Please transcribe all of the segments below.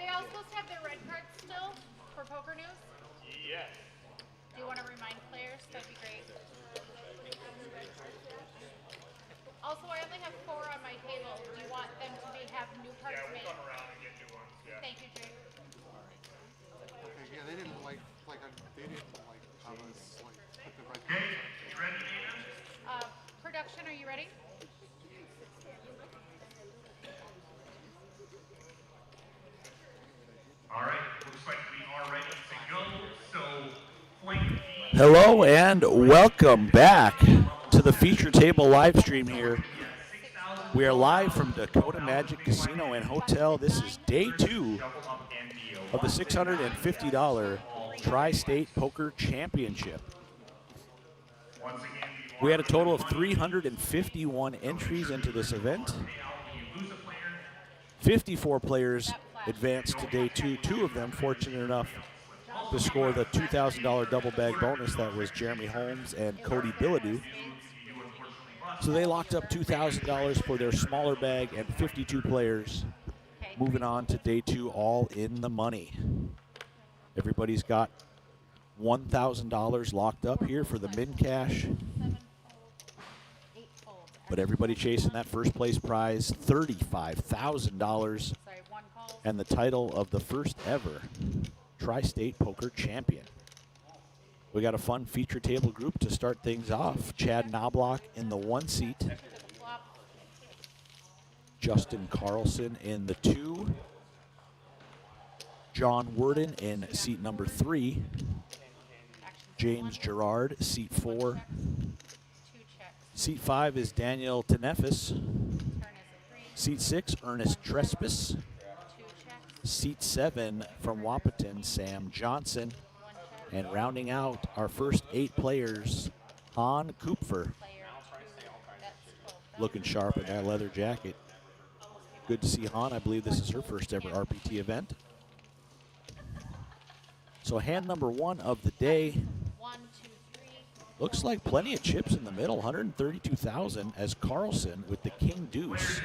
they all supposed to have their red cards still for poker news? Yes. Do you want to remind players? That'd be great. Also, I only have 4 on my table. Do you want them to have new cards Yeah, we'll made? come around and get new ones. Yeah. Thank you, Jake. Okay, yeah, they didn't they didn't have us put the right. Okay, you ready, Nina? Production, are you ready? All right, looks like we are ready to go. So, flank D. Hello and welcome back to the feature table live stream here. We are live from Dakota Magic Casino and Hotel. This is day 2 of the $650 Tri-State Poker Championship. We had a total of 351 entries into this event. 54 players advanced to day 2. 2 of them fortunate enough to score the $2,000 double bag bonus. That was Jeremy Holmes and Cody Billadou. So they locked up $2,000 for their smaller bag, and 52 players moving on to day 2, all in the money. Everybody's got $1,000 locked up here for the min cash. But everybody chasing that first place prize, $35,000, and the title of the first ever Tri-State Poker Champion. We got a fun feature table group to start things off. Chad Knobloch in the 1 seat. Justin Carlson in the 2. John Worden in seat number 3. James Gerard, seat 4. Seat 5 is Daniel Tenefis. Seat 6, Ernest Trespass. Seat 7 from Wahpeton, Sam Johnson. And rounding out our first 8 players, Han Kupfer. Looking sharp in that leather jacket. Good to see Han. I believe this is her first ever RPT event. So hand number 1 of the day. Looks like plenty of chips in the middle, 132,000 as Carlson with the King Deuce.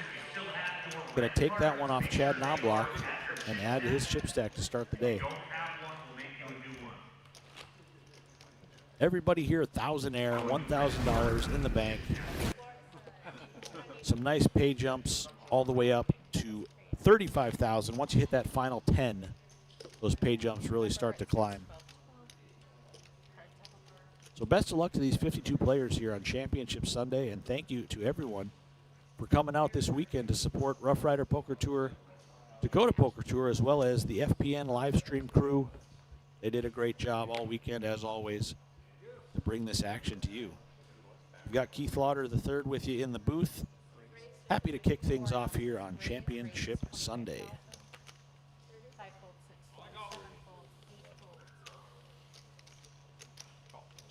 Gonna take that one off Chad Knobloch and add to his chip stack to start the day. Everybody here, thousandaire, $1,000 in the bank. Some nice pay jumps all the way up to 35,000. Once you hit that final 10, those pay jumps really start to climb. So best of luck to these 52 players here on Championship Sunday, and thank you to everyone for coming out this weekend to support Rough Rider Poker Tour, Dakota Poker Tour, as well as the FPN live stream crew. They did a great job all weekend, as always, to bring this action to you. We've got Keith Lauder III with you in the booth. Happy to kick things off here on Championship Sunday.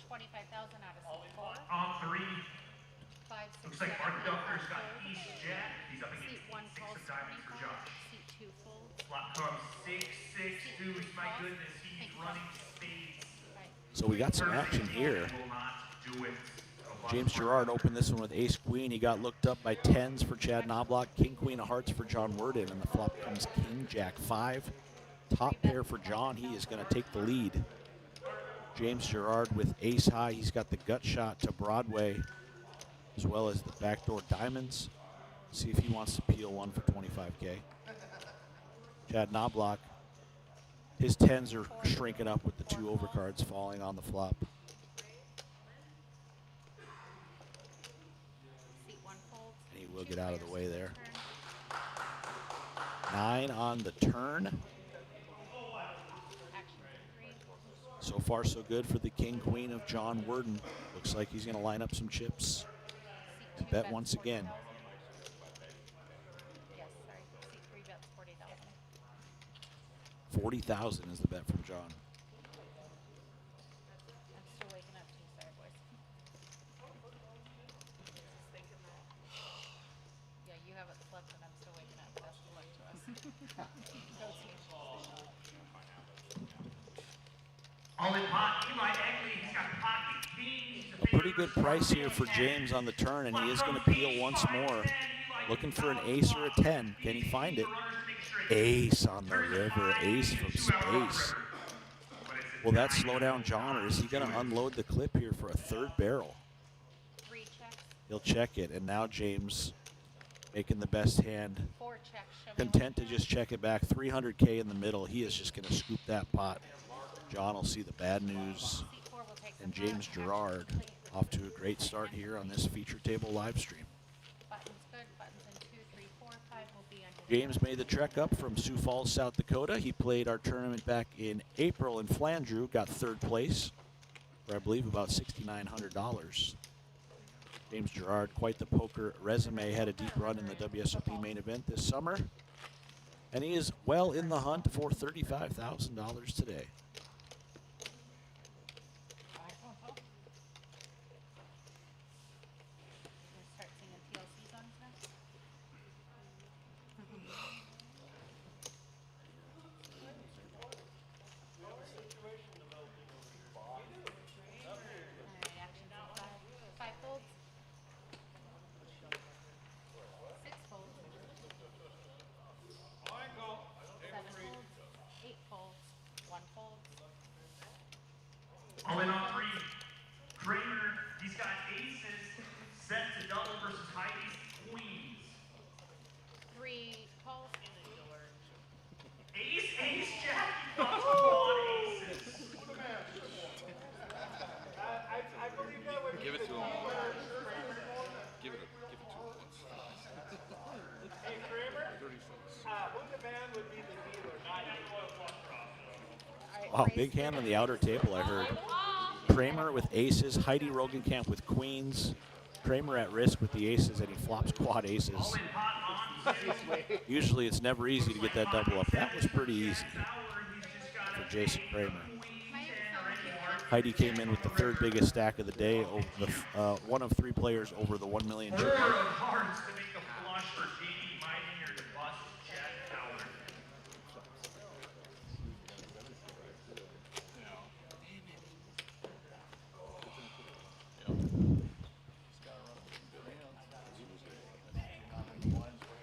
25,000 out of 4. On 3. 5, 6, Looks like 7, Art 8, Duffner's got 4, East Jack. He's up Seat against 1 6 calls of diamonds for 20 Josh. Seat 2 folds. Flop comes 6, 6, deuce. My goodness, he's running spades. So we got some action here. Will not do it. James Gerard opened this one with ace queen. He got looked up by 10s for Chad Knobloch, king queen of hearts for John Worden, and the flop comes king jack 5. Top pair for John. He is going to take the lead. James Gerard with ace high. He's got the gut shot to Broadway, as well as the backdoor diamonds. See if he wants to peel one for 25K. Chad Knobloch, his 10s are shrinking up with the 2 overcards falling on the flop. And he will get out of the way there. 9 on the turn. So far, so good for the king queen of John Worden. Looks like he's going to line up some chips to bet once again. Yes, sorry. Seat 3 bets 40,000. 40,000 is the bet from John. I'm still waking up too, sorry, boys. Yeah, you haven't slept and I'm still waking up. Best of luck to us. Go team. All in pot, Eli Egley, he's got pocket kings. A pretty good price here for James on the turn, and he is going to peel once more. Looking for an ace or a 10. Can he find it? straight. Ace on the Turns to river, 5 ace aces, from 2 out on the space. river. But it's a Will that tie slow down game. John, or is he going to unload the clip here for a third barrel? 3 checks, He'll check it, and now James making the best hand. 4 checks. Show me Content to one. just check it back. 300K in the middle. He is just going to scoop that pot. John will see the bad news. Seat 4 will take And the James pot. Gerard off to a great start here on this feature table live stream. Buttons good. Buttons in 2, 3, 4, 5 will be under. James made the trek up from Sioux Falls, South Dakota. He played our tournament back in April in Flandreau, got third place for I believe about $6,900. James Gerard, quite the poker resume, had a deep run in the WSOP main event this summer. And he is well in the hunt for $35,000 today. Start singing TLC songs now. Alright, action for 5 folds. 6 folds. 7 folds. 8 folds. 1 fold. All in on 3. Kramer, he's got aces set to double versus Heidi's queens. 3 folds. Ace, ace, jack, he pops quad aces. Give it to him. Give it to him once. Hey, Kramer, 30 cents. who the man would be the dealer, not you. Oh, big hand on the outer table, I heard. Kramer with aces, Heidi Rogenkamp with queens. Kramer at risk with the aces, and he flops quad aces. All in pot on 2. Usually it's never easy to get that double up. That was pretty easy for Jason Kramer. Heidi came in with the third biggest stack of the day, over the, one of 3 players over the 1 million chip 4 mark. of hearts to make a flush for Jamie Meininger to bust Chad Howard.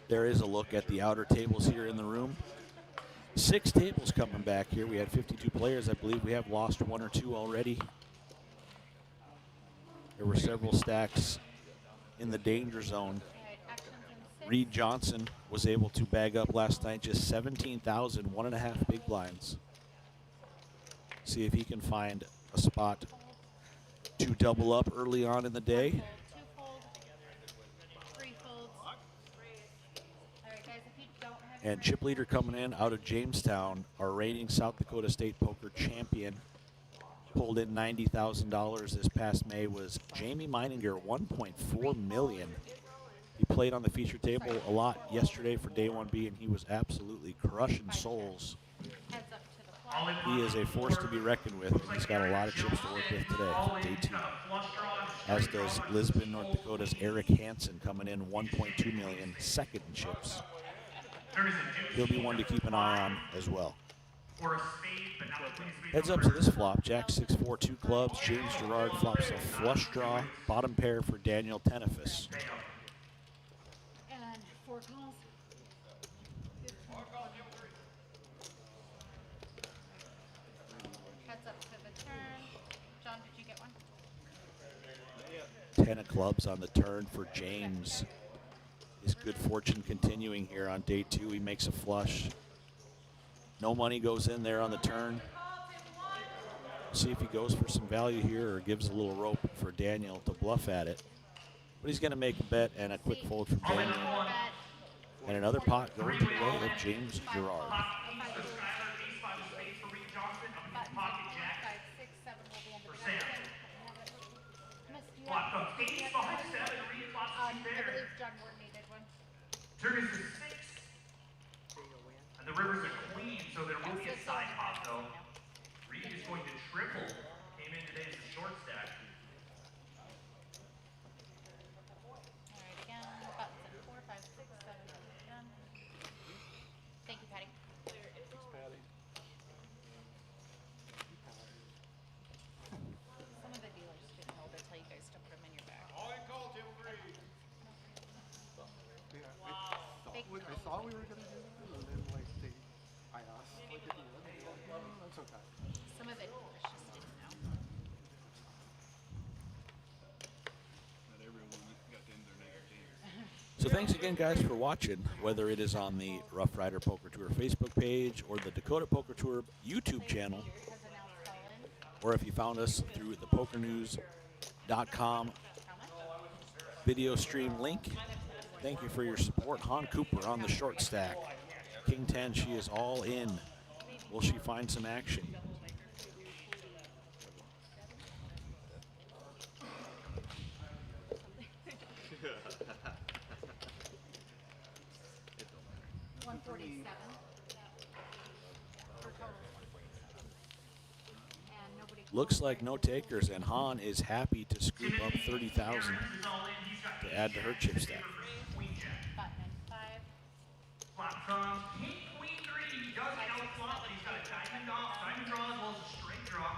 There is a look at the outer tables here in the room. 6 tables coming back here. We had 52 players. I believe we have lost 1 or 2 already. There were several stacks in the danger zone. Alright, actions in 6. Reed Johnson was able to bag up last night just 17,000, 1.5 big blinds. See if he can find a spot to double up early on in the day. 2 fold. 3 folds. Alright guys, if you don't have your And chip leader coming in out of Jamestown, our reigning South Dakota State Poker champion, pulled in $90,000 this past May, was Jamie Meininger, $1.4 million. He played on the feature table a lot yesterday for day 1B, and he was absolutely crushing souls. heads up to the flop. All in He is a force to be reckoned with, and he's got a lot of chips to work with today for day 2. As does Lisbon, North Dakota's Eric Hansen, coming in $1.2 million, second in chips. He'll be one to keep an eye on as well. Or a spade, but not a queen of spades. Heads up to this flop. Jack 6-4, 2 clubs. James Gerard flops a flush draw. Bottom pair for Daniel Tenefus. And 4 calls. Heads up to the turn. John, did you get one? 10 of clubs on the turn for James. His good fortune continuing here on day 2. He makes a flush. No money goes in there on the turn. See if he goes for some value here or gives a little rope for Daniel to bluff at it. But he's going to make a bet and a quick fold from Daniel. Bet. And another pot going to the way of James Gerard. Buttons, 5, 6, 7 will be under the Sam. Miss, do you Flop have- comes ace, 5, 7, Reed flops I a two there. believe John Ward needed one. Turn is a 6. And the river's a queen, so there will be a side pot though. Reed is going to triple. Came in today as a short stack. Alright, again, buttons at 4, 5, 6, 7, done. Thank you, Patty. Some of the dealers didn't hold it till you guys to put them in your bag. Yeah, I thought we were gonna do that, and then like I asked, like, at the end, and they're like, "Oh, that's okay." Some of it was just didn't know. Not everyone got to end their next game. So thanks again, guys, for watching, whether it is on the Rough Rider Poker Tour Facebook page or the Dakota Poker Tour YouTube channel, Has announced Colin. or if you found us through the pokernews.com How much? video stream link. Thank you for your support. Han Cooper on the short stack. King 10, she is all in. Will she find some action? $147. For total $147. And nobody. Looks like no takers, and Han is happy to scoop up 30,000 to add to her chip stack. Button and 5. Flop comes King, Queen 3. He does outflop, but he's got a diamond off, diamond draw as well as a straight draw.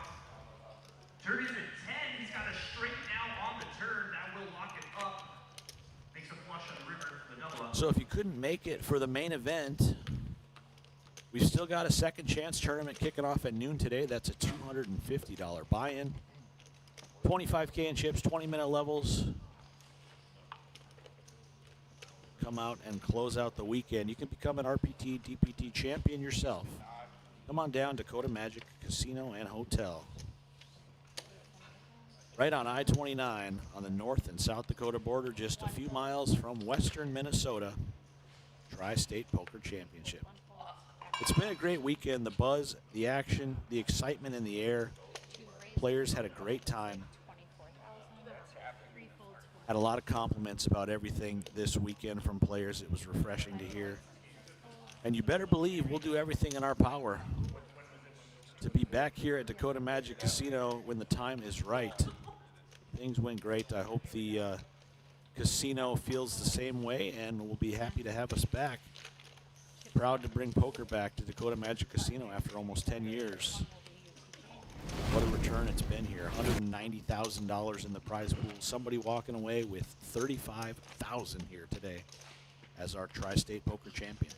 Turn is at 10. He's got a straight now on the turn. That will lock it up. Makes a flush on the river for the double up. So if you couldn't make it for the main event, we've still got a second chance tournament kicking off at noon today. That's a $250 buy-in. 25K in chips, 20-minute levels. Come out and close out the weekend. You can become an RPT, DPT champion yourself. Come on down, Dakota Magic Casino and Hotel. Right on I-29 on the North and South Dakota border, just a few miles from western Minnesota. Tri-State Poker Championship. It's been a great weekend. The buzz, the action, the excitement in the air. Players had a great time. 24,000. 3 folds. Had a lot of compliments about everything this weekend from players. It was refreshing to hear. And you better believe we'll do everything in our power to be back here at Dakota Magic Casino when the time is right. Things went great. I hope the casino feels the same way and will be happy to have us back. Proud to bring poker back to Dakota Magic Casino after almost 10 years. What a return it's been here. $190,000 in the prize pool. Somebody walking away with $35,000 here today as our Tri-State Poker Champion.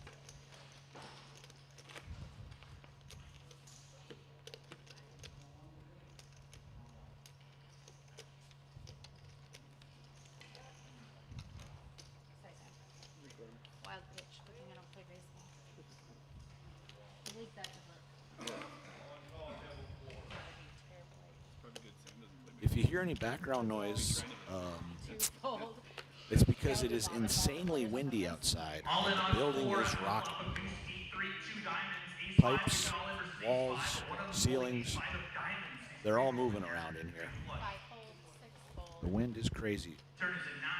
Wild pitch. Good thing I don't play baseball. Leave that to work. Probably good Sam doesn't play If you hear any background noise, Too cold. it's because it is insanely windy outside. All in And on the building 4. is rocking. Flop of deuce, 8, 3, 2 diamonds, ace 5, Pipes, taken all in versus ace walls, 5, one of them ceilings. folding, 5 of diamonds, They're all moving around in here. 5 folds. 6 folds. The wind is crazy turn is at 9.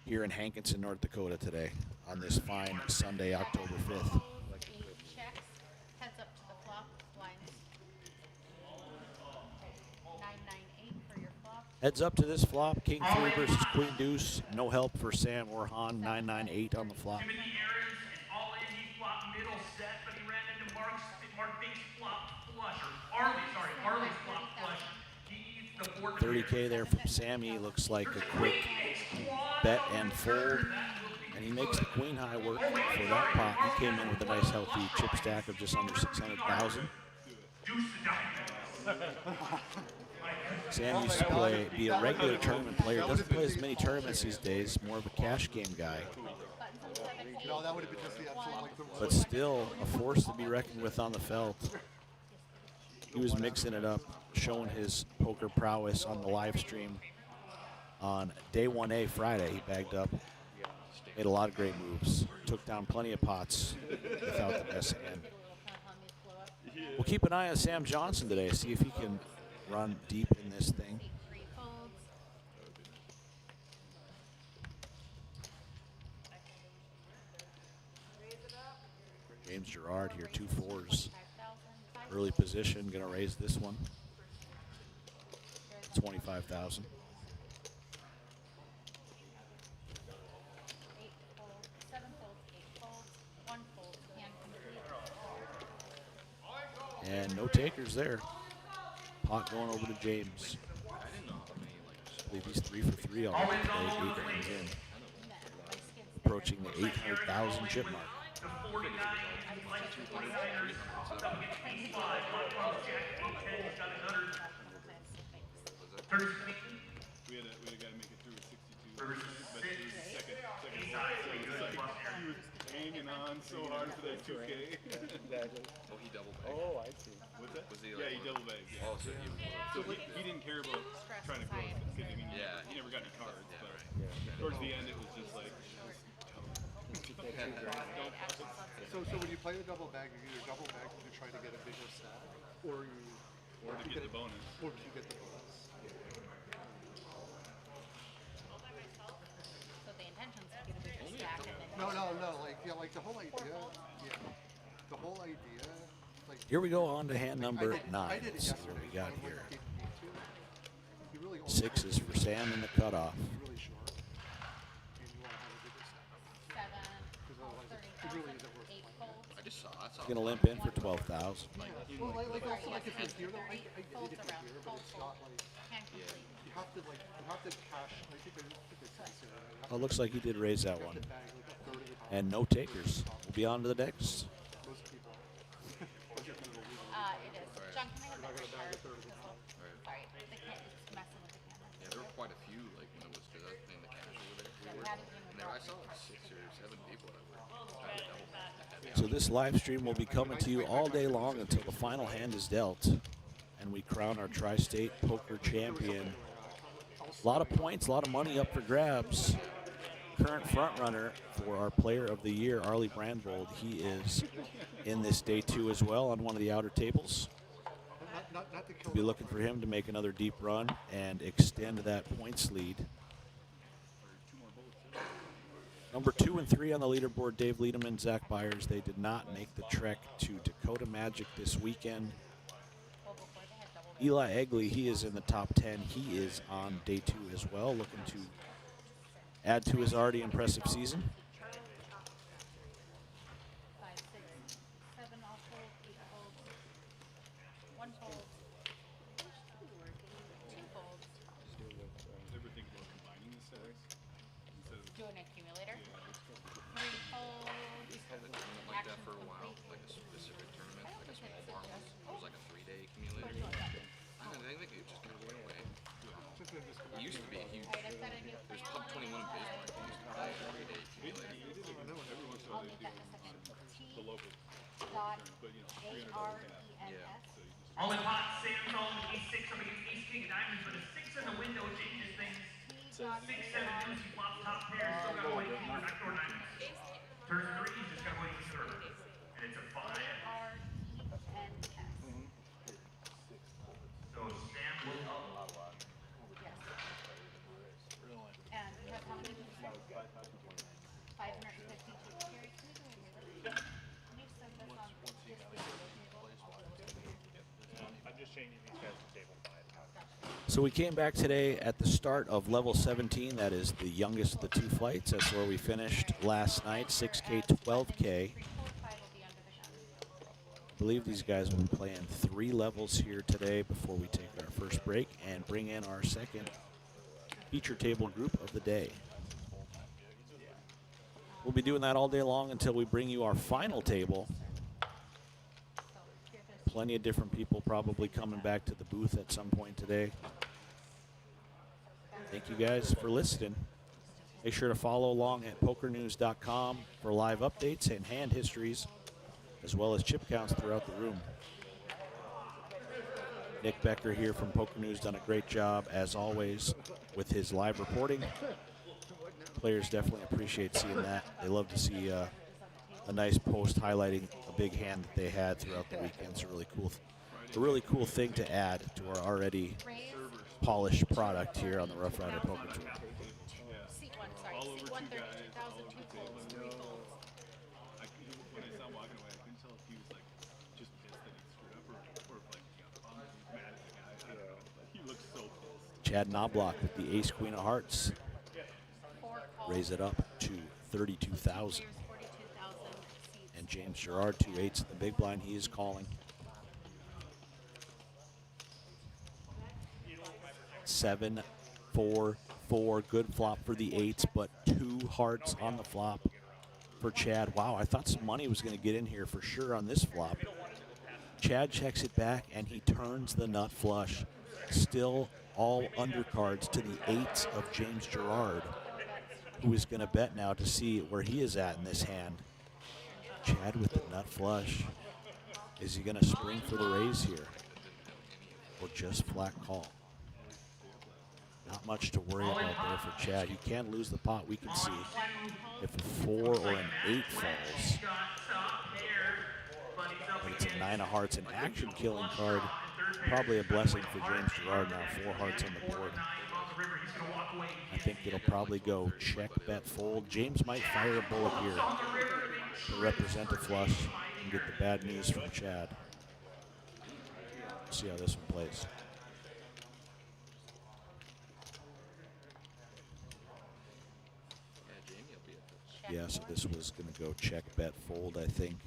here in Hankinson, North Dakota today on this fine Sunday, October 5th. 8 checks. Heads up to the flop. Blinds. 998 for your flop. Heads up to this flop, King 3 versus Queen Deuce. No help for Sam or Han, 998 on the flop. Timothy Aaron's is all in. He flopped middle set, but he ran into Mark Bates flop flush. Or Arley's flop flush. He needs the board. 30K there from Sammy. Looks like a quick bet and fold. And he makes the queen high work for that pot. He came in with a nice healthy chip stack of just under 600,000. Deuce to diamond. Sam used to be a regular tournament player. Doesn't play as many tournaments these days. More of a cash game guy. Buttons on 7, 8. No, that would have been just the absolute, like, the But still a force to be reckoned with on the felt. He was mixing it up, showing his poker prowess on the live stream on day 1A Friday. He bagged up, made a lot of great moves, took down plenty of pots without the best hand. Did a little kind of hummy flow up. We'll keep an eye on Sam Johnson today, see if he can run deep in this thing. 8 3 folds. James Gerard here, 2 4s. 5,000. 5 Early position, gonna raise this one. 25,000. 8 folds. 7 folds. 8 folds. 1 fold. Hand complete. And no takers there. Pot going over to James. I believe he's 3 for 3 already today, 8 games in. Approaching the 800,000 chip mark. The 49, he likes 49ers. Up against ace 5, flop comes jack 8-10, he's got another. Turns 15. We had a guy make it through with 62. Versus But 6. it was the second Ace ball, high, so pretty it was good. like, Plus he was hanging on so hard for that 2K. Oh, he double bagged. Oh, I see. What's that? Was he Yeah, like he double bagged. Yeah. Oh, so he So he didn't care about trying to grow it because I mean, Yeah. he never got any cards. Yeah, But right. towards the end, it was just like, So when you play the double bag, you either double bag to try to get a bigger stack, or you or to get the bonus. or to get the bonus. So the intention's to get a bigger stack and then. No. Like the whole idea. Yeah, the whole idea. Like Here we go on to hand number I 9. did it Let's see yesterday. what we got when I here. went to K2. You really only 6 is for Sam in the cutoff. really short, and you want to have a bigger stack 7, because otherwise it really isn't worth 8 playing. folds. I just saw. I saw. He's going to limp in for 12,000. Well, like also like if you're here, though, I did Folds it around, here, but it's not like Can complete. you have to cash. I think it's sincere. Right? Oh, looks like he did raise that You one. have to bag like a third of the time. And no takers. We'll be on to the next. Most people. Those are kind of illegal. It is. John, can I have that You're not gonna bag a card? third of the time. Sorry, the can is messing with the camera. Yeah, there were quite a few like when it was because I was playing the cash over there. Yeah, We we were, had it in and the there I dark. saw like 6 or 7 people that were trying to double bag. So this live stream will be coming to you all day long until the final hand is dealt. And we crown our tri-state poker champion. A lot of points, a lot of money up for grabs. Current front runner for our player of the year, Arlie Brandvold. He is in this day 2 as well on one of the outer tables. Not to kill We'll be looking for him to make another deep run and extend that points lead. Number 2 and 3 on the leaderboard, Dave Liederman, Zach Byers. They did not make the trek to Dakota Magic this weekend. Well, before they had double. Eli Egley, he is in the top 10. He is on day 2 as well, looking to add to his already impressive season. 5, 6, 7 all fold, 8 folds, 1 fold, 2 folds. Ever think about combining the stacks instead of Do an accumulator. 3 folds. Had a tournament like that for a while, like a specific tournament, like a small bar one. It was like a 3-day accumulator. I don't think it just kind of went away. It used to be a huge. Alright, I said I knew. There's Pub 21 in Bismarck. It used to be a 3-day accumulator. I'll make that in a section. the local. Dot But you know, ARENS. All in pot, Sam's on ace 6 up against ace king of diamonds, but a 6 in the window changes things. 6, 7 deuce, he flops top pair, still got white keyboard, backdoor diamonds. Turn 3, he's just got white third. And it's a 5. ARENS. So Sam was up. Yes. And you have how many deuces? 552. Gary, can you do me a favor? Can you send this on this video table? I'm just changing these guys to table 5. So we came back today at the start of level 17. That is the youngest of the 2 flights. That's where we finished last night, 6K, 12K. 3, 4, 5 will be under the gun. I believe these guys will be playing 3 levels here today before we take our first break and bring in our second feature table group of the day. We'll be doing that all day long until we bring you our final table. Plenty of different people probably coming back to the booth at some point today. Thank you guys for listening. Make sure to follow along at pokernews.com for live updates and hand histories, as well as chip counts throughout the room. Nick Becker here from Poker News done a great job, as always, with his live reporting. Players definitely appreciate seeing that. They love to see a nice post highlighting a big hand that they had throughout the weekend. It's a really cool thing to add to our already polished product here on the Rough Rider Poker Tour. Seat 1, sorry. Seat 1, 32,000, 2 folds, 3 folds. When I saw him walking away, I couldn't tell if he was like just pissed that he screwed up or if like he was mad at the guy. I don't know. But he looked so pissed. Chad Knobloch with the ace queen of hearts. 4 calls. Raise it up to 32,000. Clears 42,000 seats. And James Gerard, 2-8s in the big blind. He is calling. 7, 4, 4. Good flop for the 8s, but 2 hearts on the flop. for Chad. Wow, I thought some money was going to get in here for sure on this flop. Chad checks it back, and he turns the nut flush. Still all undercards to the 8s of James Gerard, who is going to bet now to see where he is at in this hand. Chad with the nut flush. Is he going to spring for the raise here? Or just flat call? Not much to worry about there for Chad. You can lose the pot, we can see. If a 4 or an 8 falls. But it's a 9 of hearts, an action-killing card. Probably a blessing for James Gerard now. 4 hearts on the board. I think it'll probably go check, bet, fold. James might fire a bullet here to represent a flush and get the bad news from Chad. See how this one plays. Yeah, so this was going to go check, bet, fold, I think.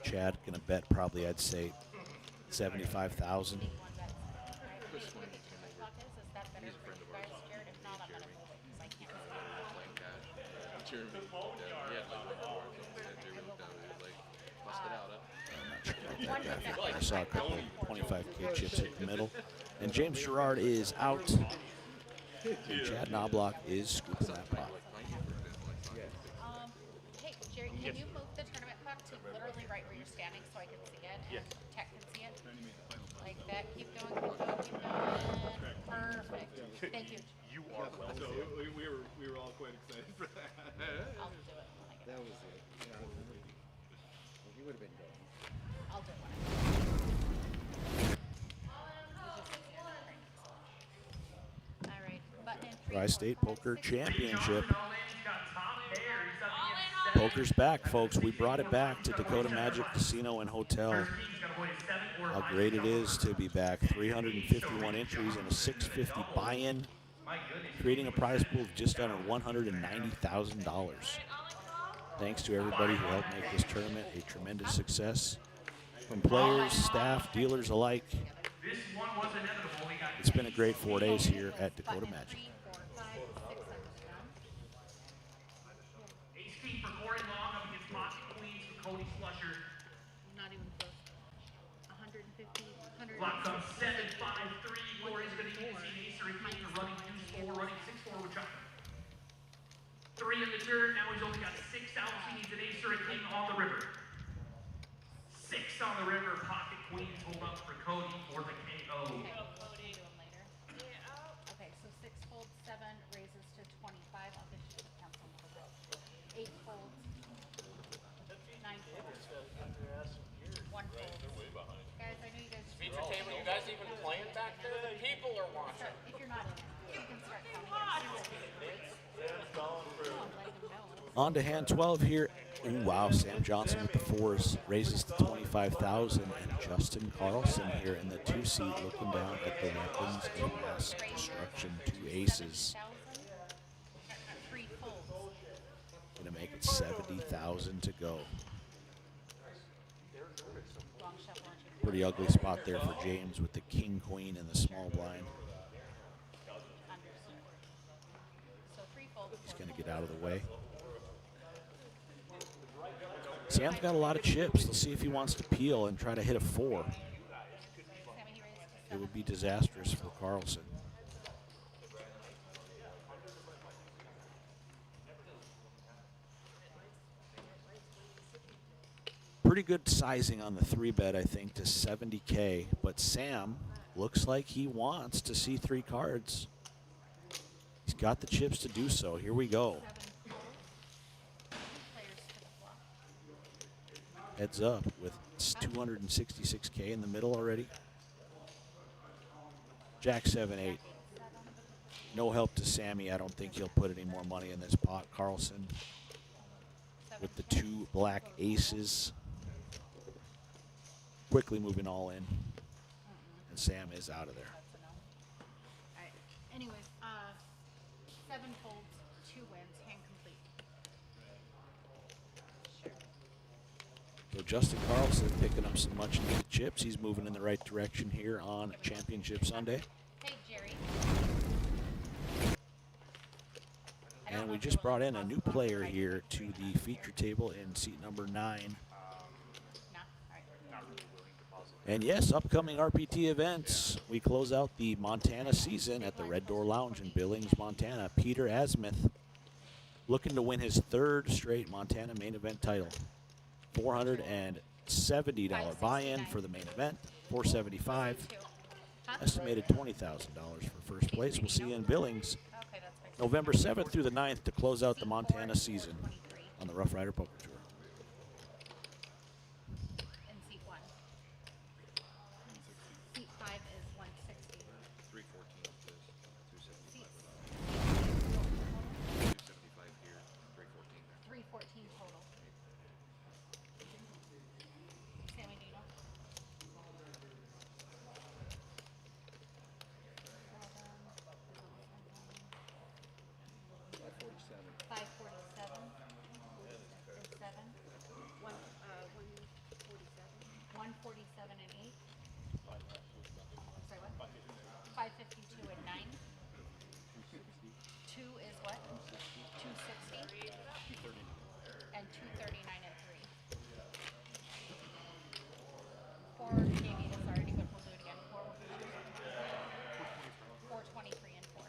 Chad going to bet probably, I'd say, 75,000. I saw a couple 25K chips hit the middle. And James Gerard is out. And Chad Knobloch is scooping that pot. Hey, Jerry, can you move the tournament clock to literally right where you're standing so I can see it? Yes. And Tech can see it? Like that. Keep going, keep going, keep going. Perfect. Thank you. You are well. So we were all quite excited for that. I'll do it when I get That was it. Yeah, he would have been going. I'll do it when I get All right. Button in 3, 4, Tri-State 5, Poker 6. Championship. Poker's back, folks. We brought it back to Dakota Magic Casino and Hotel. How great it is to be back. 351 entries and a 650 buy-in, creating a prize pool of just under $190,000. Thanks to everybody who helped make this tournament a tremendous success. From players, staff, dealers alike. It's been a great 4 days here at Dakota Magic. Not even close. 150, 100. Lock up 7-5-3. Corey's going to use the ace or a king, running 2-4, running 6-4 with Chuck. 3 in the turn. Now he's only got 6 outs. He needs an ace or a king on the river. 6 on the river. Pocket queens hold up for Cody for the KO. Okay, we'll do them later. Okay, so 6 folds, 7 raises to 25. I'll get you the pencil for that. 8 folds, 9 folds, 1 fold. Guys, I know you guys. Feature table, you guys even playing back there? The people are watching. If you're not in it, you can start coming in. On to hand 12 here. Ooh, wow, Sam Johnson with the 4s raises to 25,000, and Justin Carlson here in the 2 seat looking down at the weapons of mass destruction. 2 aces. 3 folds. Gonna make it 70,000 to go. Long shuffle. Pretty ugly spot there for James with the king, queen, and the small blind. Understood. So 3 folds. He's gonna get out of the way. Sam's got a lot of chips. Let's see if he wants to peel and try to hit a 4. It would be disastrous for Carlson. Pretty good sizing on the 3-bet, I think, to 70K. But Sam looks like he wants to see 3 cards. He's got the chips to do so. Here we go. Heads up with 266K in the middle already. Jack 7-8. No help to Sammy. I don't think he'll put any more money in this pot. Carlson with the 2 black aces. Quickly moving all in. And Sam is out of there. All right. Anyways, 7 folds, 2 wins, hand complete. Sure. So Justin Carlson picking up some much needed chips. He's moving in the right direction here on Championship Sunday. Hey, Jerry. And we just brought in a new player here to the feature table in seat number 9. No? All right. Not really willing to pause it. And yes, upcoming RPT events. We close out the Montana season at the Red Door Lounge in Billings, Montana. Peter Asmuth looking to win his 3rd straight Montana main event title. $470 buy-in for the main event, $475. Huh? Estimated $20,000 for first place. We'll see you in Billings Okay, that's fixed. November 7th through the 9th to close out the Montana season on the Rough Rider Poker Tour. In seat 1. Seat 5 is 160. 314 is 275. Seats 275 here, 314 there. 314 total. Sammy, do you know? 547 is 7. 147 and 8. Sorry, what? 552 and 9. 2 is what? 260. And 239 and 3. 4 gave you this already, but we'll do it again. 423 and 4.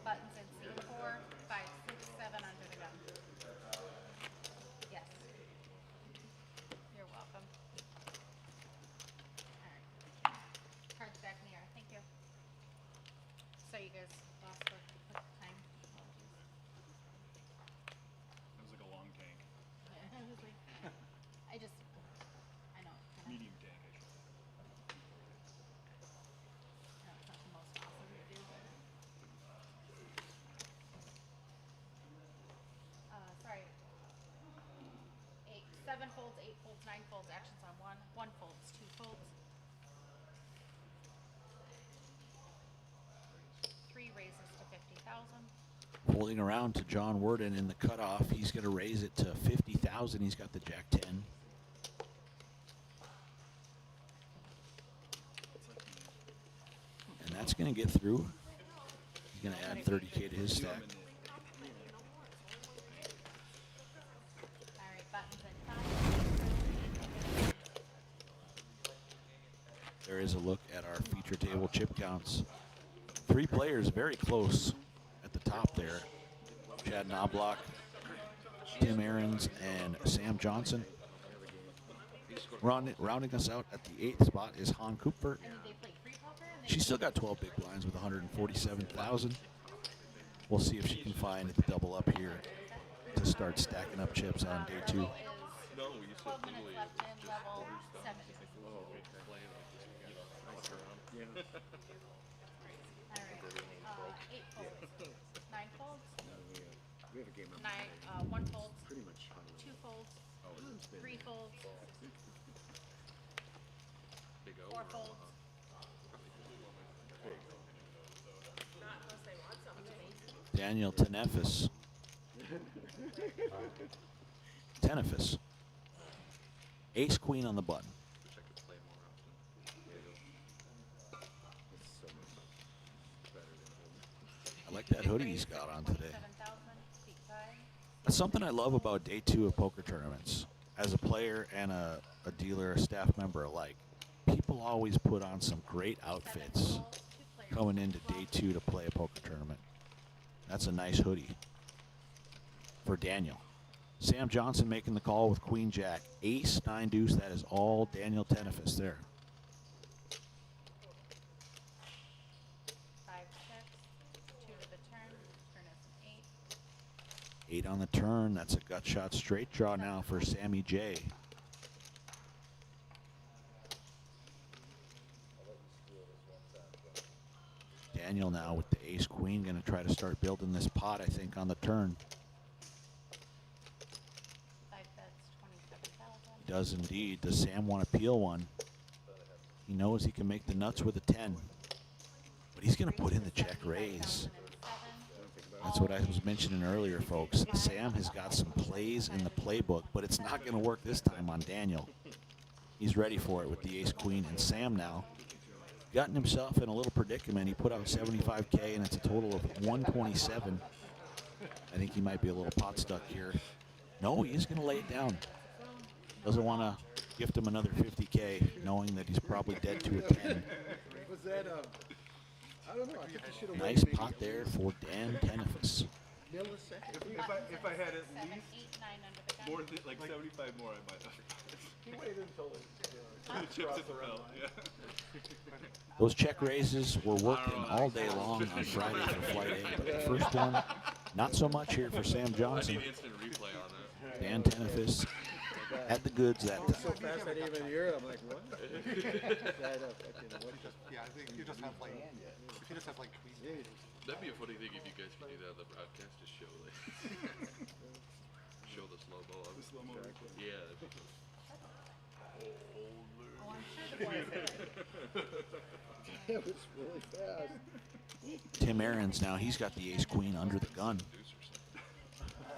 Buttons in seat 4, 5, 6, 7 under the gun. Yes. You're welcome. Alright. Cards back in the air. Thank you. So you guys lost for quick time. That was like a long tank. I was like, I know. Kinda, Medium tank, I should say. I know it's not the most awesome to do, but. Sorry. 7 folds, 8 folds, 9 folds, actions on 1. 1 folds, 2 folds. 3 raises to 50,000. Holding around to John Worden in the cutoff. He's going to raise it to 50,000. He's got the Jack 10. And that's going to get through. He's going to add 30K to his stack. Alright, buttons in 5. There is a look at our feature table chip counts. 3 players very close at the top there. Chad Knobloch, Tim Aarons, and Sam Johnson. Rounding us out at the 8th spot is Han Cooper. I mean, they play free poker and they She's still got 12 big blinds with 147,000. We'll see if she can find the double up here to start stacking up chips on day 2. No, we used to 12 minutes left in level 7. Alright, 8 folds. 9 folds. We have a game on 1 folds. pretty much on 2 folds. it's been 3 folds. Big 4 over. folds. Daniel Tenefis. Tenefis. Ace Queen on the button. Wish I could play more often. it's so much better than home. I like that hoodie he's got on today. 27,000. Seat 5. That's something I love about day 2 of poker tournaments. As a player and a dealer, a staff member alike, people always put on some great 7 outfits folds. 2 players. coming into day 2 to play a poker tournament. That's a nice hoodie for Daniel. Sam Johnson making the call with Queen Jack. Ace, 9 deuce. That is all Daniel Tenefis there. 5, 6. 2 to the turn. Turn is an 8. 8 on the turn. That's a gut shot straight draw now for Sammy J. Daniel now with the ace queen going to try to start building this pot, I think, on the turn. 5 bets, 27,000. He does indeed. Does Sam want to peel one? He knows he can make the nuts with a 10. But he's going to put in the check raise. That's what I was mentioning earlier, folks. Sam has got some plays in the playbook, but it's not going to work this time on Daniel. He's ready for it with the ace queen, and Sam now gotten himself in a little predicament. He put out 75K, and it's a total of 127. I think he might be a little pot stuck here. No, he is going to lay it down. Doesn't want to gift him another 50K, knowing that he's probably dead to a 10. Was that I don't know. I think you should have Nice pot there for Dan Tenefus. millisecond. If I had at 7, least 8, 9 under the gun. more than like 75 more, I might have. He waited until The chips at the belt, yeah. Those check raises were working all day long on Friday for Flight A, but the first one, not so much here for Sam I Johnson. need instant replay on that. Dan Tenefus had the goods that so time. fast I didn't even hear it. I'm like, what? What Yeah, I think you just have like, if you just have like queen. That'd be a funny thing if you guys could do that on the broadcast. Just show like show the slow mo of it. Slow-mo replay. Yeah. Oh, I'm sure the boys did. It was really fast. Tim Aarons now, he's got the ace queen under the gun.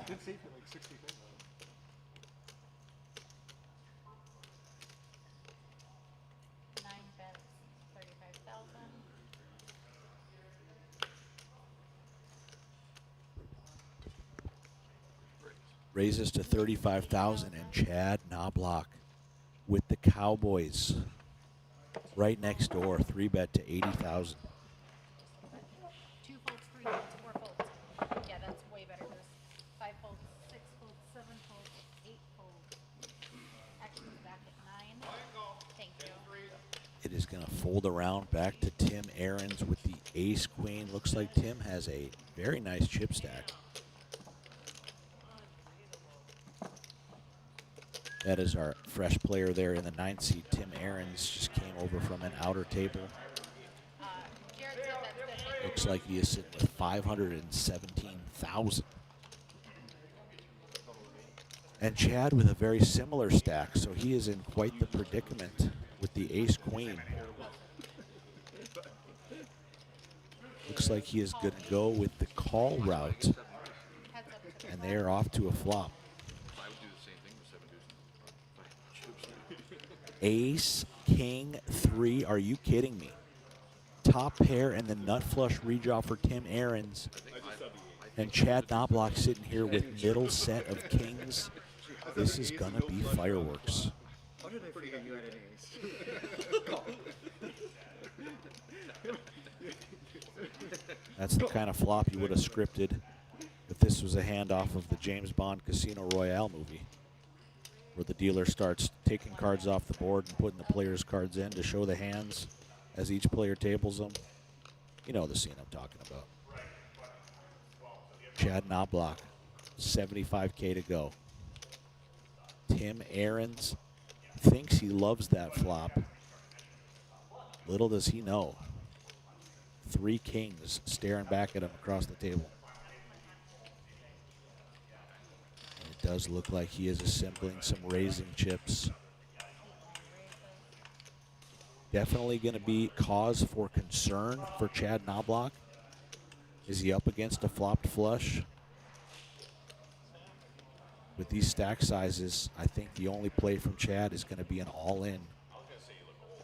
Did save you like 60 things. 9 bets, 35,000. Raises to 35,000, and Chad Knobloch with the Cowboys right next door, 3-bet to 80,000. 2 folds, 3 folds, 4 folds. Yeah, that's way better. There's 5 folds, 6 folds, 7 folds, 8 folds. Action's back at 9. Thank you. It is going to fold around back to Tim Aarons with the ace queen. Looks like Tim has a very nice chip stack. That is our fresh player there in the 9th seed. Tim Aarons just came over from an outer table. Gerard said that's good. Looks like he is sitting with 517,000. And Chad with a very similar stack, so he is in quite the predicament with the ace queen. Looks like he is going to go with the call route, Heads up to and they are off to a flop. I would do the same thing with 7 deuces. Ace, king, 3. Are you kidding me? Top pair and the nut flush redraw for Tim Aarons. And Chad Knobloch sitting here with middle set of kings. This is going to be fireworks. How did I figure you had an ace? That's the kind of flop you would have scripted if this was a handoff of the James Bond Casino Royale movie, where the dealer starts taking cards off the board and putting the players' cards in to show the hands as each player tables them. You know the scene I'm talking about. Chad Knobloch, 75K to go. Tim Aarons thinks he loves that flop. Little does he know. 3 kings staring back at him across the table. And it does look like he is assembling some raising chips. Definitely going to be cause for concern for Chad Knobloch. Is he up against a flopped flush? With these stack sizes, I think the only play from Chad is going to be an all-in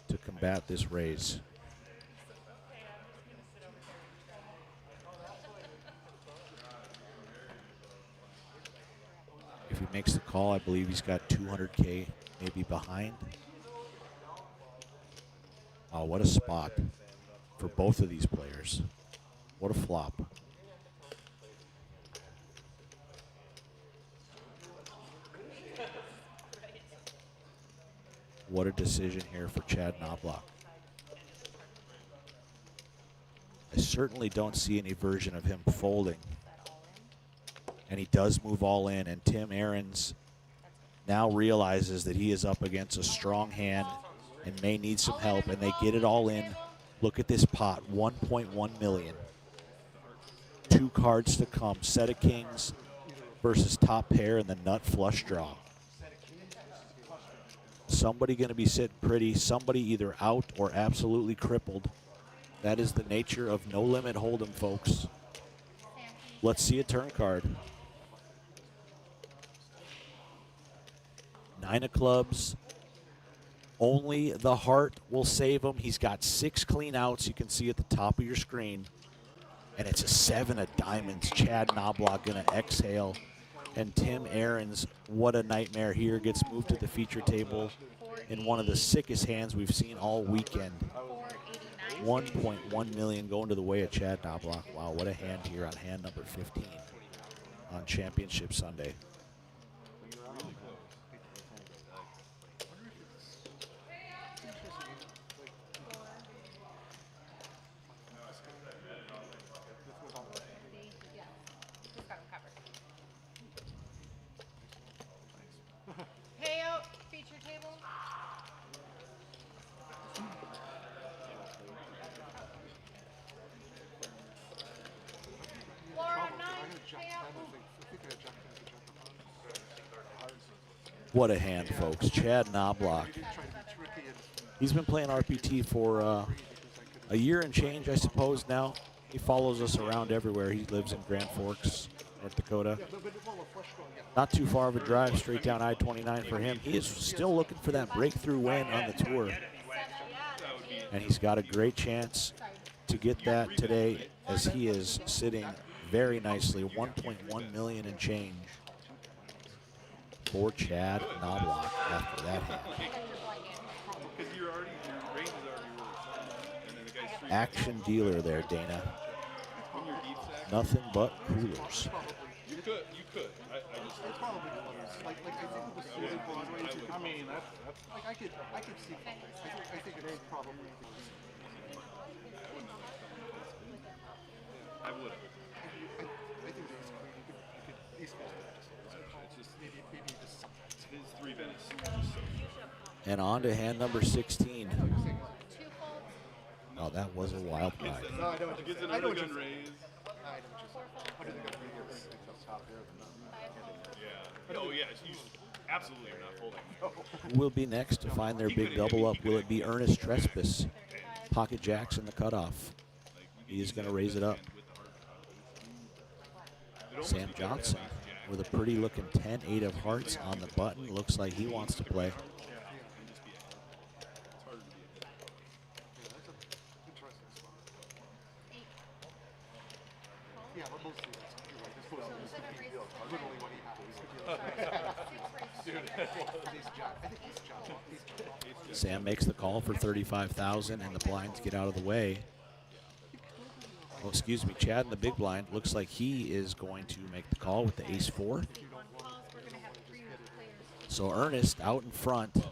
to combat this raise. If he makes the call, I believe he's got 200K maybe behind. Oh, what a spot for both of these players. What a flop. What a decision here for Chad Knobloch. I certainly don't see any version of him folding. And he does move all in, and Tim Aarons now realizes that he is up against a strong hand and may need some help, and they get it all in. Look at this pot, 1.1 million. 2 cards to come, set of kings versus top pair and the nut flush draw. Somebody going to be sitting pretty, somebody either out or absolutely crippled. That is the nature of no limit hold'em, folks. Let's see a turn card. 9 of clubs, Only the heart will save him. He's got 6 clean outs. You can see at the top of your screen. And it's a 7 of diamonds. Chad Knobloch going to exhale. And Tim Aarons, what a nightmare here, gets moved to the feature table in one of the sickest hands we've seen all weekend. 1.1 million going to the way of Chad Knobloch. Wow, what a hand here on hand number 15 on Championship Sunday. Payout, feature table. Laura, 9, payout. What a hand, folks. Chad Knobloch. He's been playing RPT for a year and change, I suppose, now. He follows us around everywhere. He lives in Grand Forks, North Dakota. Not too far of a drive, straight down I-29 for him. He is still looking for that breakthrough win on the tour. And he's got a great chance to get that today, as he is sitting very nicely, 1.1 million in change for Chad Knobloch after that hand. Because your range is already really fun. And then the guy's free. Action dealer there, Dana. When you're deep sack, Nothing but coolers. you could. I just. It's probably close. Like I think it was really Broadway. I mean, that's like I could see. I think it is probably. I would have. I think it's you could East Coast. It's just Maybe just. his 3 Venice is just so. And on to hand number 16. 2 folds. Oh, that was a wild ride. No, I don't. He gets an I don't undergun raise. I don't just. Under the gun raise. Top there, Yeah. Oh yeah. You absolutely are not folding. Who will be next to find their big double up? Will it be Ernest Trespass? Pocket jacks in the cutoff. He is going to raise it up. Sam Johnson with a pretty looking 10-8 of hearts on the button. Looks like he wants to play. Yeah, but mostly that's you're right. This was literally what he has. Dude, he's Jack. I think he's Jack. Sam makes the call for 35,000, and the blinds get out of the way. Oh, excuse me, Chad in the big blind looks like he is going to make the call with the ace-4. So Ernest out in front.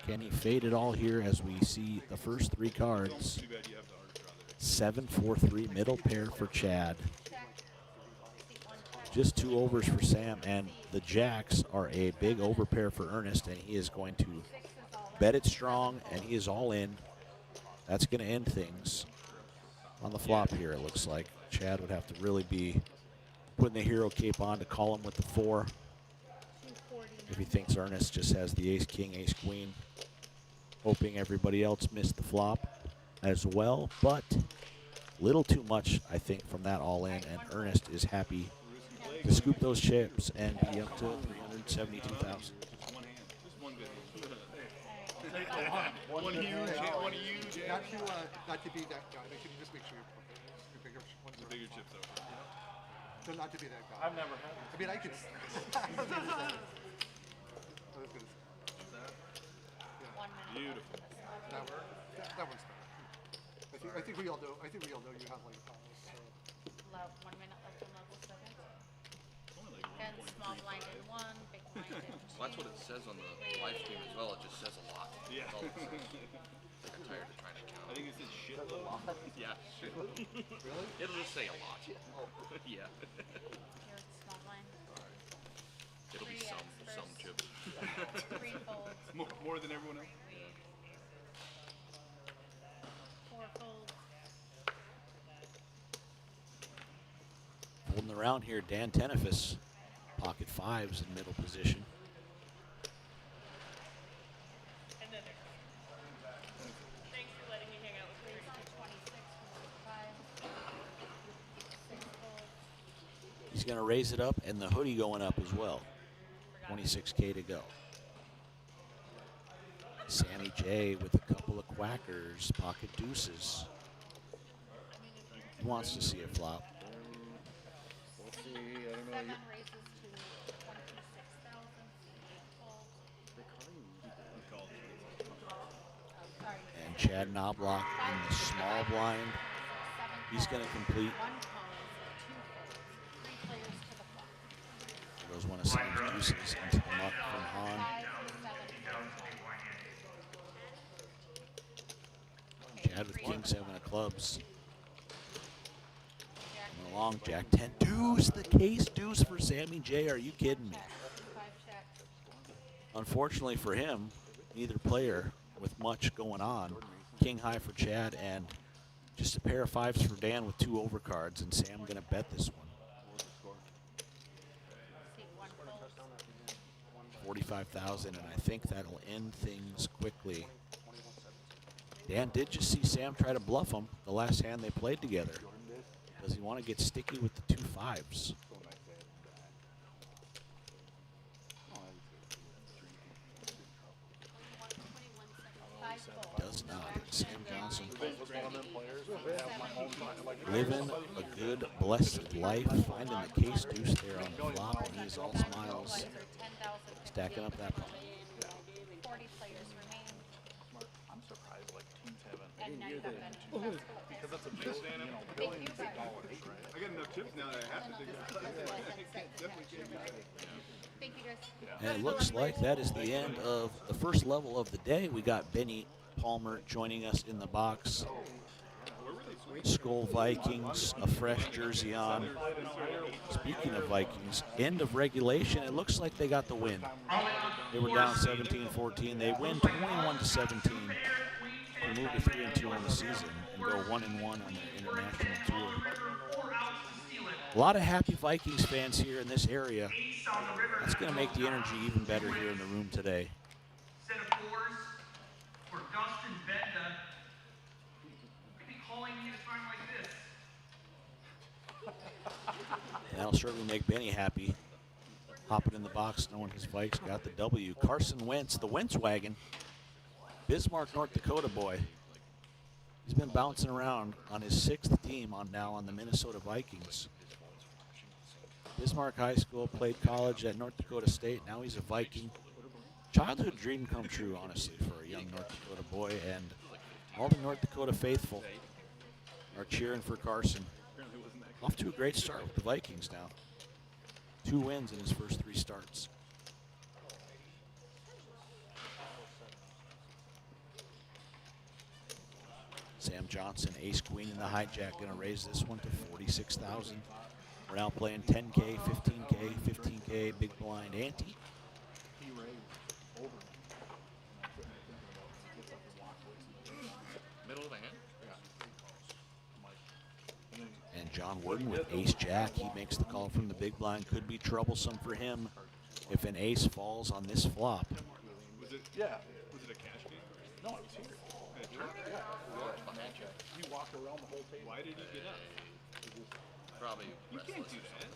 Can he fade it all here as we see the first 3 cards? 7-4-3 middle pair for Chad. Just 2 overs for Sam, and the jacks are a big over pair for Ernest, and he is going to bet it strong, and he is all in. That's going to end things on the flop here, it looks like. Chad would have to really be putting the hero cape on to call him with the 4 if he thinks Ernest just has the ace-king, ace-queen. Hoping everybody else missed the flop as well, but little too much, I think, from that all-in, and Ernest is happy to scoop those chips and be up to 372,000. One hand. Just one video. One huge. Not to be that guy. They can just make sure you're bigger ones. The bigger chips over. So not to be that guy. I've never had I mean, I could. Beautiful. That one's better. I think we all know. I think we all know you have like. 1 minute left on level 7. Only like 10 small blind in 1, big blind in 2. Well, that's what it says on the live stream as well. It just says a lot. Yeah. That's all it says. I'm tired of trying to count. I think it says shitload. Yeah. Really? It'll just say a lot. Yeah. Here's small blind. It'll be 3 some X's chip. first. 3 folds. More than everyone else. 4 folds. Holding around here, Dan Tenefis, pocket 5s in middle position. Thanks for letting me hang out with you. 26, 5, 6 folds. He's going to raise it up, and the hoodie going up as well. 26K to go. Sammy J with a couple of quackers, pocket deuces. He wants to see a flop. We'll see. I don't know. 7 raises to 26,000. Fold. Sorry. And Chad Knobloch in the small blind. He's going to complete. 1 calls, 2 folds. 3 players to the flop. There goes one of Sam's deuces into the muck from Han. 5, 7. Chad with king 7 of clubs. Coming along, Jack 10 deuce, the case deuce for Sammy J. Are you kidding me? 5 check. Unfortunately for him, neither player with much going on. King high for Chad and just a pair of 5s for Dan with 2 overcards, and Sam going to bet this one. See, 1 fold. 45,000, and I think that'll end things quickly. Dan did just see Sam try to bluff him the last hand they played together. Does he want to get sticky with the 2 5s? Does not. Sam Johnson living a good, blessed life, finding the case deuce there on the flop, and he's all smiles, stacking up that. 40 players remain. I'm surprised like teams haven't. And now you have Ben. Because that's a big stand up. Thank you, Brian. I got enough chips now that I have to think about it. Thank you, guys. And it looks like that is the end of the first level of the day. We got Benny Palmer joining us in the box. Skull Vikings, a fresh jersey on. Speaking of Vikings, end of regulation. It looks like they got the win. They were down 17-14. They win 21-17 to move to 3-2 on the season and go 1-1 on their international tour. A lot of happy Vikings fans here in this area. That's going to make the energy even better here in the room today. Set of 4s for Dustin Benda. Could be calling me at a time like this. And that'll certainly make Benny happy. Hopping in the box, knowing his Vikes got the W. Carson Wentz, the Wentz wagon. Bismarck, North Dakota boy. He's been bouncing around on his 6th team on the Minnesota Vikings. Bismarck High School, played college at North Dakota State. Now he's a Viking. Childhood dream come true, honestly, for a young North Dakota boy. And all the North Dakota faithful are cheering for Carson. Off to a great start with the Vikings now. 2 wins in his first 3 starts. Sam Johnson, ace queen in the hijack, gonna raise this one to 46,000. We're now playing 10K, 15K, 15K, big blind ante. Middle of the hand? And John Worden with ace jack, he makes the call from the big blind. Could be troublesome for him if an ace falls on this flop. Was it? Yeah. Was it a cash game? No, it was here. He walked around the whole table. Why did he get up? Probably You can't do that.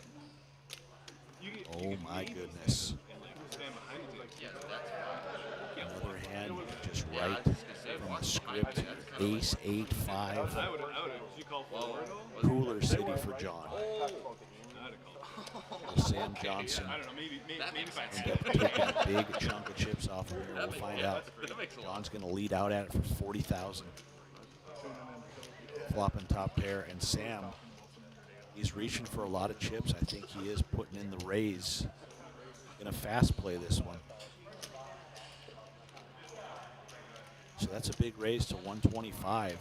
You get, Oh my goodness. and like stand behind you. Like, Yeah, that's fine. Another hand just Yeah, I right was just gonna say, from the walk script. behind me, that's kinda Ace, 8, 5. I would have. Did you call for Well, though? Cooler city for John. I'd have called. Will Sam Johnson I don't know. Maybe That if makes I sense. end up taking a big chunk of chips off of here? We'll find out. That makes a lot. John's going to lead out at it for 40,000. Flopping top pair, and Sam, he's reaching for a lot of chips. I think he is putting in the raise. Going to fast play this one. So that's a big raise to 125.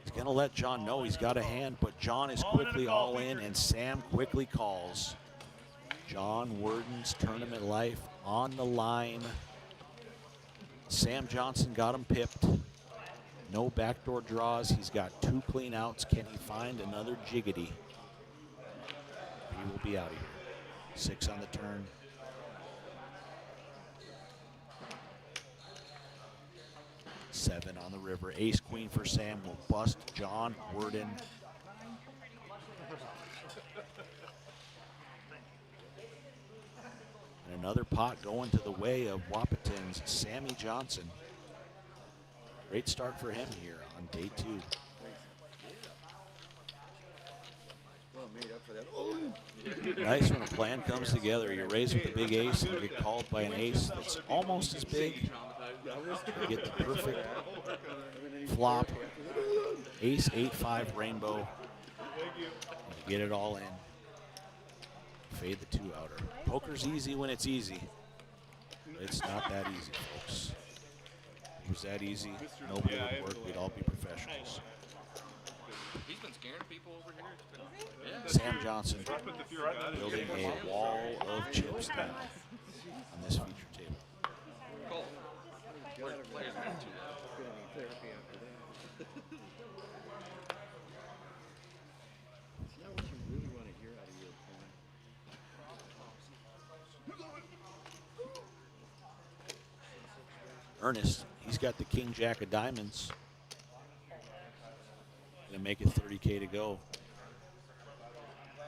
He's going to let John know he's got a hand, but John is quickly all in, and Sam quickly calls. John Worden's tournament life on the line. Sam Johnson got him pipped. No backdoor draws. He's got 2 clean outs. Can he find another jiggity? He will be out of here. 6 on the turn. Seven on the river. Ace queen for Sam will bust John Worden. And Another pot going to the way of Wapaton's Sammy Johnson. Great start for him here on day 2. Well made up for that. Oh. Nice when a plan comes together. You raise with the big ace and you get called by an ace that's almost as big. You get the perfect flop. Ace 8-5 rainbow. You get it all in. Fade the 2-outer. Poker's easy when it's easy. It's not that easy, folks. If it was that easy, nobody would work. We'd all be professionals. He's been scaring people over here. Sam Johnson building a wall of chips down on this feature table. Cole. Players not too loud. Gonna need therapy after that. It's not what you really want to hear out of your opponent. Ernest, he's got the king jack of diamonds. Gonna make it 30K to go.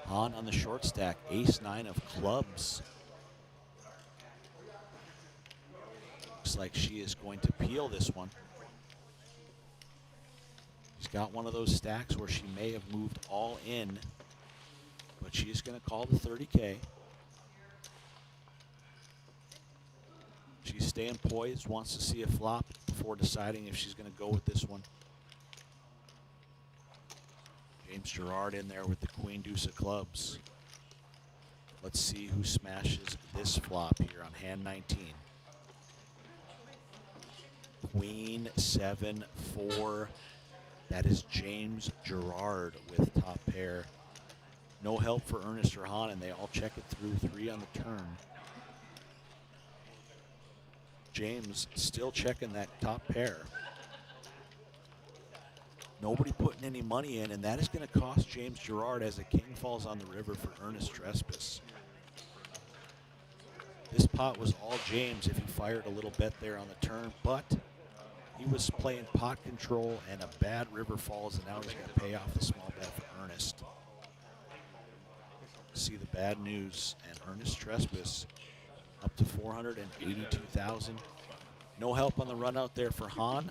On the short stack, ace 9 of clubs. Looks like she is going to peel this one. She's got one of those stacks where she may have moved all in, but she's going to call the 30K. She's staying poised, wants to see a flop before deciding if she's going to go with this one. James Gerard in there with the queen deuce of clubs. Let's see who smashes this flop here on hand 19. Queen 7-4. That is James Gerard with top pair. No help for Ernest or Han, and they all check it through 3 on the turn. James still checking that top pair. Nobody putting any money in, and that is going to cost James Gerard as the king falls on the river for Ernest Trespass. This pot was all James if he fired a little bet there on the turn, but he was playing pot control and a bad river falls, and now he's going to pay off the small bet for Ernest. See the bad news, and Ernest Trespass up to 482,000. No help on the run out there for Han.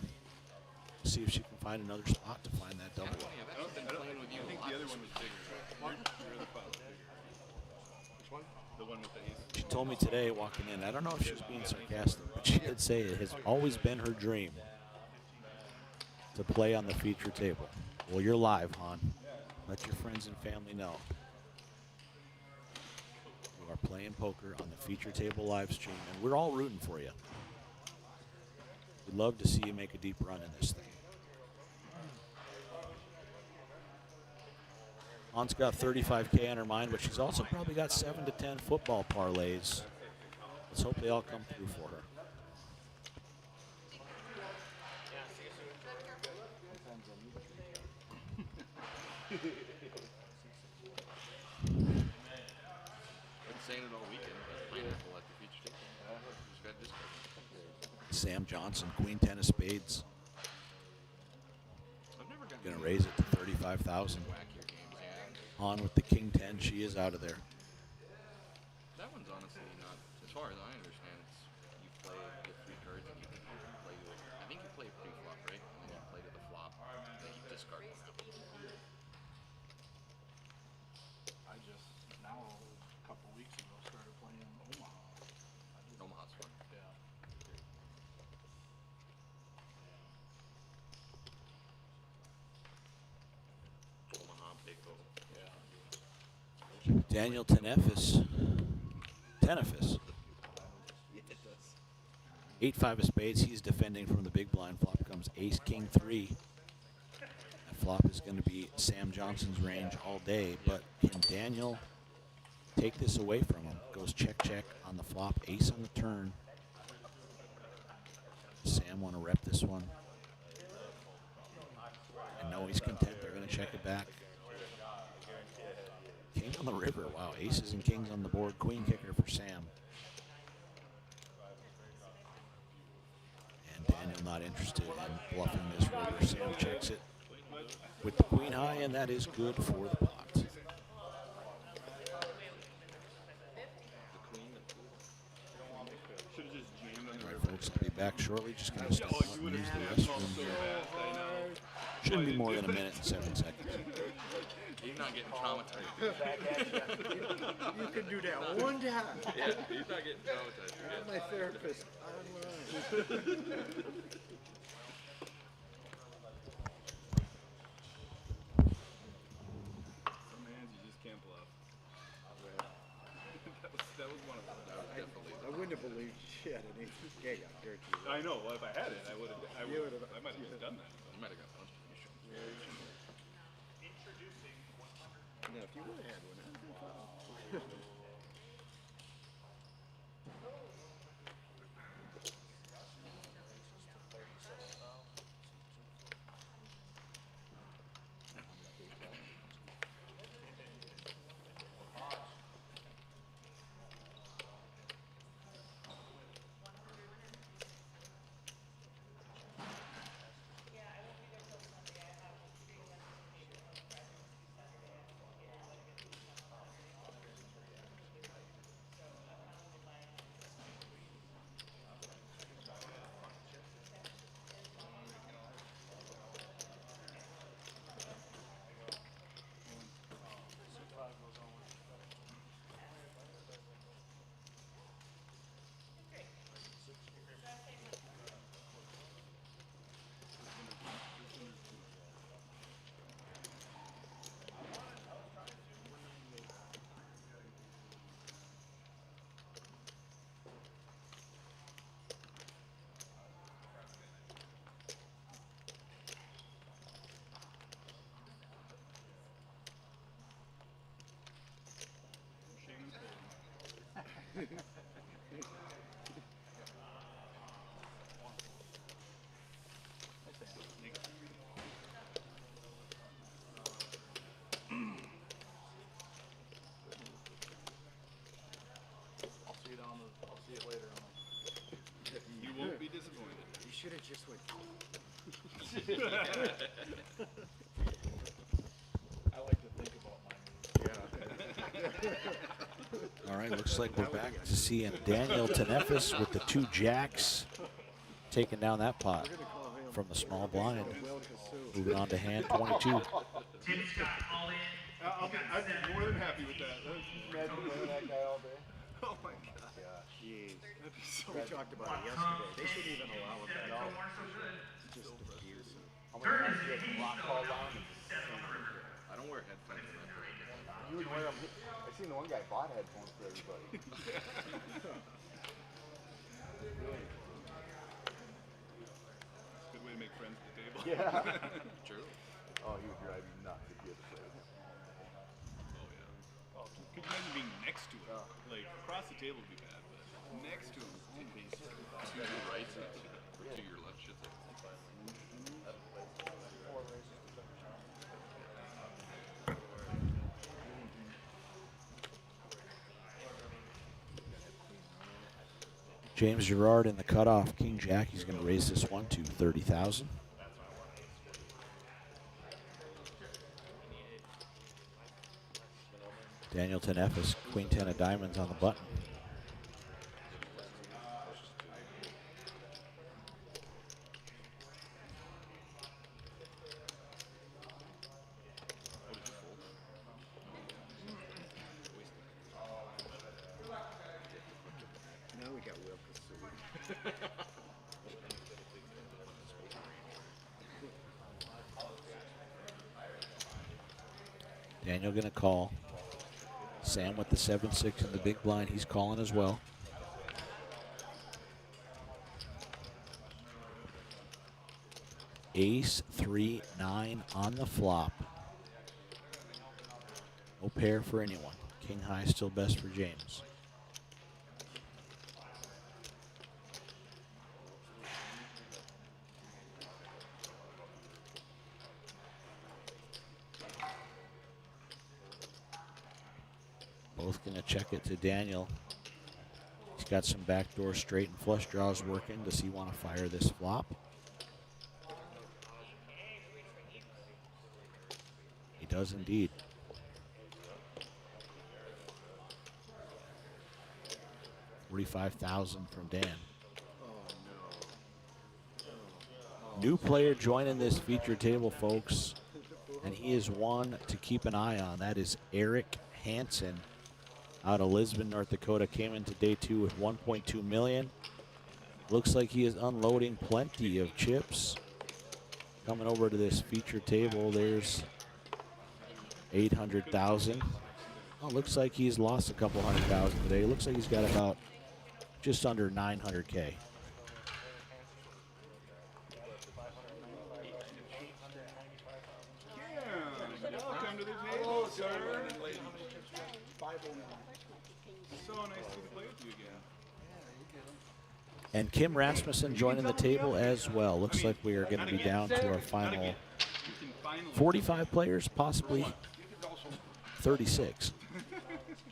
See if she can find another spot to find that double up. I've actually been playing with you a lot. The other one was bigger. Your other file was bigger. Which one? The one with the ace. She told me today walking in, I don't know if she was being sarcastic, but she did say it has always been her dream to play on the feature table. Well, you're live, Han. Let your friends and family know. You are playing poker on the feature table live stream, and we're all rooting for you. We'd love to see you make a deep run in this thing. Han's got 35K on her mind, but she's also probably got 7 to 10 football parlays. Let's hope they all come through for her. Been saying it all weekend, but pineapple at the feature table. Just got this. Sam Johnson, queen 10 of spades. I've never got Gonna raise it to 35,000. wackier games. Yeah. On with the king 10, she is out of there. That one's honestly not, as far as I understand, it's you play, you get 3 cards, and you can play to it. I think you play pre-flop, right? And then you play to the flop, and then you discard one out. I just, now, a couple weeks ago, started playing Omaha. Omaha's fun. Yeah. Omaha, big hole. Daniel Tenefis. 8-5 of spades. He's defending from the big blind. Flop comes ace, king 3. That flop is going to be Sam Johnson's range all day, but can Daniel take this away from him? Goes check, check on the flop, ace on the turn. Sam want to rep this one. And no, he's content. They're going to check it back. King on the river. Wow, aces and kings on the board. Queen kicker for Sam. And Daniel not interested in bluffing this river. Sam checks it with the queen high, and that is good for the pot. The queen of folks will be back shortly. Just going to step Oh, out you and would use have the had called restroom so here. fast, I know. Shouldn't be Why more did than a you do minute and 7 seconds. He's not getting traumatized. You can do that one time. Yeah, he's not getting traumatized. I'm my therapist online. Some hands you just can't bluff. that was one of them. Definitely. I wouldn't have believed she had an ace gig out there. I know. Well, if I had it, I would have. I might have just done that. You might have got punched in the show. Now, if you would have had one, I'd have been fine. I'll see it later on. You won't be disappointed. You should have just went. I like to think about my moves. All right, looks like we're back to seeing Daniel Tenefis with the 2 jacks taking down that pot from the small blind. Moving on to hand 22. Tim's got all in. I'd be more than happy with that. Imagine playing that guy all day. Oh my god. Jeez. That'd be so We talked about it yesterday. They shouldn't even allow it that So far, so good. just diffuse it. How many Turn times is do you a have heat rock still call now. down? 7 on the river. I don't wear headphones enough. You would wear them. I seen the one guy bought headphones for everybody. Good way to make friends at the table. Yeah. True. Oh, he would drive you nuts if you had to play with him. Oh yeah. Could you imagine being next to him? Like across the table would be bad, but next to him would be To your right or to your left, should say. James Gerard in the cutoff. King Jack, he's going to raise this one to 30,000. Daniel Tenefis, Queen 10 of diamonds on the button. Now we got Will Kasui. Daniel going to call. Sam with the 7-6 in the big blind. He's calling as well. Ace 3-9 on the flop. No pair for anyone. King high still best for James. Both going to check it to Daniel. He's got some backdoor straight and flush draws working. Does he want to fire this flop? He does indeed. $45,000 from Dan. Oh no. New player joining this feature table, folks, and he is one to keep an eye on. That is Eric Hansen out of Lisbon, North Dakota. Came into day 2 with 1.2 million. Looks like he is unloading plenty of chips. Coming over to this feature table, there's 800,000. Oh, looks like he's lost a couple 100,000 today. Looks like he's got about just under 900K. Welcome to the table, sir. So nice to play with you again. And Kim Rasmussen joining the table as well. Looks like we are going to be down to our final 45 players, possibly 36.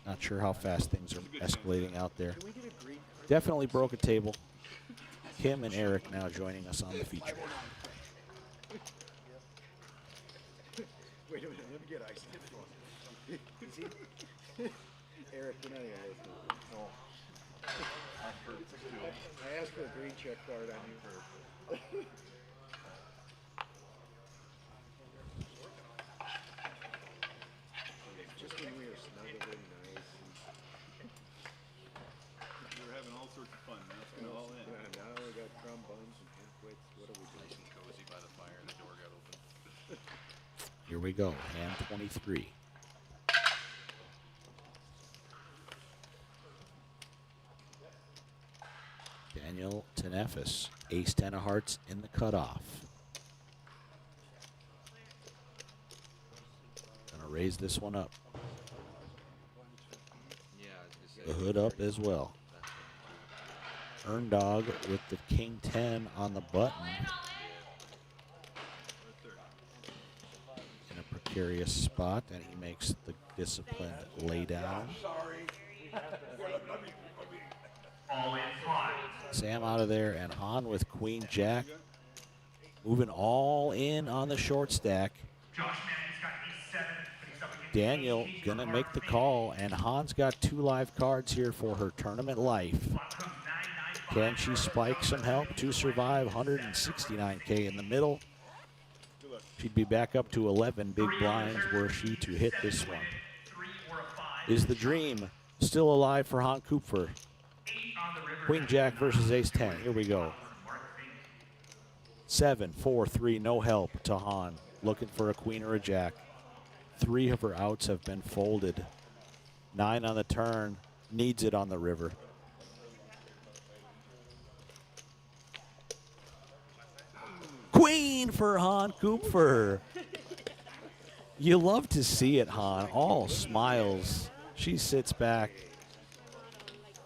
Not sure how fast things are escalating out there. Definitely broke a table. Kim and Eric now joining us on the feature. Wait a minute, let me get ice. Eric, you're not even listening. No. I asked for a green check card on you. Just when we were snuggled in nice. We were having all sorts of fun. Now it's going all in. Yeah, now we got crumb buns and halfwits. What are we doing? Nice and cozy by the fire, and the door got open. Here we go, hand 23. Daniel Tenefis, ace 10 of hearts in the cutoff. Gonna raise this one up. Yeah, I was The gonna say. hood up as well. Earn Dog with the king 10 on the button. In a precarious spot, and he makes the disciplined lay down. All in 5. Sam out of there, and Han with queen jack. Moving all in on the short stack. Josh Manning's got ace 7, but he's up against Daniel ace 8 gonna from make the Mark call, and Han's got 2 live cards here for her tournament life. Flop comes 9-9-5. Can she spike some help to survive? 169K in the middle. She'd be back up to 11 big blinds were she to hit this one. 3 or a 5. Is the dream still alive for Han Kupfer? 8 on the river. Queen Jack versus Ace 10. Here we go. Mark Fink. 7, 4, 3, no help to Han. Looking for a queen or a jack. 3 of her outs have been folded. 9 on the turn. Needs it on the river. Queen for Han Kupfer. You love to see it, Han. All smiles. She sits back.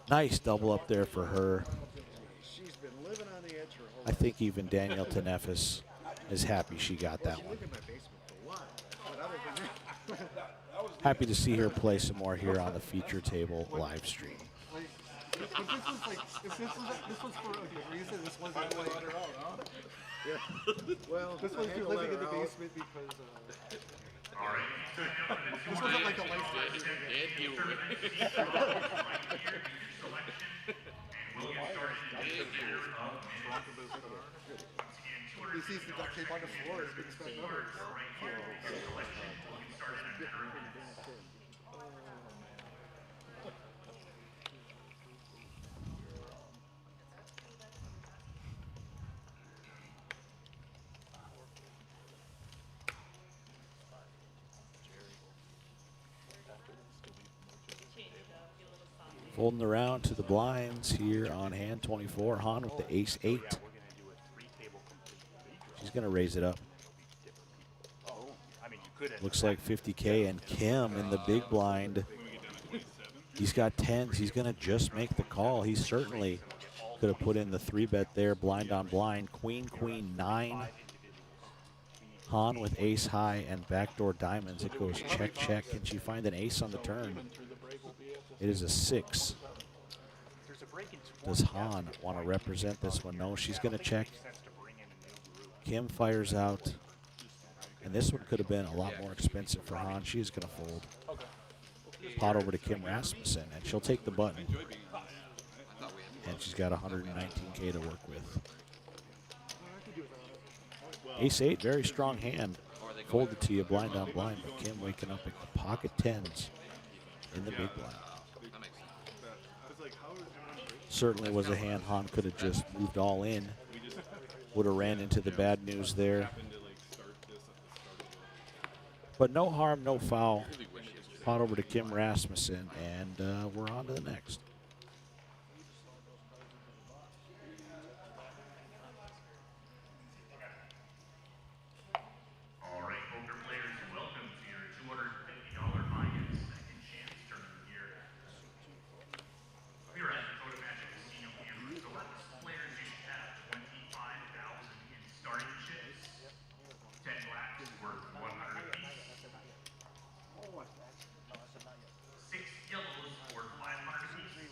Nice double up there for her. She's been living on the edge her whole I think even Daniel Tenefis is happy she got that one. Look at my basement for one. But other than that, Happy to see her play some more here on the feature table live stream. Like, but this was like, if this was for like a reason. This wasn't like, well, this I was had to living let in her the out. basement because All right. So gentlemen, the this wasn't like a life. Dead giveaway. right here, make your selection, and we'll get started in just a matter of minutes. Once again, He sees the duct tape on the floor. It's gonna start over. right here, make your selection. We'll get started in a matter of minutes. Folding around to the blinds here on hand 24. Han with the ace 8. She's going to raise it up. I mean, you could. Looks like 50K, and Kim in the big blind. He's got 10s. He's going to just make the call. He certainly could have put in the 3-bet there, blind on blind. Queen, queen, 9. Han with ace high and backdoor diamonds. It goes check, check. Can she find an ace on the turn? It is a 6. Does Han want to represent this one? No, she's going to check. Kim fires out. And this one could have been a lot more expensive for Han. She's going to fold. Pot over to Kim Rasmussen, and she'll take the button. And she's got 119K to work with. Ace-8, very strong hand. Folded to you blind on blind, but Kim waking up at pocket tens in the big blind. That makes sense. Certainly was a hand Hahn could have just moved all in. Would have ran into the bad news there. But no harm, no foul. Pot over to Kim Rasmussen, and we're on to the next. All right, poker players, welcome to your $250 buy-in second chance tournament here. We're at Dakota Magic Casino and Resort. Players each have 25,000 in starting chips. 10 blacks worth 100 apiece. 6 yellows worth 500 apiece. 6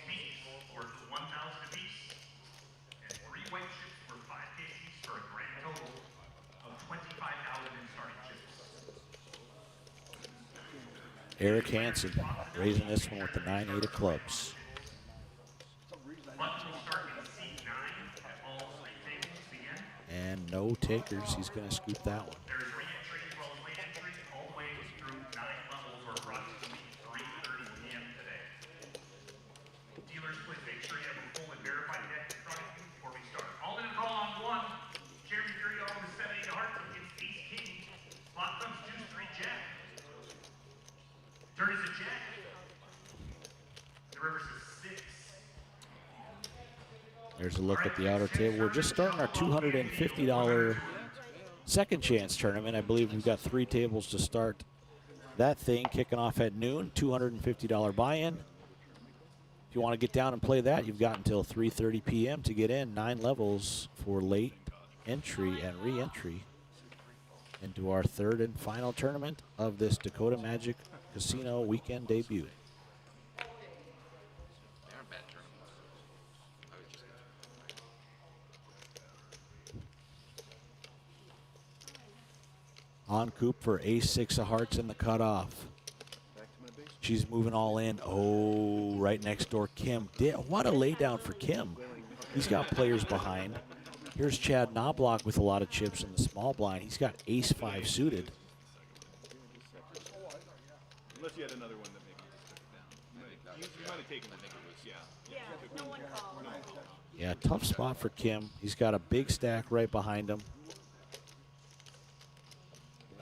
pinks worth 1,000 apiece. And 3 white chips worth 5K apiece for a grand total of 25,000 in starting chips. Eric Hansen raising this one with the 9-8 of clubs. Button will start in C9 at all 3 tables begin. And no takers. He's going to scoop that one. There's re-entry as well as late entry, all the way through 9 levels or approximately 3:30 p.m. today. Dealers, please make sure you have a full and verified deck in front of you before we start. All in and call on 1. Jeremy Gerard with 7-8 of hearts against Ace King. Flop comes deuce 3 jack. Turn is a jack. The river's a 6. There's a look at the outer table. We're just starting our $250 second chance tournament. I believe we've got 3 tables to start that thing, kicking off at noon, $250 buy-in. If you want to get down and play that, you've got until 3:30 p.m. to get in. 9 levels for late entry and re-entry into our 3rd and final tournament of this Dakota Magic Casino weekend debut. They aren't bad tournaments. I would just On Coop for ace-6 of hearts in the cutoff. She's moving all in. Oh, right next door, Kim. What a laydown for Kim. He's got players behind. Here's Chad Knobloch with a lot of chips in the small blind. He's got ace-5 suited. Unless you had another one that maybe you just took it down. You might have taken it. Yeah, no one called. Yeah, tough spot for Kim. He's got a big stack right behind him.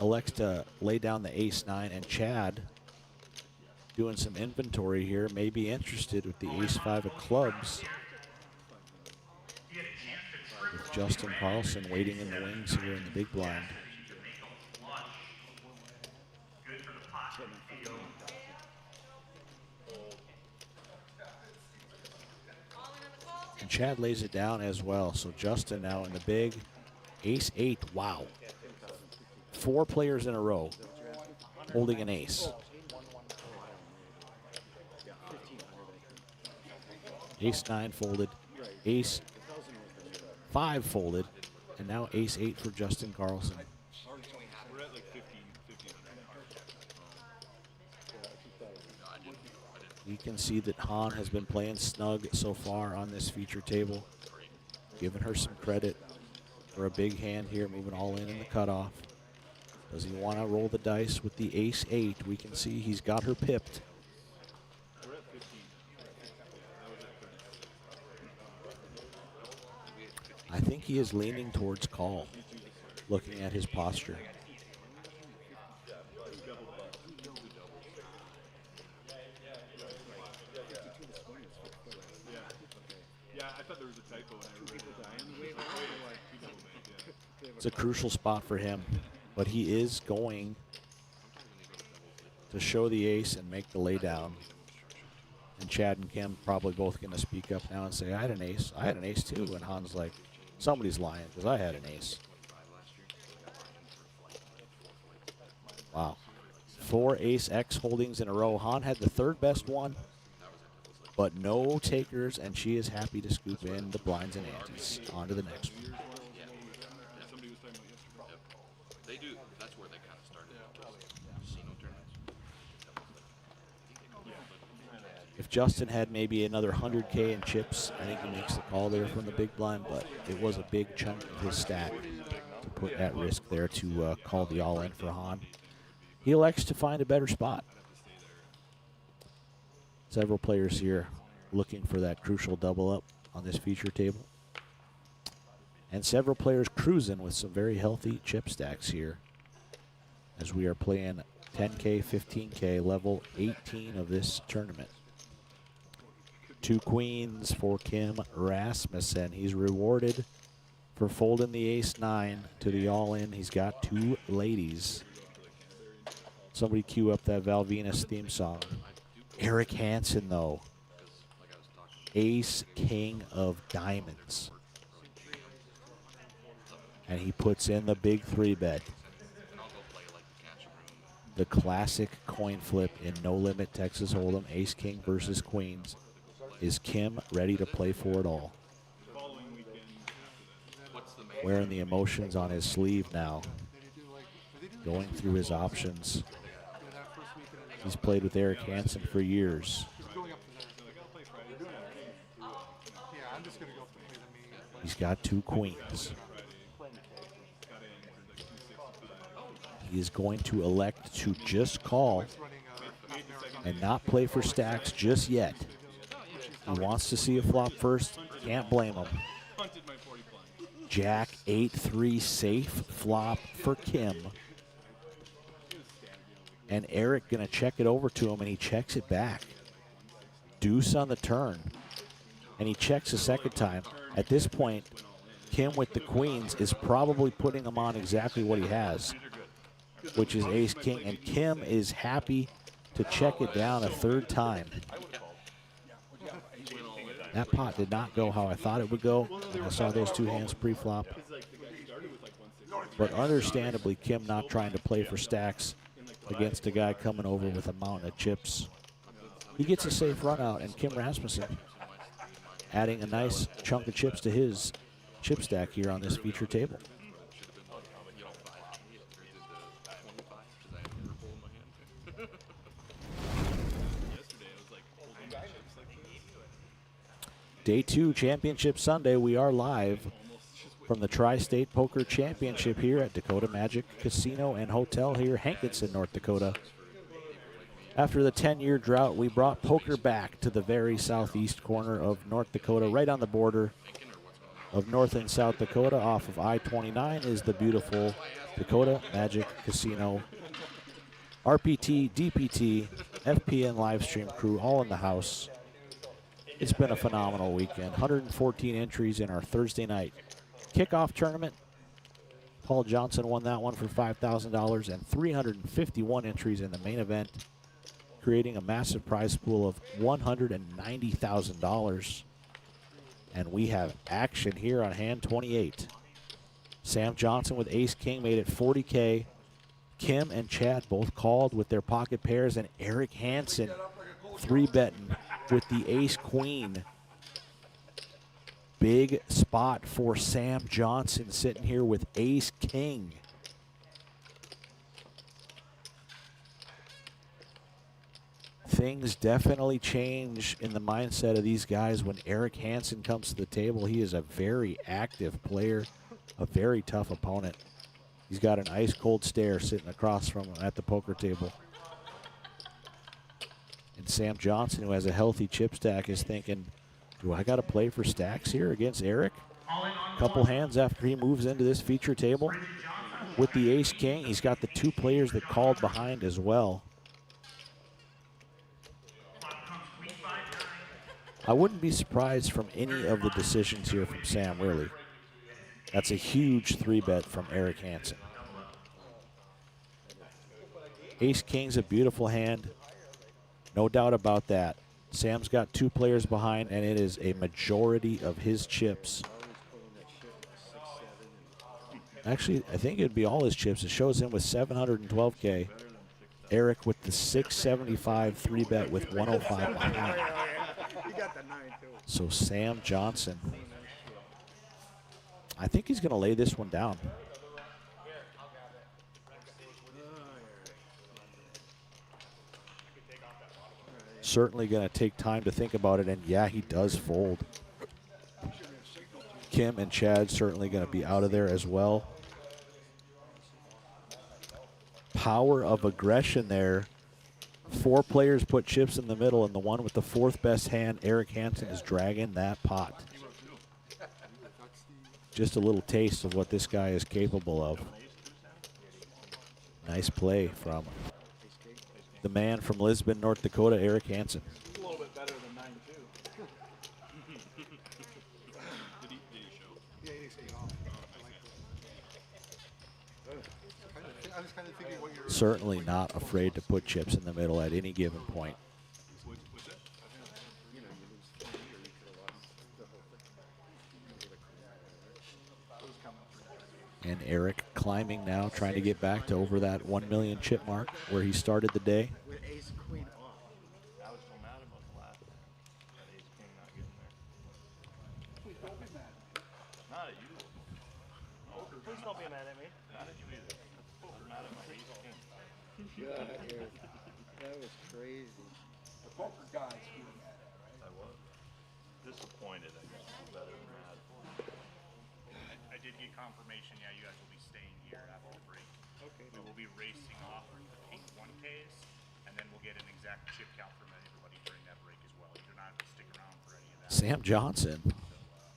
Elects to lay down the ace-9, and Chad doing some inventory here, may be interested with the ace-5 of clubs. With Justin Carlson waiting in the wings here in the big blind. And Chad lays it down as well. So Justin now in the big ace-8. Wow. 4 players in a row holding an ace. Ace-9 folded, ace-5 folded, and now ace-8 for Justin Carlson. We're at like 1500. You can see that Hahn has been playing snug so far on this feature table. Giving her some credit for a big hand here, moving all in the cutoff. Does he want to roll the dice with the ace-8? We can see he's got her pipped. We're at 15. I think he is leaning towards call, looking at his posture. Yeah, I thought there was a typo when I read it. It's a crucial spot for him, but he is going to show the ace and make the lay down. And Chad and Kim probably both going to speak up now and say, I had an ace. I had an ace too. And Han's like, somebody's lying because I had an ace. Wow. 4 ace-X holdings in a row. Han had the 3rd best one, but no takers, and she is happy to scoop in the blinds and antes. On to the next one. They do. That's where they kind of started. Casino tournaments. If Justin had maybe another 100K in chips, I think he makes the call there from the big blind, but it was a big chunk of his stack to put at risk there to call the all-in for Hahn. He elects to find a better spot. Several players here looking for that crucial double up on this feature table. And several players cruising with some very healthy chip stacks here as we are playing 10K, 15K, level 18 of this tournament. 2 queens for Kim Rasmussen. He's rewarded for folding the ace-9 to the all-in. He's got 2 ladies. Somebody cue up that Val Venus theme song. Eric Hansen, though. Ace king of diamonds. And he puts in the big 3-bet. The classic coin flip in No Limit Texas Hold'em, ace king versus queens. Is Kim ready to play for it all? Wearing the emotions on his sleeve now. Going through his options. He's played with Eric Hansen for years. He's got 2 queens. He is going to elect to just call and not play for stacks just yet. He wants to see a flop first. Can't blame him. Jack 8-3 safe flop for Kim. And Eric gonna check it over to him, and he checks it back. Deuce on the turn. And he checks a second time. At this point, Kim with the queens is probably putting him on exactly what he has, which is ace king. And Kim is happy to check it down a 3rd time. That pot did not go how I thought it would go. I saw those 2 hands pre-flop. But understandably, Kim not trying to play for stacks against a guy coming over with a mountain of chips. He gets a safe run out, and Kim Rasmussen adding a nice chunk of chips to his chip stack here on this feature table. Day 2, Championship Sunday. We are live from the Tri-State Poker Championship here at Dakota Magic Casino and Hotel here, Hankinson, North Dakota. After the 10-year drought, we brought poker back to the very southeast corner of North Dakota. Right on the border of North and South Dakota off of I-29 is the beautiful Dakota Magic Casino. RPT, DPT, FPN live stream crew all in the house. It's been a phenomenal weekend. 114 entries in our Thursday night kickoff tournament. Paul Johnson won that one for $5,000 and 351 entries in the main event, creating a massive prize pool of $190,000. And we have action here on hand 28. Sam Johnson with ace king made it 40K. Kim and Chad both called with their pocket pairs, and Eric Hansen 3-betting with the ace queen. Big spot for Sam Johnson sitting here with ace king. Things definitely change in the mindset of these guys when Eric Hansen comes to the table. He is a very active player, a very tough opponent. He's got an ice cold stare sitting across from him at the poker table. And Sam Johnson, who has a healthy chip stack, is thinking, do I got to play for stacks here against Eric? A couple hands after he moves into this feature table with the ace king. He's got the 2 players that called behind as well. I wouldn't be surprised from any of the decisions here from Sam, really. That's a huge 3-bet from Eric Hansen. Ace king's a beautiful hand. No doubt about that. Sam's got 2 players behind, and it is a majority of his chips. Actually, I think it'd be all his chips. It shows him with 712K. Eric with the 675 3-bet with 105 behind. So Sam Johnson, I think he's going to lay this one down. certainly going to take time to think about it, and yeah, he does fold. Kim and Chad certainly going to be out of there as well. Power of aggression there. 4 players put chips in the middle, and the one with the 4th best hand, Eric Hansen, is dragging that pot. Just a little taste of what this guy is capable of. Nice play from the man from Lisbon, North Dakota, Eric Hansen. A little bit better than 9-2. Did he show? Yeah, he didn't say it all. I was kind of thinking what you're. Certainly not afraid to put chips in the middle at any given point. What's that? You know, you lose 3 or you could have lost the whole thing. And Eric climbing now, trying to get back to over that 1 million chip mark where he started the day. With ace queen off. I was so mad about the last one. That ace king not getting there. Please don't be mad. Not at you. Oh, please don't be mad at me. Not at you either. You're mad at my ace king. God, Eric, that was crazy. The poker guys were mad at, right? I was disappointed, I guess. Better than mad. I did get confirmation, yeah, you guys will be staying here after the break. Okay. We will be racing off the pink 1Ks, and then we'll get an exact chip count from everybody during that break as well. You do not have to stick around for any of that. Sam Johnson,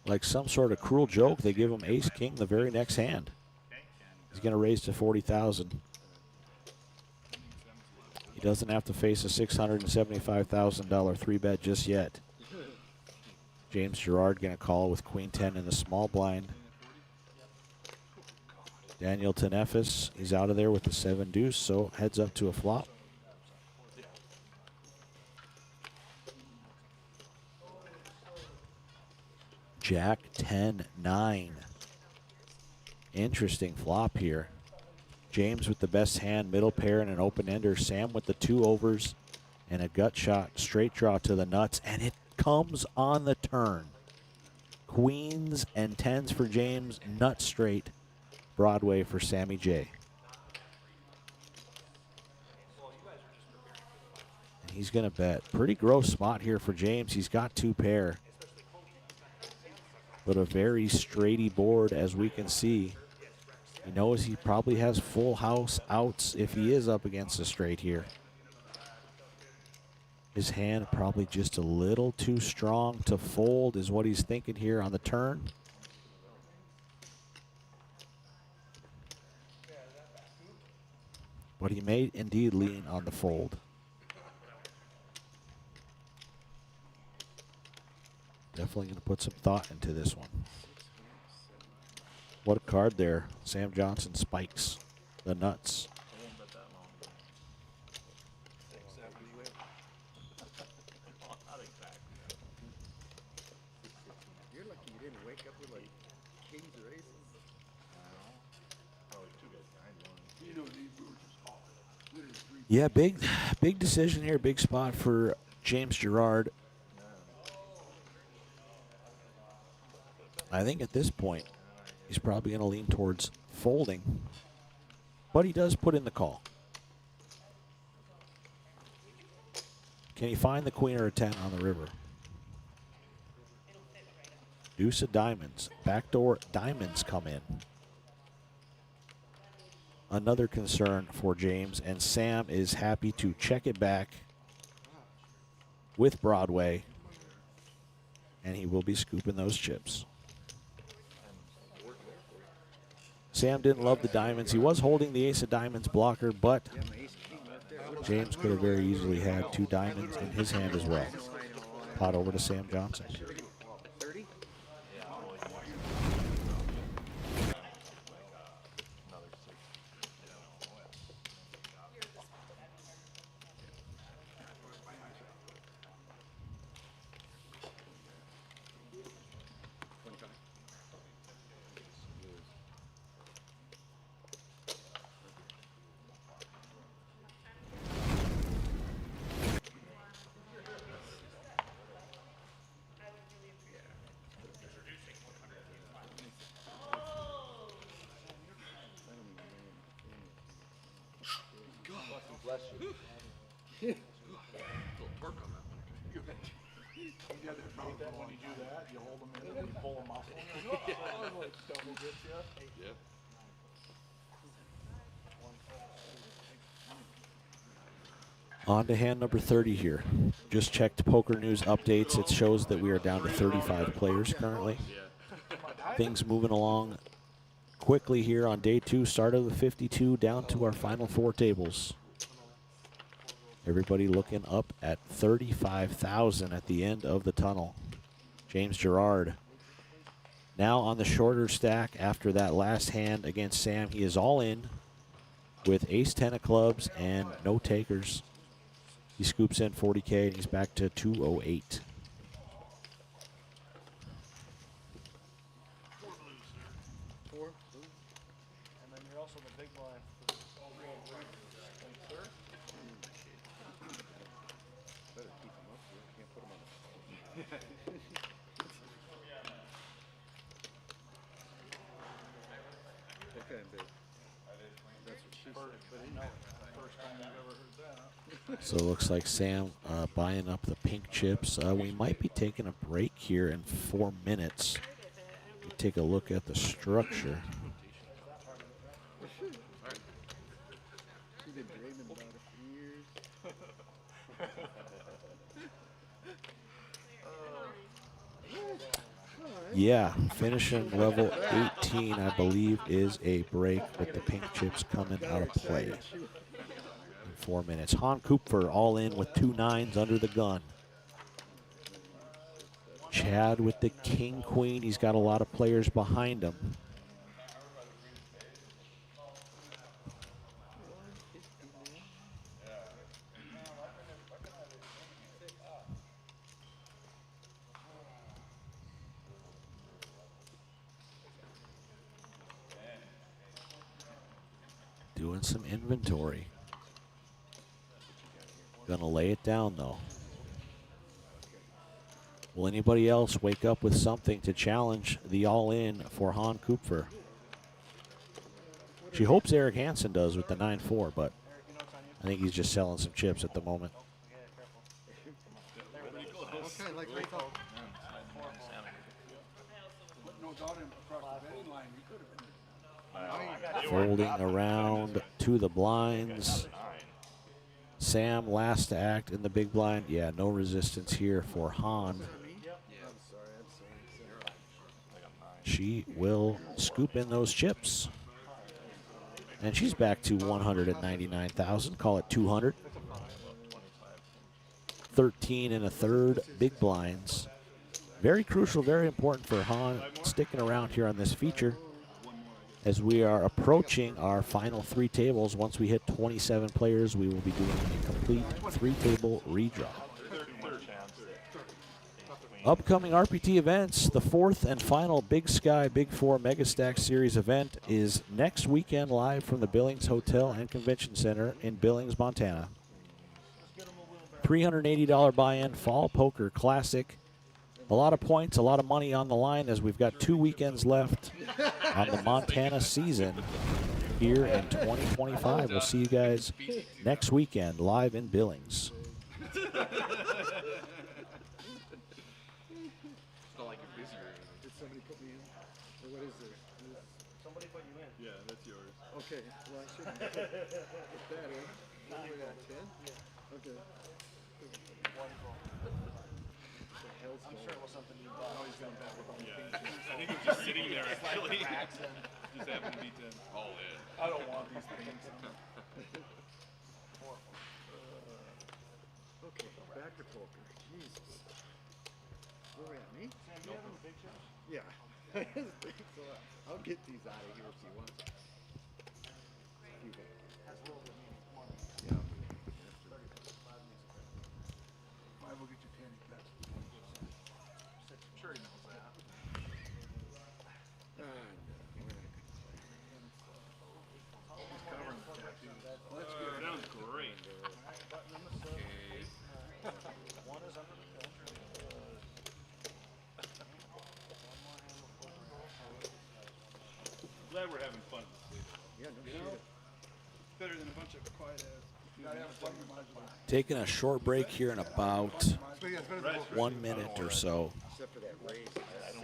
like some sort of cruel joke, they give him ace king the very next hand. Okay? And He's going to raise to 40,000. He doesn't have to face a $675,000 3-bet just yet. James Gerard going to call with queen 10 in the small blind. Daniel Tenefis, he's out of there with the 7 deuce, so heads up to a flop. Jack 10-9. Interesting flop here. James with the best hand, middle pair, and an open ender. Sam with the 2 overs and a gut shot, straight draw to the nuts, and it comes on the turn. Queens and 10s for James, nut straight. Broadway for Sammy J. And he's going to bet. Pretty gross spot here for James. He's got 2 pair. But a very straighty board, as we can see. He knows he probably has full house outs if he is up against a straight here. His hand probably just a little too strong to fold is what he's thinking here on the turn. But he may indeed lean on the fold. Definitely going to put some thought into this one. What a card there. Sam Johnson spikes the nuts. I won't bet that long. Not exactly. You're lucky you didn't wake up with like kings or aces. Probably 2 guys behind one. You know, these were just off. Literally 3. Yeah, big decision here. Big spot for James Gerard. I think at this point, he's probably going to lean towards folding. But he does put in the call. Can he find the queen or a 10 on the river? Deuce of diamonds. Backdoor diamonds come in. Another concern for James, and Sam is happy to check it back with Broadway, and he will be scooping those chips. Sam didn't love the diamonds. He was holding the ace of diamonds blocker, but Yeah, my ace king right there. James could have very easily had 2 diamonds in his hand as well. Pot over to Sam Johnson. 30? Another 6. Little torque on that. Then when you do that, you hold them in and you pull them off. Like double gets you. Yeah. On to hand number 30 here. Just checked Poker News updates. It shows that we are down to 35 players currently. Things moving along quickly here on day 2. Start of the 52 down to our final 4 tables. Everybody looking up at 35,000 at the end of the tunnel. James Gerard now on the shorter stack after that last hand against Sam. He is all in with ace-10 of clubs and no takers. He scoops in 40K and he's back to 208. Four. And then you're also the big blind. Sir? Better keep them up here. Can't put them on the Okay, big. That's what she said. But he knows. First time I've ever heard that. So it looks like Sam buying up the pink chips. We might be taking a break here in 4 minutes. Take a look at the structure. She's been dreaming about it for years. Yeah, finishing level 18, I believe, is a break with the pink chips coming out of play. 4 minutes. Han Kupfer all in with 2 9s under the gun. Chad with the king queen. He's got a lot of players behind him. Doing some inventory. Gonna lay it down though. Will anybody else wake up with something to challenge the all-in for Han Kupfer? She hopes Eric Hansen does with the 9-4, but I think he's just selling some chips at the moment. Okay, like right up. No doubt across the betting line, you could have been. Folding around to the blinds. Sam last to act in the big blind. Yeah, no resistance here for Han. She will scoop in those chips. And she's back to 199,000. Call it 200. 13 1/3 big blinds. Very crucial, very important for Han sticking around here on this feature as we are approaching our final 3 tables. Once we hit 27 players, we will be doing a complete 3-table redraw. Upcoming RPT events, the 4th and final Big Sky Big 4 Mega Stack Series event is next weekend live from the Billings Hotel and Convention Center in Billings, Montana. $380 buy-in, Fall Poker Classic. A lot of points, a lot of money on the line as we've got 2 weekends left on the Montana season here in 2025. We'll see you guys next weekend live in Billings. Did somebody put me in? Or what is this? Somebody put you in. Yeah, that's yours. Okay, well, I should put that in. What are we at, 10? Okay. I'm sure it was something you bought. Oh, he's got that with Yeah. I think it was just sitting there actually. Just happened to be 10. All in. I don't want these things. Okay, back to poker. Jesus. Where are we at, me? Sam, do you have any big chips? Yeah. So I'll get these out of here if you want. You go. That's a little bit more. Yeah. I will get you 10. That's sure he knows that. Sounds great. One is under the gun. Glad we're having fun. Yeah, no shit. Better than a bunch of quiet ass Taking a short break here in about 1 minute or so. Except for that raise.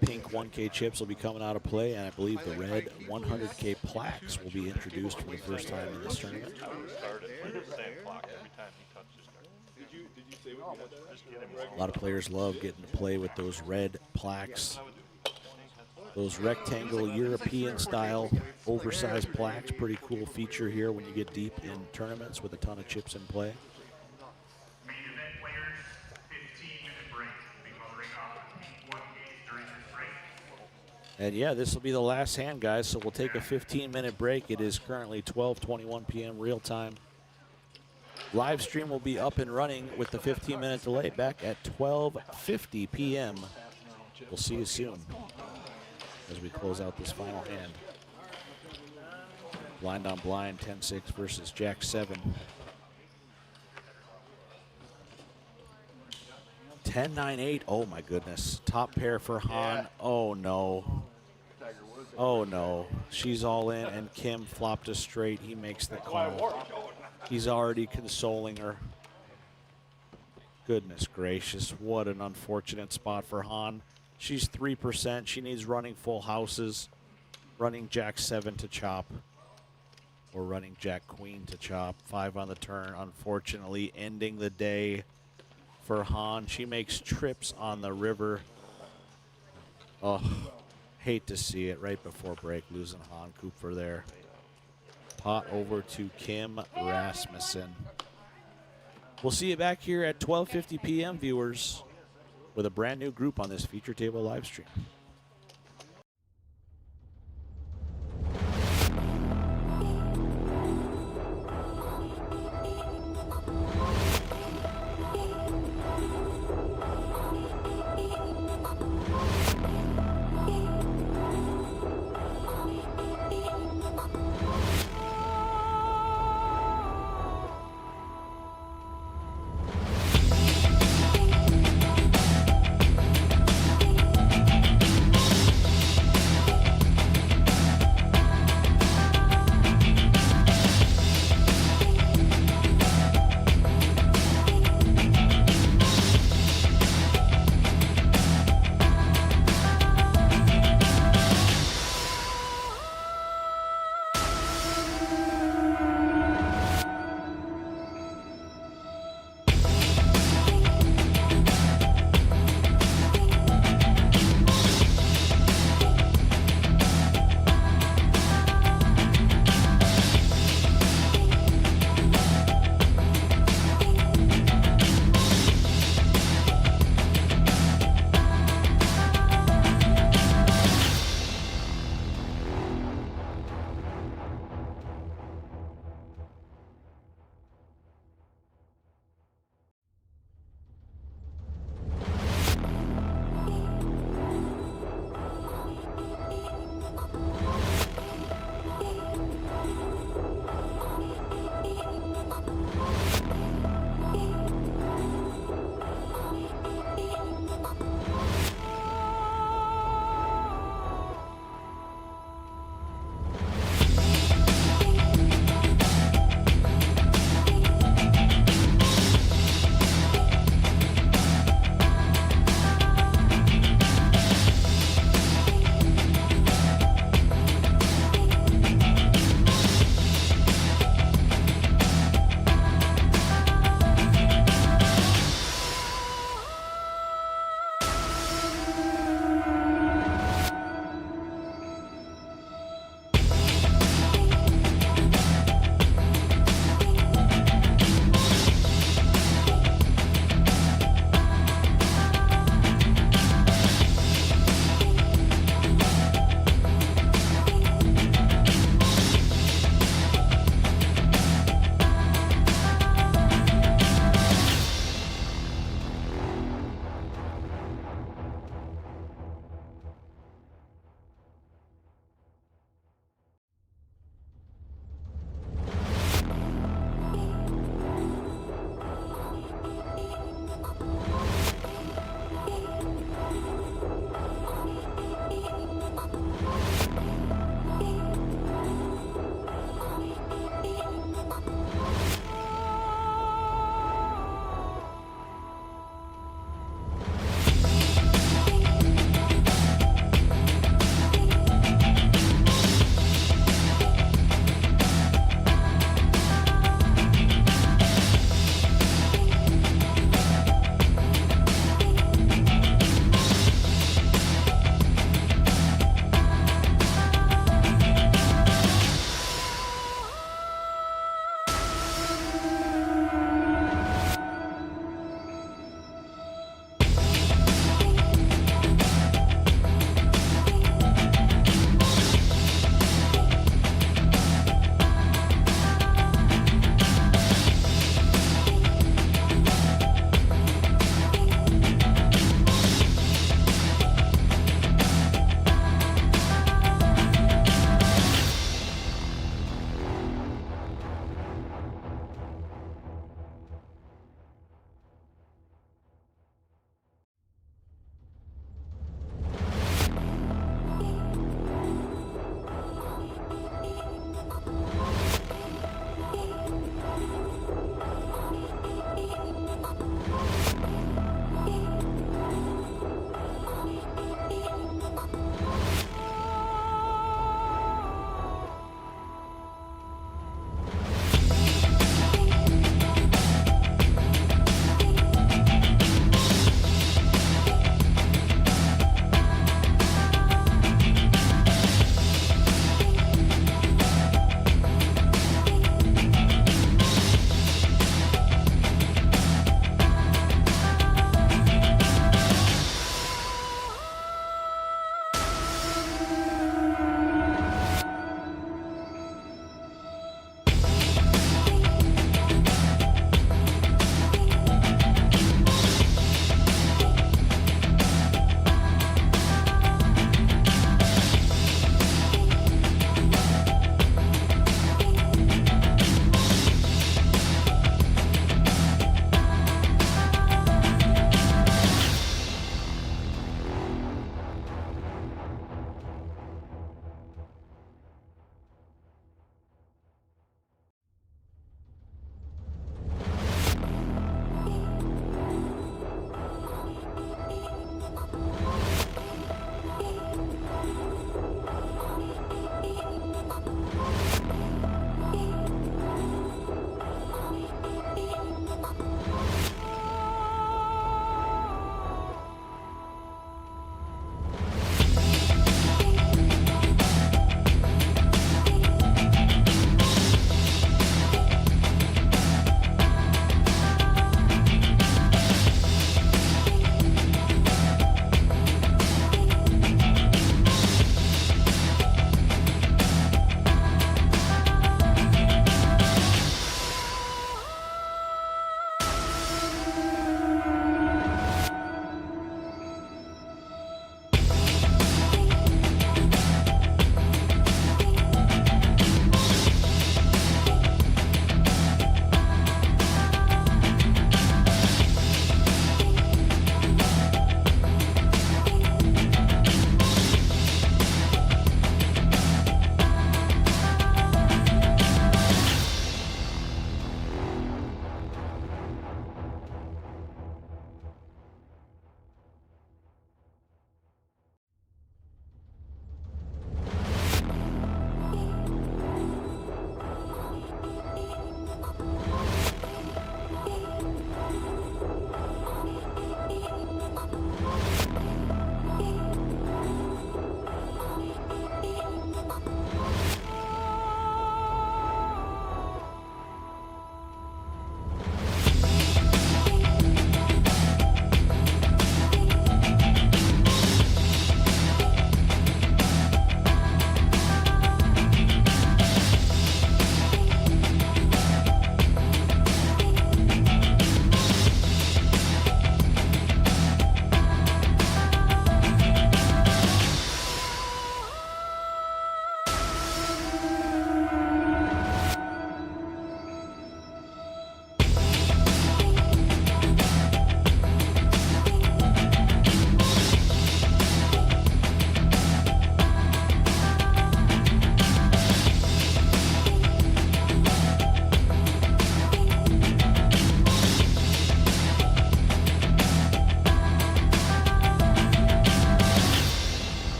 Pink 1K chips will be coming out of play, and I believe the red 100K plaques will be introduced for the first time in this tournament. I would start it with the same clock every time he touches the card. Did you say what you had that? Just get him A lot of players love getting to play with those red plaques. Those rectangle European style oversized plaques, pretty cool feature here when you get deep in tournaments with a ton of chips in play. Main event players, 15-minute break. We'll be covering off the pink 1Ks during this break. And yeah, this will be the last hand, guys, so we'll take a 15-minute break. It is currently 12:21 p.m. real time. Live stream will be up and running with the 15-minute delay back at 12:50 p.m. We'll see you soon as we close out this final hand. Blind on blind, 10-6 versus Jack 7. 10-9-8, oh my goodness. Top pair for Han, oh no. Oh no, she's all in and Kim flopped a straight, he makes the call. He's already consoling her. Goodness gracious, what an unfortunate spot for Han. She's 3%. She needs running full houses, running Jack 7 to chop, or running Jack Queen to chop. 5 on the turn, unfortunately, ending the day for Han. She makes trips on the river. Oh, hate to see it right before break, losing Han Cooper there. Pot over to Kim Rasmussen. We'll see you back here at 12:50 p.m., viewers, with a brand new group on this feature table live stream.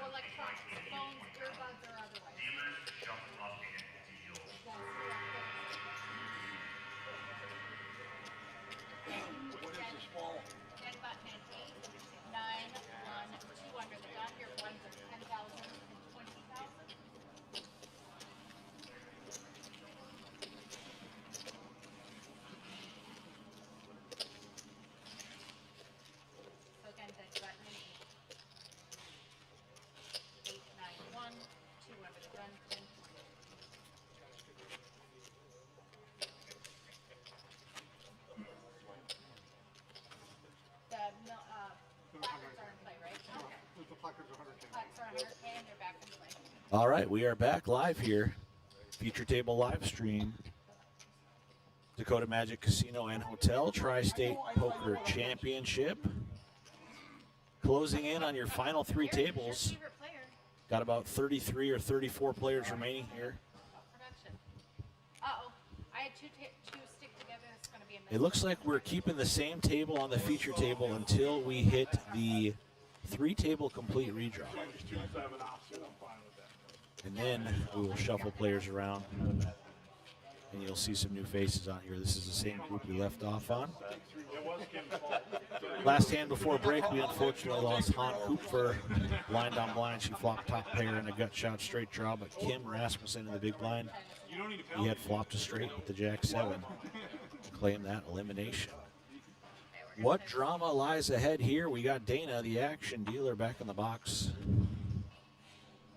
electronics, phones, earbuds, or otherwise. Dealers shuffle up and deal. What is this fall? Dead button at 8, 9, 1, 2 under the gun. Your blinds are 10,000 and 20,000. So again, dead button at 8. 8, 9, 1, 2 under the gun, 10, 20. The placards are in play, right? The placards are 110. Plaques are 100K and they're back in play. All right, we are back live here. Feature table live stream. Dakota Magic Casino and Hotel Tri-State Poker Championship. Closing in on your final 3 tables. Your favorite player. Got about 33 or 34 players remaining here. Production. Uh-oh. I had two stick together. It's going to be a It looks like we're keeping the same table on the feature table until we hit the 3-table complete redraw. And then we will shuffle players around. And you'll see some new faces on here. This is the same group we left off on. Last hand before break, we unfortunately lost Han Kupfer. Blind on blind, she flopped top pair in a gut shot straight draw, but Kim Rasmussen in the big blind, he had flopped a straight with the Jack-7 to claim that elimination. What drama lies ahead here? We got Dana, the action dealer, back in the box. And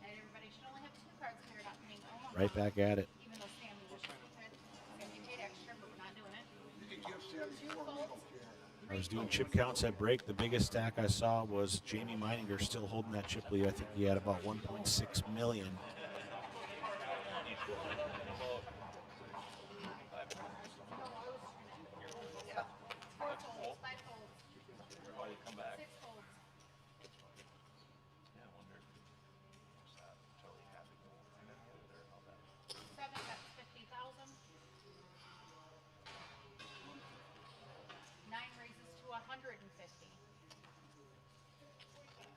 everybody should only have 2 cards cleared up, meaning Omaha. Right back at it. Even though Sammy wishes we could. Sammy paid extra, but we're not doing it. You can give Sammy 2 4 folds. I was doing chip counts at break. The biggest stack I saw was Jamie Meininger still holding that chip lead. I think he had about 1.6 million.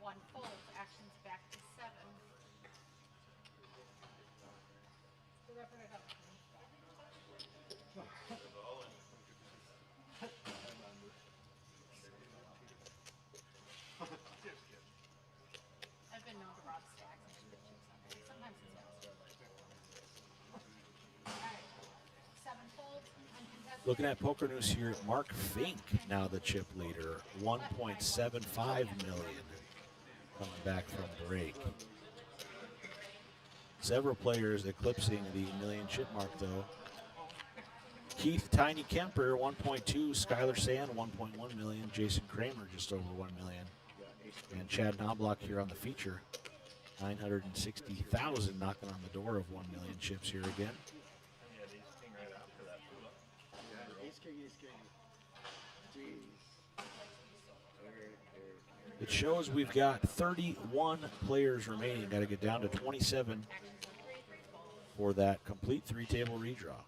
One folds, actions back to 7. Rubber it up. I've been known to rock stacks and just put chips on there. Sometimes it's Alright. 7 folds, uncontested. Looking at Poker News here, Mark Fink now the chip leader, 1.75 million coming back from break. Several players eclipsing the million chip mark though. Keith Tiny Kemper 1.2, Skylar Sand 1.1 million, Jason Kramer just over 1 million, and Chad Knobloch here on the feature, 960,000 knocking on the door of 1 million chips here again. Ace king, ace king. Jeez. It shows we've got 31 players remaining. Got to get down to 27 for that complete 3-table redraw.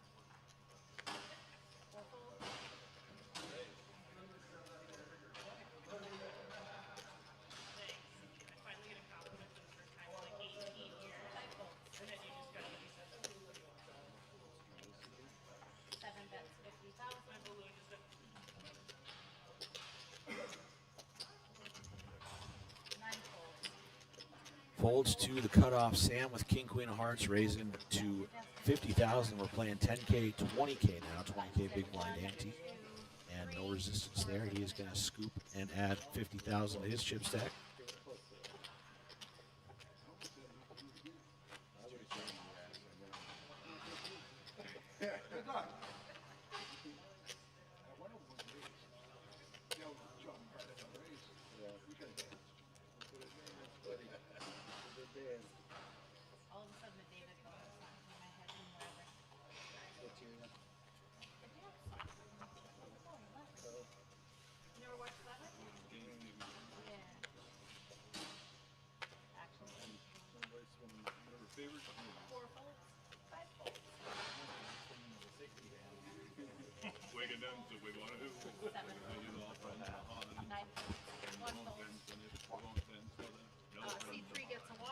Folds to the cutoff. Sam with King, Queen of Hearts raising to 50,000. We're playing 10K, 20K now. 20K big blind ante. And no resistance there. He is going to scoop and add 50,000 to his chip stack. All of a sudden, the David goes in my head and whatever. You never watched that one? Yeah. Action. 4 folds, 5 folds, Waking down to we want to do. 7, 9 folds, 1 fold. C3 gets a 1.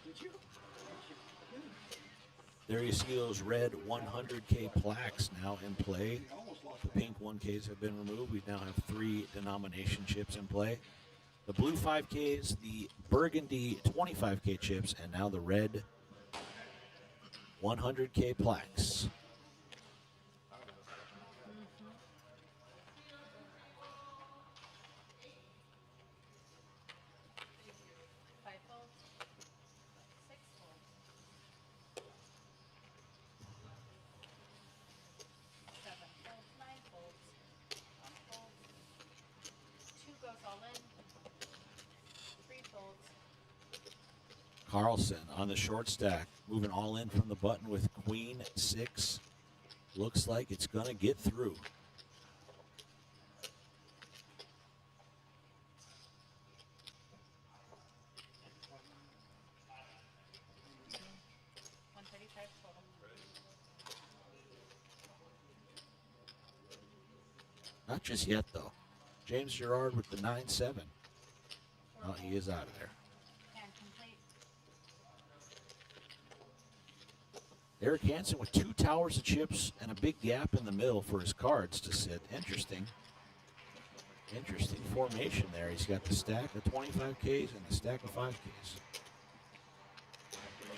Did you? There you see those red 100K plaques now in play. The pink 1Ks have been removed. We now have 3 denomination chips in play. The blue 5Ks, the burgundy 25K chips, and now the red 100K plaques. Five folds, six folds, seven folds, nine folds, one fold, two goes all in, three folds, Carlson on the short stack, moving all in from the button with queen 6. Looks like it's going to get through. $135 total. Not just yet, though. James Gerard with the 9-7. Oh, he is out of there. And complete. Eric Hansen with 2 towers of chips and a big gap in the middle for his cards to sit. Interesting. Interesting formation there. He's got the stack of 25Ks and the stack of 5Ks.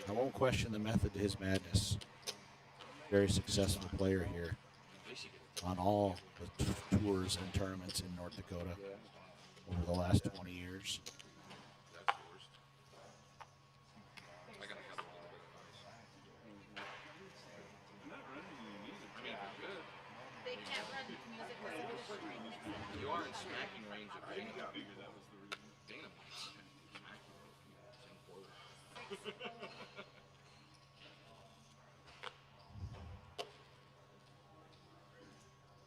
I won't question the method to his madness. Very successful player here on all the tours and tournaments in North Dakota over the last 20 years. That's the worst. I got a couple. I'm not running any music. I mean, if you're good, They can't run music because of the string. you are in smacking range of I Dana. figured that was the reason. Dana bites. Same forward.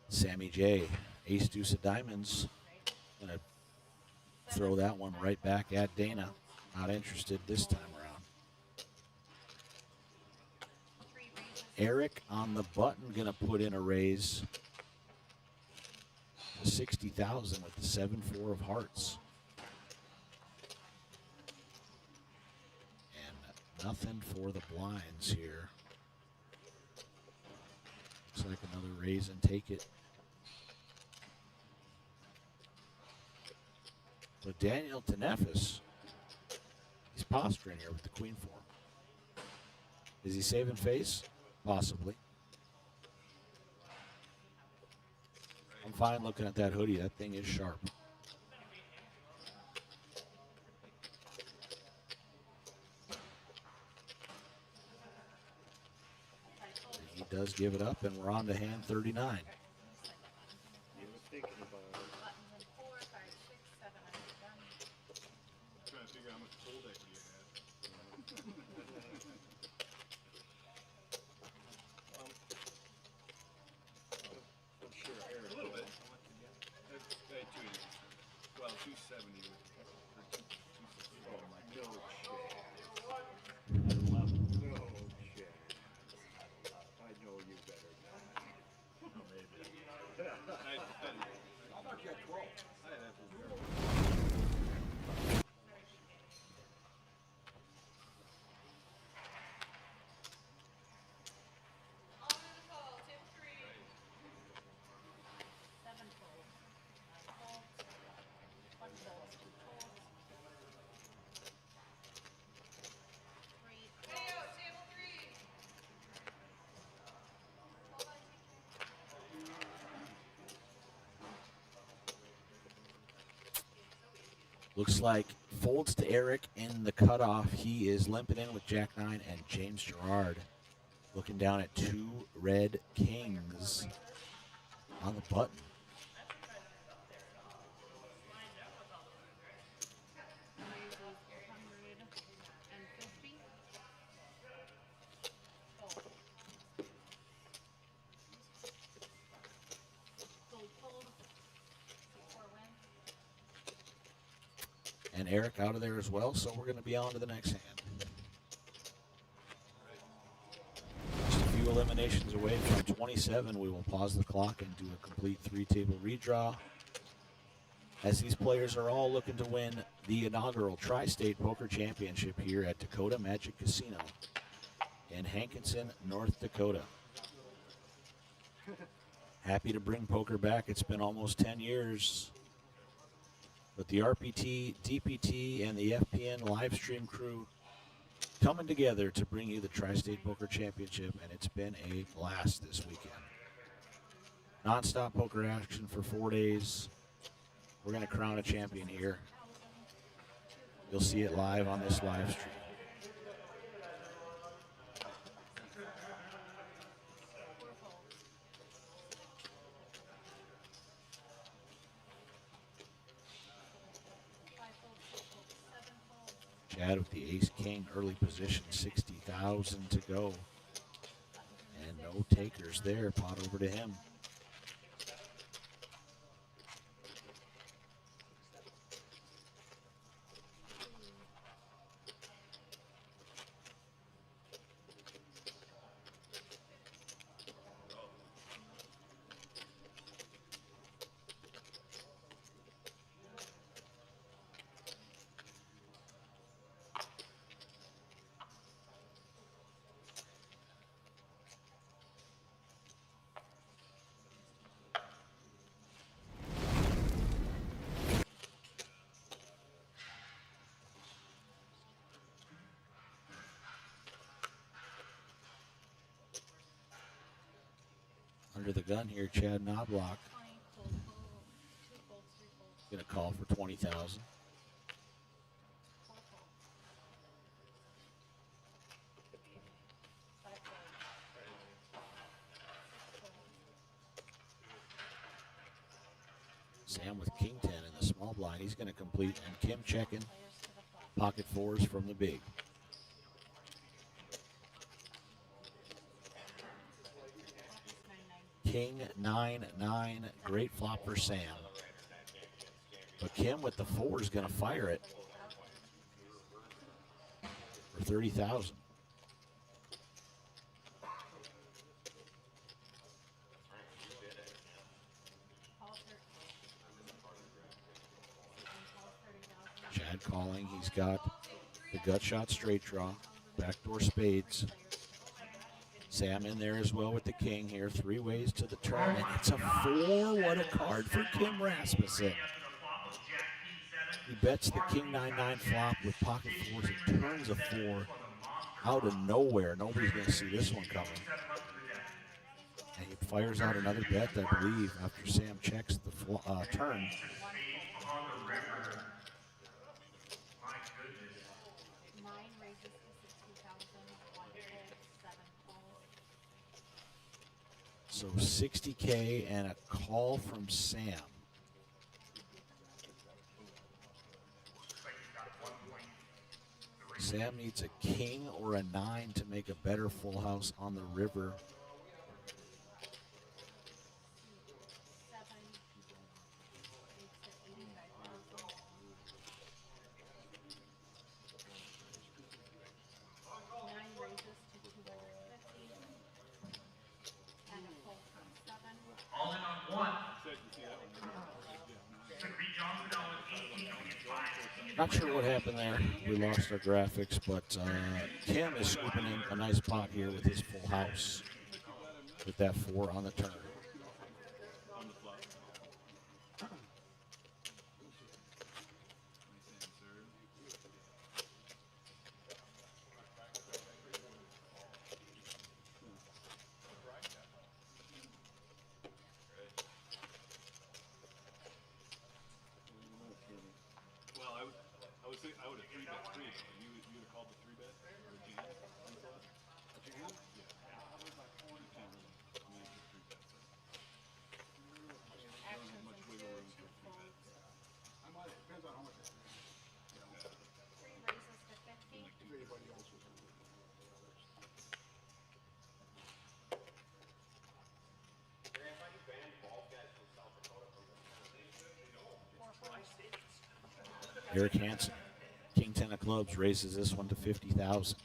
Sammy J, ace deuce of diamonds. Gonna throw that one right back at Dana. Not interested this time around. Three raises. Eric on the button gonna put in a raise. 60,000 with the 7-4 of hearts. And nothing for the blinds here. Looks like another raise and take it. But Daniel Tenefis, he's posturing here with the queen 4. Is he saving face? Possibly. I'm fine looking at that hoodie. That thing is sharp. He does give it up, and we're on to hand 39. You were thinking about it. Buttons in 4, 5, 6, 7, 8, done. Trying to figure out how much cold equity I had. I'm sure Eric. A little bit. I had 280. Well, 270 with or 260. Oh, no chance. No chance. I know you better not. How about you at 12? I had that for zero. Seven folds, nine folds, one fold, two folds. Three folds. Looks like folds to Eric in the cutoff. He is limping in with Jack 9 and James Gerard looking down at 2 red kings on the button. Raises 150. Fold. Gold fold. 6-4 win. And Eric out of there as well, so we're going to be on to the next hand. Just a few eliminations away from 27. We will pause the clock and do a complete 3-table redraw, as these players are all looking to win the inaugural Tri-State Poker Championship here at Dakota Magic Casino in Hankinson, North Dakota. Happy to bring poker back. It's been almost 10 years. But the RPT, DPT, and the FPN live stream crew coming together to bring you the Tri-State Poker Championship, and it's been a blast this weekend. Non-stop poker action for 4 days. We're going to crown a champion here. You'll see it live on this live stream. Chad with the ace-king early position, 60,000 to go. And no takers there, pot over to him. Under the gun here, Chad Knobloch. Gonna call for 20,000. Sam with king 10 in the small blind. He's gonna complete, and Kim checking. Pocket fours from the big. King 9-9, great flop for Sam. But Kim with the four is going to fire it for 30,000. Chad calling. He's got the gut shot straight draw, backdoor spades. Sam in there as well with the king here. 3 ways to the turn, and it's a 4. What a card for Kim Rasmussen. He bets the king 9-9 flop with pocket fours and turns a 4 out of nowhere. Nobody's going to see this one coming. And he fires out another bet, I believe, after Sam checks the turn. So 60K and a call from Sam. Sam needs a king or a 9 to make a better full house on the river. Not sure what happened there. We lost our graphics, but Kim is scooping in a nice pot here with his full house with that 4 on the turn. I would have 3-bet 3. You would have called the 3-bet or a jam on the flop? A jam? Yeah. You can't really manage a 3-bet. So. Don't have much wiggle room for 3-bet. I might, depends on how much. 3 raises to 50. Anybody else was. Eric Hansen, king 10 of clubs, raises this one to 50,000.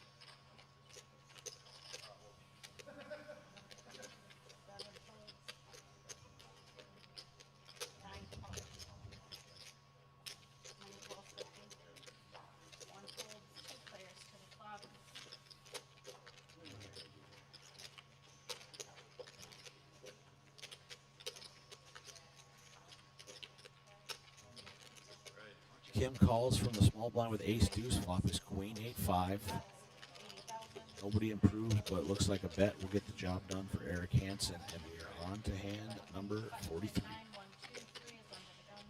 Kim calls from the small blind with ace deuce flop is queen 8-5. Nobody improved, but looks like a bet will get the job done for Eric Hansen. And we are on to hand number 43. 9, 1, 2, 3 is under the gun.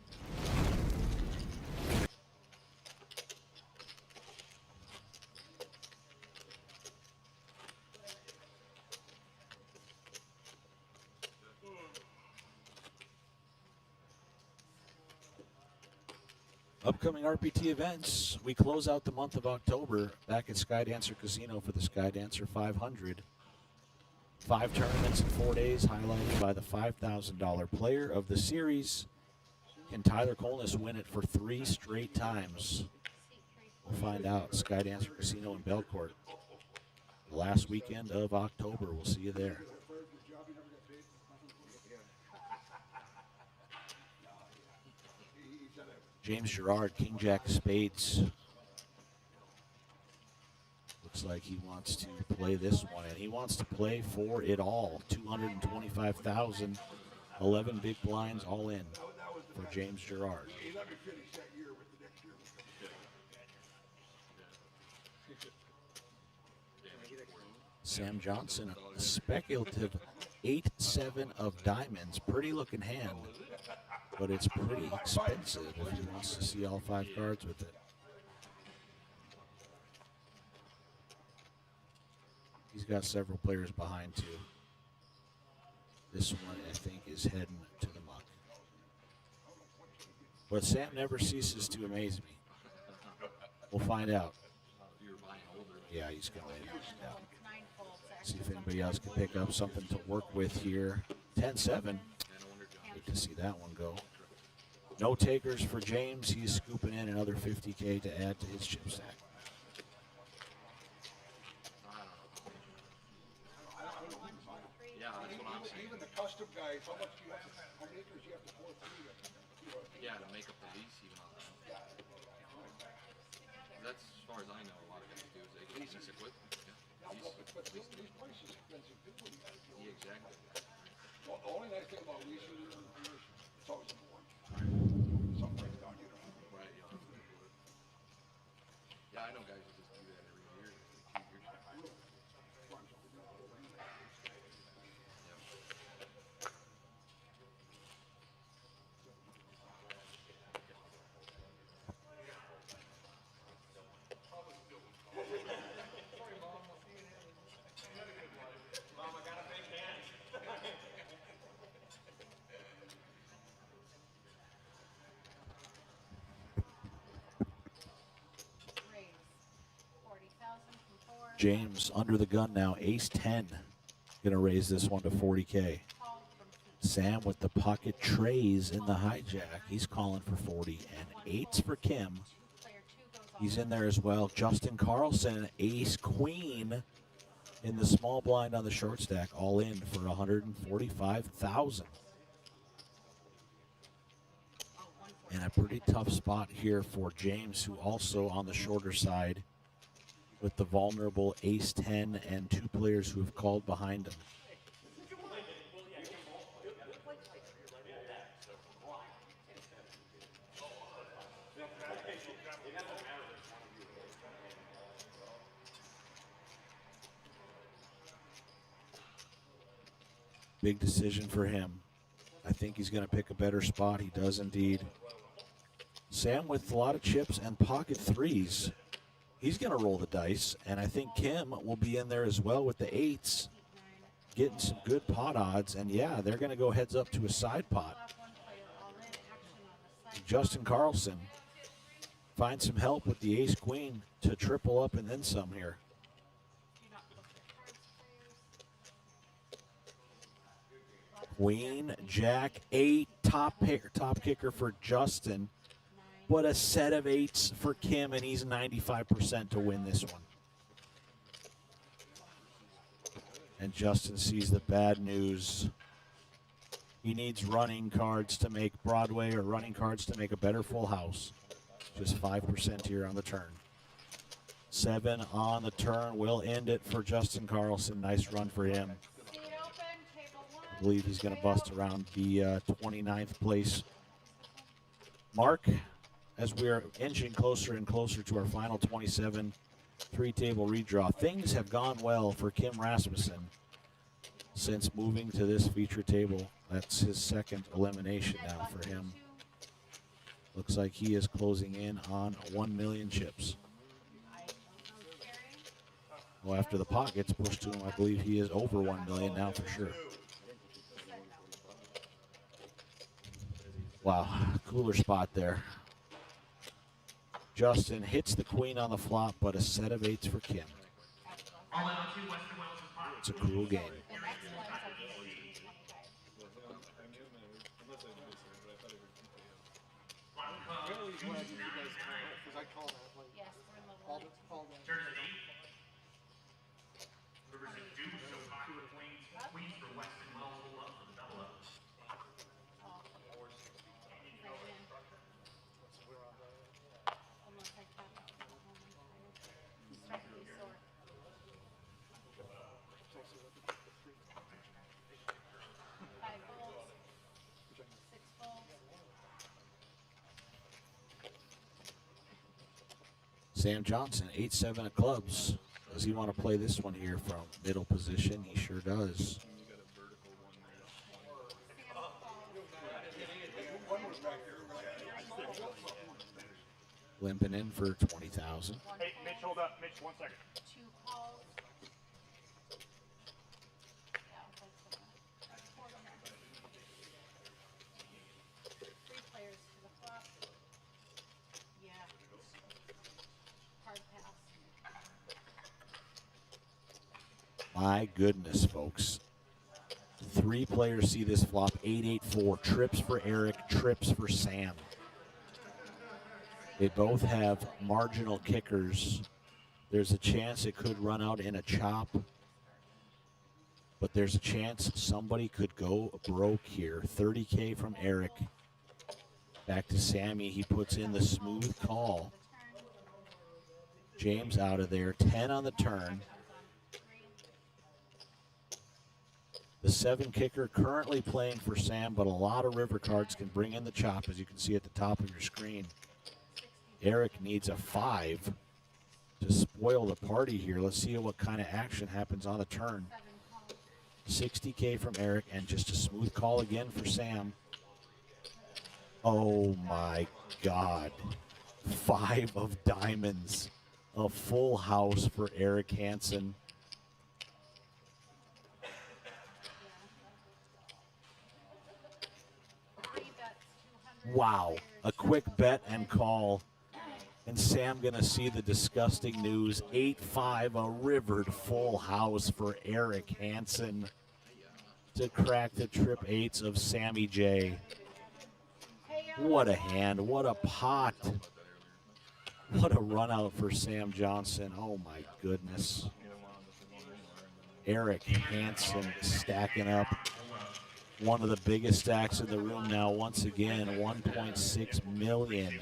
Upcoming RPT events. We close out the month of October back at Skydancer Casino for the Skydancer 500. 5 tournaments in 4 days, highlighted by the $5,000 player of the series. Can Tyler Colness win it for 3 straight times? We'll find out. Skydancer Casino in Belcourt. The last weekend of October. We'll see you there. James Gerard, King Jack Spades. Looks like he wants to play this one, and he wants to play for it all. 225,000, 11 big blinds all in for James Gerard. Sam Johnson, a speculative 8-7 of diamonds. Pretty looking hand, but it's pretty expensive if he wants to see all 5 cards with it. He's got several players behind too. This one, I think, is heading to the muck. But Sam never ceases to amaze me. We'll find out. Yeah, he's going to see if anybody else can pick up something to work with here. 10-7. Hate to see that one go. No takers for James. He's scooping in another 50K to add to his chip stack. Yeah, that's what I'm saying. Even the custom guys, how much do you have to, how many acres you have to pour through? Yeah, to make up the lease even on that. That's as far as I know. A lot of guys do is they just lease equipment. Yeah, But these prices are expensive too. yeah, exactly. Well, the only nice thing about leasing is it's always important. Something breaks down, you know. Right. Yeah, I know guys who just do that every year. Like 2 years. Raise 40,000 from 4. James under the gun now, ace-10. Gonna raise this one to 40K. Called from 2. Sam with the pocket trays in the hijack. He's calling for 40 and 8s for Kim. Player 2 goes He's in there as well. Justin Carlson, ace-queen in the small blind on the short stack, all in for 145,000. And a pretty tough spot here for James, who also on the shorter side with the vulnerable ace-10 and 2 players who have called behind him. Big decision for him. I think he's going to pick a better spot. He does indeed. Sam with a lot of chips and pocket 3s. He's going to roll the dice, and I think Kim will be in there as well with the 8s, getting some good pot odds. And yeah, they're going to go heads up to a side pot. Justin Carlson finds some help with the ace-queen to triple up and then some here. Queen, Jack, 8, top kicker for Justin. But a set of 8s for Kim, and he's 95% to win this one. And Justin sees the bad news. He needs running cards to make Broadway or running cards to make a better full house. Just 5% here on the turn. 7 on the turn will end it for Justin Carlson. Nice run for him. I believe he's going to bust around the 29th place mark. as we are inching closer and closer to our final 27 three-table redraw. Things have gone well for Kim Rasmussen since moving to this feature table. That's his second elimination now for him. Looks like he is closing in on 1 million chips. Well, after the pot gets pushed to him, I believe he is over 1 million now for sure. Wow, cooler spot there. Justin hits the queen on the flop, but a set of 8s for Kim. It's a cruel game. Sam Johnson, 8-7 of clubs. Does he want to play this one here from middle position? He sure does. Limping in for 20,000. Hey, Mitch, hold up. Mitch, 1 second. 2 calls. Three players to the flop. Yeah. Hard pass. My goodness, folks. 3 players see this flop. 8-8-4. Trips for Eric, trips for Sam. They both have marginal kickers. There's a chance it could run out in a chop, but there's a chance somebody could go broke here. 30K from Eric. Back to Sammy. He puts in the smooth call. James out of there. 10 on the turn. The 7 kicker currently playing for Sam, but a lot of river cards can bring in the chop, as you can see at the top of your screen. Eric needs a 5 to spoil the party here. Let's see what kind of action happens on the turn. 60K from Eric, and just a smooth call again for Sam. Oh my God. 5 of diamonds. A full house for Eric Hansen. Wow. A quick bet and call. And Sam gonna see the disgusting news. 8-5, a rivered full house for Eric Hansen to crack the trip 8s of Sammy J. What a hand, what a pot. What a run out for Sam Johnson. Oh my goodness. Eric Hansen stacking up one of the biggest stacks in the room now once again. 1.6 million.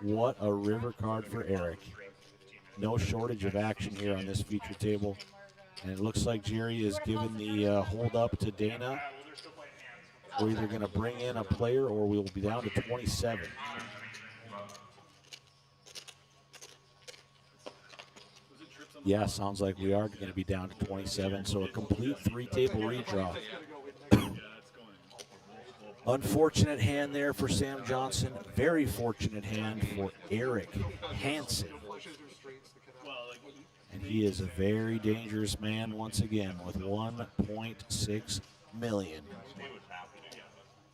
What a river card for Eric. No shortage of action here on this feature table. And it looks like Jerry is giving the hold up to Dana. We're either going to bring in a player or we'll be down to 27. Yeah, sounds like we are going to be down to 27. So a complete 3-table redraw. Unfortunate hand there for Sam Johnson. Very fortunate hand for Eric Hansen. And he is a very dangerous man once again with 1.6 million.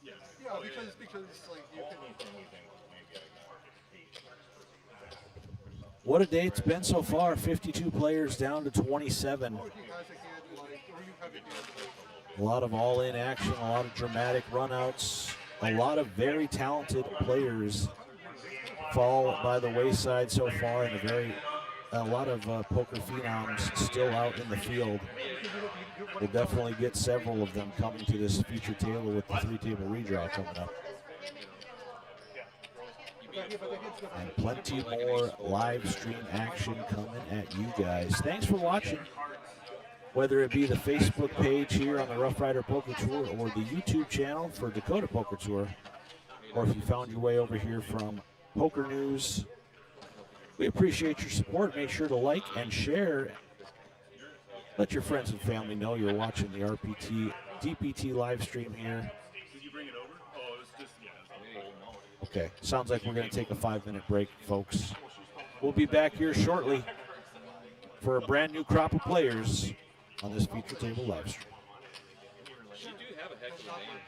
Yeah, because like you can. What a day it's been so far. 52 players down to 27. A lot of all-in action, a lot of dramatic runouts, a lot of very talented players fall by the wayside so far, and a lot of poker phenoms still out in the field. We'll definitely get several of them coming to this feature table with the 3-table redraw coming up. And plenty more live stream action coming at you guys. Thanks for watching. Whether it be the Facebook page here on the Rough Rider Poker Tour or the YouTube channel for Dakota Poker Tour, or if you found your way over here from Poker News. We appreciate your support. Make sure to like and share. Let your friends and family know you're watching the DPT live stream here. Did you bring it over? Oh, it was just, yeah, it was a whole note. Okay, sounds like we're going to take a 5-minute break, folks. We'll be back here shortly for a brand new crop of players on this feature table live stream. You do have a heck of a name.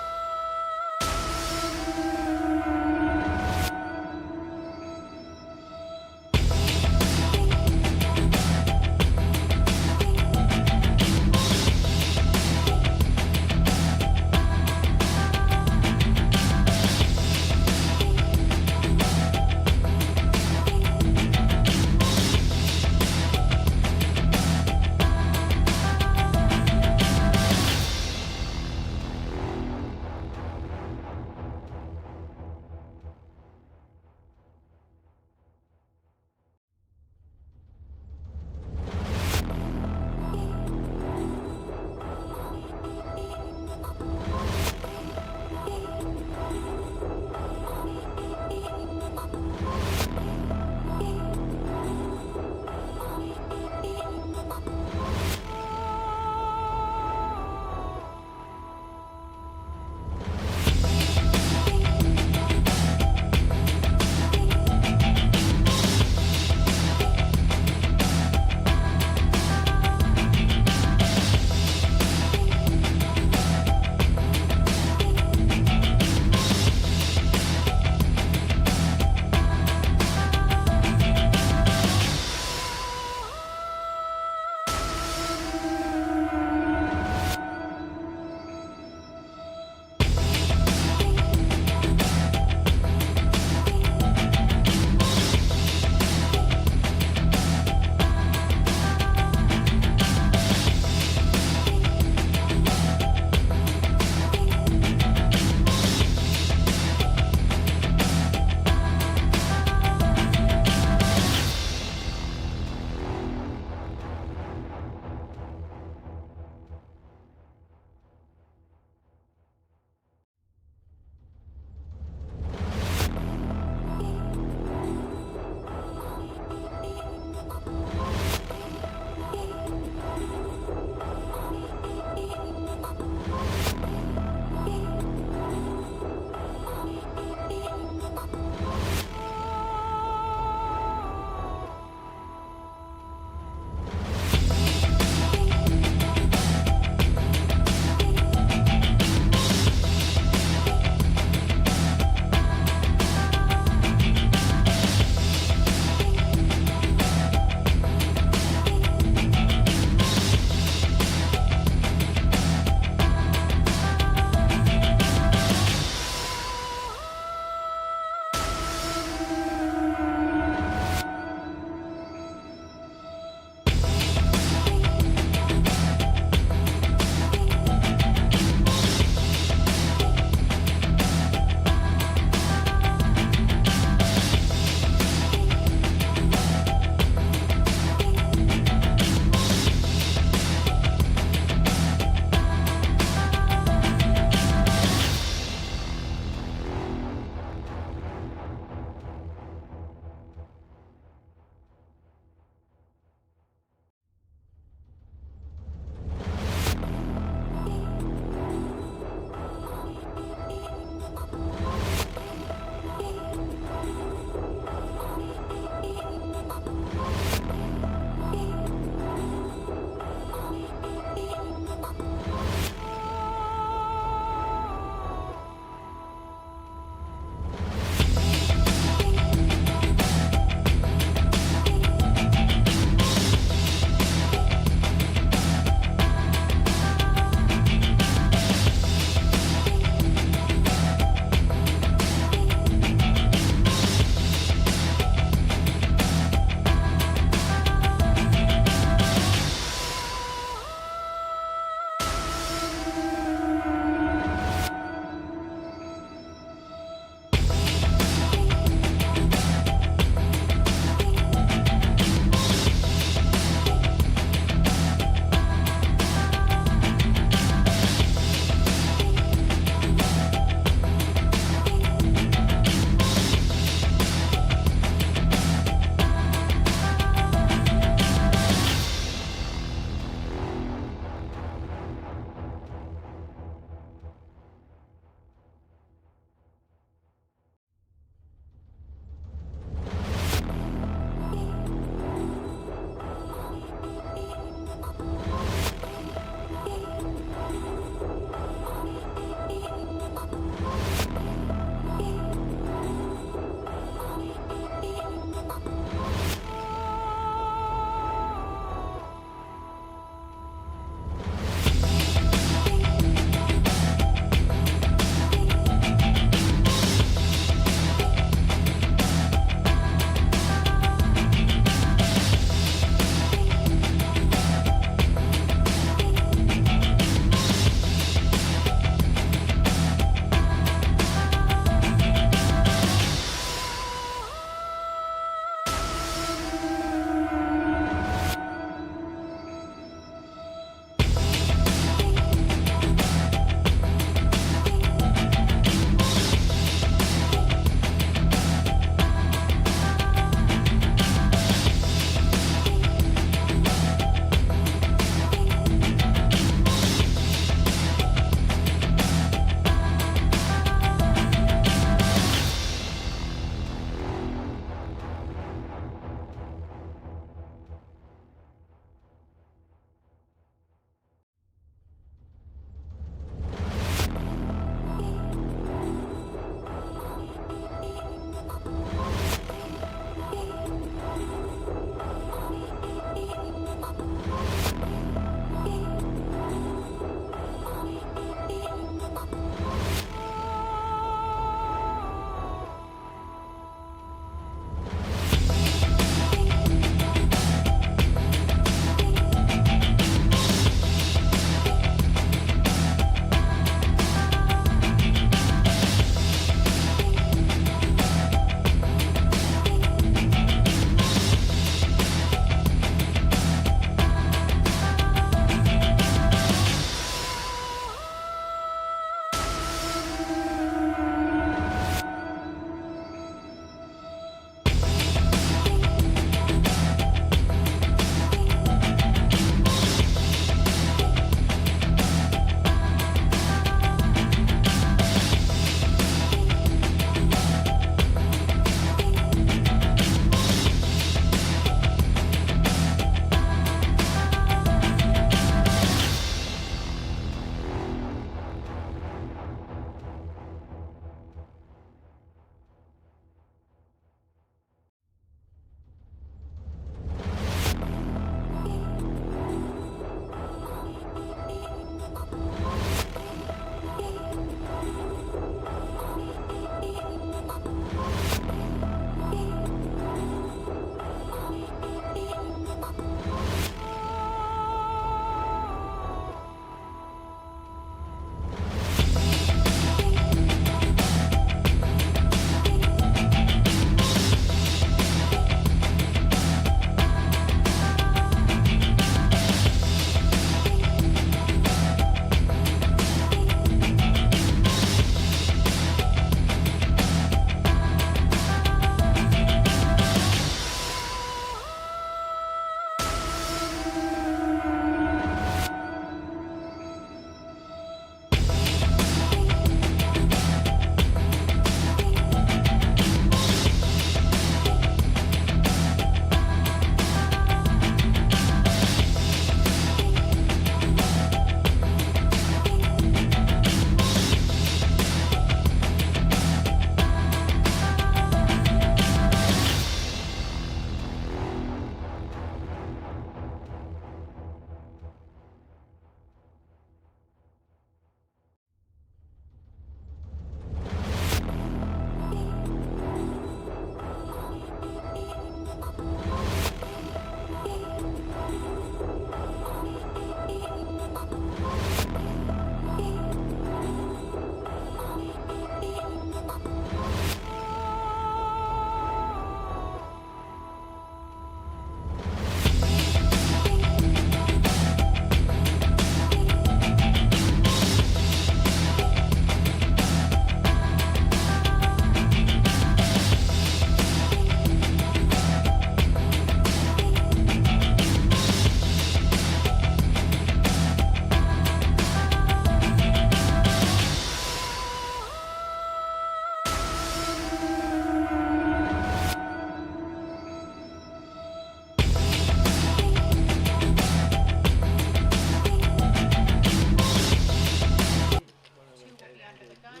the gun.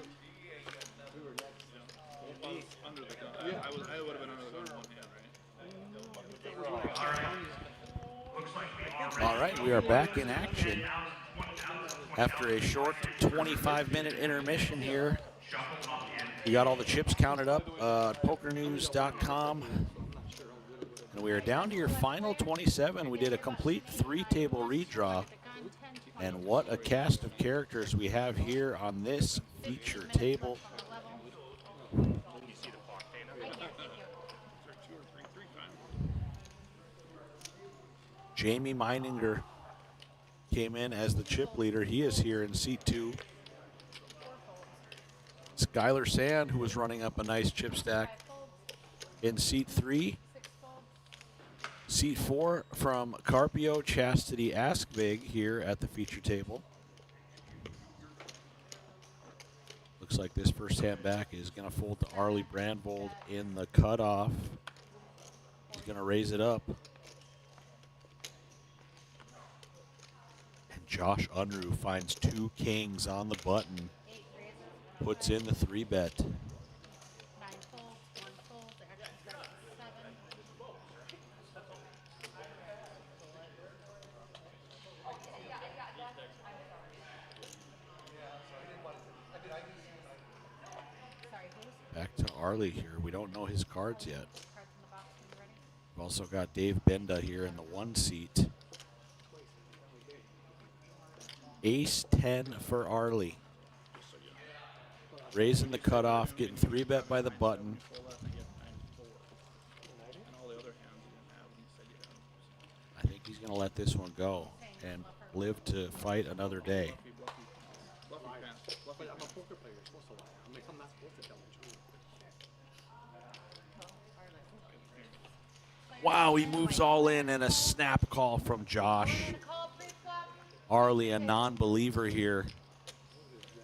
Under the gun. I would have been under the gun with one hand, right? All right. Looks like we are All right, we are back in action after a short 25-minute intermission here. We got all the chips counted up at pokernews.com. And we are down to your final 27. We did a complete 3-table redraw. And what a cast of characters we have here on this feature table. Jamie Meininger came in as the chip leader. He is here in seat 2. Skylar Sand, who was running up a nice chip stack, in seat 3. Seat 4 from Carpio Chastity Askbig here at the feature table. Looks like this first hand back is going to fold to Arlie Brandvold in the cutoff. He's going to raise it up. And Josh Unruh finds 2 kings on the button. Puts in the 3-bet. Back to Arlie here. We don't know his cards yet. We've also got Dave Benda here in the 1 seat. Ace 10 for Arlie. Raising the cutoff, getting 3-bet by the button. I think he's going to let this one go and live to fight another day. Wow, he moves all in and a snap call from Josh. Arlie, a non-believer here.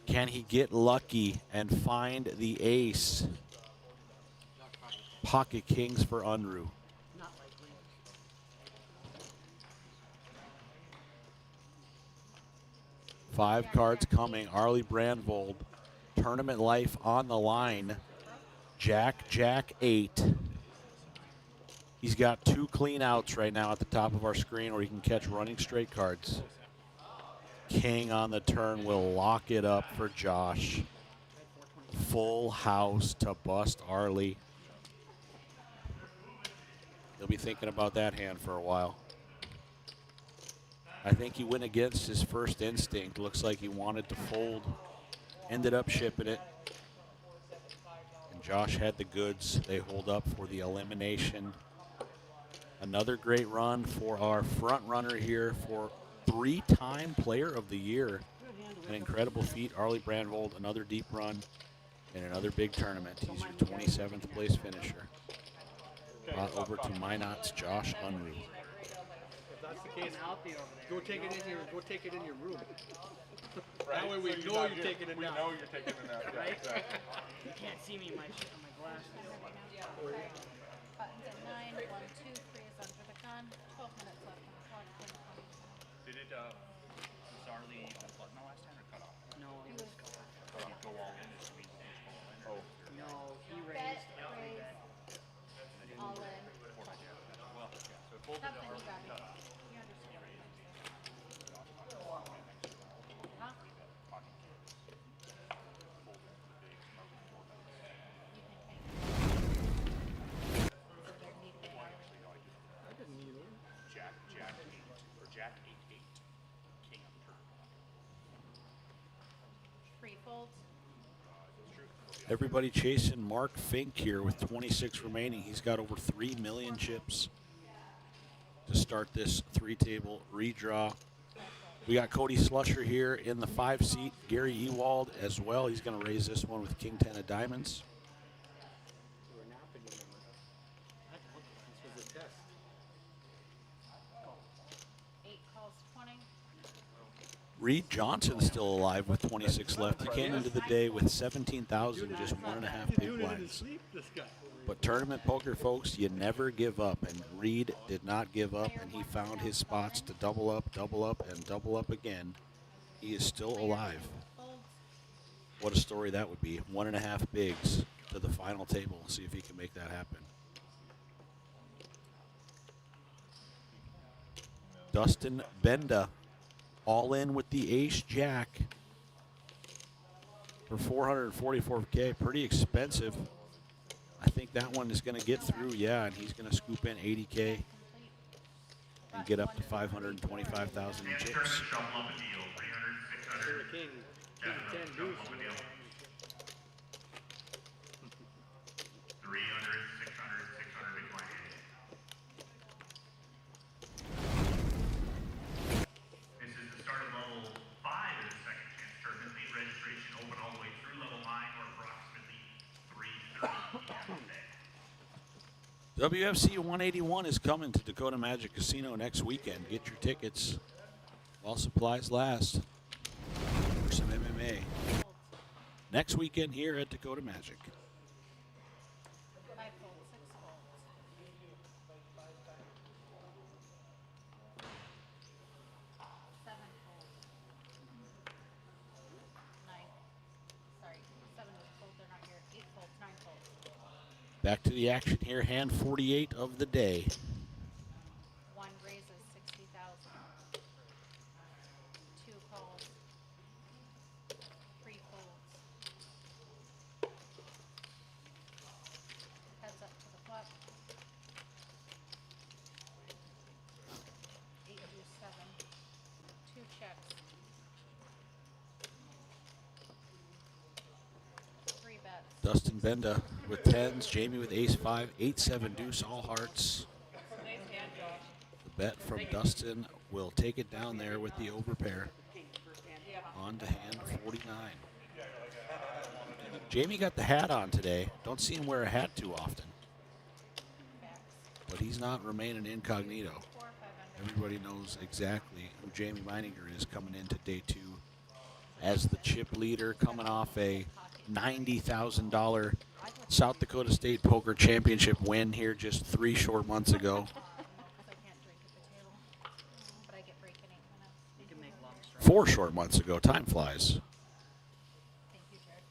Can he get lucky and find the ace? Pocket kings for Unruh. Five cards coming. Arlie Brandvold. Tournament life on the line. Jack, Jack 8. He's got 2 clean outs right now at the top of our screen where he can catch running straight cards. King on the turn will lock it up for Josh. Full house to bust Arlie. He'll be thinking about that hand for a while. I think he went against his first instinct. Looks like he wanted to fold. Ended up shipping it. And Josh had the goods. They hold up for the elimination. Another great run for our front runner here for 3-time player of the year. An incredible feat. Arlie Brandvold, another deep run in another big tournament. He's your 27th place finisher. Brought over to Minot's Josh Unruh. If that's the case, go take it in your room. That way we know you're taking it out. We know you're taking it out. Right? Exactly. You can't see me in my glasses. Buttons at 9, 1, 2, 3 is under the gun. 12 minutes left on the clock. Did it, was Arlie on the button the last time or cut off? No, Did you go all in? Did you finish all in? no, he Bet, raised. raise, all in. Well, yeah, so it folded Nothing, to you Arlie. got it. You understand. Huh? Jack, Jack 8, or Jack 8, 8. King on turn. 3 folds. Everybody chasing Mark Fink here with 26 remaining. He's got over 3 million chips to start this 3-table redraw. We got Cody Slusher here in the 5 seat. Gary Ewald as well. He's going to raise this one with King 10 of diamonds. This was a test. 8 calls 20. Reed Johnson's still alive with 26 left. He came into the day with 17,000, just 1.5 big blinds. But tournament poker, folks, you never give up. And Reed did not give up, and he found his spots to double up, and double up again. He is still alive. Folds. What a story that would be. 1.5 bigs to the final table. See if he can make that happen. Dustin Benda all in with the ace jack for 444K. Pretty expensive. I think that one is going to get through, yeah, and he's going to scoop in 80K and get up to 525,000 in chips. Shuffle up a deal. 300, 600. King 10 deuce. 300, 600, 600 declined. This is the start of level 5 of the second chance tournament. Lead registration open all the way through level 9 or approximately 3:30 p.m. today. WFC 181 is coming to Dakota Magic Casino next weekend. Get your tickets while supplies last for some MMA. Next weekend here at Dakota Magic. 5 folds, 6 folds. 7 folds. 9. Sorry, 7 is fold, they're not here. 8 folds, 9 folds. Back to the action here, hand 48 of the day. 1 raises 60,000. 2 calls. 3 folds. Heads up to the flop. 8 deuce 7. 2 checks. 3 bets. Dustin Benda with 10s, Jamie with ace 5, 8-7 deuce, all hearts. The bet from Dustin will take it down there with the overpair. On to hand 49. Jamie got the hat on today. Don't see him wear a hat too often. But he's not remaining incognito. Everybody knows exactly who Jamie Meininger is coming into day 2 as the chip leader, coming off a $90,000 South Dakota State Poker Championship win here just 3 short months ago. I can't drink at the table, but I get break in 8 minutes. You can make long strikes. 4 short months ago. Time flies. Thank you, Jared.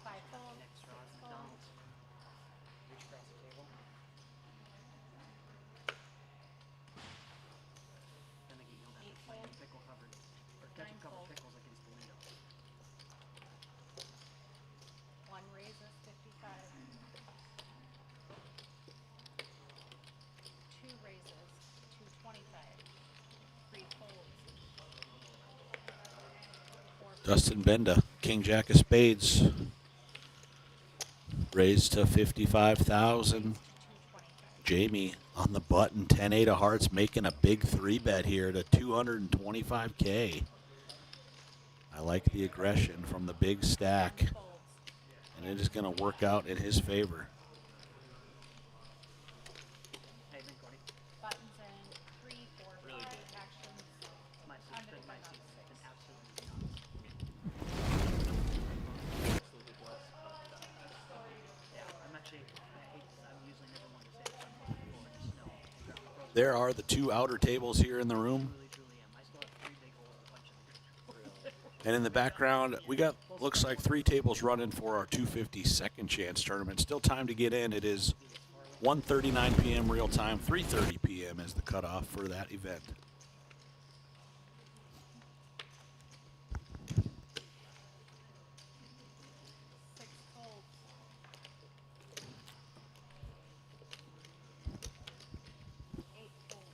5 folds, 6 folds. Reach across the table. Then they get yelled at. 8 Like folds. pickle covered. Or 9 ketchup covered folds. pickles like it's Toledo. 1 raises 55. 2 raises 225. 3 folds. 4 Dustin Benda, King Jack of Spades. Raised to 55,000. 225. Jamie on the button, 10-8 of hearts, making a big 3-bet here to 225K. I like the aggression from the big stack, Folds. and it is going to work out in his favor. Hey, then Cody. Buttons in 3, 4, 5. Actions. My Under sister, the my gun on sister, 6. been absolutely nuts. Absolutely blessed, but Yeah, I'm actually, I'm usually never one to say it, but I'm looking forward to snow. There are the 2 outer tables here in the room. Really, truly am. I still have 3 big holes to punch in. And in the background, we got, looks like 3 tables running for our 250 second chance tournament. Still time to get in. It is 1:39 p.m. real time, 3:30 p.m. is the cutoff for that event. 6 folds. 8 folds.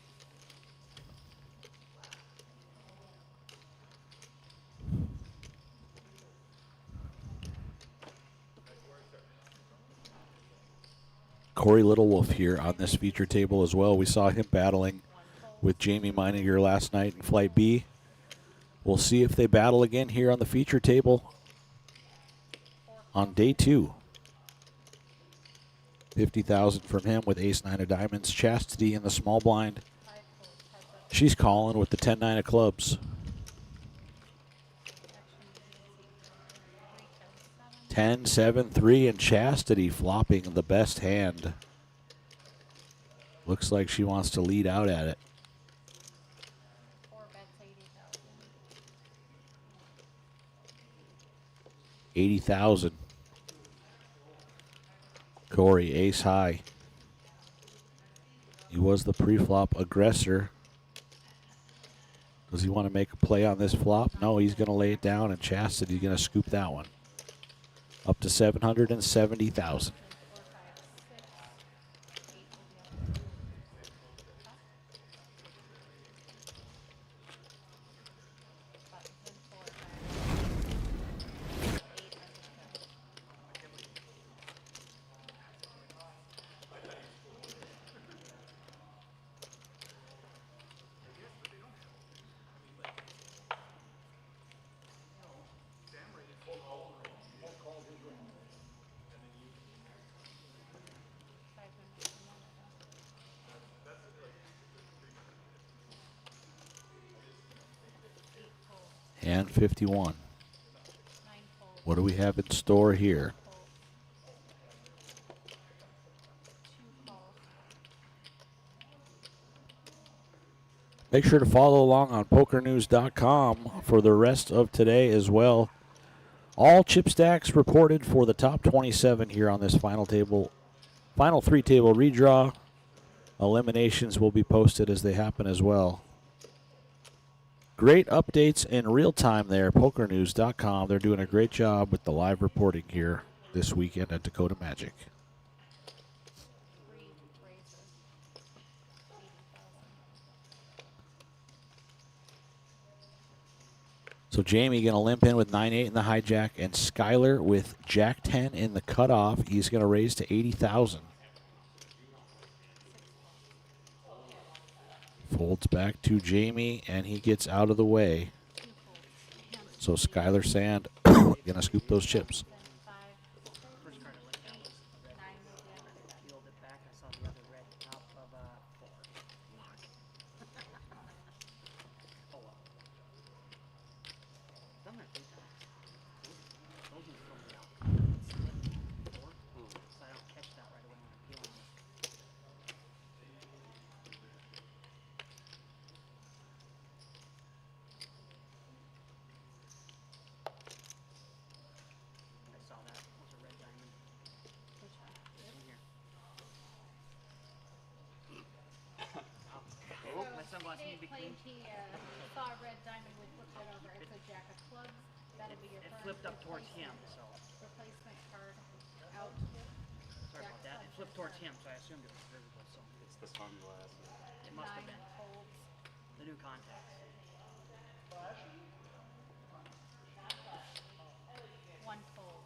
Corey Littlewolf here on this feature table as well. We saw him battling with Jamie Meininger last night in Flight B. We'll see if they battle again here on the feature table on day 2. 50,000 from him with ace-9 of diamonds. Chastity in the small blind. 5 folds. Heads up. She's calling with the 10-9 of clubs. Action. 10, 7, 3, and Chastity flopping the best hand. Looks like she wants to lead out at it. 4 bets 80,000. 80,000. Corey, ace high. He was the pre-flop aggressor. Does he want to make a play on this flop? No, he's going to lay it down, and Chastity's going to scoop that one. Up to 770,000. And 51. What do we have in store here? Make sure to follow along on pokernews.com for the rest of today as well. All chip stacks reported for the top 27 here on this final three table redraw. Eliminations will be posted as they happen as well. Great updates in real time there, pokernews.com. They're doing a great job with the live reporting here this weekend at Dakota Magic. So Jamie going to limp in with 9-8 in the hijack, and Skyler with Jack-10 in the cutoff. He's going to raise to 80,000. Folds back to Jamie, and he gets out of the way. So Skyler Sand going to scoop those chips. First card I looked at was red. Peeled it back. I saw the other red top of 4. Fuck. Oh well. Done that 3 times. Those ones throw me out. 4. So I don't catch that right away when I'm peeling it. I saw that. It was a red diamond. Which one? This one here. My son wants me to be clean. He saw a red diamond, we flipped it over. It's a jack of clubs. That'd be your It first flipped up towards him, so replacement card out. sorry about that. It flipped towards him, so I assumed it was visible. So It's the sunglasses. it must have 9 been folds. the new contacts. 1 fold,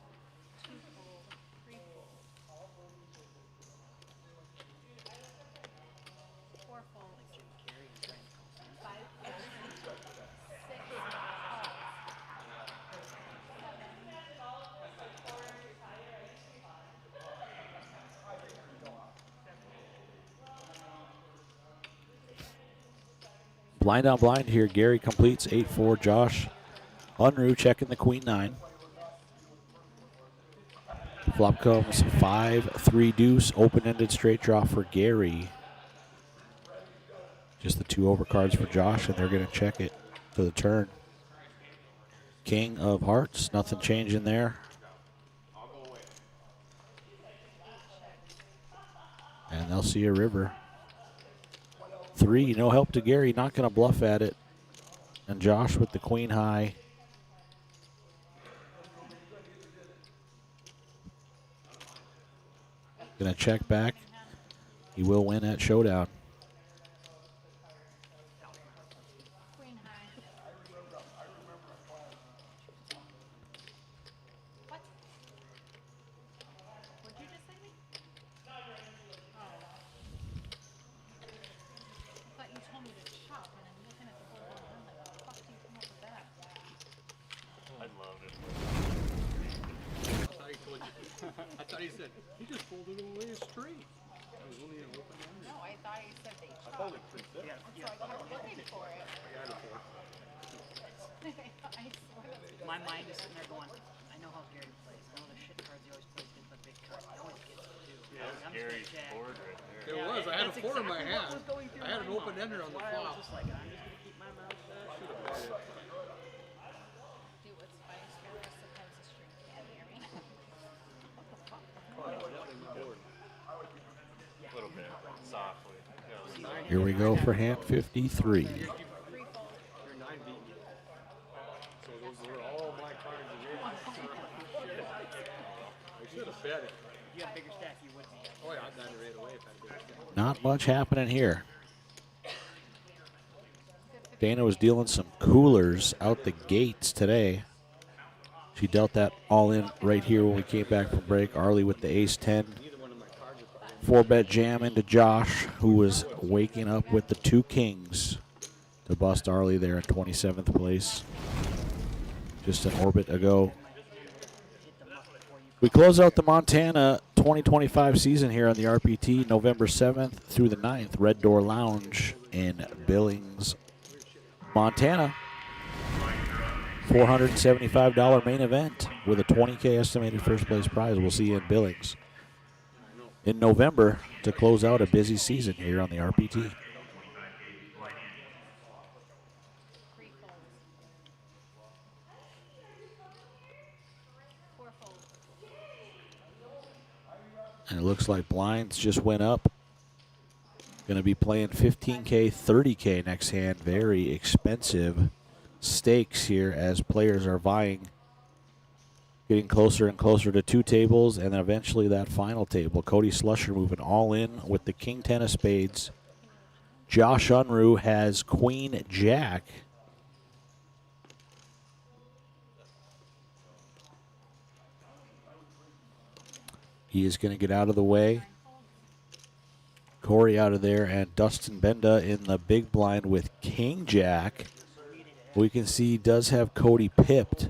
2 fold, 3 fold, 4 folds, 5 folds, 6 folds, 7. Blind on blind here. Gary completes 8-4. Josh Unruh checking the queen 9. Flop comes 5-3 deuce. Open-ended straight draw for Gary. Just the 2 overcards for Josh, and they're going to check it to the turn. King of hearts. Nothing changing there. And they'll see a river. 3, no help to Gary, not going to bluff at it. And Josh with the queen high. Going to check back. He will win at showdown. Queen high. What? What'd you just say to me? Oh. I thought you told me to chop, and I'm looking at the whole one. I'm like, the fuck do you come up with that? I love it. I thought he said, he just folded away straight. I was only an open end. No, I thought you said they chopped. Holy pretty thick. Yeah, So I kept looking for it. I swear that's My mind is sitting there going, I know how Gary plays. I know the shit cards he always plays against the big cards. He always gets it too. Yeah, I'm just Gary's gonna check. board right there. It Yeah, was. I had a that's 4 in my exactly what hand. was going through I had my an open mind. ender on the That's why I flop. was just like, I'm just gonna keep my mouth shut. do what's spice. Gary sometimes a string. Here we go for hand 53. You're 9 beating me. So those were all my cards again. I should have bet it. If you had a bigger stack, you would be. Oh yeah, I'd done it right away if I had a bigger stack. Not much happening here. Dana was dealing some coolers out the gates today. She dealt that all in right here when we came back from break. Arlie with the ace-10. 4-bet jam into Josh, who was waking up with the 2 kings to bust Arlie there in 27th place. Just an orbit ago. We close out the Montana 2025 season here on the RPT November 7th through the 9th. Red Door Lounge in Billings, Montana. $475 main event with a $20K estimated first place prize. We'll see you in Billings in November to close out a busy season here on the RPT. And it looks like blinds just went up. Going to be playing 15K, 30K next hand. Very expensive stakes here as players are vying, getting closer and closer to 2 tables and then eventually that final table. Cody Slusher moving all in with the king 10 of spades. Josh Unruh has queen jack. He is going to get out of the way. Corey out of there, and Dustin Benda in the big blind with king jack. We can see he does have Cody pipped,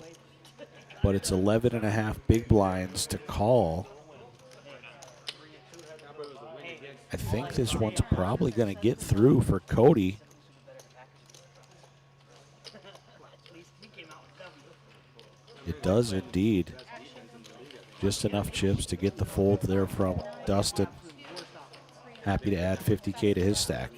but it's 11.5 big blinds to call. I think this one's probably going to get through for Cody. It does indeed. Just enough chips to get the fold there from Dustin. Happy to add 50K to his stack.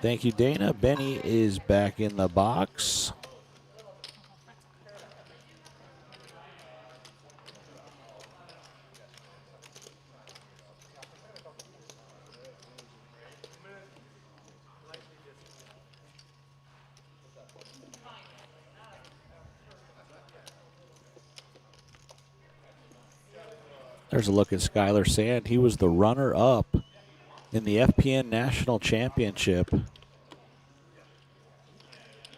Thank you, Dana. Benny is back in the box. There's a look at Skylar Sand. He was the runner-up in the FPN National Championship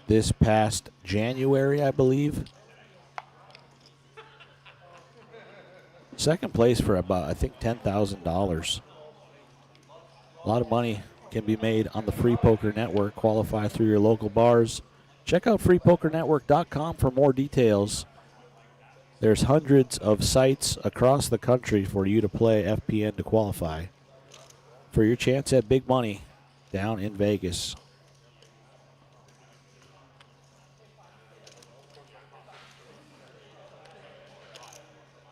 this past January, I believe. Second place for about, I think, $10,000. A lot of money can be made on the Free Poker Network. Qualify through your local bars. Check out freepokernetwork.com for more details. There's hundreds of sites across the country for you to play FPN to qualify for your chance at big money down in Vegas.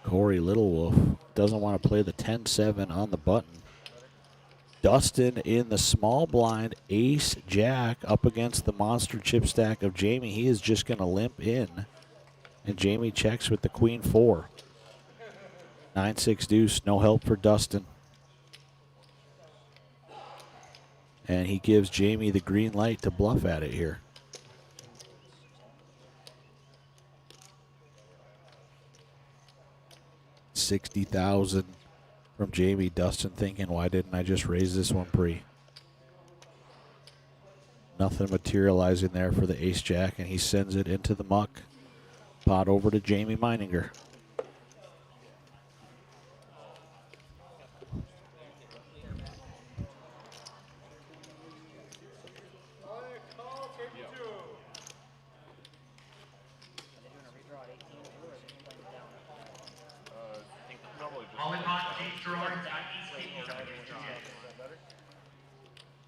Corey Littlewolf doesn't want to play the 10-7 on the button. Dustin in the small blind, ace-jack up against the monster chip stack of Jamie. He is just going to limp in. And Jamie checks with the queen 4. 9-6 deuce, no help for Dustin. And he gives Jamie the green light to bluff at it here. $60,000 from Jamie. Dustin thinking, why didn't I just raise this one pre? Nothing materializing there for the ace-jack, and he sends it into the muck. Pot over to Jamie Meininger. Hollypot, James Gerard, ace king,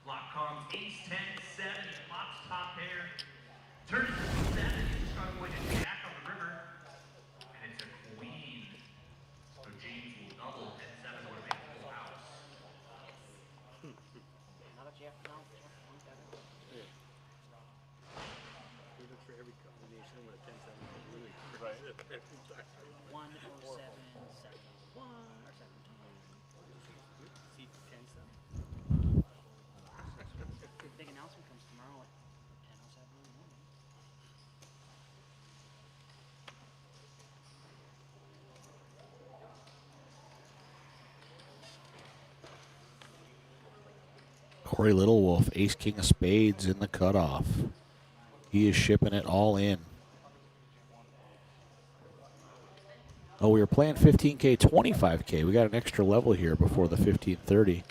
Block comes ace 10, 7, flops top pair. Turn it to 7, start going to jack on the river. And it's a queen. So James will double, and 7 would have made a full house. Now that you have to know, for every combination with a 10-7. Literally. Right. 10771 or 7. See 10-7. Big announcement comes tomorrow at 10:07 in the morning. Corey Littlewolf, ace king of spades in the cutoff. He is shipping it all in. Oh, we were playing 15K, 25K. We got an extra level here before the 1530.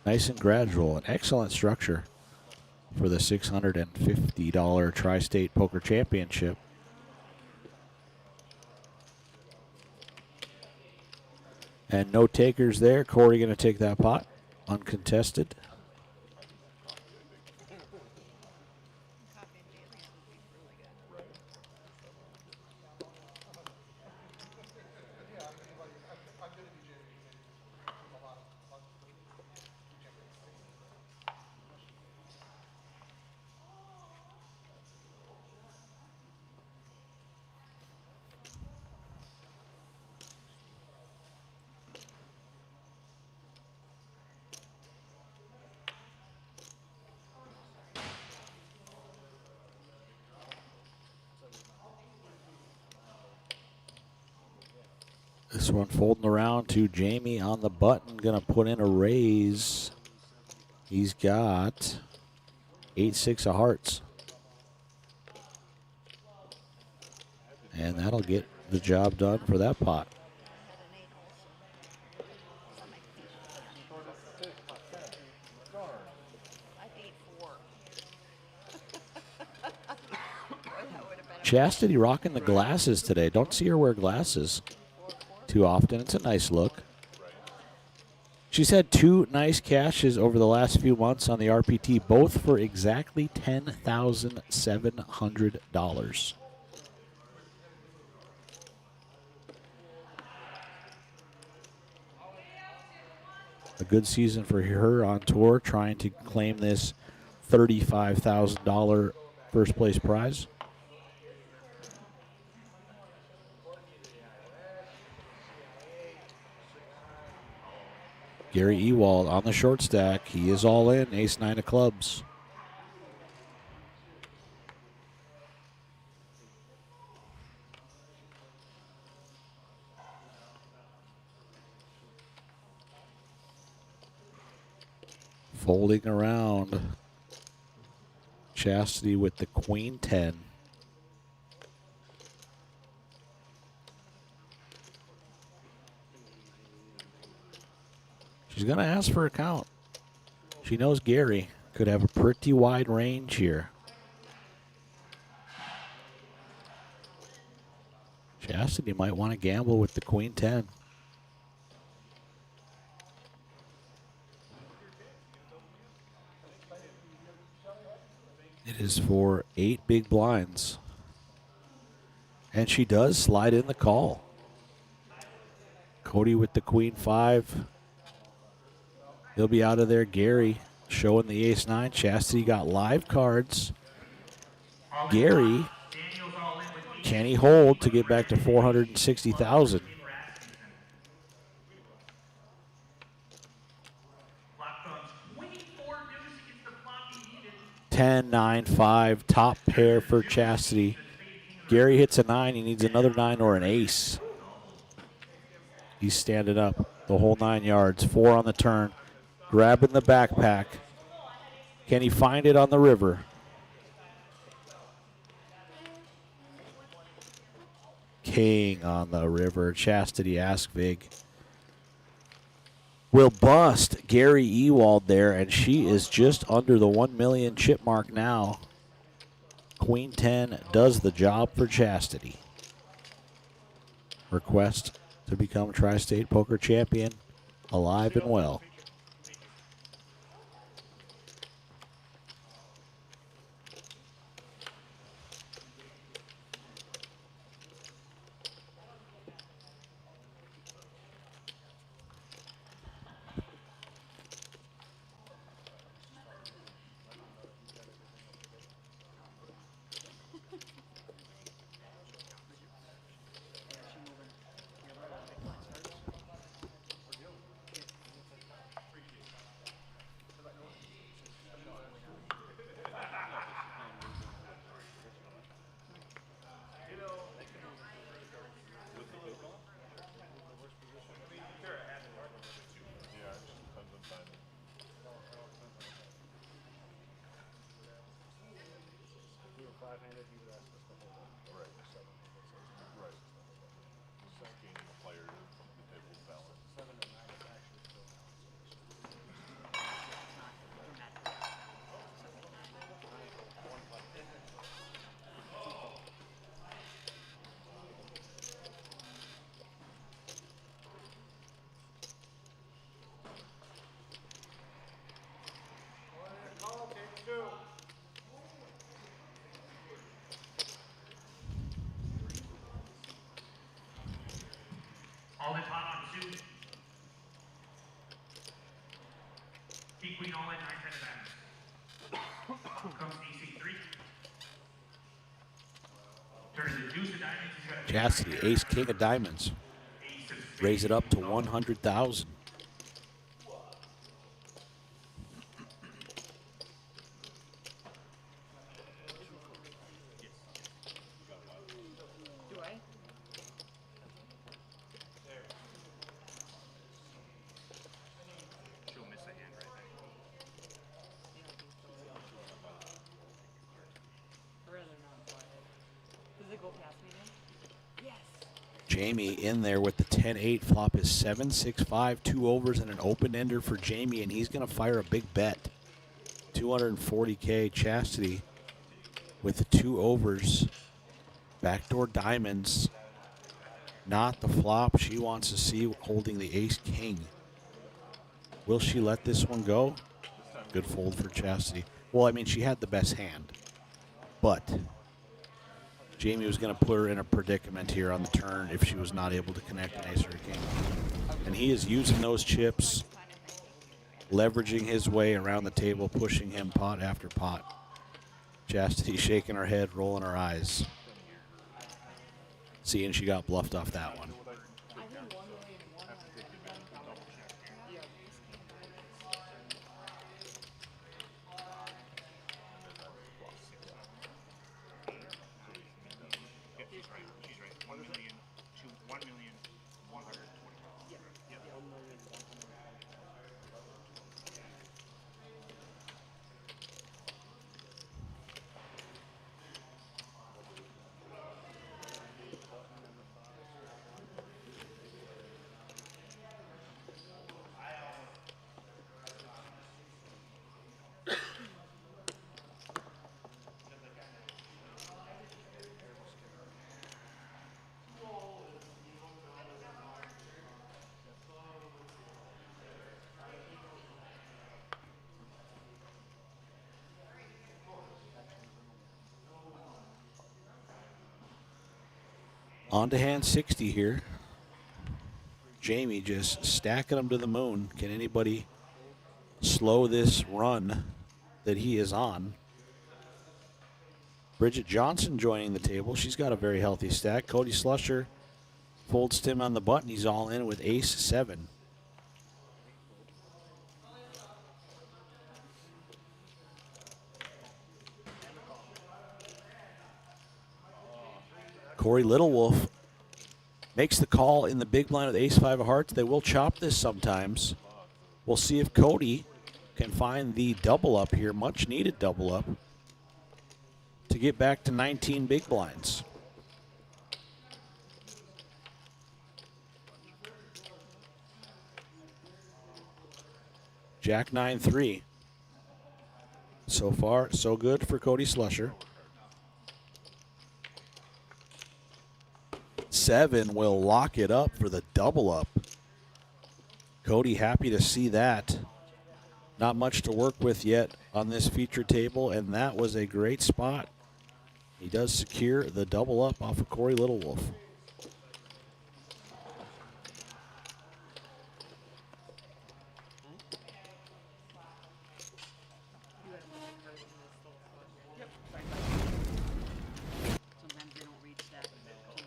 Nice and gradual. An excellent structure for the $650 Tri-State Poker Championship. And no takers there. Corey going to take that pot, uncontested. This one folding around to Jamie on the button. Going to put in a raise. He's got 8-6 of hearts. And that'll get the job done for that pot. Chastity rocking the glasses today. Don't see her wear glasses too often. It's a nice look. She's had 2 nice cashes over the last few months on the RPT, both for exactly $10,700. A good season for her on tour, trying to claim this $35,000 first place prize. Gary Ewald on the short stack. He is all in, ace-9 of clubs. Folding around. Chastity with the queen 10. She's going to ask for a count. She knows Gary could have a pretty wide range here. Chastity might want to gamble with the queen 10. It is for 8 big blinds. And she does slide in the call. Cody with the queen 5. He'll be out of there. Gary showing the ace-9. Chastity got live cards. Gary, can he hold to get back to 460,000? 10, 9, 5, top pair for Chastity. Gary hits a 9. He needs another 9 or an ace. He's standing up the whole 9 yards. 4 on the turn. Grabbing the backpack. Can he find it on the river? King on the river. Chastity Askvig will bust Gary Ewald there, and she is just under the 1 million chip mark now. Queen 10 does the job for Chastity. Request to become Tri-State Poker Champion, alive and well. 5-handed, he would ask us to hold it. Right. 7-handed, so it's not. Right. Just gaining a player from the table's balance. 7 and 9 is actually still balanced. All in hot on 2. King, queen, all in, 9, 10 of diamonds. Comes AC 3. Turn the deuce of diamonds. He's got a Chastity, ace, king of diamonds. ace of spades. Raise it up to 100,000. Do I? She'll miss a hand right there. I'd rather not play it. Does it go past me then? Yes. Jamie in there with the 10-8 flop is 7-6-5, 2 overs and an open ender for Jamie, and he's going to fire a big bet. 240K. Chastity with the 2 overs. Backdoor diamonds. Not the flop she wants to see, holding the ace king. Will she let this one go? Good fold for Chastity. Well, I mean, she had the best hand, but Jamie was going to put her in a predicament here on the turn if she was not able to connect an ace or a king. And he is using those chips, leveraging his way around the table, pushing him pot after pot. Chastity shaking her head, rolling her eyes. Seeing she got bluffed off that one. Yep, she's right. She's right. 1,120,000. Yep. On to hand 60 here. Jamie just stacking them to the moon. Can anybody slow this run that he is on? Bridget Johnson joining the table. She's got a very healthy stack. Cody Slusher folds Tim on the button. He's all in with ace 7. Corey Littlewolf makes the call in the big blind with ace 5 of hearts. They will chop this sometimes. We'll see if Cody can find the double up here, much needed double up, to get back to 19 big blinds. Jack 9-3. So far, so good for Cody Slusher. 7 will lock it up for the double up. Cody happy to see that. Not much to work with yet on this feature table, and that was a great spot. He does secure the double up off of Corey Littlewolf. Sometimes they don't reach that even.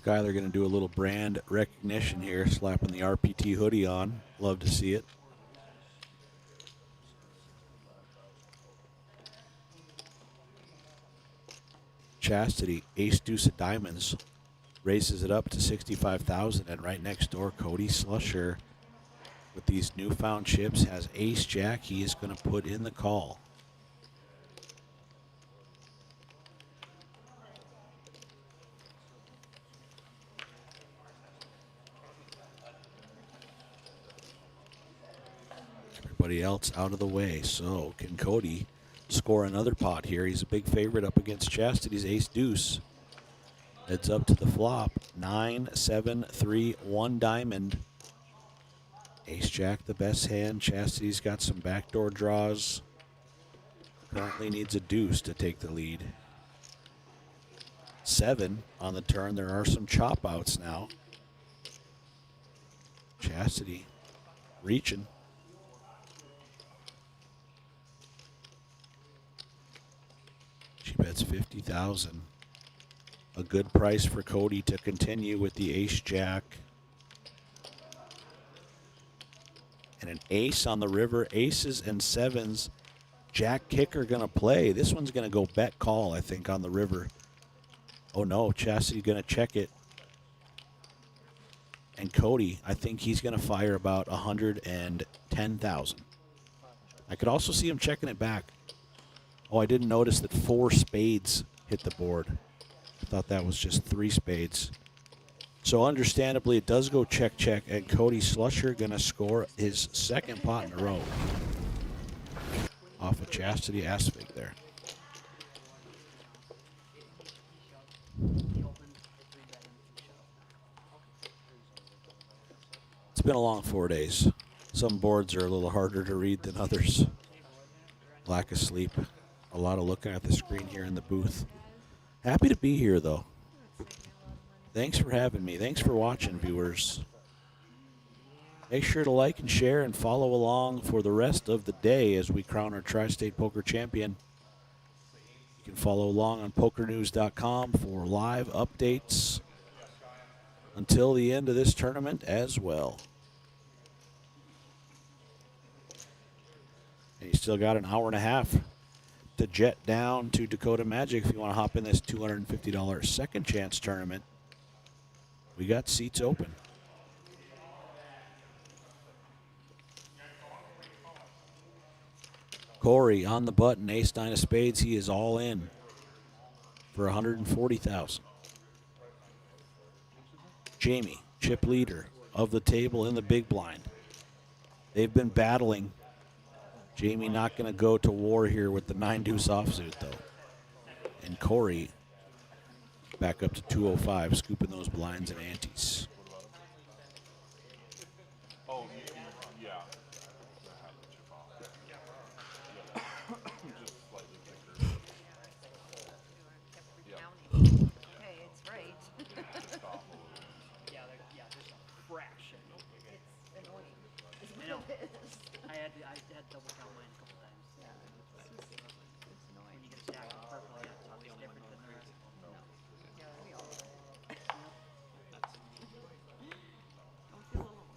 Skylar going to do a little brand recognition here, slapping the RPT hoodie on. Love to see it. Chastity, ace deuce of diamonds, raises it up to 65,000, and right next door, Cody Slusher with these newfound chips has ace jack. He is going to put in the call. Everybody else out of the way. So can Cody score another pot here? He's a big favorite up against Chastity's ace deuce. Heads up to the flop. 9, 7, 3, 1 diamond. Ace jack the best hand. Chastity's got some backdoor draws. Currently needs a deuce to take the lead. 7 on the turn. There are some chop outs now. Chastity reaching. She bets 50,000. A good price for Cody to continue with the ace jack. And an ace on the river. Aces and sevens. Jack kicker going to play. This one's going to go bet call, I think, on the river. Oh no, Chastity's going to check it. And Cody, I think he's going to fire about 110,000. I could also see him checking it back. Oh, I didn't notice that 4 spades hit the board. I thought that was just 3 spades. So understandably, it does go check, check, and Cody Slusher going to score his second pot in a row. Off of Chastity Asfig there. It's been a long 4 days. Some boards are a little harder to read than others. Lack of sleep. A lot of looking at the screen here in the booth. Happy to be here, though. Thanks for having me. Thanks for watching, viewers. Make sure to like and share and follow along for the rest of the day as we crown our Tri-State Poker Champion. You can follow along on pokernews.com for live updates until the end of this tournament as well. And you still got an hour and a half to jet down to Dakota Magic if you want to hop in this $250 second chance tournament. We got seats open. Corey on the button, ace nine of spades. He is all in for 140,000. Jamie, chip leader of the table in the big blind. They've been battling. Jamie not going to go to war here with the 9-deuce offsuit, though. And Corey back up to 205, scooping those blinds and antes. Oh, yeah. Just slightly thicker. Okay, it's right. Yeah, there's a fraction. It's annoying. Is I know. what it is. I had double count mine a couple times. Yeah, it's annoying. And you get a stack of purple, yeah, it's always different than the rest. No. Yeah, we all are. Don't feel alone.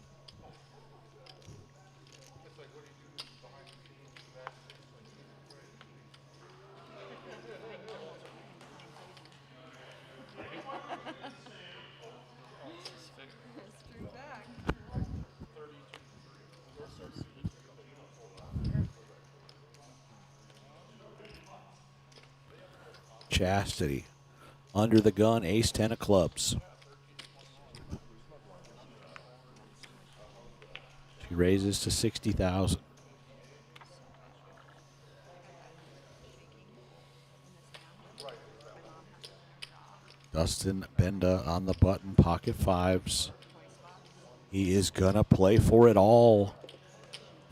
It's true back. Chastity under the gun, ace 10 of clubs. She raises to 60,000. Dustin Benda on the button, pocket fives. He is gonna play for it all.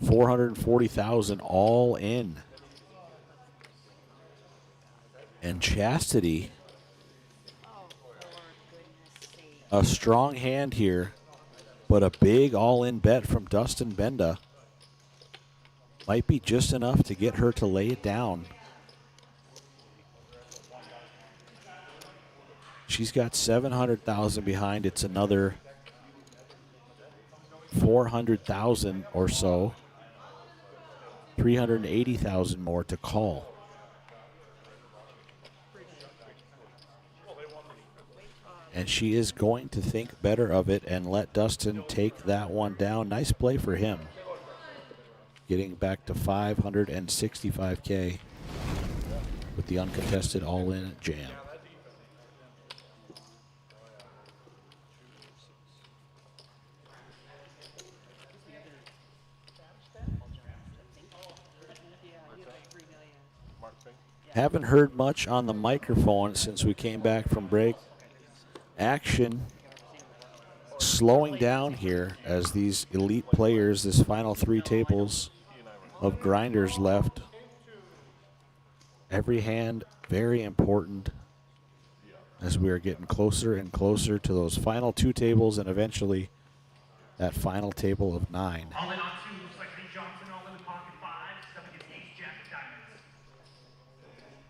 440,000 all in. And Chastity, a strong hand here, but a big all-in bet from Dustin Benda might be just enough to get her to lay it down. She's got 700,000 behind. It's another 400,000 or so. 380,000 more to call. And she is going to think better of it and let Dustin take that one down. Nice play for him. Getting back to 565K with the uncontested all-in jam. Haven't heard much on the microphone since we came back from break. Action slowing down here as these elite players, this final 3 tables of grinders left. Every hand very important as we are getting closer and closer to those final 2 tables and eventually that final table of 9. All in on 2, looks like Lee Johnson all in the pocket 5, up against ace, jack of diamonds.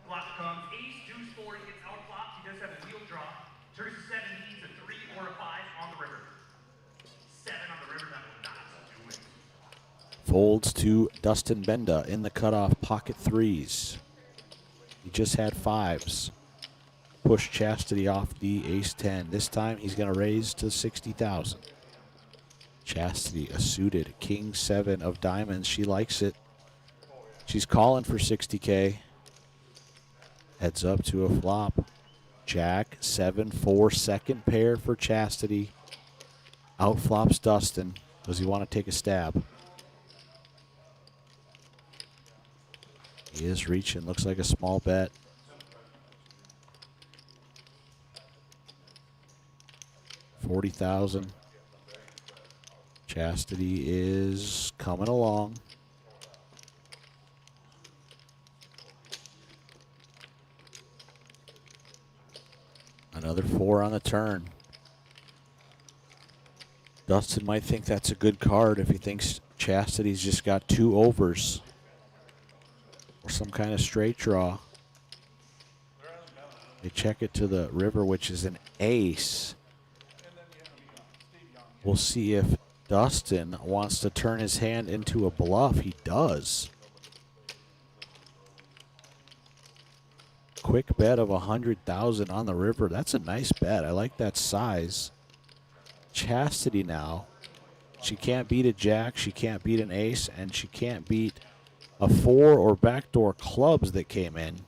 Flop comes ace, deuce 4, he gets out flop, he does have a wheel draw. Turns to 7, he needs a 3 or a 5 on the river. 7 on the river, that will not do it. Folds to Dustin Benda in the cutoff pocket 3s. He just had 5s. Push Chastity off the ace-10. This time he's going to raise to 60,000. Chastity, a suited king-7 of diamonds. She likes it. She's calling for 60K. Heads up to a flop. Jack, 7-4, second pair for Chastity. Out flops Dustin. Does he want to take a stab? He is reaching. Looks like a small bet. $40,000. Chastity is coming along. Another 4 on the turn. Dustin might think that's a good card if he thinks Chastity's just got 2 overs or some kind of straight draw. They check it to the river, which is an ace. We'll see if Dustin wants to turn his hand into a bluff. He does. Quick bet of 100,000 on the river. That's a nice bet. I like that size. Chastity now. She can't beat a jack. She can't beat an ace. And she can't beat a 4 or backdoor clubs that came in.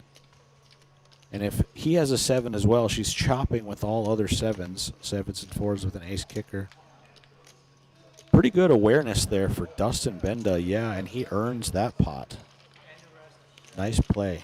And if he has a 7 as well, she's chopping with all other 7s. 7s and 4s with an ace kicker. Pretty good awareness there for Dustin Benda. Yeah, and he earns that pot. Nice play.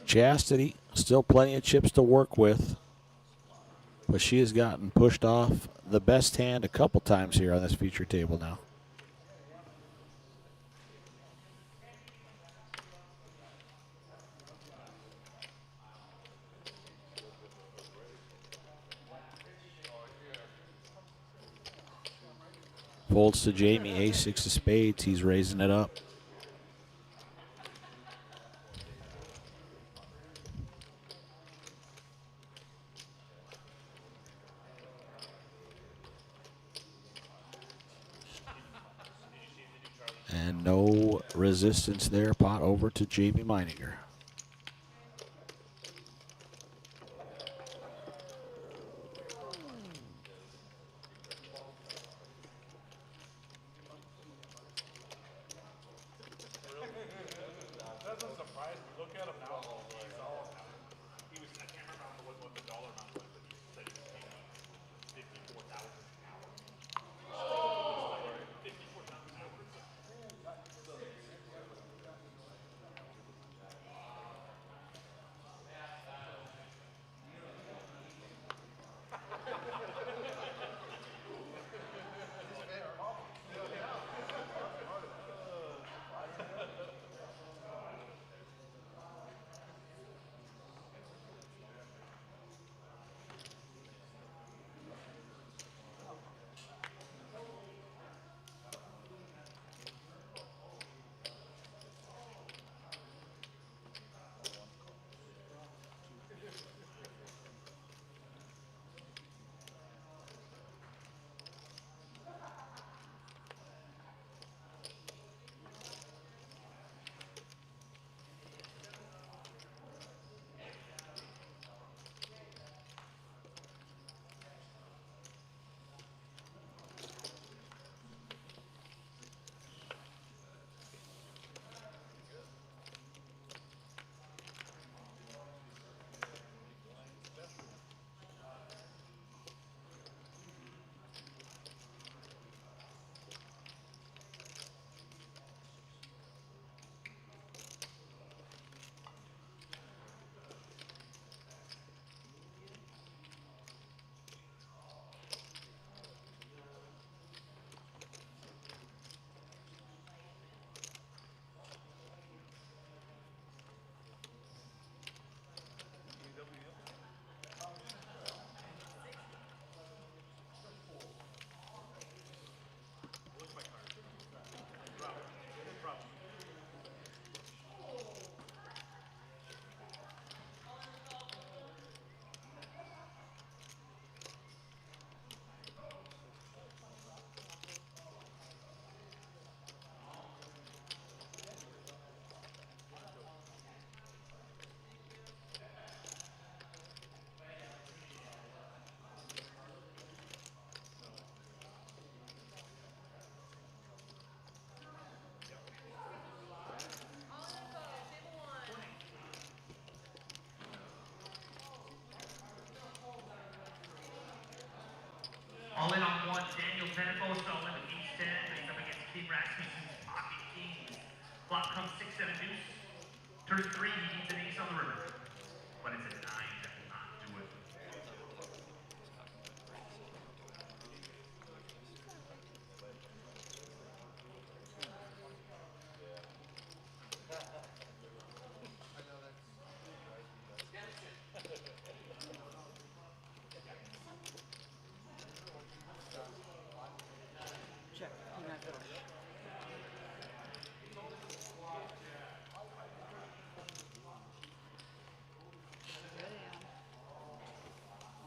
Chastity, still plenty of chips to work with, but she has gotten pushed off the best hand a couple times here on this feature table now. Folds to Jamie, ace-6 of spades. He's raising it up. And no resistance there. Pot over to Jamie Meininger. what the dollar amount was, but he said he was paying 54,000 an hour. 54,000 hours. All in on one, Daniel Penfold, all in with ace 10, but he's up against King Rasmussen's pocket kings. Flop comes 6-7 deuce. Turn 3, he needs an ace on the river. But it's a 9 that will not do it. Check. King high flush.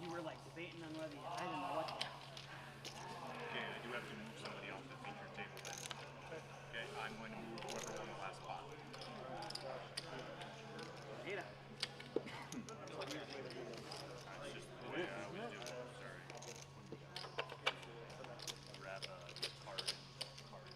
You were like debating on whether I didn't know what. Okay, I do have to move somebody off the feature table then. Okay, I'm going to move whoever won the last spot. Ada. That's just the way I always do it. Sorry. Grab a card and card.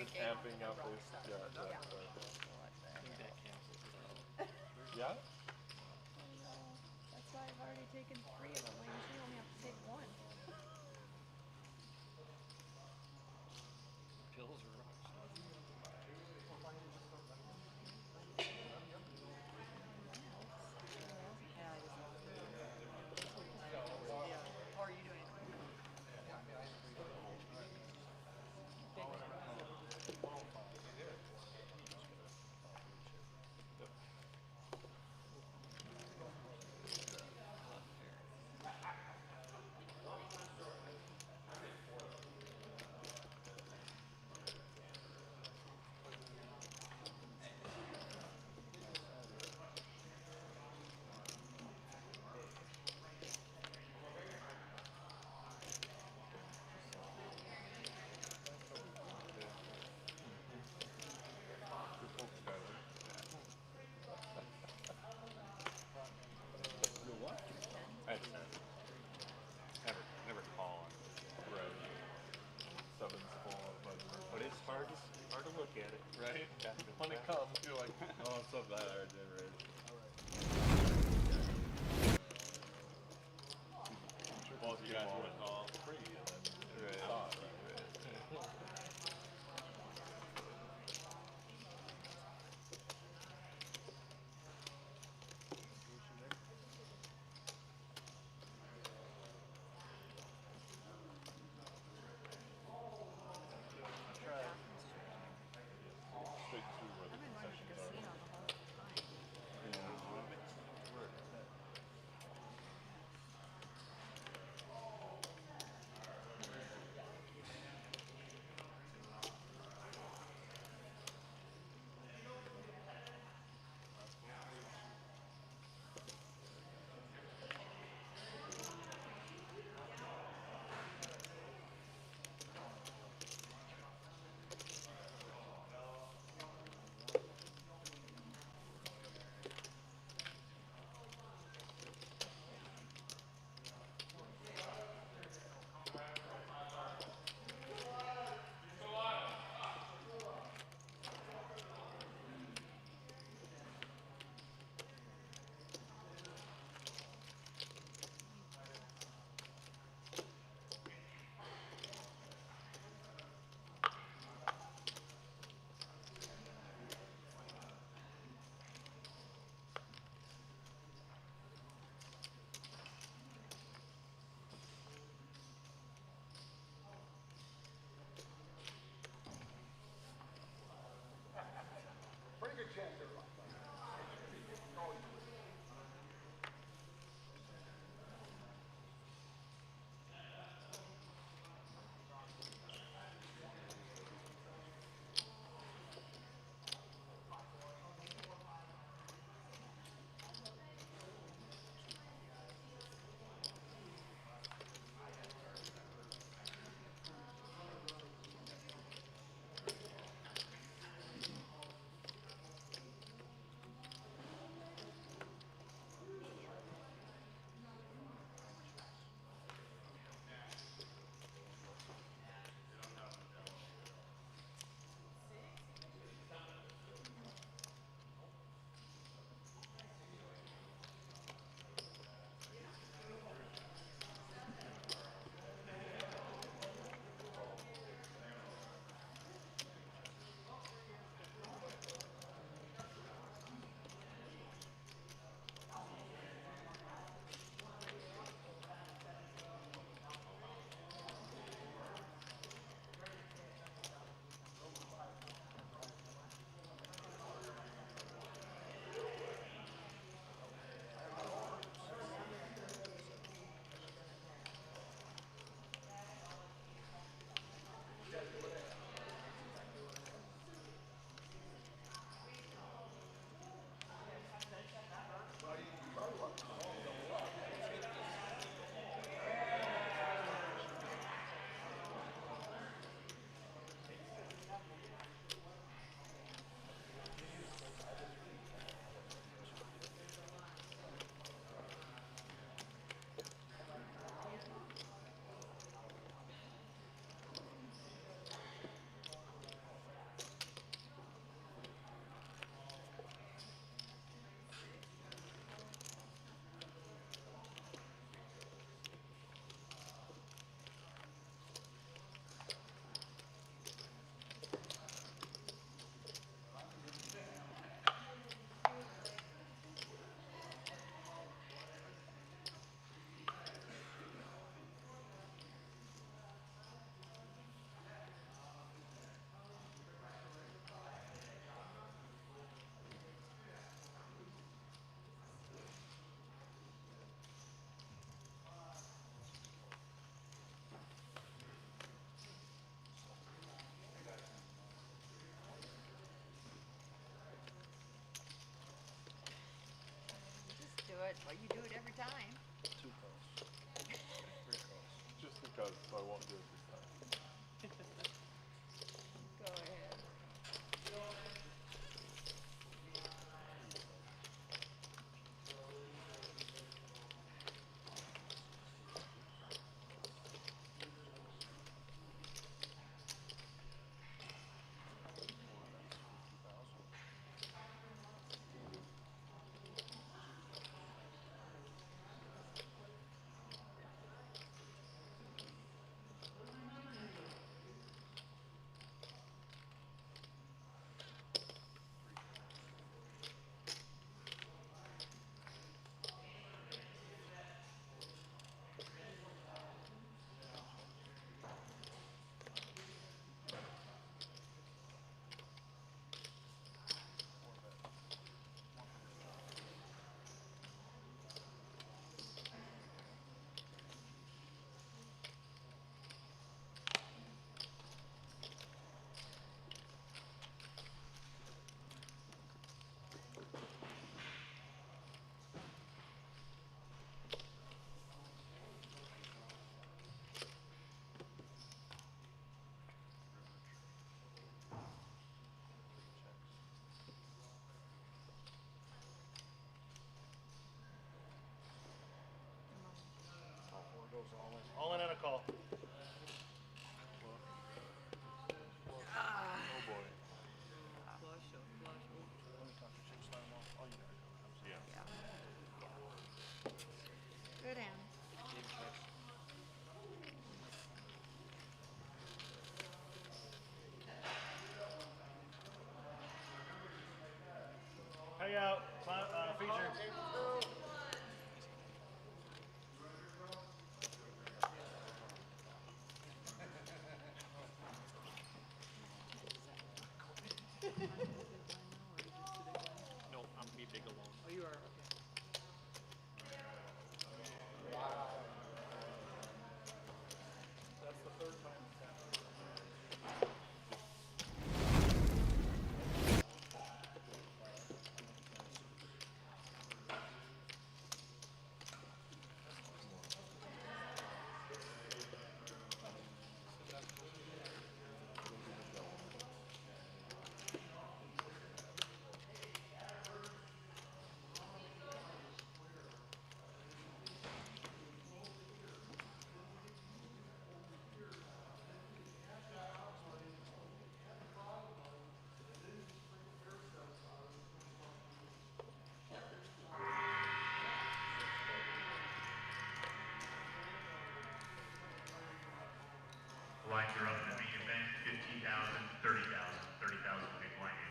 freaking. amping up this. Yeah. Yeah? That's why I've already taken 3 of them. Like you say, you only have to take 1. Pills or rocks? Or are you doing it? it, but you do it every time. Too close. Very close. Just because I won't do it this time. Go ahead. All in on a call. Oh boy. Flush, flush. Good hand. Hang out. Feature. No, I'm be big alone. Oh, you are, okay. That's the third time it's happened. Lines are up in the main event, 15,000, 30,000, 30,000 big line in.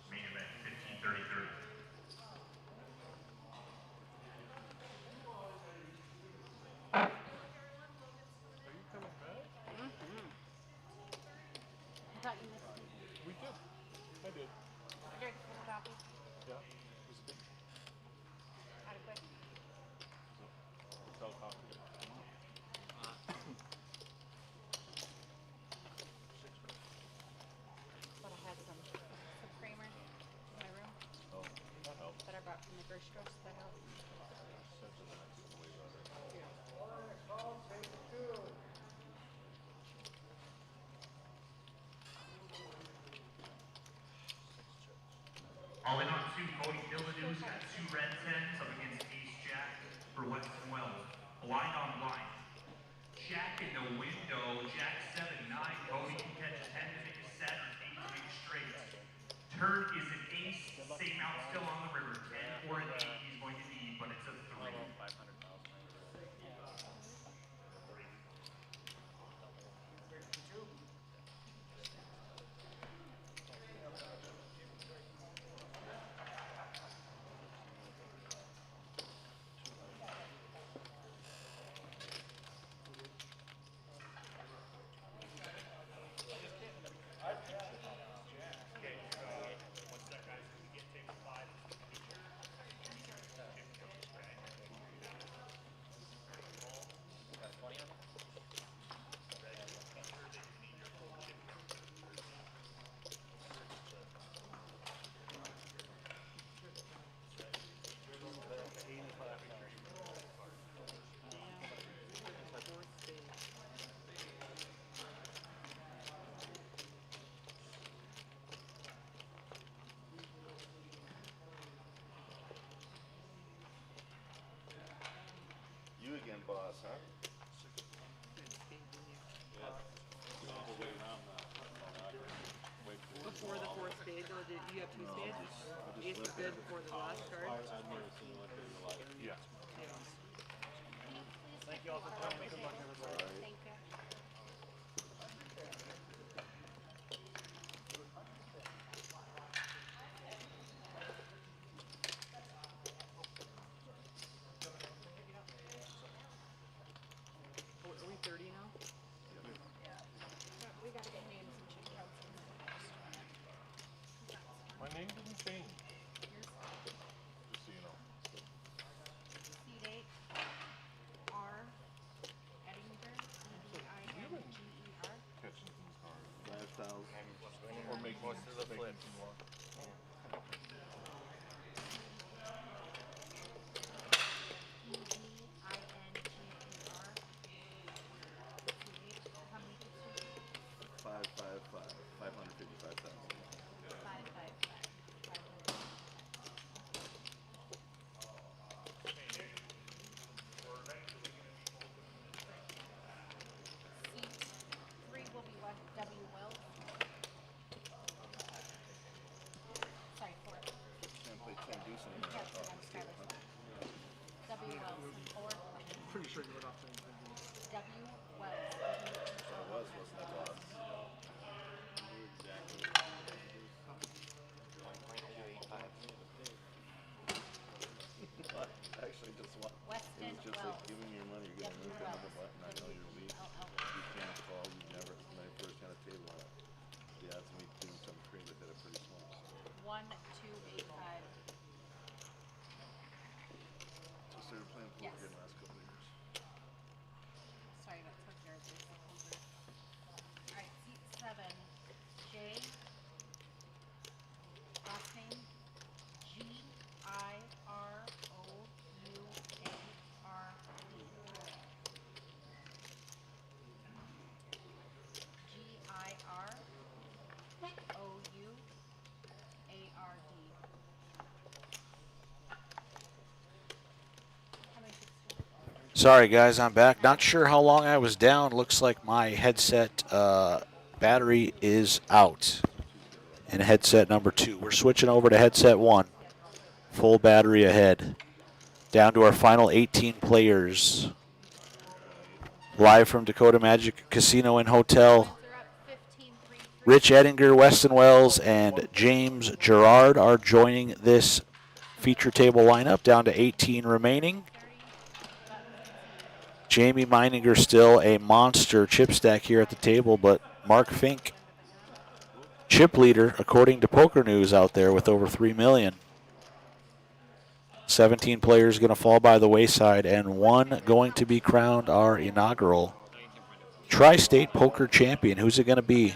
Main event, 15, 30, 30. Are you coming back? I thought you missed me. We did. I did. Okay, copy. Yeah. It was a big Adequate. tell copy. But I had some creamer in my room Oh, that helps. that I brought from the grocery store, so that helped. Such a nice way better. All in on two, Cody Villeneuve's got two red tens up against ace jack for Weston Wells. Blind on blind. Jack in the window, Jack 7-9. Cody can catch a 10 to make a set or 8 to make straight. Turn is an ace, same out still on the river. 10 or an 8 he's going to need, but it's a 3. Okay, what's boss, huh? Before the fourth spade, though, you have two spades? Ace is good before the last card? Yeah. Thank you all for playing. Good luck, everybody. Thank you. Are we 30 now? We gotta get names and check counts. My name didn't change. Just so you know. C8 R Edinger Edinger. Catching things hard. Or making most of the flips. How many chips? 555,000. 555. Seat 3 will be what? W. Wells. Sorry, 4. Can't play 10 deuce anymore. Yes, I'm sorry. W. Wells and 4. Pretty sure you were not playing 10 W. Wells. Wasn't it, boss? Actually, just one. Weston It was just Wells. like giving me your money. You're gonna move another button. I know you're weak. You can't call. You never. When I first had a table on it, they asked me to do some trade that are pretty small. 1285. So I started playing poker Yes. in the last couple of years. Sorry, that's what Gerard did. Alright, seat 7. J. Last name Sorry, guys, I'm back. Not sure how long I was down. Looks like my headset battery is out in headset number 2. We're switching over to headset 1. Full battery ahead. Down to our final 18 players. Live from Dakota Magic Casino and Hotel. Rich Edinger, Weston Wells, and James Gerard are joining this feature table lineup. Down to 18 remaining. Jamie Meininger still a monster chip stack here at the table, but Mark Fink, chip leader, according to Poker News out there with over 3 million. 17 players going to fall by the wayside, and one going to be crowned our inaugural Tri-State Poker Champion. Who's it going to be?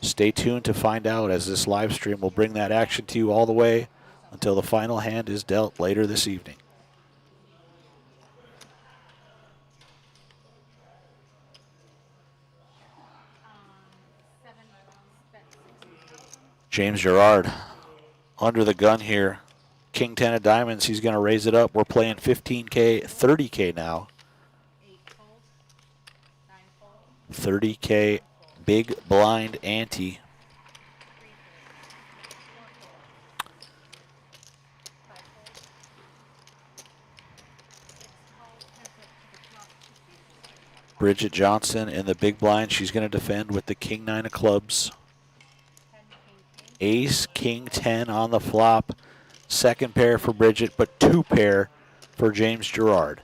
Stay tuned to find out, as this live stream will bring that action to you all the way until the final hand is dealt later this evening. James Gerard under the gun here. King 10 of diamonds, he's going to raise it up. We're playing 15K, 30K now. 30K big blind ante. Bridget Johnson in the big blind. She's going to defend with the King 9 of clubs. Ace, King 10 on the flop. Second pair for Bridget, but 2 pair for James Gerard.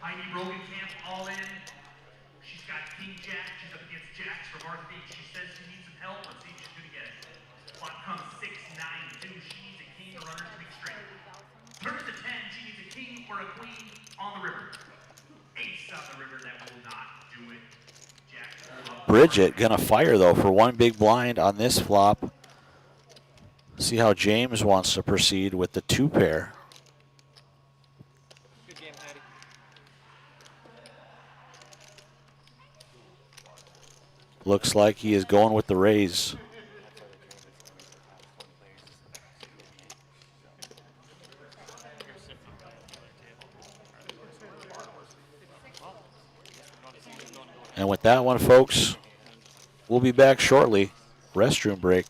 Heidi Rogenkamp all in. She's got King Jack. She's up against Jacks from Arthur Beach. She says she needs some help. Let's see if she's going to get it. Flop comes 6-9-2. She needs a king to run her to big straight. Turns to 10. She needs a king or a queen on the river. Ace on the river. That will not do it. Jack. Bridget gonna fire though for one big blind on this flop. See how James wants to proceed with the 2 pair. Good game, Hattie. Looks like he is going with the raise. And with that one, folks, we'll be back shortly. Restroom break.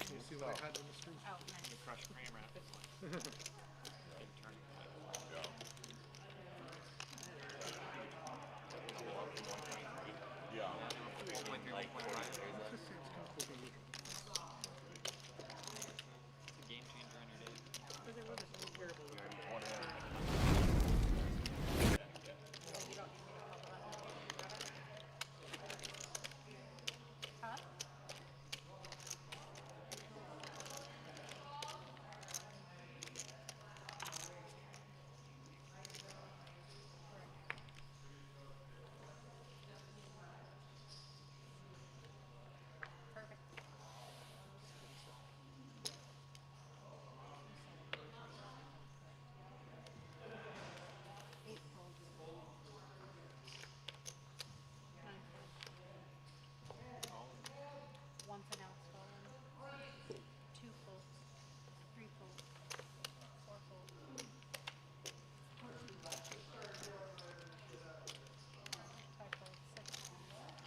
Once an ounce fallen. 2 folds. 3 folds. 4 folds. 5 folds. 6 folds. 7 folds.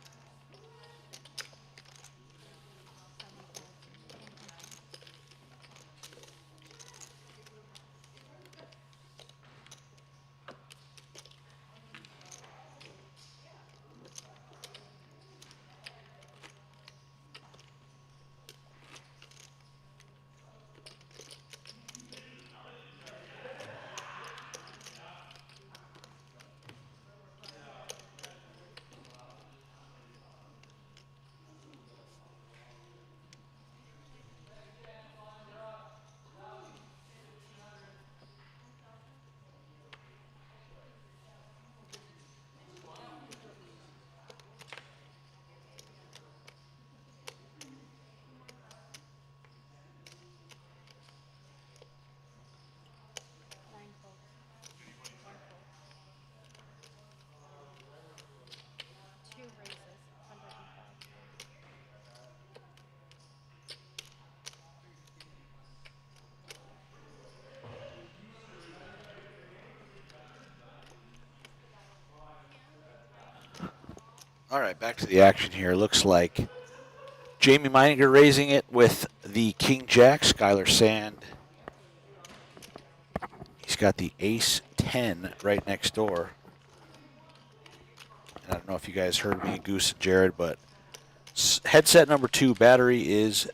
All right, back to the action here. Looks like Jamie Meininger raising it with the King Jack. Skylar Sand. He's got the Ace 10 right next door. And I don't know if you guys heard me, Goose and Jared, but headset number 2 battery is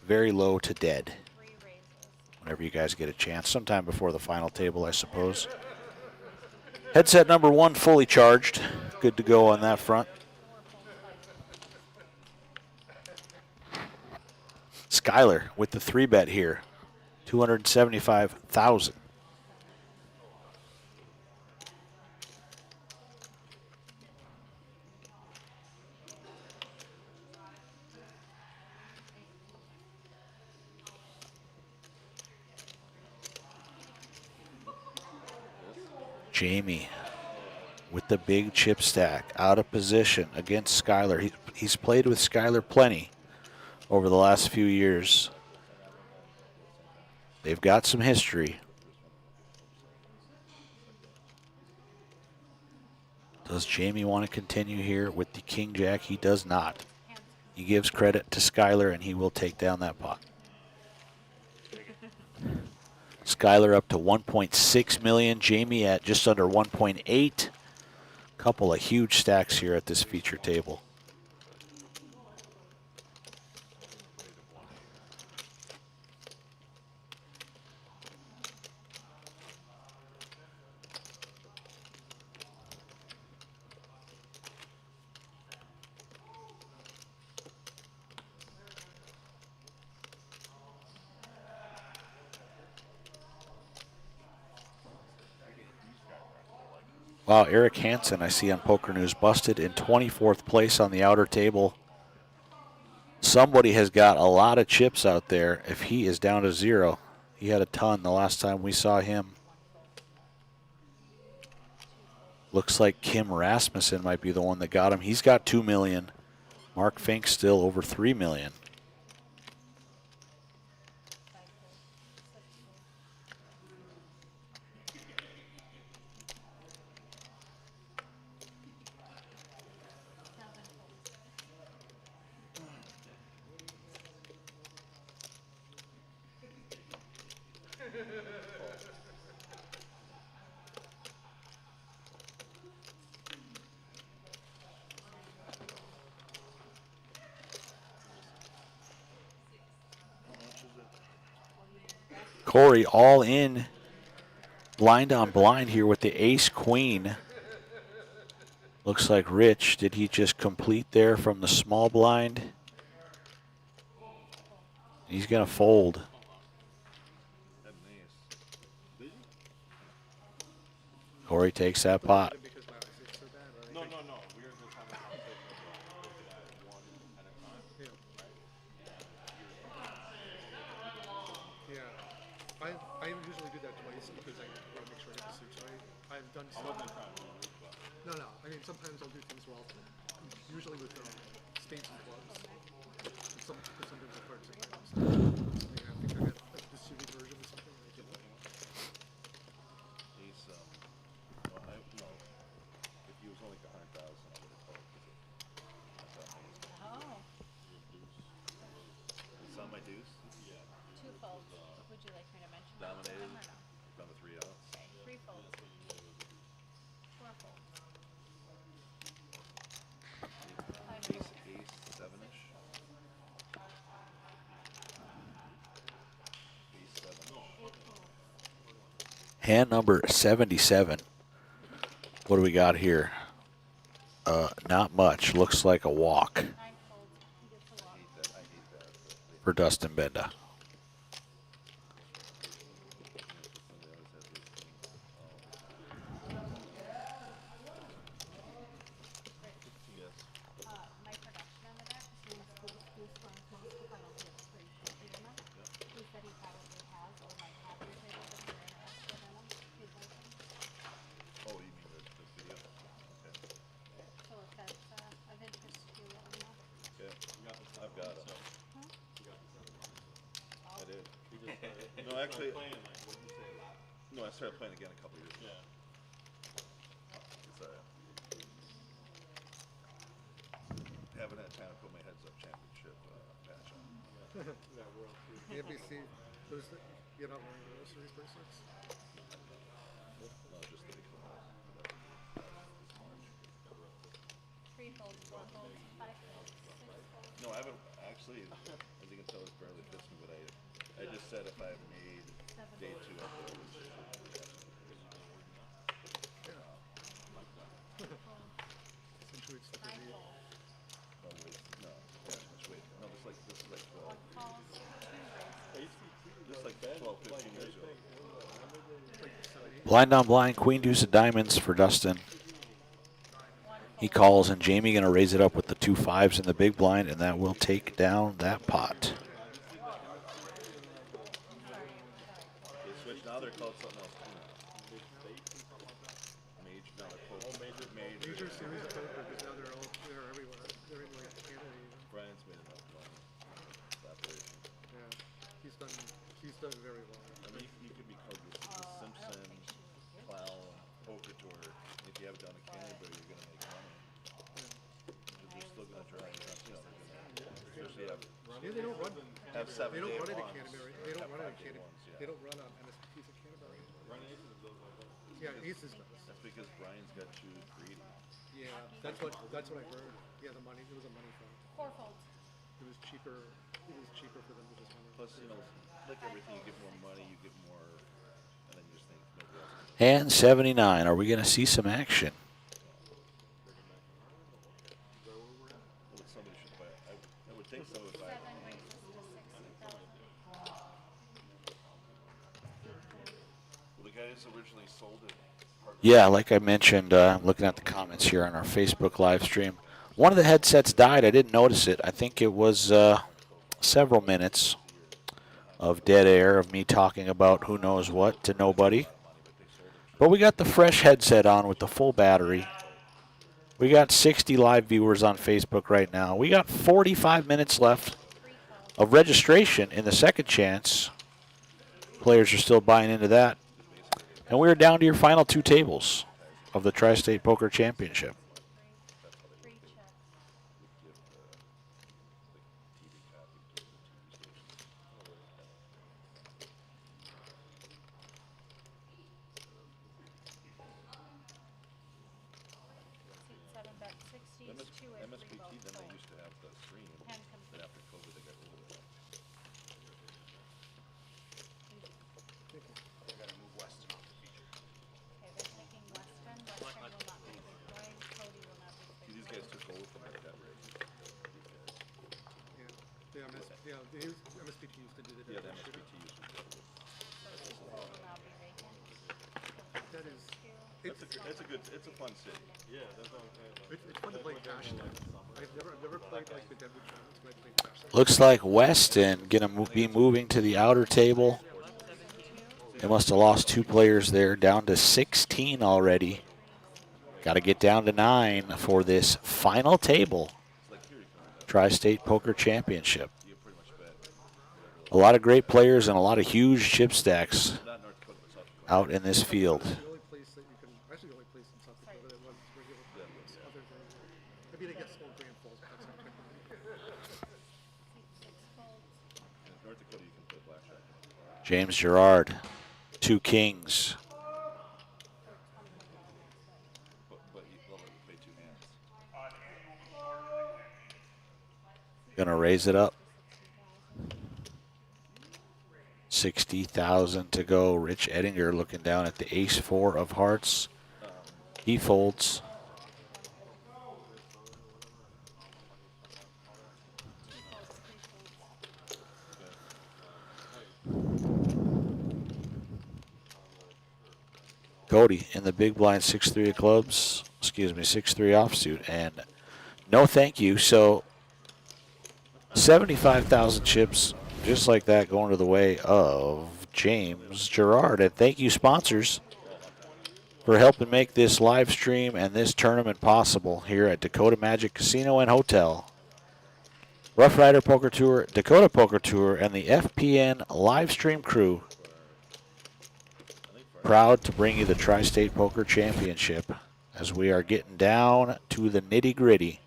very low to dead. Whenever you guys get a chance, sometime before the final table, I suppose. Headset number 1 fully charged. Good to go on that front. Skylar with the 3-bet here, 275,000. Jamie with the big chip stack, out of position against Skylar. He's played with Skylar plenty over the last few years. They've got some history. Does Jamie want to continue here with the King Jack? He does not. He gives credit to Skylar, and he will take down that pot. Skylar up to 1.6 million. Jamie at just under 1.8. Couple of huge stacks here at this feature table. Wow, Eric Hansen, I see on Poker News, busted in 24th place on the outer table. Somebody has got a lot of chips out there if he is down to 0. He had a ton the last time we saw him. Looks like Kim Rasmussen might be the one that got him. He's got 2 million. Mark Fink still over 3 million. Corey all in, blind on blind here with the ace queen. Looks like Rich, did he just complete there from the small blind? He's going to fold. Corey takes that pot. No. We were just having a conversation about looking at one at a time. Yeah. I usually do that twice because I want to make sure I get the suits right. I've done I some. wasn't trying to move, but No. I mean, sometimes I'll do things well. Usually with spades and clubs. Sometimes with hearts and diamonds. I think I got the suited version or something. And I did that. he's well, no. If he was only like 100,000, I would have told. That's amazing. Oh, It's on my deuce. Yeah. 2 folds. Would you like me to mention that to Dominated. them or no? Done the 3 outs. Okay, 3 folds. 4 folds. 5 folds. Ace 7-ish. Ace 7. 8 folds. Hand number 77. What do we got here? Not much. Looks like a walk 9 folds. He gets a walk. I hate that. for Dustin Benda. My production on the deck, his name's Goose Runs Most of Final Hits for Equipment. He said he probably has or might have your tables if you're interested in them. If you'd like them. Oh, you mean the video? Okay. So if that's of interest to you, let me know. Okay. I've got it. I did. No, actually. No, I started playing again a couple years ago. It's haven't had time to put my heads up championship patch on. The NBC, you're not wearing the World Series bracelets? No, just that he come out. 3 folds, 4 folds, 5 folds, 6 folds. No, I haven't actually. As you can tell, it's barely fits me, but I just said if I made day 2 of it, was Essentially, it's the 9 video. folds. no wait, no, just wait. No, this is like 12. 1 calls, 2 raises. This is like 12, 15 years ago. Blind on blind, queen deuce of diamonds for Dustin. He calls, and Jamie going to raise it up with the 2 5s in the big blind, and that will take down that pot. They switched now. They're called something else too now. Mage, now they're called Major. Major series of poker because now they're everywhere. They're in like Canada even. Brian's made enough money. Operation. Yeah, he's done very well. I mean, you could be called the Simpson, Clown, Poker Tour. If you haven't done a Canada, you're gonna make money. They're still gonna try. You know, they're gonna especially Yeah, they don't run. have 7 They don't day run it in ones. Canterbury. They don't Have run it in 5 day Canterbury. ones, yeah. They don't run on NSPs in Canterbury. Yeah, Aces does. That's because Brian's got too greedy. Yeah, that's what I heard. Yeah, the money. It was a money thing. 4 folds. It was cheaper. It was cheaper for them to just run it. Plus, you know, like everything, you get more money, you get more, and then you just think nobody else. Hand 79. Are we going to see some action? Well, somebody should buy it. I would think someone would buy 7 it. raises to 6 folds. Well, the guy that's originally sold it. Yeah, like I mentioned, I'm looking at the comments here on our Facebook live stream. One of the headsets died. I didn't notice it. I think it was several minutes of dead air of me talking about who knows what to nobody. But we got the fresh headset on with the full battery. We got 60 live viewers on Facebook right now. We got 45 minutes left of registration in the second chance. Players are still buying into that. And we're down to your final 2 tables of the Tri-State Poker Championship. 3 checks. They use MSPTUs to do the Yeah, the definition. MSPTUs. That is, It's a fun city. Yeah, that's what I'm saying. Like, it's fun to play cash there. I've never played like the Denver tournaments, but I played cash there. Looks like Weston gonna be moving to the outer table. They must have lost 2 players there, down to 16 already. Got to get down to 9 for this final table. Tri-State Poker Championship. A lot of great players and a lot of huge chip stacks out in this field. The only place that you can, actually the only place in South Dakota that was regular was other than, maybe they get small Grand Falls, but that's not technically. In North Dakota, you can play blackjack. James Gerard, 2 kings. But you pay 2 hands. Gonna raise it up. 60,000 to go. Rich Ettinger looking down at the ace-4 of hearts. He folds. Cody in the big blind, 6-3 of clubs. Excuse me, 6-3 offsuit. And no thank you. So 75,000 chips. Just like that, going to the way of James Gerard. And thank you, sponsors, for helping make this live stream and this tournament possible here at Dakota Magic Casino and Hotel. Rough Rider Poker Tour, Dakota Poker Tour, and the FPN live stream crew. Proud to bring you the Tri-State Poker Championship as we are getting down to the nitty-gritty.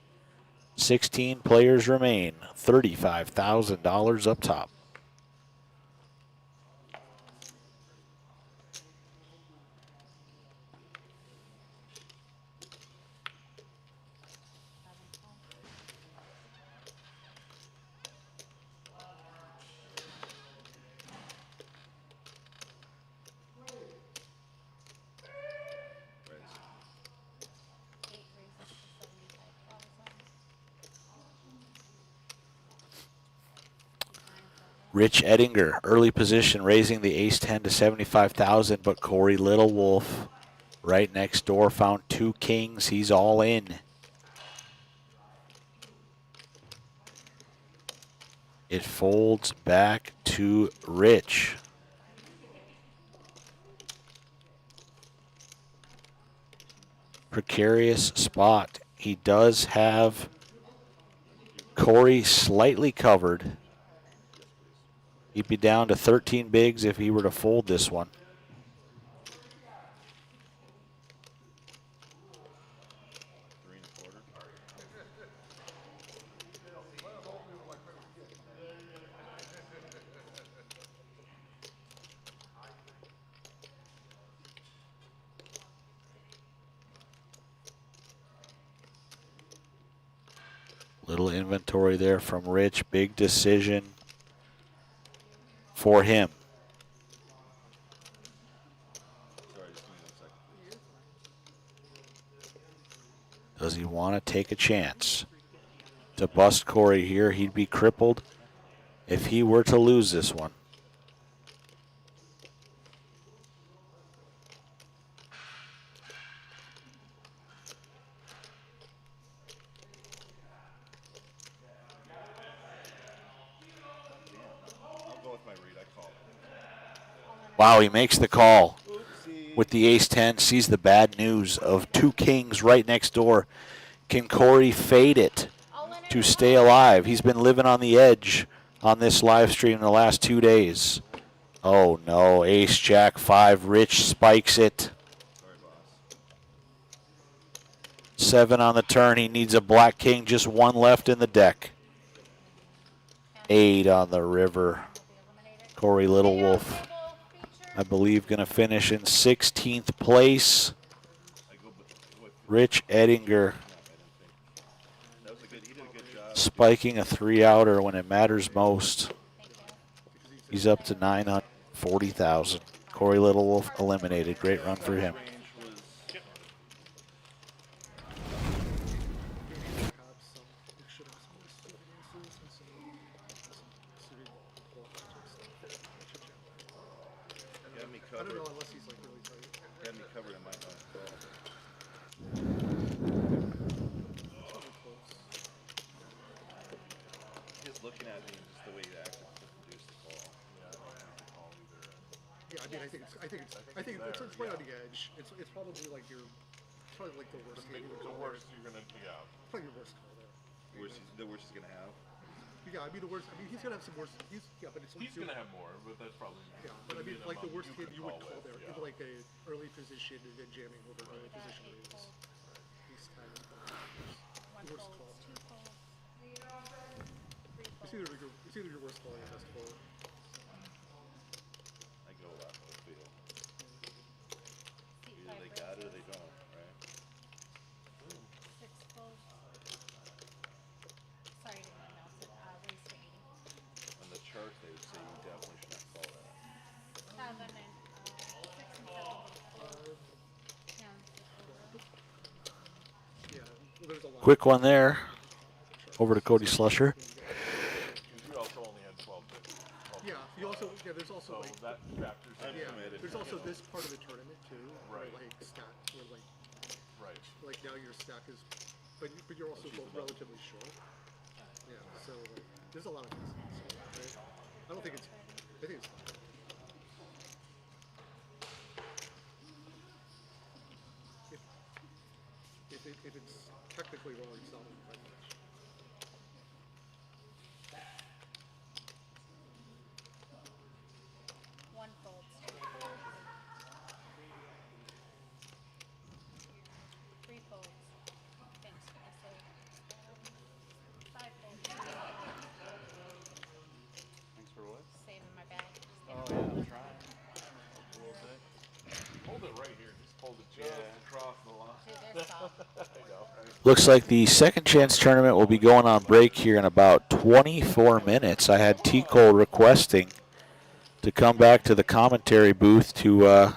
16 players remain, $35,000 up top. Rich Ettinger, early position, raising the ace-10 to 75,000, but Corey Little Wolf right next door found 2 kings. He's all in. It folds back to Rich. Precarious spot. He does have Corey slightly covered. He'd be down to 13 bigs if he were to fold this one. Little inventory there from Rich. Big decision for him. Does he want to take a chance to bust Corey here? He'd be crippled if he were to lose this one. Wow, he makes the call with the ace-10, sees the bad news of 2 kings right next door. Can Corey fade it to stay alive? He's been living on the edge on this live stream the last 2 days. Oh no, ace-jack 5, Rich spikes it. 7 on the turn, he needs a black king, just 1 left in the deck. 8 on the river. Corey Little Wolf, I believe, going to finish in 16th place. Rich Ettinger spiking a 3-outer when it matters most. He's up to 940,000. Corey Little Wolf eliminated. Great run for him. don't covered. know unless he's like really tight. He had me covered in my own call. It's probably close. Just looking at me and just the way he acted to produce the call. Yeah, I mean, I think it's right on the edge. It's probably like your, it's probably like the worst game. The worst you're gonna, yeah. Probably your worst call there. The worst he's gonna have. Yeah, I mean the worst. I mean he's gonna have some worse. But it's He's gonna have more, but that's probably. Yeah, but I mean like the worst hit you would call with, there, yeah. in like a early position and then jamming over early position raise. These kind of the worst call. It's either your worst call or your best call. I go left of the field. Either they got it or they don't, right? Six folds. Sorry, I didn't announce it. Raise to 80. On the chart, they would say you definitely should not call that. 7 and 6 and 7 over. Hands over. Yeah, well, there's a lot. Quick one there. Over to Cody Slusher. You also only had 12 bits. Yeah, there's also So like that factors in. yeah, there's also this part of the tournament too, Right. where like stack, where Right. like now your stack is, but you're also both relatively short. Yeah, so like, there's a lot of things. So, right? I don't think it's. I think it's fine. If it's technically wrong, it's not quite much. One folds, 2 folds. 3 folds. Thanks for the save. 5 folds. Thanks for what? Saving my bag. Oh yeah, I'm trying. A little bit. Hold it right here. Just hold it just across the line. Dude, they're soft. I know, right? Looks like the second chance tournament will be going on break here in about 24 minutes. I had T. Cole requesting to come back to the commentary booth to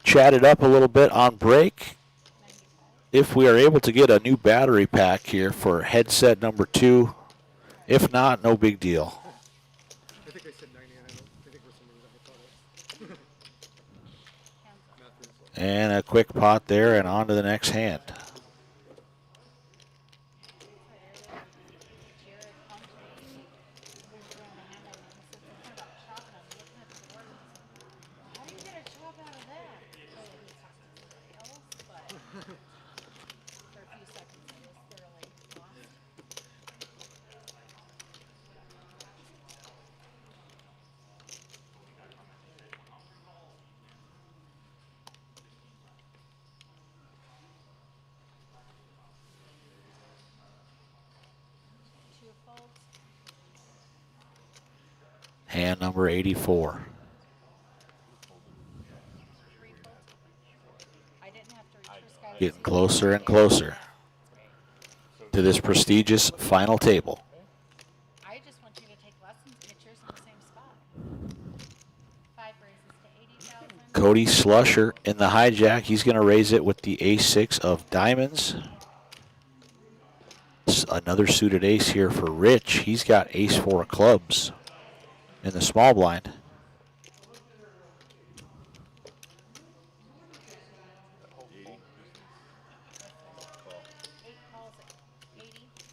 chat it up a little bit on break. If we are able to get a new battery pack here for headset number 2. If not, no big deal. I think I said 90, and I think for some reason I thought it. And a quick pot there and on to the next hand. Gerard comes to me. We're throwing a hand on it. He said something about chopping. I'm looking at the board. And how do you get a chop out of that? Clearly he's talking to somebody else, but for a few seconds I was thoroughly lost. Two folds. Hand number 84. 3 folds. I didn't have to reach for Skylar. Getting closer and closer to this prestigious final table. I just want you to take lessons, get yours in the same spot. 5 raises to 80,000. Cody Slusher in the hijack. He's going to raise it with the ace-6 of diamonds. Another suited ace here for Rich. He's got ace-4 of clubs in the small blind.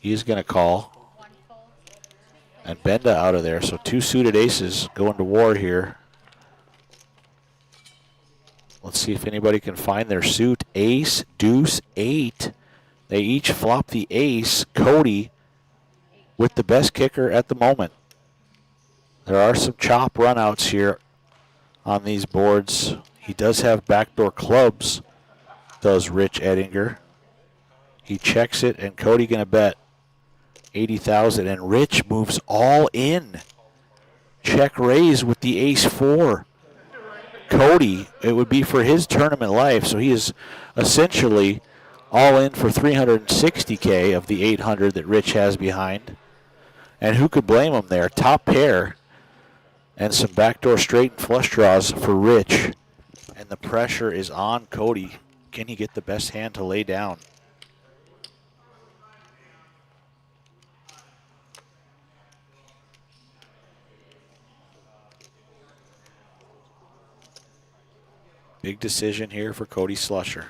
He's going to call. And Benda out of there. So 2 suited aces going to war here. Let's see if anybody can find their suit. Ace, deuce, 8. They each flop the ace. Cody with the best kicker at the moment. There are some chop runouts here on these boards. He does have backdoor clubs, does Rich Edinger. He checks it, and Cody going to bet 80,000, and Rich moves all in. Check raise with the ace-4. Cody, it would be for his tournament life, so he is essentially all in for 360K of the 800 that Rich has behind. And who could blame him there? Top pair and some backdoor straight and flush draws for Rich. And the pressure is on Cody. Can he get the best hand to lay down? Big decision here for Cody Slusher.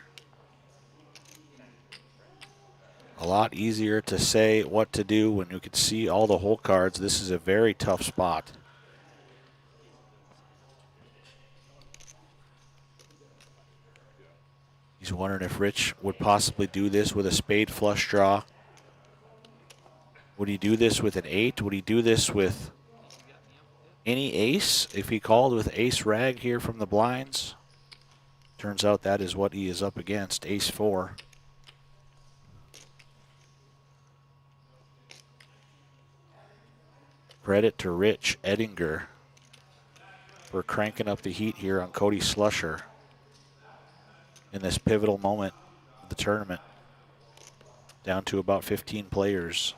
A lot easier to say what to do when you can see all the hole cards. This is a very tough spot. He's wondering if Rich would possibly do this with a spade flush draw. Would he do this with an 8? Would he do this with any ace if he called with ace rag here from the blinds? Turns out that is what he is up against, ace 4. Credit to Rich Edinger for cranking up the heat here on Cody Slusher in this pivotal moment of the tournament. Down to about 15 players.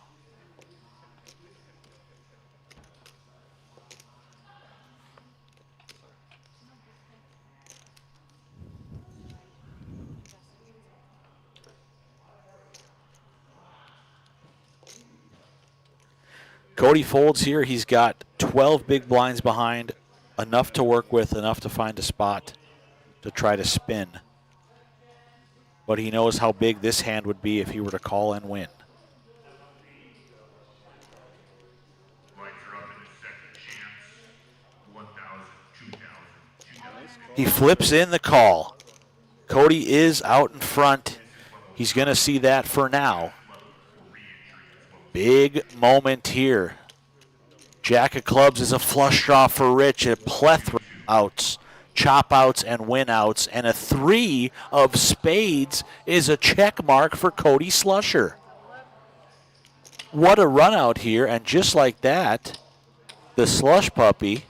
Cody folds here. He's got 12 big blinds behind, enough to work with, enough to find a spot to try to spin. But he knows how big this hand would be if he were to call and win. He flips in the call. Cody is out in front. He's going to see that for now. Big moment here. Jack of clubs is a flush draw for Rich. A plethora of outs, chop outs and win outs. And a 3 of spades is a check mark for Cody Slusher. What a run out here. And just like that, the slush puppy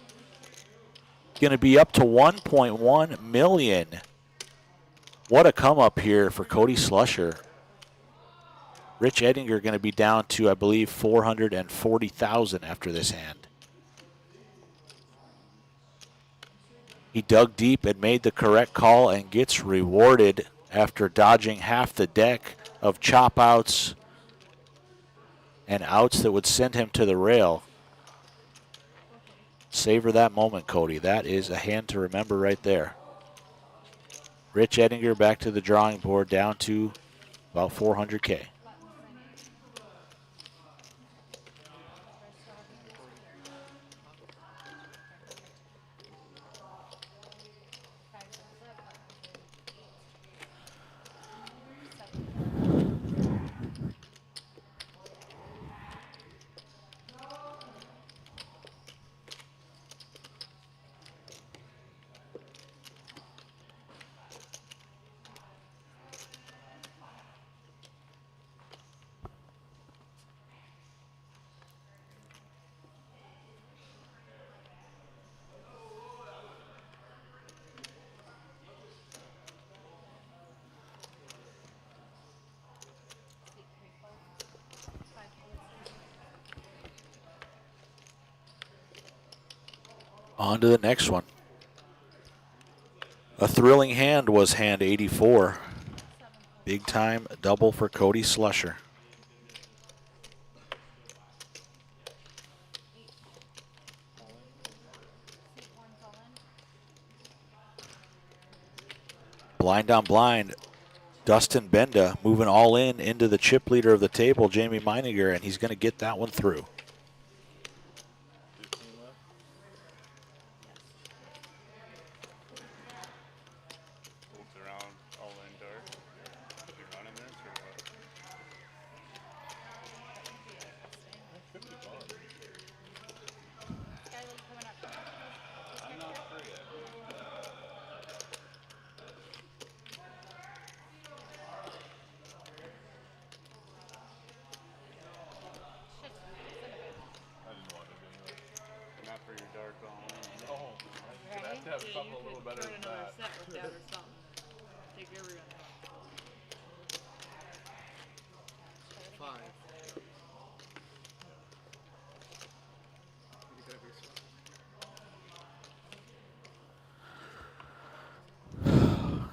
going to be up to 1.1 million. What a come up here for Cody Slusher. Rich Edinger going to be down to, I believe, 440,000 after this hand. He dug deep and made the correct call and gets rewarded after dodging half the deck of chop outs and outs that would send him to the rail. Savor that moment, Cody. That is a hand to remember right there. Rich Edinger back to the drawing board, down to about 400K. On to the next one. A thrilling hand was hand 84. Big time double for Cody Slusher. Blind on blind. Dustin Benda moving all in into the chip leader of the table, Jamie Meininger, and he's going to get that one through.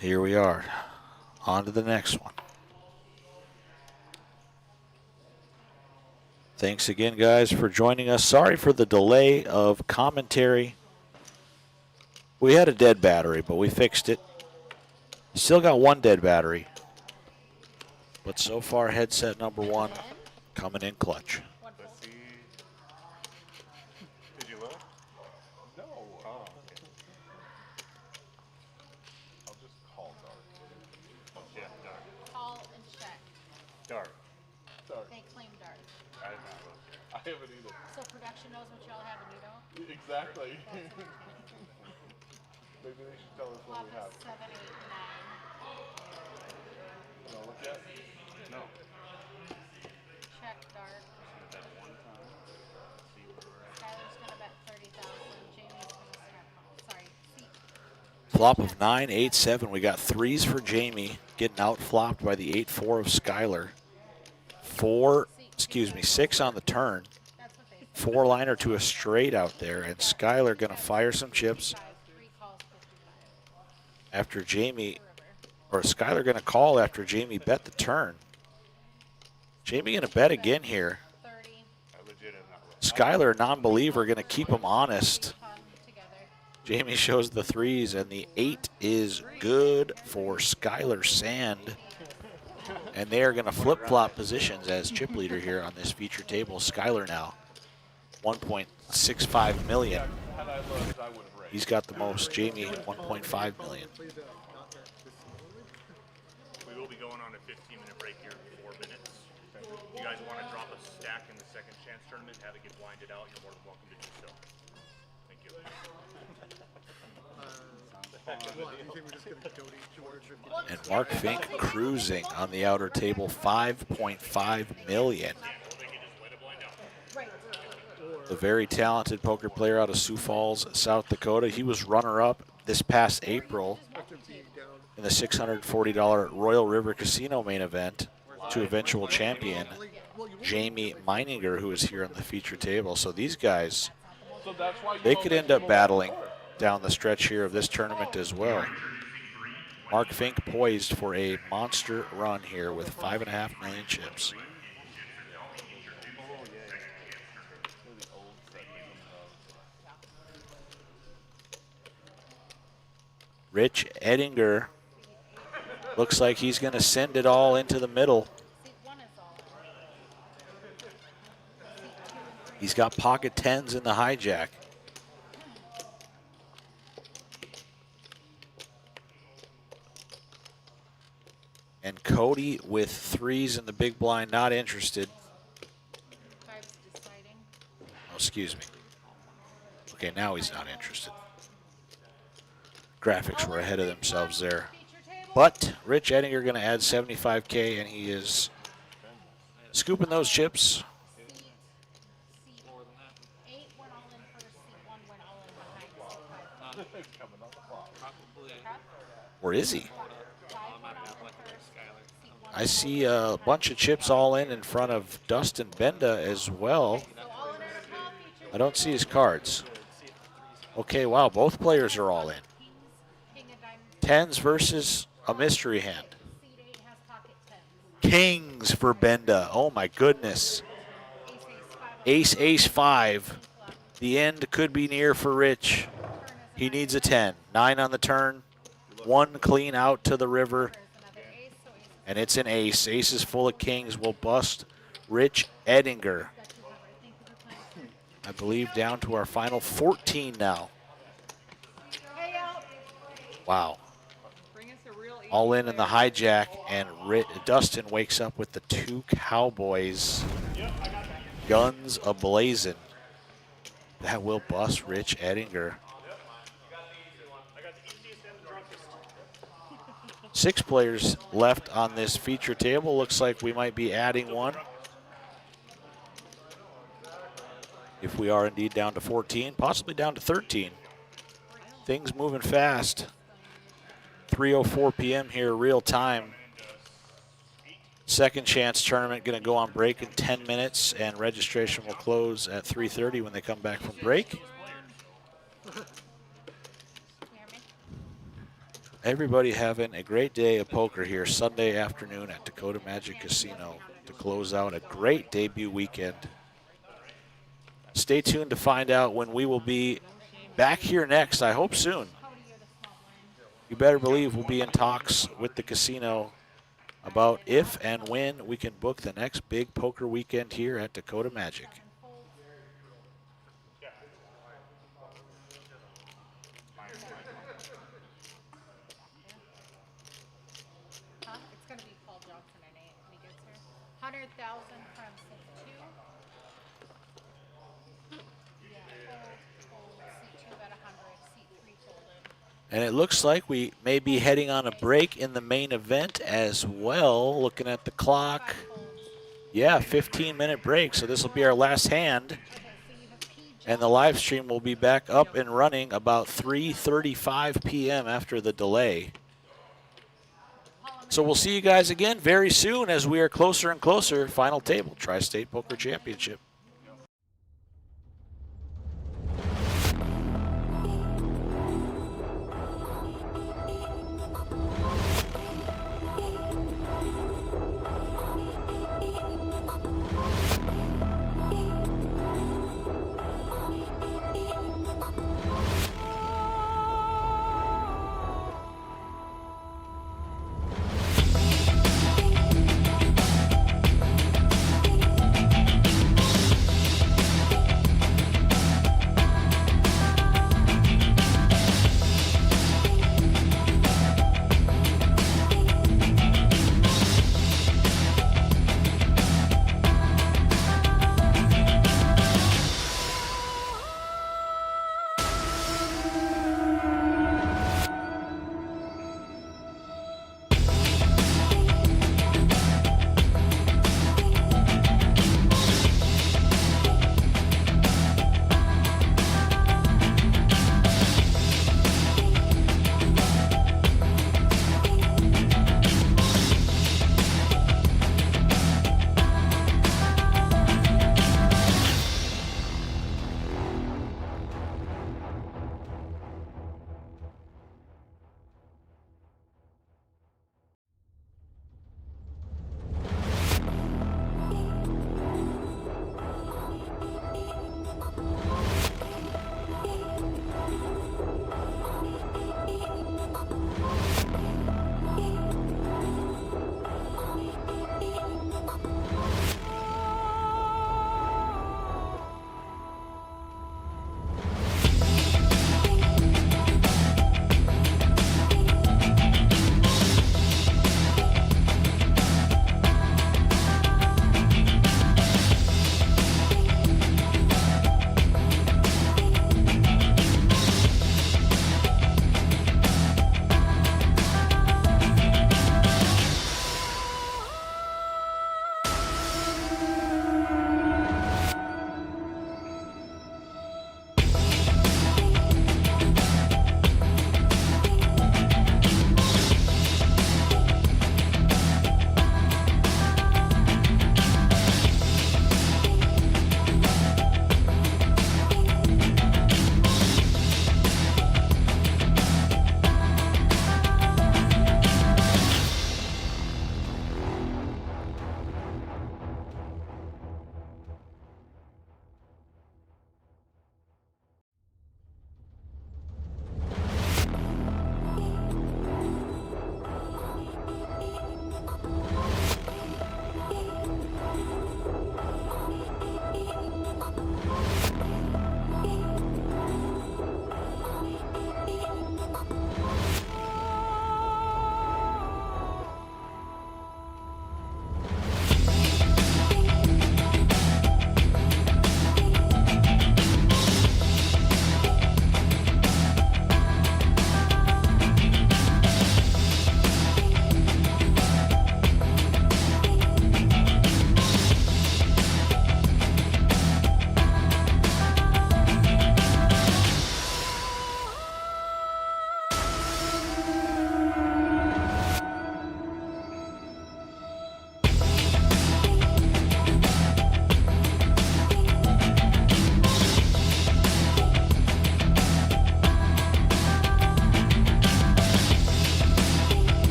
Here we are. On to the next one. Thanks again, guys, for joining us. Sorry for the delay of commentary. We had a dead battery, but we fixed it. Still got one dead battery. But so far, headset number one coming in clutch. Let's see. Did you look? No. Oh, okay. I'll just call Dark. Oh, yeah, dark. Call and check. Dark. Dark. They claim dark. I did not look. I haven't either. So production knows what y'all have and you don't? Exactly. Maybe they should tell us what Flop we have. is 7, 8, 9. No, look yet? No. Check dark. Bet one time. See where we're at. Skylar's gonna bet 30,000. Jamie's gonna snap. Sorry. See. Flop of 9, 8, 7. We got threes for Jamie, getting out flopped by the 8-4 of Skylar. 6 on the turn. That's what they say. 4-liner to a straight out there, and Skylar gonna fire some chips 3 calls 55. after Jamie, or Skylar gonna call after Jamie bet the turn. Jamie gonna bet again here. 30. I legit have not looked. Skylar, non-believer, gonna keep him honest. Ton together. Jamie shows the threes, and the 8 is good for Skylar Sand. And they are going to flip-flop positions as chip leader here on this feature table. Skylar now, 1.65 million. Had I looked, I would have raised. He's got the most. Jamie, 1.5 million. We will be going on a 15-minute break here in 4 minutes. If you guys want to drop a stack in the second chance tournament, have it get blinded out, you're more than welcome to do so. Thank you. And Mark Fink cruising on the outer table, 5.5 million. The very talented poker player out of Sioux Falls, South Dakota. He was runner-up this past April in the $640 Royal River Casino main event to eventual champion Jamie Meininger, who is here on the feature table. So these guys, So that's why you they don't could let end up people battling cover. down the stretch here of this tournament as well. Mark Fink poised for a monster run here with 5.5 million chips. Rich Edinger looks like he's going to send it all into the middle. Seat 1 is all in. He's got pocket tens in the hijack. And Cody with threes in the big blind, not interested. 5's deciding. Oh, excuse me. Okay, now he's not interested. Graphics were ahead of themselves there. But Rich Edinger going to add 75K, and he is scooping those chips. Seat 8 went all in first. Seat 1 went all in behind. Seat 5. Where is he? 5 went all in first. Seat 1 I see a bunch of chips all in front of Dustin Benda as well. So all in at a call feature. I don't see his cards. Okay, wow, both players are all in. Kings, King of Diamonds. Tens versus a mystery hand. Seat 8 has pocket 10s. Kings for Benda. Oh my goodness. Ace, Ace, 5. Ace, 5. The end could be near for Rich. He needs a 10. 9 on the turn. 1 clean out to the river. There's another ace, so ace is And it's an ace. Ace is full of kings. Will bust Rich Edinger. got 200. Thank you for playing. I believe down to our final 14 now. Hey, out. Wow. Bring us a real All in the hijack, and Dustin wakes up with the 2 Cowboys. Guns a-blazing. That will bust Rich Edinger. 6 players left on this feature table. Looks like we might be adding one. If we are indeed down to 14, possibly down to 13. Things moving fast. 3:04 p.m. here, real time. Second chance tournament going to go on break in 10 minutes, and registration will close at 3:30 when they come back from break. Everybody having a great day of poker here Sunday afternoon at Dakota Magic Casino to close out a great debut weekend. Stay tuned to find out when we will be back here next. I hope soon. you better believe we'll be in talks with the casino about if and when we can book the next big poker weekend here at Dakota Magic. Huh? It's gonna be Paul Johnson at 8 when he gets here. 100,000 from C2. Yeah, fold C2 at 100, C3 folded. And it looks like we may be heading on a break in the main event as well. Looking at the clock. Yeah, 15-minute break. So this will be our last hand. And the live stream will be back up and running about 3:35 p.m. after the delay. So we'll see you guys again very soon as we are closer and closer. Final table, Tri-State Poker Championship.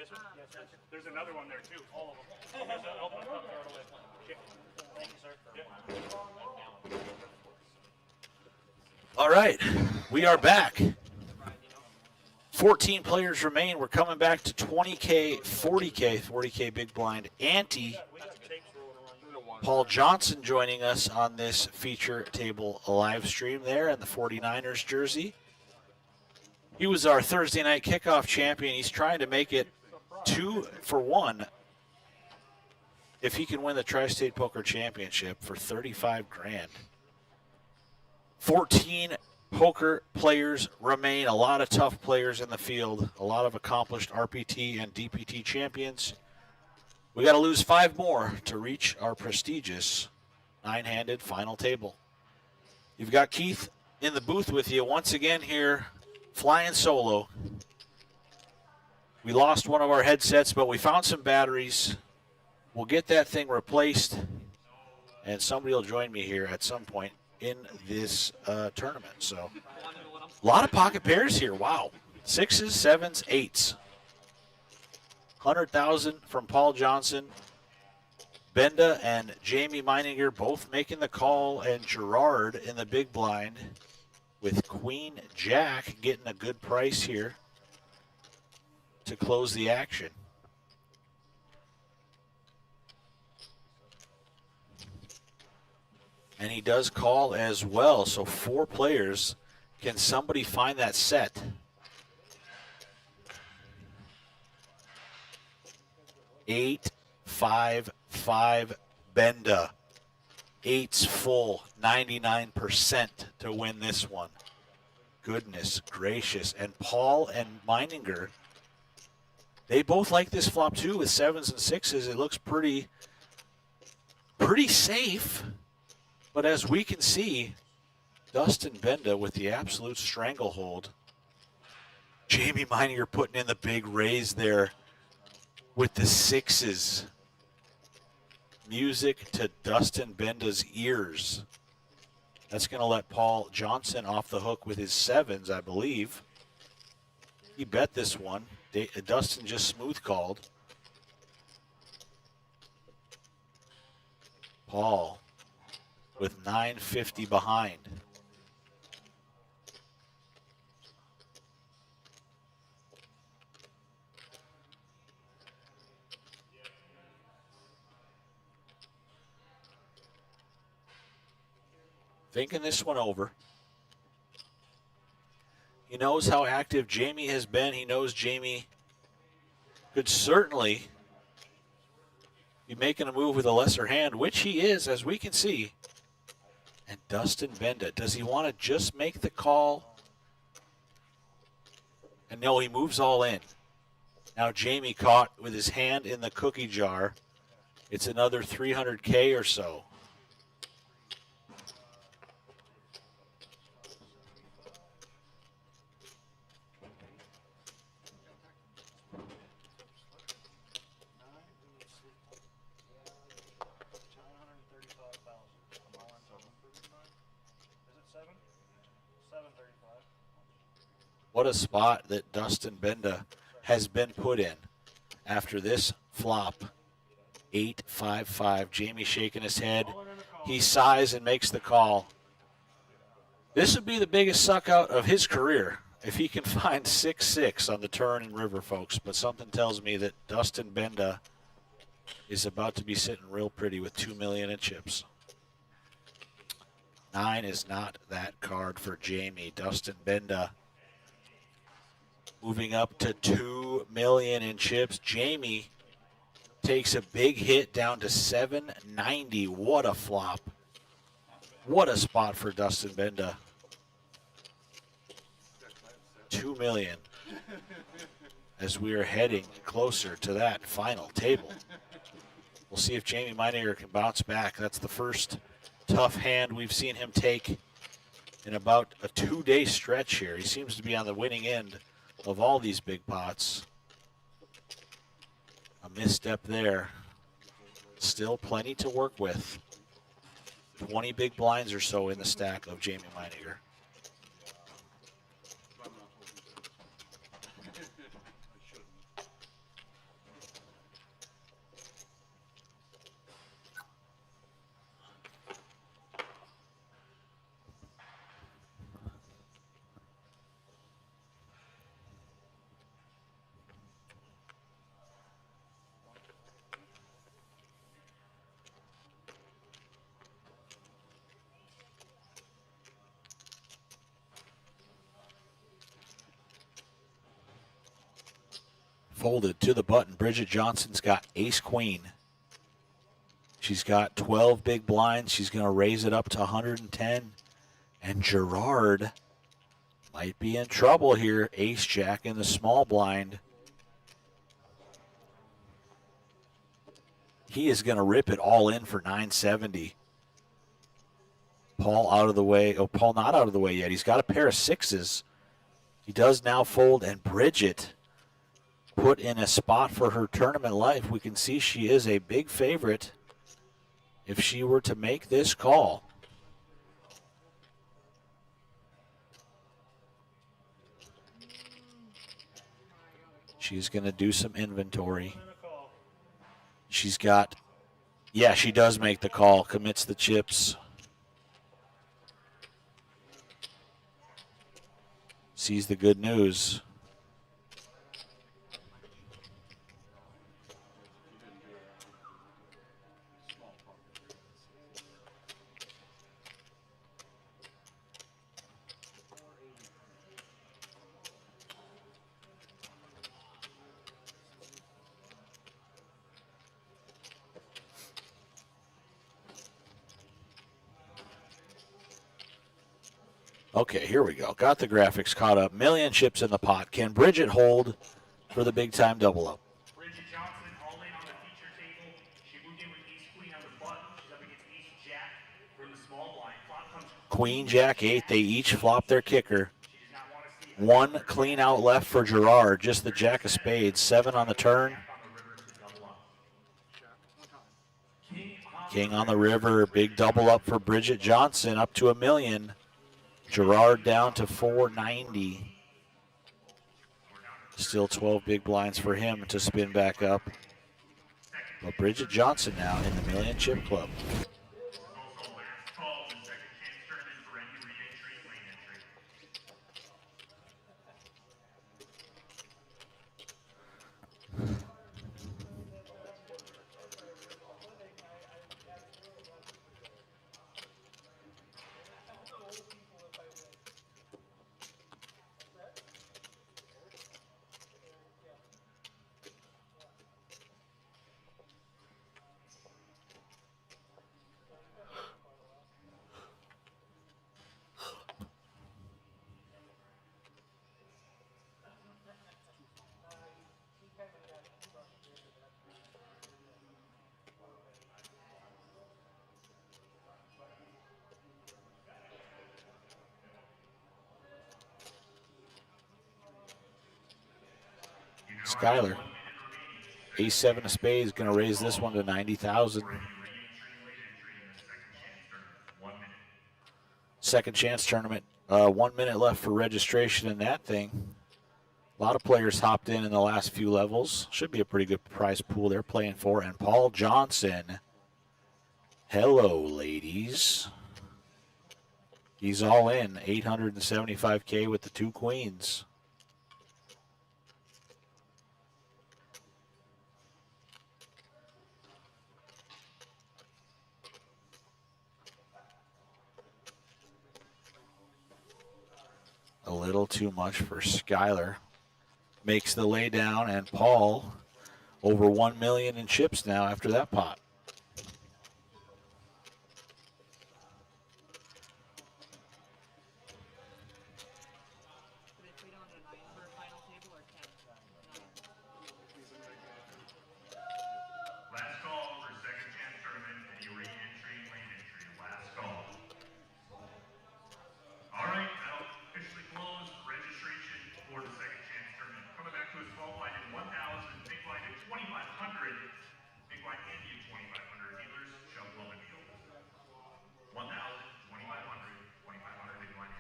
This one? There's another one there too. All of them. Open it up, throw it away. Okay. Thank you, sir. Yeah. All right, we are back. 14 players remain. We're coming back to 20K, 40K big blind ante. Paul Johnson joining us on this feature table live stream there in the 49ers jersey. He was our Thursday night kickoff champion. He's trying to make it 2 for 1 if he can win the Tri-State Poker Championship for 35 grand. 14 poker players remain, a lot of tough players in the field, a lot of accomplished RPT and DPT champions. We got to lose 5 more to reach our prestigious 9-handed final table. You've got Keith in the booth with you once again here, flying solo. We lost one of our headsets, but we found some batteries. We'll get that thing replaced, and somebody will join me here at some point in this tournament. So a lot of pocket pairs here. Wow. 6s, 7s, 8s. 100,000 from Paul Johnson. Benda and Jamie Meininger both making the call, and Gerard in the big blind with Queen Jack getting a good price here to close the action. And he does call as well, so 4 players. Can somebody find that set? 8-5-5 Benda. 8's full, 99% to win this one. Goodness gracious. And Paul and Meininger, they both like this flop too with 7s and 6s. It looks pretty safe. But as we can see, Dustin Benda with the absolute stranglehold. Jamie Meininger putting in the big raise there with the 6s. Music to Dustin Benda's ears. That's going to let Paul Johnson off the hook with his 7s, I believe. He bet this one. Dustin just smooth called. Paul with 950 behind. Thinking this one over. He knows how active Jamie has been. He knows Jamie could certainly be making a move with a lesser hand, which he is, as we can see. And Dustin Benda, does he want to just make the call? And no, he moves all in. Now Jamie caught with his hand in the cookie jar. It's another 300K or so. What a spot that Dustin Benda has been put in after this flop. 8-5-5. Jamie shaking his head. He sighs and makes the call. This would be the biggest suck out of his career if he can find 6-6 on the turn in river, folks. But something tells me that Dustin Benda is about to be sitting real pretty with $2 million in chips. 9 is not that card for Jamie. Dustin Benda moving up to $2 million in chips. Jamie takes a big hit down to 790. What a flop. What a spot for Dustin Benda. $2 million as we are heading closer to that final table. We'll see if Jamie Meininger can bounce back. That's the first tough hand we've seen him take in about a 2-day stretch here. He seems to be on the winning end of all these big pots. A misstep there. Still plenty to work with. 20 big blinds or so in the stack of Jamie Meininger. Folded to the button. Bridget Johnson's got ace queen. She's got 12 big blinds. She's going to raise it up to 110. And Gerard might be in trouble here. Ace jack in the small blind. He is going to rip it all in for 970. Paul out of the way. Oh, Paul not out of the way yet. He's got a pair of sixes. He does now fold, and Bridget put in a spot for her tournament life. We can see she is a big favorite if she were to make this call. She's going to do some inventory. She's got, yeah, she does make the call, commits the chips. Sees the good news. Okay, here we go. Got the graphics caught up. Million chips in the pot. Can Bridget hold for the big time double up? Bridget Johnson all in on the feature table. She moved in with ace queen on the button. She's up against ace jack from the small blind. Flop comes Queen, jack, 8. They each flop their kicker. One clean out left for Gerard. Just the jack of spades. 7 on the turn. King on the river. Big double up for Bridget Johnson. Up to $1 million. Gerard down to 490. Still 12 big blinds for him to spin back up. But Bridget Johnson now in the $1 million chip club. Skyler, ace-7 of spades, going to raise this one to 90,000. Second chance tournament. 1 minute left for registration in that thing. A lot of players hopped in the last few levels. Should be a pretty good prize pool they're playing for. And Paul Johnson, hello, ladies. He's all in, 875K with the 2 queens. A little too much for Skyler. Makes the lay down, and Paul over 1 million in chips now after that pot. last call for second chance tournament, any re-entry, lane entry, last call. All right, that'll officially close registration for the second chance tournament. Coming back to a small blind at 1,000, big blind at 2,500, big blind can be at 2,500. Dealers, shove, love, and deal. 1,000, 2,500, 2,500, big blind.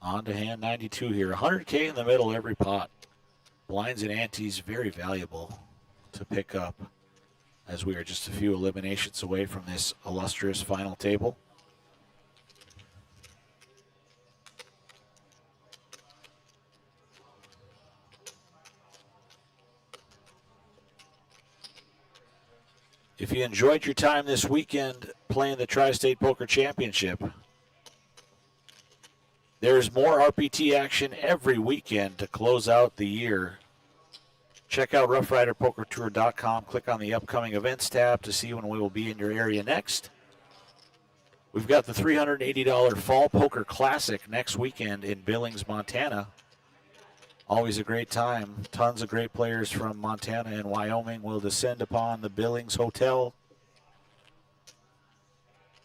On to hand 92 here. 100K in the middle every pot. Blinds and antes very valuable to pick up as we are just a few eliminations away from this illustrious final table. If you enjoyed your time this weekend playing the Tri-State Poker Championship, There's more RPT action every weekend to close out the year. Check out RoughRiderPokerTour.com. Click on the upcoming events tab to see when we will be in your area next. We've got the $380 Fall Poker Classic next weekend in Billings, Montana. Always a great time. Tons of great players from Montana and Wyoming will descend upon the Billings Hotel.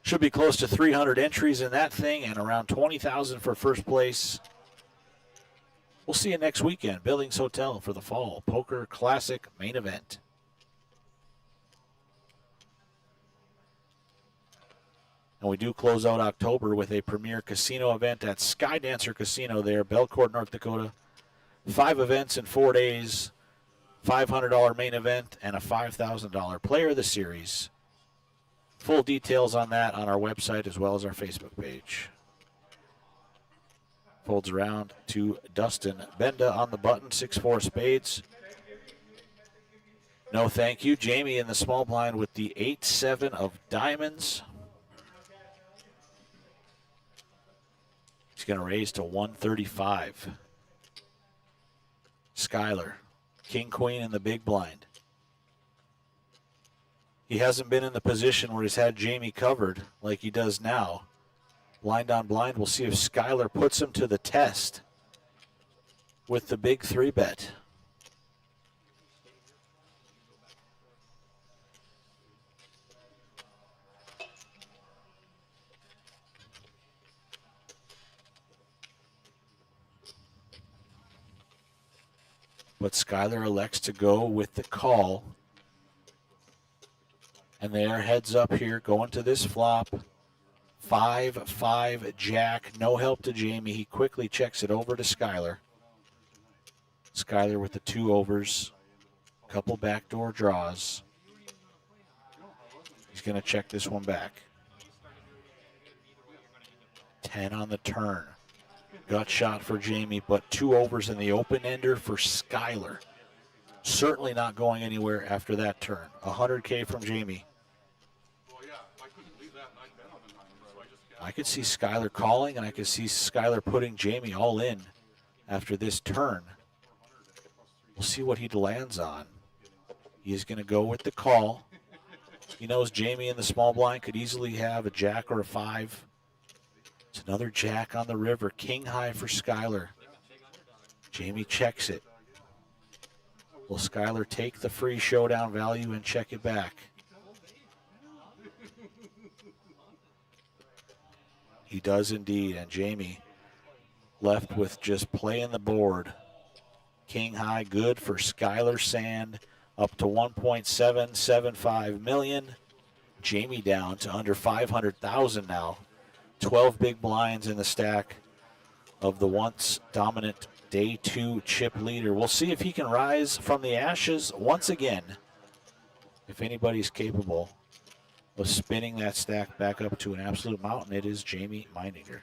Should be close to 300 entries in that thing and around 20,000 for first place. We'll see you next weekend, Billings Hotel, for the Fall Poker Classic main event. And we do close out October with a premier casino event at Skydancer Casino there, Belcourt, North Dakota. 5 events in 4 days, $500 main event, and a $5,000 player of the series. Full details on that on our website as well as our Facebook page. Folds around to Dustin Benda on the button, 6-4 spades. No thank you. Jamie in the small blind with the 8-7 of diamonds. He's going to raise to 135. Skyler, king, queen in the big blind. He hasn't been in the position where he's had Jamie covered like he does now. Blind on blind, we'll see if Skyler puts him to the test with the big 3-bet. But Skyler elects to go with the call. And they are heads up here going to this flop. 5-5 jack, no help to Jamie. He quickly checks it over to Skyler. Skyler with the 2 overs, couple backdoor draws. He's going to check this one back. 10 on the turn. Gut shot for Jamie, but 2 overs in the open-ender for Skyler. Certainly not going anywhere after that turn. $100K from Jamie. I could see Skyler calling, and I could see Skyler putting Jamie all in after this turn. We'll see what he lands on. He is going to go with the call. He knows Jamie in the small blind could easily have a jack or a 5. It's another jack on the river. King high for Skyler. Jamie checks it. Will Skyler take the free showdown value and check it back? He does indeed, and Jamie left with just playing the board. King high, good for Skyler Sand, up to 1.775 million. Jamie down to under 500,000 now. 12 big blinds in the stack of the once dominant day 2 chip leader. We'll see if he can rise from the ashes once again. If anybody's capable of spinning that stack back up to an absolute mountain, it is Jamie Meininger.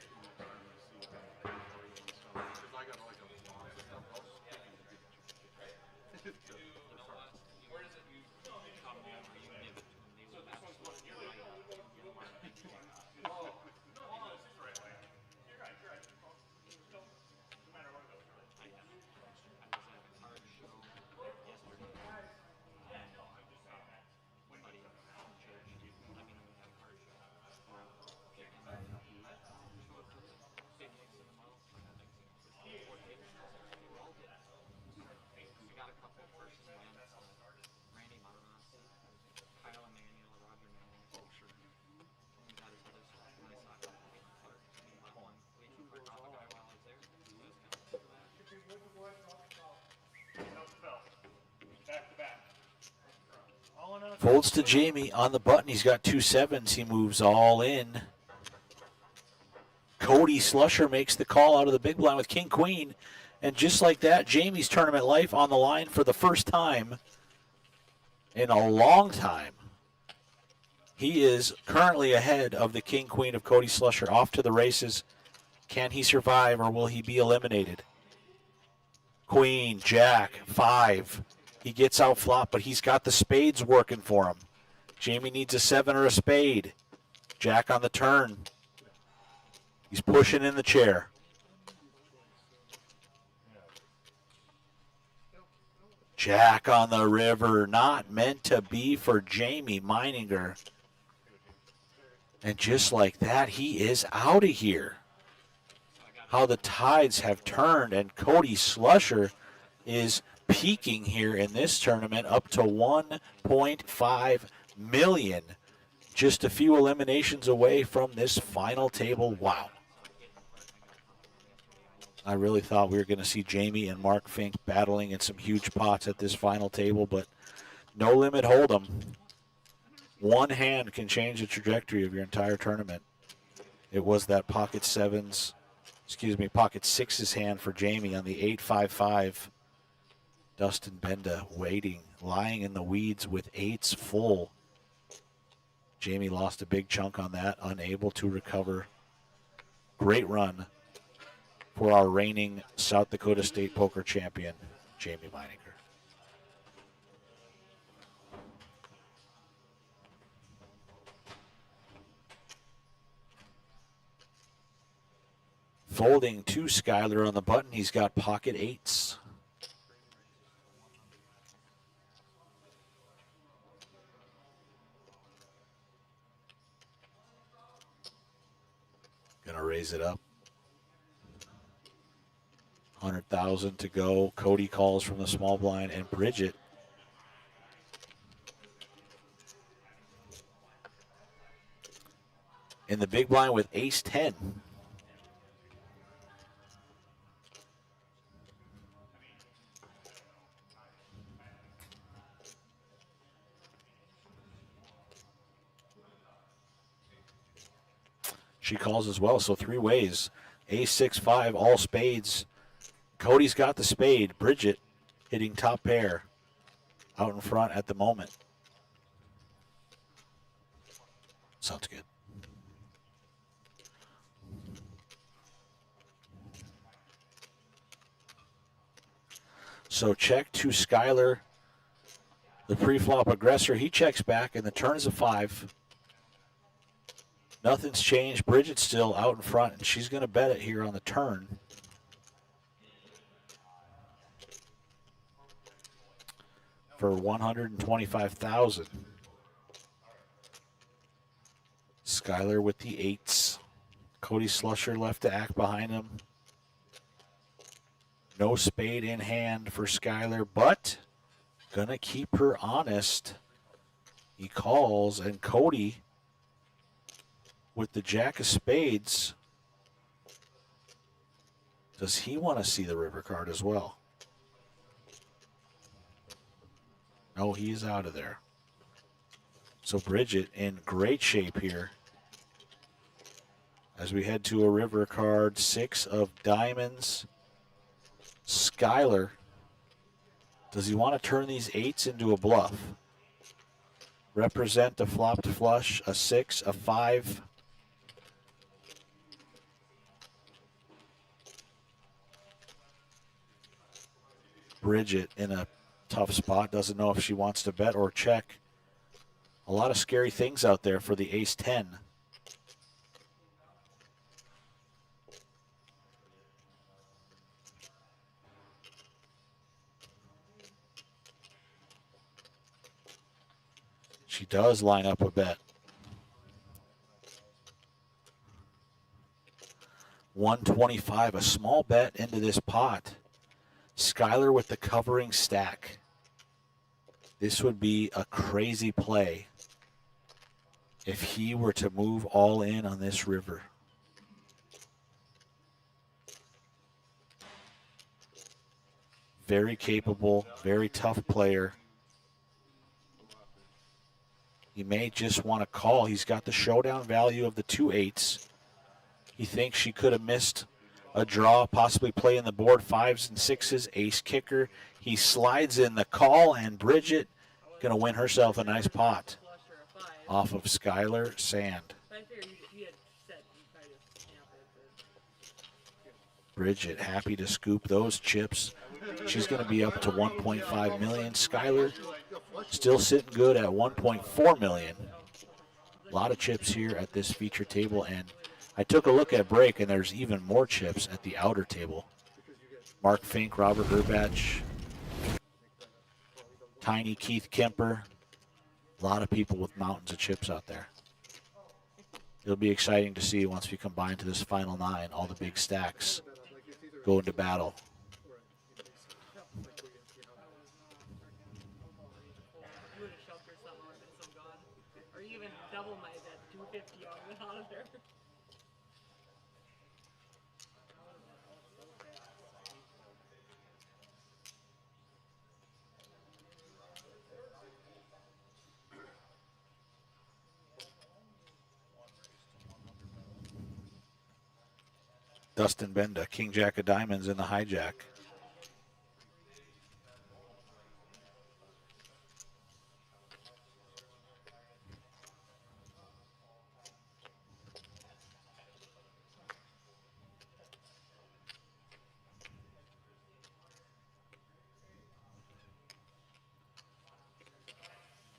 Folds to Jamie on the button. He's got 2 7s. He moves all in. Cody Slusher makes the call out of the big blind with king queen. And just like that, Jamie's tournament life on the line for the first time in a long time. He is currently ahead of the king queen of Cody Slusher. Off to the races. Can he survive or will he be eliminated? Queen, jack, 5. He gets out flop, but he's got the spades working for him. Jamie needs a 7 or a spade. Jack on the turn. He's pushing in the chair. Jack on the river, not meant to be for Jamie Meininger. And just like that, he is out of here. How the tides have turned, and Cody Slusher is peaking here in this tournament up to 1.5 million. Just a few eliminations away from this final table. Wow. I really thought we were going to see Jamie and Mark Fink battling in some huge pots at this final table, but no limit hold'em. One hand can change the trajectory of your entire tournament. It was that pocket six's hand for Jamie on the 8-5-5. Dustin Benda waiting, lying in the weeds with eights full. Jamie lost a big chunk on that, unable to recover. Great run for our reigning South Dakota State Poker champion, Jamie Meininger. Folding to Skyler on the button. He's got pocket eights. Gonna raise it up. 100,000 to go. Cody calls from the small blind, and Bridget in the big blind with ace-10. She calls as well, so three ways. Ace, 6, 5, all spades. Cody's got the spade. Bridget hitting top pair out in front at the moment. Sounds good. So check to Skyler, the pre-flop aggressor. He checks back, and the turn is a 5. Nothing's changed. Bridget's still out in front, and she's going to bet it here on the turn. For 125,000. Skyler with the eights. Cody Slusher left to act behind him. No spade in hand for Skyler, but gonna keep her honest. He calls, and Cody with the jack of spades. Does he want to see the river card as well? No, he's out of there. So Bridget in great shape here. As we head to a river card, 6 of diamonds. Skyler, does he want to turn these eights into a bluff? Represent a flopped flush, a 6, a 5. Bridget in a tough spot, doesn't know if she wants to bet or check. A lot of scary things out there for the ace-10. She does line up a bet. 125, a small bet into this pot. Skyler with the covering stack. This would be a crazy play if he were to move all in on this river. Very capable, very tough player. He may just want to call. He's got the showdown value of the 2 8s. He thinks she could have missed a draw, possibly playing the board 5s and 6s, ace kicker. He slides in the call, and Bridget going to win herself a nice pot off of Skyler Sand. Bridget happy to scoop those chips. She's going to be up to 1.5 million. Skyler still sitting good at 1.4 million. A lot of chips here at this feature table, and I took a look at break, and there's even more chips at the outer table. Mark Fink, Robert Urbach, Tiny Keith Kemper. A lot of people with mountains of chips out there. It'll be exciting to see once we combine to this final 9, all the big stacks go into battle. You would have shoved or something, I would have been so gone. Or even double my that 250 I would have been out of there. Dustin Benda, King Jack of Diamonds in the hijack.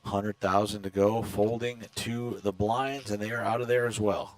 $100,000 to go, folding to the blinds, and they are out of there as well.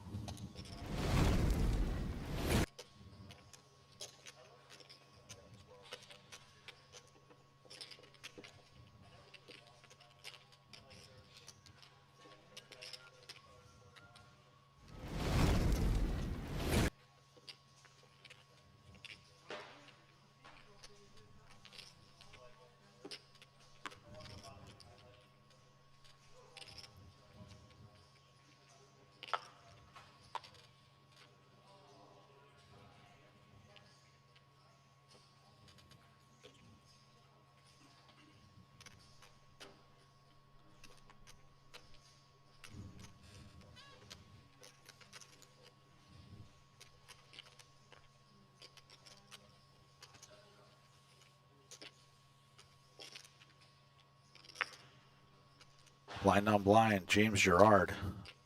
Blind on blind, James Gerard,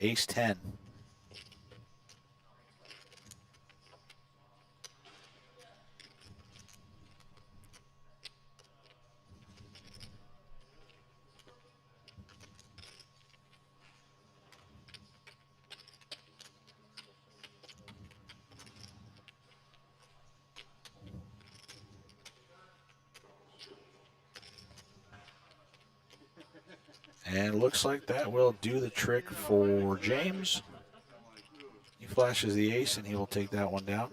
ace 10. And it looks like that will do the trick for James. He flashes the ace, and he will take that one down.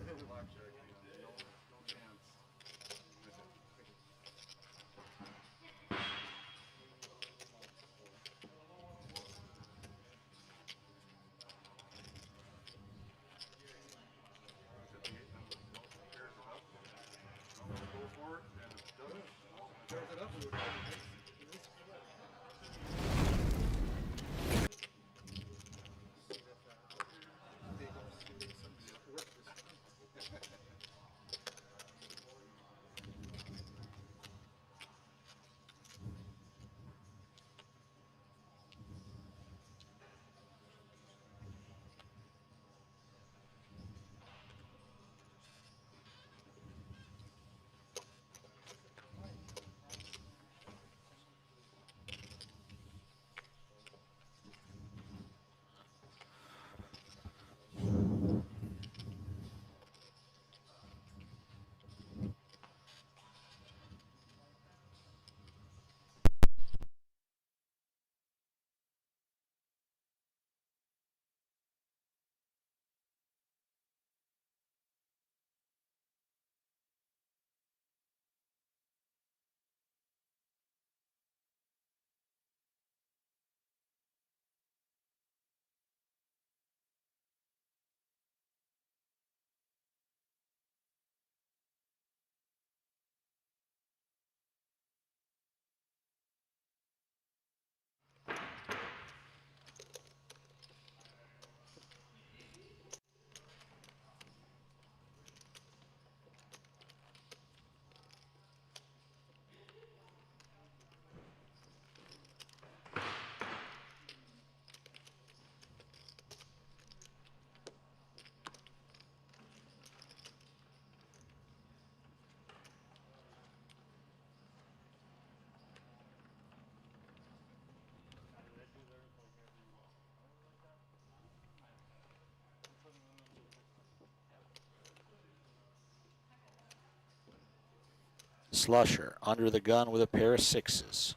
Slusher under the gun with a pair of sixes.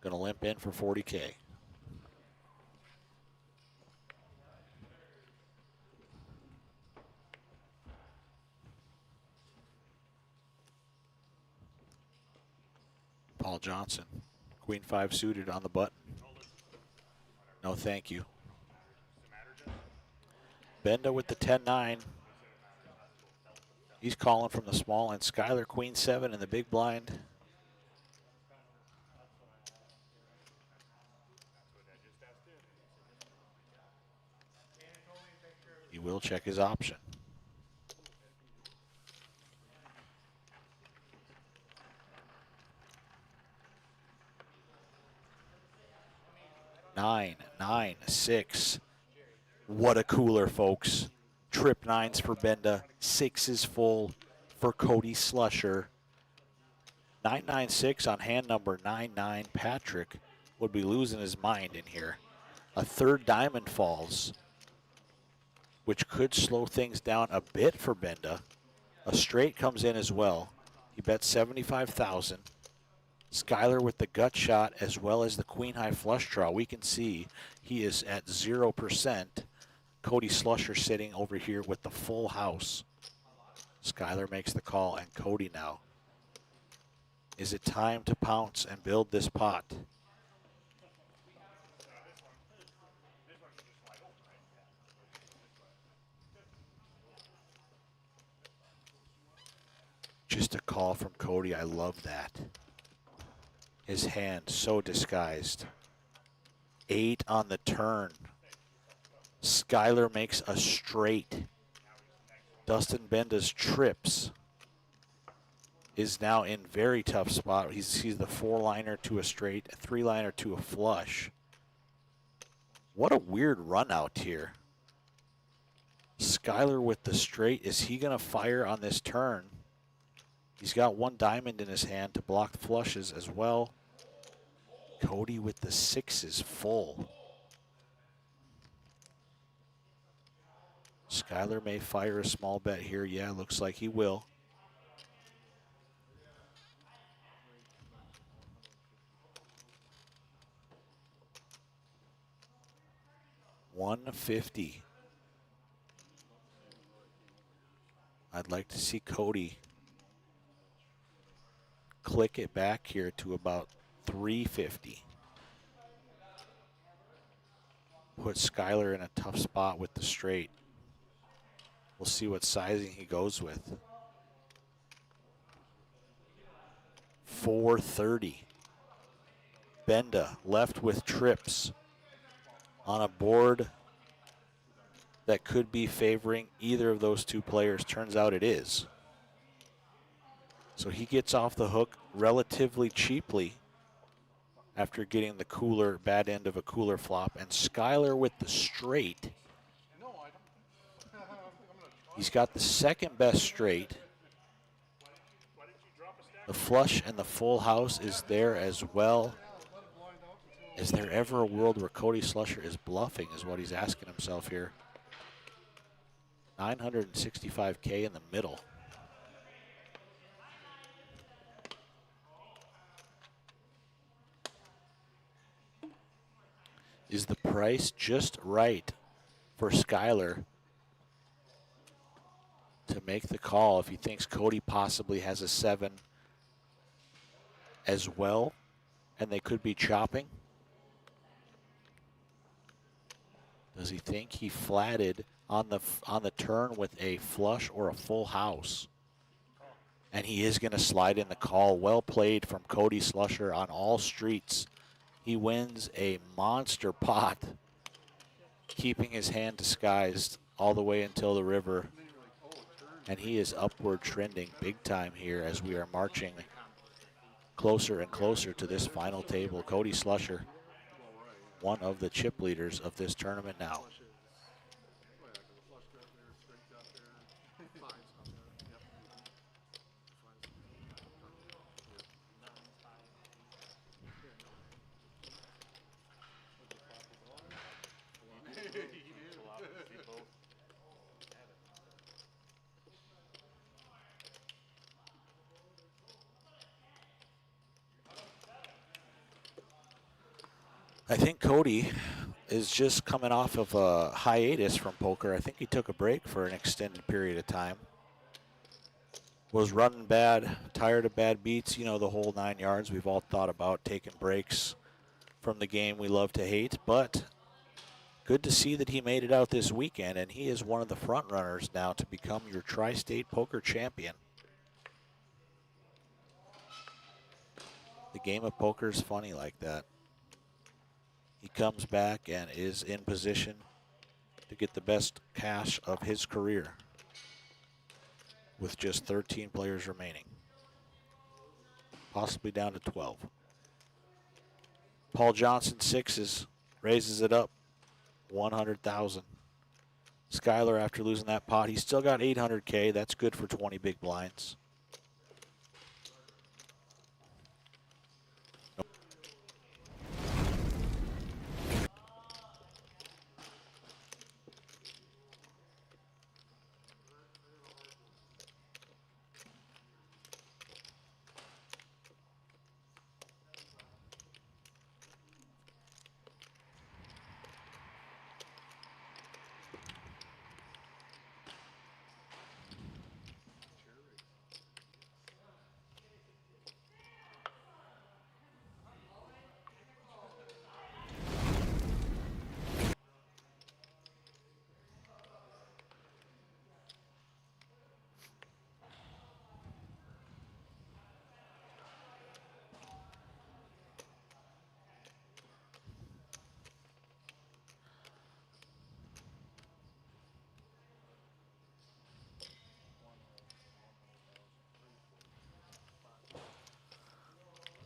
going to limp in for 40K. Paul Johnson, Queen 5 suited on the button. No, thank you. Benda with the 10-9. He's calling from the small, and Skyler Queen 7 in the big blind. He will check his option. Nine, 9, 6. What a cooler, folks. Trip 9s for Benda. 6 is full for Cody Slusher. 996 on hand number 99. Patrick would be losing his mind in here. A third diamond falls, which could slow things down a bit for Benda. A straight comes in as well. He bets 75,000. Skyler with the gut shot as well as the queen high flush draw. We can see he is at 0%. Cody Slusher sitting over here with the full house. Skyler makes the call, and Cody now. Is it time to pounce and build this pot? Just a call from Cody. I love that. His hand so disguised. 8 on the turn. Skyler makes a straight. Dustin Benda's trips is now in very tough spot. He's the 4-liner to a straight, a 3-liner to a flush. What a weird run out here. Skyler with the straight. Is he going to fire on this turn? He's got 1 diamond in his hand to block flushes as well. Cody with the 6s full. Skyler may fire a small bet here. Yeah, looks like he will. $150. I'd like to see Cody click it back here to about $350. Put Skyler in a tough spot with the straight. We'll see what sizing he goes with. $430. Benda left with trips on a board that could be favoring either of those two players. Turns out it is. So he gets off the hook relatively cheaply after getting the cooler, bad end of a cooler flop. And Skyler with the straight. He's got the second best straight. The flush and the full house is there as well. Is there ever a world where Cody Slusher is bluffing is what he's asking himself here. $965K in the middle. Is the price just right for Skyler to make the call if he thinks Cody possibly has a 7 as well, and they could be chopping? Does he think he flatted on the turn with a flush or a full house? And he is going to slide in the call. Well played from Cody Slusher on all streets. He wins a monster pot, keeping his hand disguised all the way until the river. And he is upward trending big time here as we are marching closer and closer to this final table. Cody Slusher, one of the chip leaders of this tournament now. I think Cody is just coming off of a hiatus from poker. I think he took a break for an extended period of time. Was running bad, tired of bad beats, you know, the whole 9 yards. We've all thought about taking breaks from the game we love to hate, but good to see that he made it out this weekend, and he is one of the front runners now to become your Tri-State Poker Champion. The game of poker is funny like that. He comes back and is in position to get the best cash of his career with just 13 players remaining, possibly down to 12. Paul Johnson, sixes, raises it up, 100,000. Skyler, after losing that pot, he's still got 800K. That's good for 20 big blinds.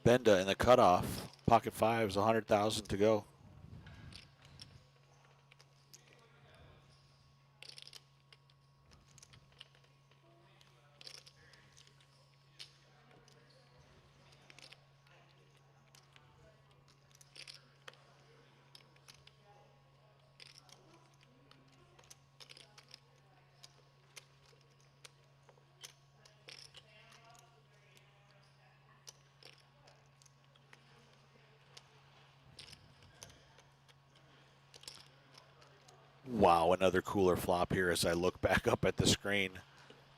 Benda in the cutoff. Pocket fives, 100,000 to go. Wow, another cooler flop here as I look back up at the screen.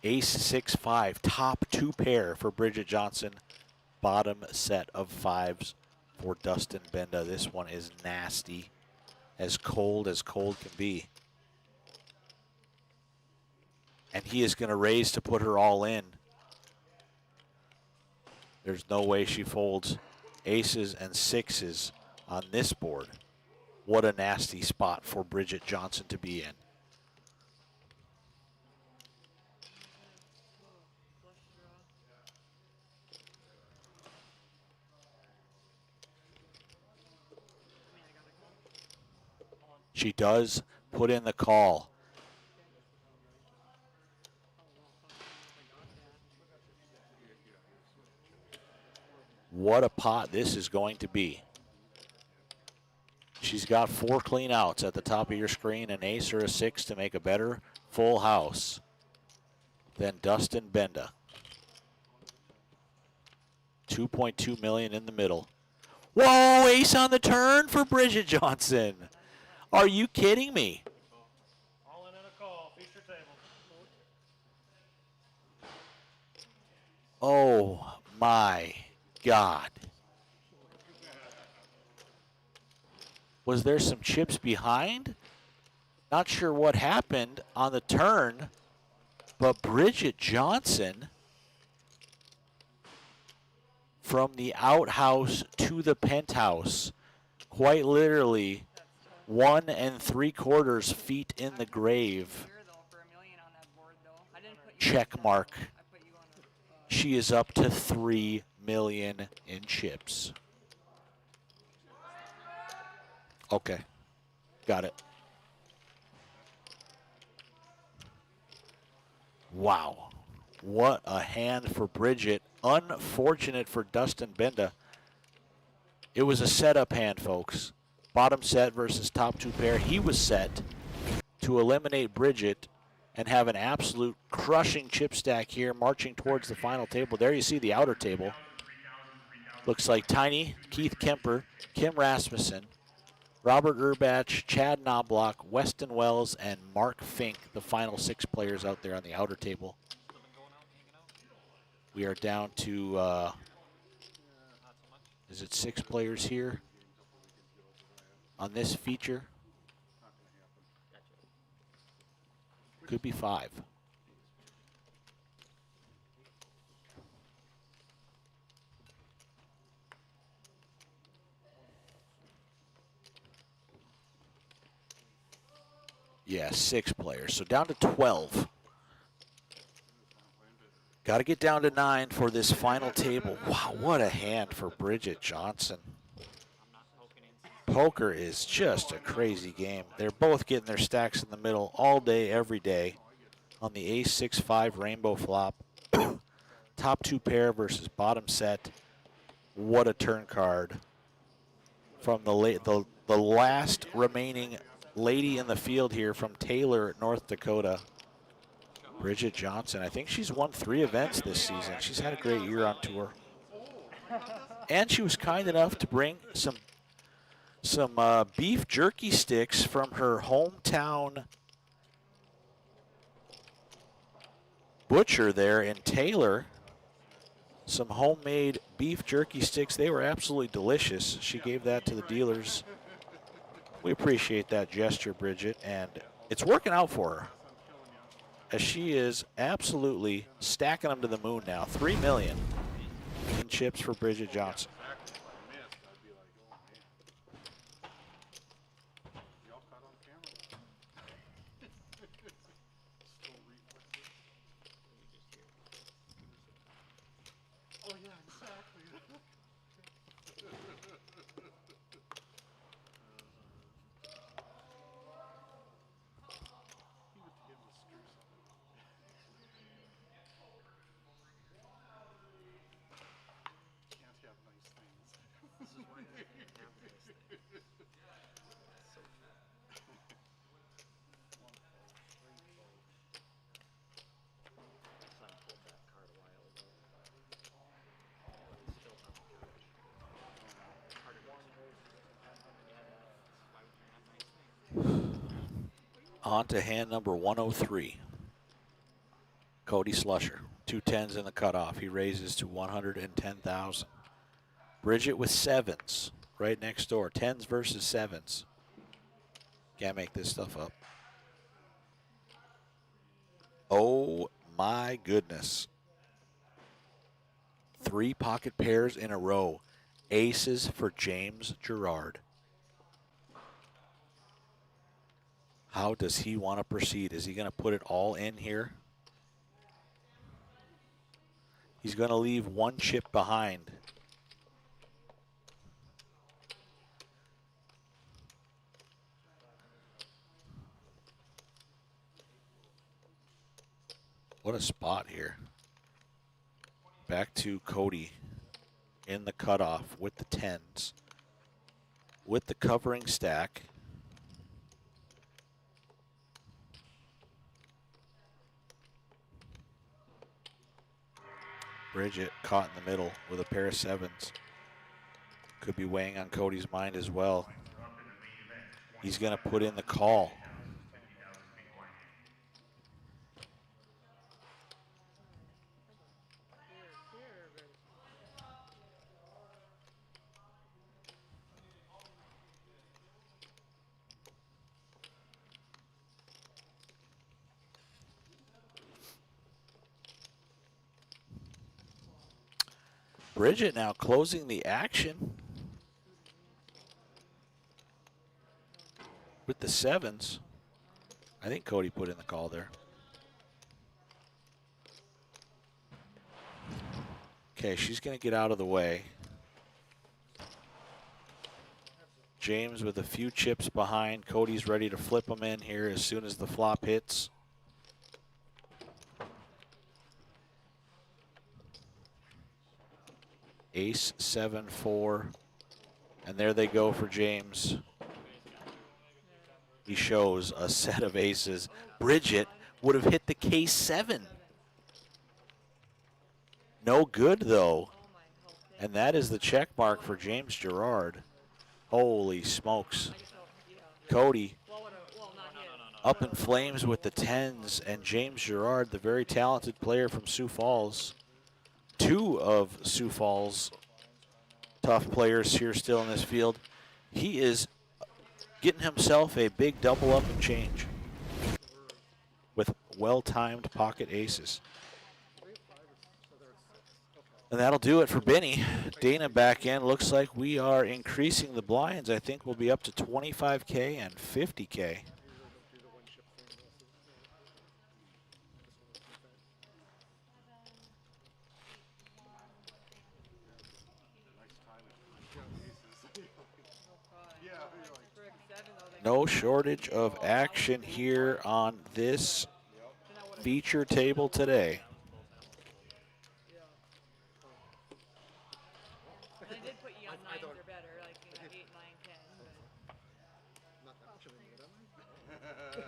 Ace 6-5, top 2 pair for Bridget Johnson. Bottom set of fives for Dustin Benda. This one is nasty, as cold can be. And he is going to raise to put her all in. There's no way she folds aces and sixes on this board. What a nasty spot for Bridget Johnson to be in. She does put in the call. What a pot this is going to be. She's got 4 clean outs at the top of your screen, an ace or a 6 to make a better full house than Dustin Benda. 2.2 million in the middle. Whoa, ace on the turn for Bridget Johnson. Are you kidding me? All in a call, feast your table. Oh my God. Was there some chips behind? Not sure what happened on the turn, but Bridget Johnson from the outhouse to the penthouse, quite literally 1 3/4 feet in the grave. Check mark. She is up to 3 million in chips. Okay, got it. Wow, what a hand for Bridget. Unfortunate for Dustin Benda. It was a setup hand, folks. Bottom set versus top 2 pair. He was set to eliminate Bridget and have an absolute crushing chip stack here, marching towards the final table. There you see the outer table. Looks like Tiny, Keith Kemper, Kim Rasmussen, Robert Urbach, Chad Knobloch, Weston Wells, and Mark Fink, the final 6 players out there on the outer table. We are down to, is it 6 players here on this feature? Could be 5. Yeah, 6 players. So down to 12. Got to get down to 9 for this final table. Wow, what a hand for Bridget Johnson. Poker is just a crazy game. They're both getting their stacks in the middle all day, every day on the ace-6-5 rainbow flop. Top 2 pair versus bottom set. What a turn card from the last remaining lady in the field here from Taylor, North Dakota. Bridget Johnson. I think she's won 3 events this season. She's had a great year on tour. And she was kind enough to bring some beef jerky sticks from her hometown butcher there in Taylor. Some homemade beef jerky sticks. They were absolutely delicious. She gave that to the dealers. We appreciate that gesture, Bridget, and it's working out for her, as she is absolutely stacking them to the moon now. $3 million in chips for Bridget Johnson. On to hand number 103. Cody Slusher, 2 10s in the cutoff. He raises to 110,000. Bridget with 7s right next door. 10s versus 7s. Can't make this stuff up. Oh my goodness. 3 pocket pairs in a row. Aces for James Gerard. How does he want to proceed? Is he going to put it all in here? He's going to leave 1 chip behind. What a spot here. Back to Cody in the cutoff with the 10s. With the covering stack. Bridget caught in the middle with a pair of 7s. Could be weighing on Cody's mind as well. He's going to put in the call. Bridget now closing the action with the 7s. I think Cody put in the call there. Okay, she's going to get out of the way. James with a few chips behind. Cody's ready to flip them in here as soon as the flop hits. Ace, 7, 4. And there they go for James. He shows a set of aces. Bridget would have hit the case 7. No good, though. And that is the check mark for James Gerard. Holy smokes. I just don't, yeah. Cody Well, not his. up in flames with the 10s, and James Gerard, the very talented player from Sioux Falls. Two of Sioux Falls' tough players here still in this field. He is getting himself a big double up and change with well-timed pocket aces. And that'll do it for Benny. Dana back in. Looks like we are increasing the blinds. I think we'll be up to 25K and 50K. No shortage of action here on this feature table today. They did put you on 9s or better, like 8, 9, 10. But. Not that much of a need, am I? Take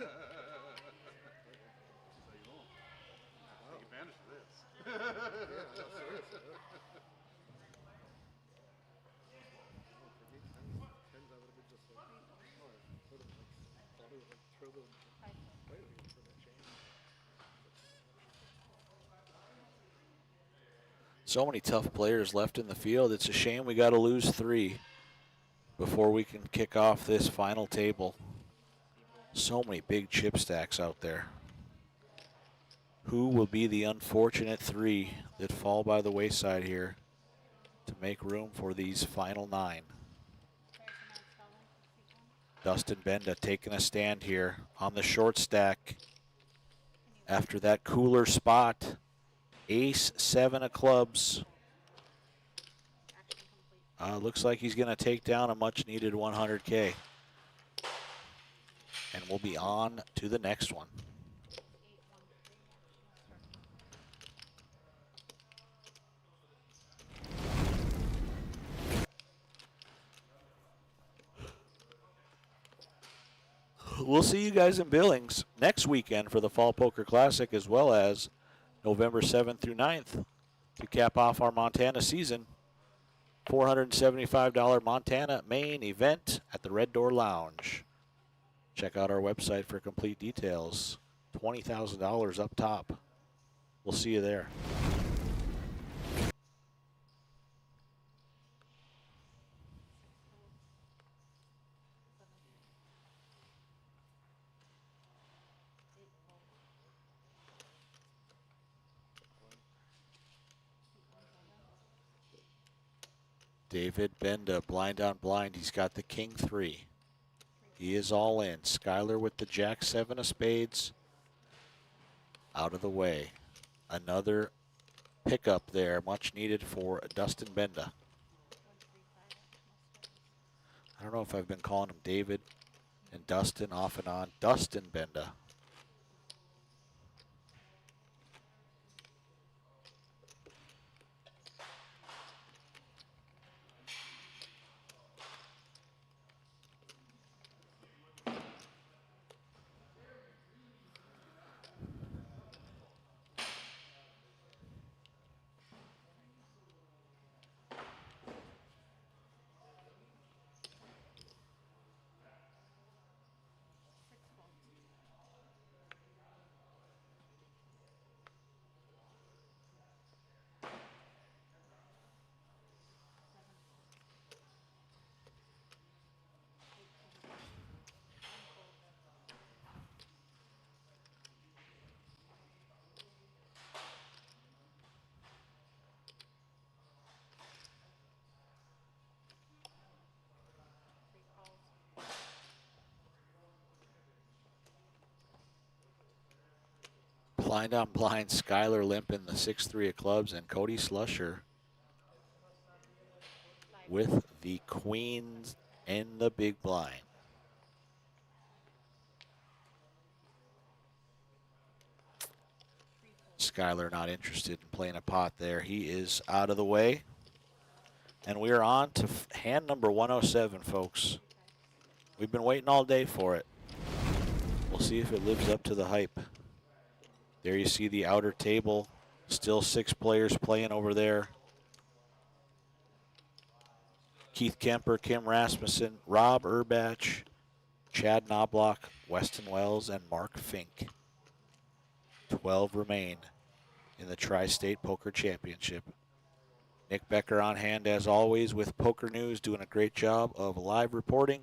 advantage of this. Yeah, no, seriously. Tens, I would have been just like, oh, I would have like, probably like thrilled and waiting for that change. So many tough players left in the field. It's a shame we got to lose 3 before we can kick off this final table. So many big chip stacks out there. Who will be the unfortunate 3 that fall by the wayside here to make room for these final 9? Dustin Benda taking a stand here on the short stack after that cooler spot. Ace 7 of clubs. Looks like he's going to take down a much needed 100K. And we'll be on to the next one. We'll see you guys in Billings next weekend for the Fall Poker Classic, as well as November 7th through 9th to cap off our Montana season. $475 Montana main event at the Red Door Lounge. Check out our website for complete details. $20,000 up top. We'll see you there. David Benda, blind on blind. He's got the king 3. He is all in. Skyler with the jack 7 of spades. Out of the way. Another pickup there, much needed for Dustin Benda. I don't know if I've been calling him David and Dustin off and on. Dustin Benda. Blind on blind, Skyler limping the 6-3 of clubs, and Cody Slusher with the queens in the big blind. Skyler not interested in playing a pot there. He is out of the way. And we are on to hand number 107, folks. We've been waiting all day for it. We'll see if it lives up to the hype. There you see the outer table. Still 6 players playing over there. Keith Kemper, Kim Rasmussen, Rob Urbach, Chad Knobloch, Weston Wells, and Mark Fink. 12 remain in the Tri-State Poker Championship. Nick Becker on hand as always with Poker News, doing a great job of live reporting.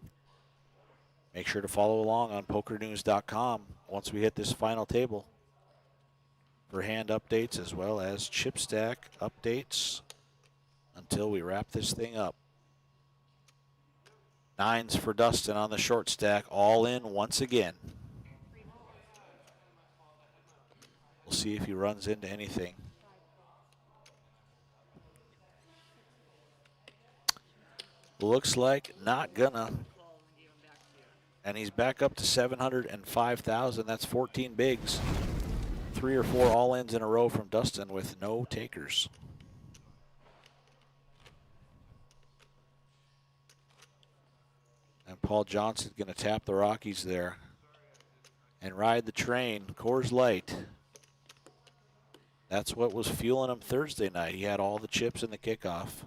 Make sure to follow along on pokernews.com once we hit this final table for hand updates as well as chip stack updates until we wrap this thing up. 9s for Dustin on the short stack, all in once again. We'll see if he runs into anything. Looks like not gonna. And he's back up to 705,000. That's 14 bigs. 3 or 4 all-ins in a row from Dustin with no takers. And Paul Johnson going to tap the Rockies there and ride the train. Coors Light. That's what was fueling him Thursday night. He had all the chips in the kickoff.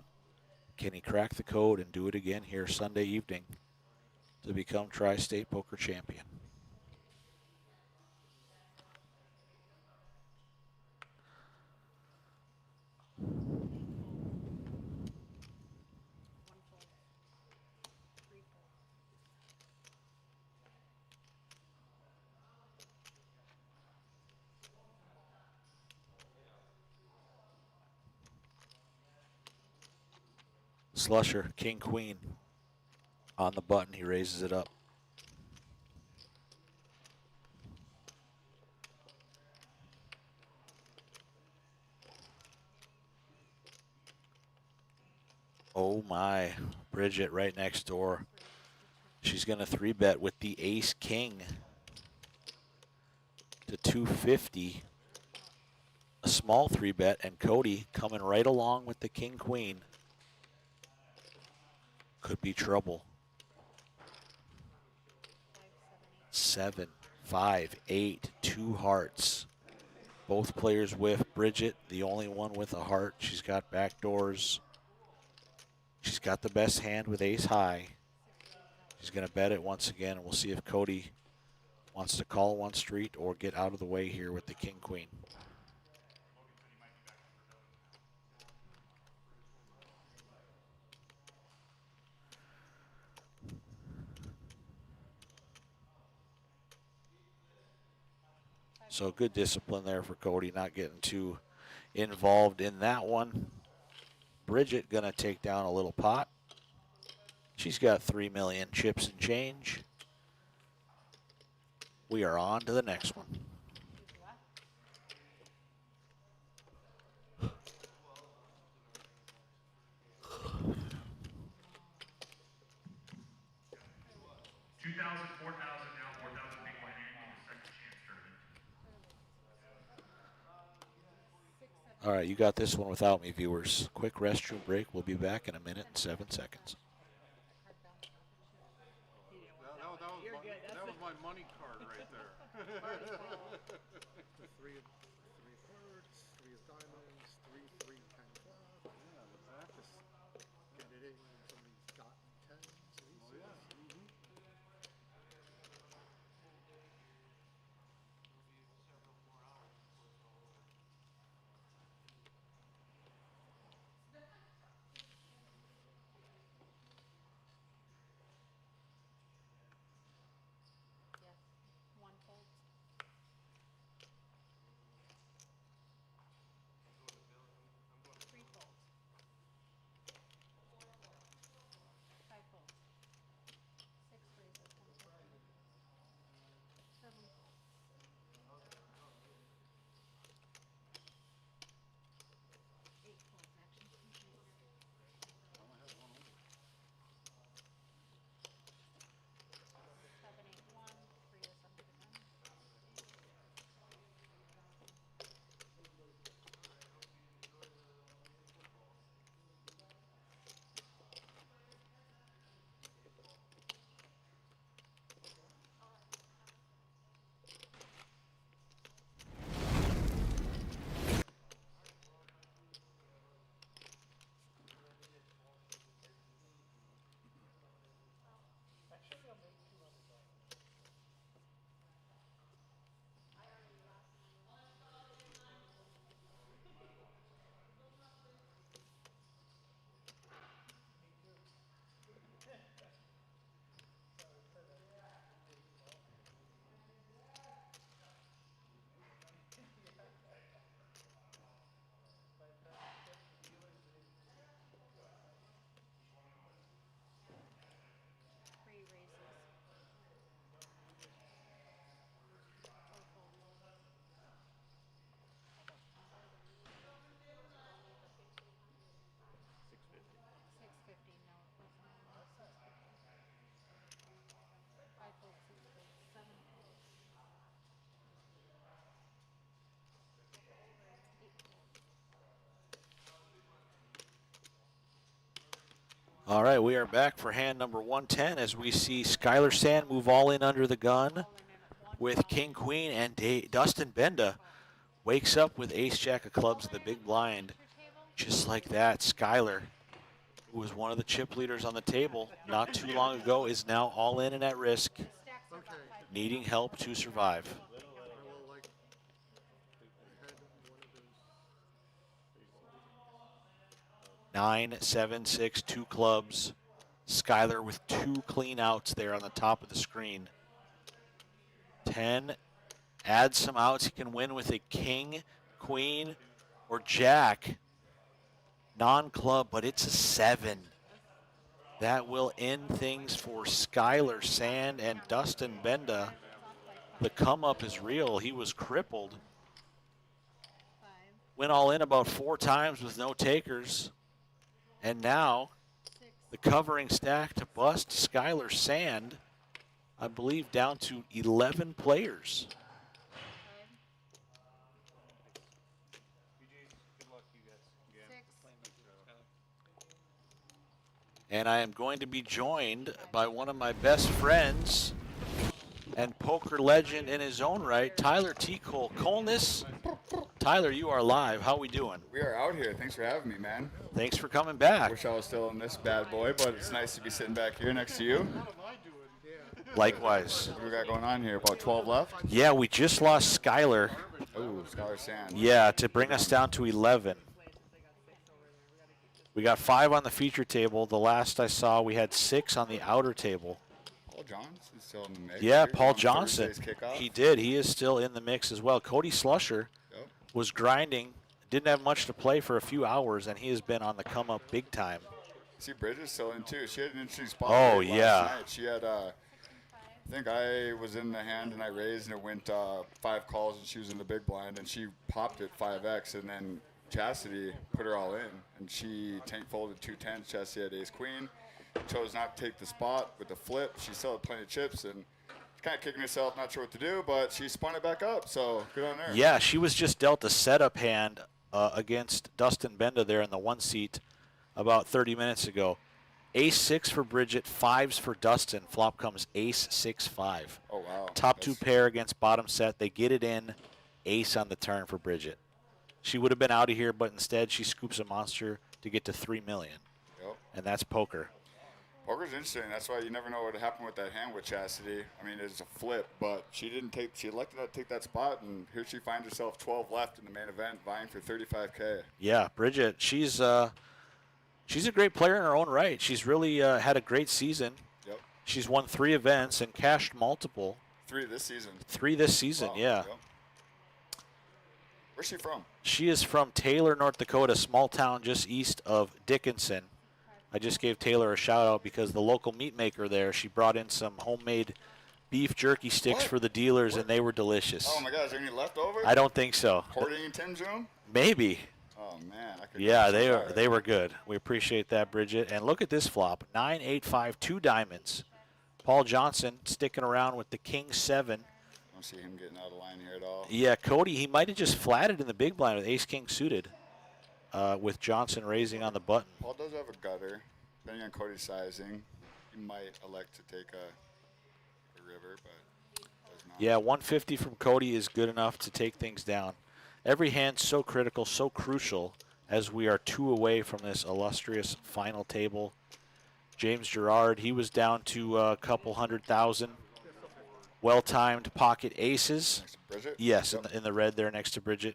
Can he crack the code and do it again here Sunday evening to become Tri-State Poker Champion? Slusher, King, Queen. On the button, he raises it up. Oh my, Bridget right next door. She's going to 3-bet with the Ace King to 250. A small 3-bet, and Cody coming right along with the King Queen. Could be trouble. 7, 5, 8, 2 hearts. Both players whiff. Bridget, the only one with a heart. She's got backdoors. She's got the best hand with ace high. She's going to bet it once again, and we'll see if Cody wants to call one street or get out of the way here with the King Queen. So good discipline there for Cody, not getting too involved in that one. Bridget gonna take down a little pot. She's got 3 million chips and change. We are on to the next one. All right, you got this one without me, viewers. Quick restroom break. We'll be back in a minute and 7 seconds. That was my money card right there. 3 of hearts, 3 of diamonds, 3, 3, 10 club. Yeah, exactly. Just get it in when somebody's got 10s. Oh, yeah. All right, we are back for hand number 110 as we see Skylar Sand move all in under the gun with King Queen, and Dustin Benda wakes up with ace jack of clubs in the big blind. Just like that, Skylar, who was one of the chip leaders on the table not too long ago, is now all in and at risk, needing help to survive. 9, 7, 6, 2 clubs. Skylar with 2 clean outs there on the top of the screen. 10, adds some outs. He can win with a king, queen, or jack. Non-club, but it's a 7. That will end things for Skylar Sand and Dustin Benda. The come up is real. He was crippled. Went all in about 4 times with no takers. And now the covering stack to bust Skylar Sand, I believe, down to 11 players. And I am going to be joined by one of my best friends and poker legend in his own right, Tyler T. Cole. Colness, Tyler, you are live. How we doing? We are out here. Thanks for having me, man. Thanks for coming back. Wish I was still in this bad boy, but it's nice to be sitting back here next to you. Likewise. What do we got going on here? About 12 left? Yeah, we just lost Skylar. Oh, Skylar Sand. Yeah, to bring us down to 11. We got 5 on the feature table. The last I saw, we had 6 on the outer table. Paul Johnson still in the mix. Yeah, here Paul on Johnson. Thursday's kickoff. He did. He is still in the mix as well. Cody Slusher was grinding, didn't have much to play for a few hours, and he has been on the come up big time. See, Bridget's still in too. She had an interesting spot. Oh, last yeah. night. She had, I think I was in the hand and I raised and it went 5 calls and she was in the big blind and she popped it 5x and then Chastity put her all in and she tank folded 2 10s. Chastity had ace queen, chose not to take the spot with the flip. She still had plenty of chips and kind of kicking herself, not sure what to do, but she spun it back up, so good on her. Yeah, she was just dealt a setup hand against Dustin Benda there in the 1 seat about 30 minutes ago. Ace 6 for Bridget, 5s for Dustin. Flop comes ace 6 5. Oh wow. Top 2 pair against bottom set. They get it in. Ace on the turn for Bridget. She would have been out of here, but instead she scoops a monster to get to 3 million. Yep. And that's poker. Poker's interesting. That's why you never know what would happen with that hand with Chastity. I mean, it's a flip, but she didn't take. She elected to take that spot, and here she finds herself 12 left in the main event, vying for 35K. Yeah, Bridget. She's a great player in her own right. She's really had a great season. Yep. She's won 3 events and cashed multiple. 3 this season. 3 this season. Wow. Yeah. Yep. Where's she from? She is from Taylor, North Dakota, small town just east of Dickinson. I just gave Taylor a shout out because the local meat maker there, she brought in some homemade beef jerky sticks for the dealers, and they were delicious. Oh my God, is there any left over? I don't think so. Hoarding in Tim's room? Maybe. Oh man, I could. Yeah, they were good. We appreciate that, Bridget. And look at this flop: 9, 8, 5, 2 diamonds. Paul Johnson sticking around with the king 7. I don't see him getting out of line here at all. Yeah, Cody, he might have just flatted in the big blind with ace king suited. With Johnson raising on the button. Paul does have a gutter. Depending on Cody's sizing, he might elect to take a river, but does not. Yeah, 150 from Cody is good enough to take things down. Every hand's so critical, so crucial, as we are 2 away from this illustrious final table. James Gerard, he was down to a couple 100,000. Well-timed pocket aces. Next to Bridget? Yes, Yep. in the red there next to Bridget.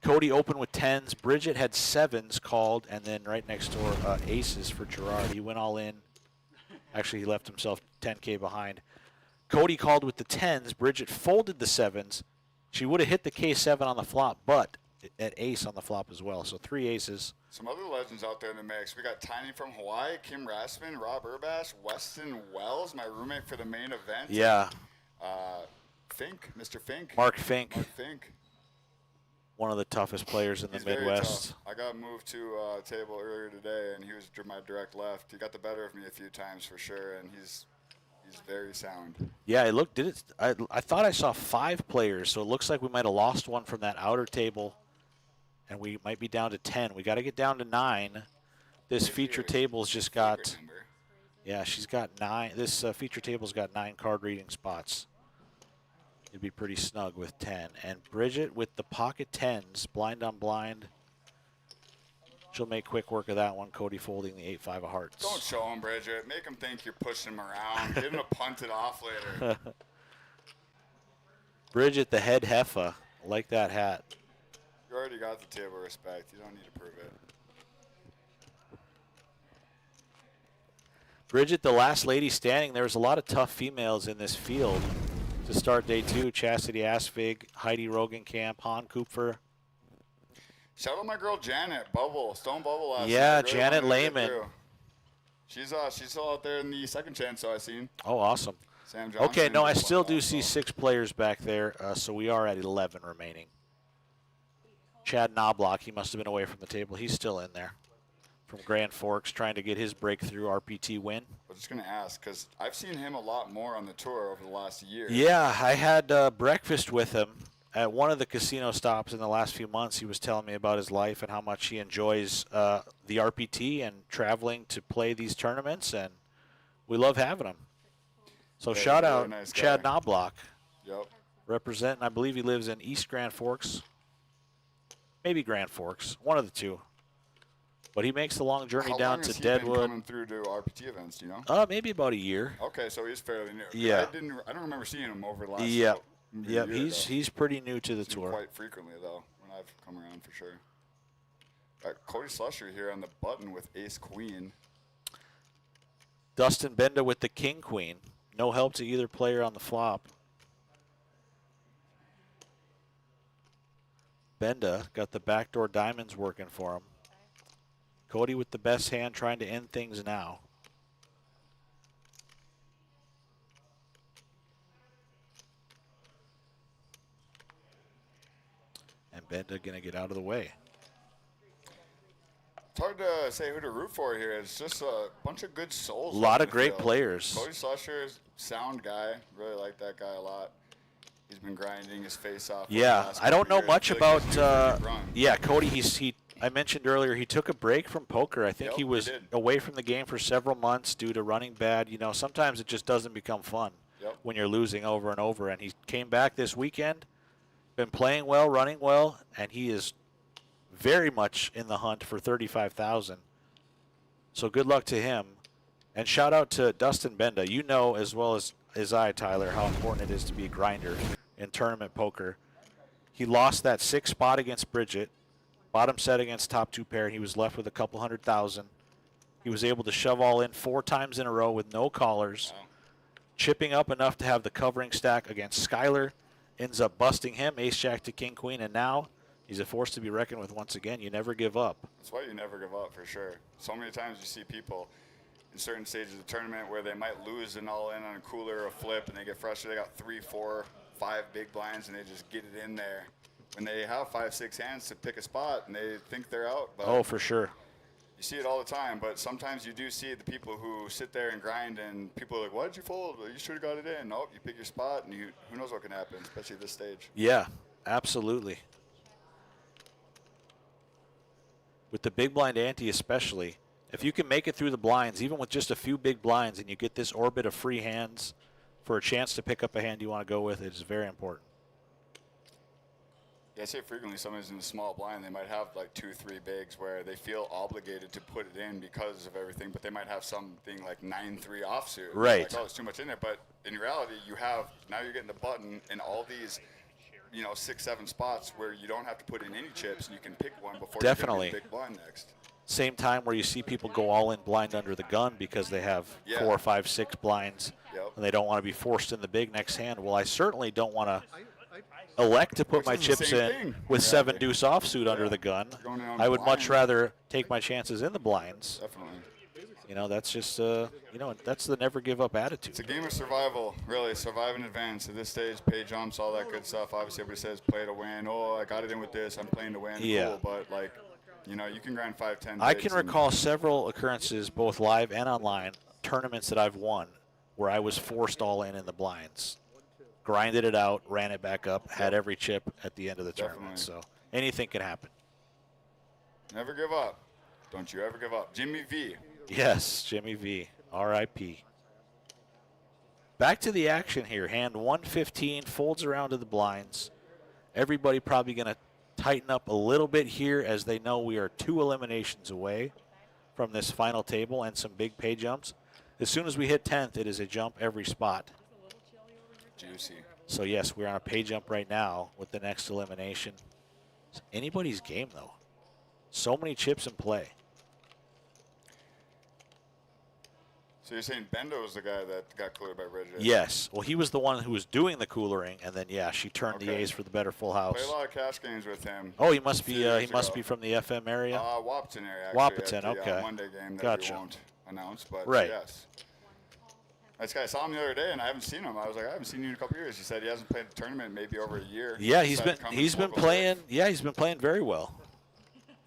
Cody opened with 10s. Bridget had 7s called, and then right next door, aces for Gerard. He went all in. Actually, he left himself 10K behind. Cody called with the 10s. Bridget folded the 7s. She would have hit the K7 on the flop, but at ace on the flop as well. So 3 aces. Some other legends out there in the mix. We got Tiny from Hawaii, Kim Rasman, Rob Urbash, Weston Wells, my roommate for the main event. Yeah. Fink, Mr. Fink. Mark Fink. Mark Fink. One of the toughest players in the He's very Midwest. tough. I got moved to a table earlier today, and he was my direct left. He got the better of me a few times for sure, and he's very sound. Yeah, it looked. I thought I saw 5 players, so it looks like we might have lost one from that outer table, and we might be down to 10. We got to get down to 9. This feature table's just got, yeah, she's got 9. This feature table's got 9 card reading spots. It'd be pretty snug with 10. And Bridget with the pocket 10s, blind on blind. She'll make quick work of that one. Cody folding the 8-5 of hearts. Don't show him, Bridget. Make him think you're pushing him around. Get him to punt it off later. Bridget, the head heifer. I like that hat. You already got the table respect. You don't need to prove it. Bridget, the last lady standing. There was a lot of tough females in this field to start day 2. Chastity Asfig, Heidi Rogenkamp, Han Kupfer. Shout out my girl Janet Bubble, Stone Bubble last night. Yeah, Really Janet wanted to get Lehman. through. She's still out there in the second chance, so I seen. Oh, awesome. Sam Johnson. Okay, no, I still do see 6 players back there, so we are at 11 remaining. Chad Knobloch, he must have been away from the table. He's still in there from Grand Forks, trying to get his breakthrough RPT win. I was just going to ask, because I've seen him a lot more on the tour over the last year. Yeah, I had breakfast with him at one of the casino stops in the last few months. He was telling me about his life and how much he enjoys the RPT and traveling to play these tournaments, and we love having him. So Yeah, shout really out nice Chad guy. Knobloch. Yep. Representing, I believe he lives in East Grand Forks. Maybe Grand Forks, one of the two. But he makes the long journey How down long to has he been Deadwood. coming through to RPT events, do you know? Maybe about a year. Okay, so he's fairly new. Yeah. I don't remember seeing him over the last Yep. maybe a Yep. year He's ago. pretty new to the Seen him tour. quite frequently, though, when I've come around for sure. Cody Slusher here on the button with Ace Queen. Dustin Benda with the King Queen. No help to either player on the flop. Benda got the backdoor diamonds working for him. Cody with the best hand trying to end things now. And Benda going to get out of the way. It's hard to say who to root for here. It's just a bunch of good souls. A lot out in of the great field. players. Cody Slusher is a sound guy. Really like that guy a lot. He's been grinding his face off. over the Yeah, last I don't couple know years. much I feel like he's due for a about. big run. Yeah, Cody. I mentioned earlier he took a break from poker. I think Yep, he was he did. away from the game for several months due to running bad. You know, sometimes it just doesn't become fun Yep. when you're losing over and over. And he came back this weekend, been playing well, running well, and he is very much in the hunt for 35,000. So good luck to him, and shout out to Dustin Benda. You know as well as I, Tyler, how important it is to be a grinder in tournament poker. He lost that 6th spot against Bridget, bottom set against top 2 pair, and he was left with a couple $100,000. He was able to shove all in 4 times in a row with no callers, chipping up enough to have the covering stack against Skyler. Ends up busting him, ace-jack to king-queen, and now he's a force to be reckoned with once again. You never give up. That's why you never give up, for sure. So many times you see people in certain stages of the tournament where they might lose an all-in on a cooler or a flip, and they get frustrated. They got 3, 4, 5 big blinds, and they just get it in there. When they have 5, 6 hands to pick a spot, and they think they're out. But Oh, for sure. you see it all the time, but sometimes you do see the people who sit there and grind, and people are like, why did you fold? Well, you should have got it in. Nope, you pick your spot, and who knows what can happen, especially this stage. Yeah, absolutely. With the big blind ante especially, if you can make it through the blinds, even with just a few big blinds, and you get this orbit of free hands for a chance to pick up a hand you want to go with, it is very important. Yeah, I say frequently somebody's in the small blind, they might have like 2, 3 bigs where they feel obligated to put it in because of everything, but they might have something like 9-3 offsuit. Right. Like, oh, it's too much in there. But in reality, now you're getting the button in all these, 6, 7 spots where you don't have to put in any chips, and you can pick one before Definitely. you get the big blind next. Same time where you see people go all in blind under the gun because they have 4, 5, 6 blinds, Yep. and they don't want to be forced in the big next hand. Well, I certainly don't want to elect to put my Which is the chips same in thing. with Yeah. 7 deuce offsuit under the gun. Going in on I would much blind. rather take my chances in the blinds. Definitely. That's just that's the never give up attitude. It's a game of survival, really. Survive in advance. At this stage, pay jumps, all that good stuff. Obviously, everybody says play to win. Oh, I got it in with this. I'm playing to win. Yeah. Cool, but you can grind 5, 10 I bigs can and- recall several occurrences, both live and online, tournaments that I've won where I was forced all in the blinds. Grinded it out, ran it back up, had every chip at the end of the tournament. So anything can happen. Never give up. Don't you ever give up. Jimmy V. Yes, Jimmy V. R.I.P. Back to the action here. Hand 115 folds around to the blinds. Everybody probably going to tighten up a little bit here as they know we are 2 eliminations away from this final table and some big pay jumps. As soon as we hit 10th, it is a jump every spot. Juicy. So, yes, we're on a pay jump right now with the next elimination. It's anybody's game, though. So many chips in play. So you're saying Bendo was the guy that got coolered by Redrawing? Yes. Well, he was the one who was doing the coolering, and then, yeah, she turned the A's for the better full house. Played a lot of cash games with him. Oh, he must be from the FM area? Wapaton area, actually. Wapaton, at the, okay. Monday game that Gotcha. we won't announce, but Right. yes. This guy, I saw him the other day, and I haven't seen him. I was like, I haven't seen you in a couple years. He said he hasn't played a tournament maybe over a year. Yeah, He's he's been playing. Yeah, he's been playing very well.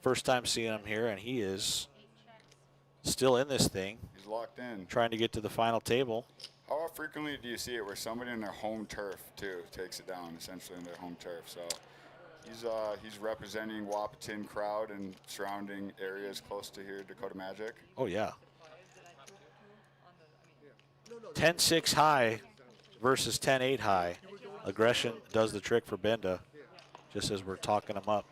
First time seeing him here, and he is still in this thing. He's locked in. Trying to get to the final table. How frequently do you see it where somebody in their home turf too takes it down, essentially in their home turf? So he's representing Wapaton crowd and surrounding areas close to here, Dakota Magic. Oh yeah. 10-6 high versus 10-8 high. Aggression does the trick for Benda, just as we're talking him up.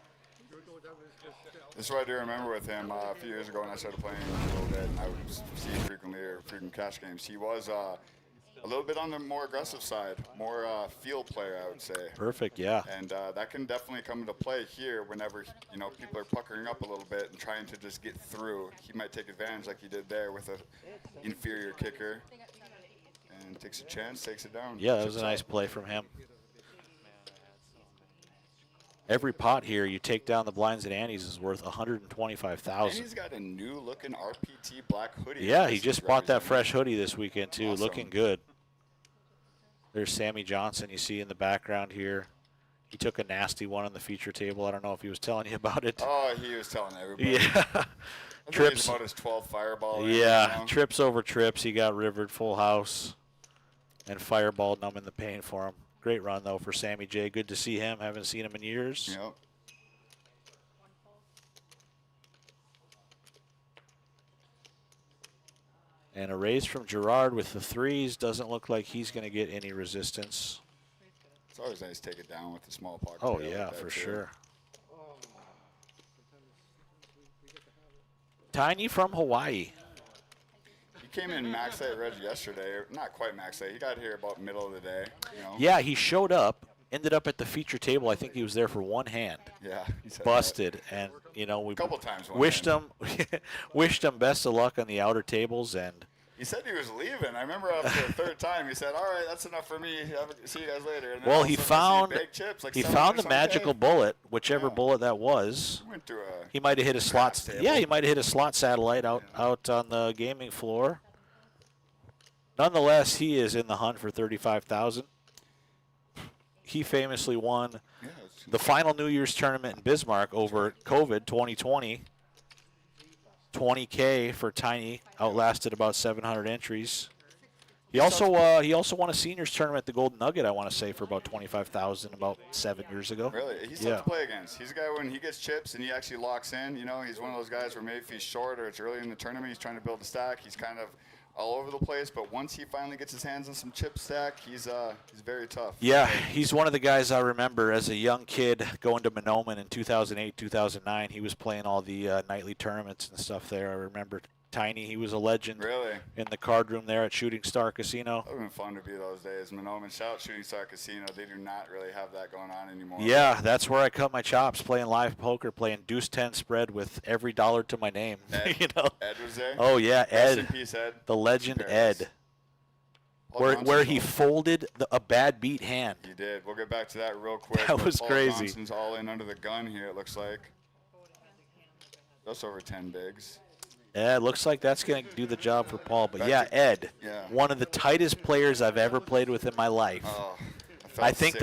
This is what I do remember with him a few years ago when I started playing a little bit, and I would see him frequently or frequent cash games. He was a little bit on the more aggressive side, more field player, I would say. Perfect, yeah. And that can definitely come into play here whenever people are puckering up a little bit and trying to just get through. He might take advantage like he did there with an inferior kicker, and takes a chance, takes it down. Yeah, that was a nice play from him. Every pot here, you take down the blinds at Andy's is worth $125,000. And he's got a new looking RPT black hoodie. Yeah, he just bought that fresh hoodie this weekend too, Awesome. looking good. There's Sammy Johnson you see in the background here. He took a nasty one on the feature table. I don't know if he was telling you about it. Oh, he was telling everybody. Yeah. I Trips. He's about his 12th fireball. Yeah, trips over trips. He got rivered full house and fireballed him in the paint for him. Great run, though, for Sammy J. Good to see him. Haven't seen him in years. Yep. And a raise from Gerard with the threes. Doesn't look like he's going to get any resistance. It's always nice to take it down with the small pocket. Oh, tail yeah, like that, for too. sure. Tiny from Hawaii. He came in max height Reg yesterday. Or not quite max height. He got here about middle of the day. Yeah, he showed up, ended up at the feature table. I think he was there for one hand. Yeah, he said Busted. And, we couple times wished him best of luck on the outer tables. And he said he was leaving. I remember after the third time, he said, "All right, that's enough for me. See you guys later." And then well, all he of a sudden I see found big chips, like he 700 found the something. magical bullet, whichever bullet that was. Went to a He might have hit a slot. table. Yeah, he might have hit a slot satellite out on the gaming floor. Nonetheless, he is in the hunt for $35,000. He famously won the final New Year's tournament in Bismarck over COVID 2020. 20K for Tiny, outlasted about 700 entries. He also won a seniors tournament at the Golden Nugget, I want to say, for about $25,000 about 7 years ago. Really? He's tough to play against. He's a guy when he gets chips and he actually locks in. He's one of those guys where maybe if he's short or it's early in the tournament, he's trying to build a stack. He's kind of all over the place, but once he finally gets his hands on some chip stack, he's very tough. Yeah, he's one of the guys I remember as a young kid going to Monoman in 2008, 2009. He was playing all the nightly tournaments and stuff there. I remember Tiny. He was a legend. Really? In the card room there at Shooting Star Casino. That would have been fun to be those days. Monoman, shout out Shooting Star Casino. They do not really have that going on anymore. Yeah, that's where I cut my chops, playing live poker, playing deuce 10 spread with every dollar to my name. Ed, Ed was there? Oh, yeah, Rest Ed. in peace, Ed. The legend Paris. Ed. Paul Where he Johnson's folded a bad beat hand. He did. We'll get back to that real quick. That but was Paul crazy. Johnson's all in under the gun here, it looks like. Just over 10 bigs. Yeah, it looks like that's going to do the job for Paul. But yeah, Ed, one of the tightest players I've ever played with in my life. Oh, I think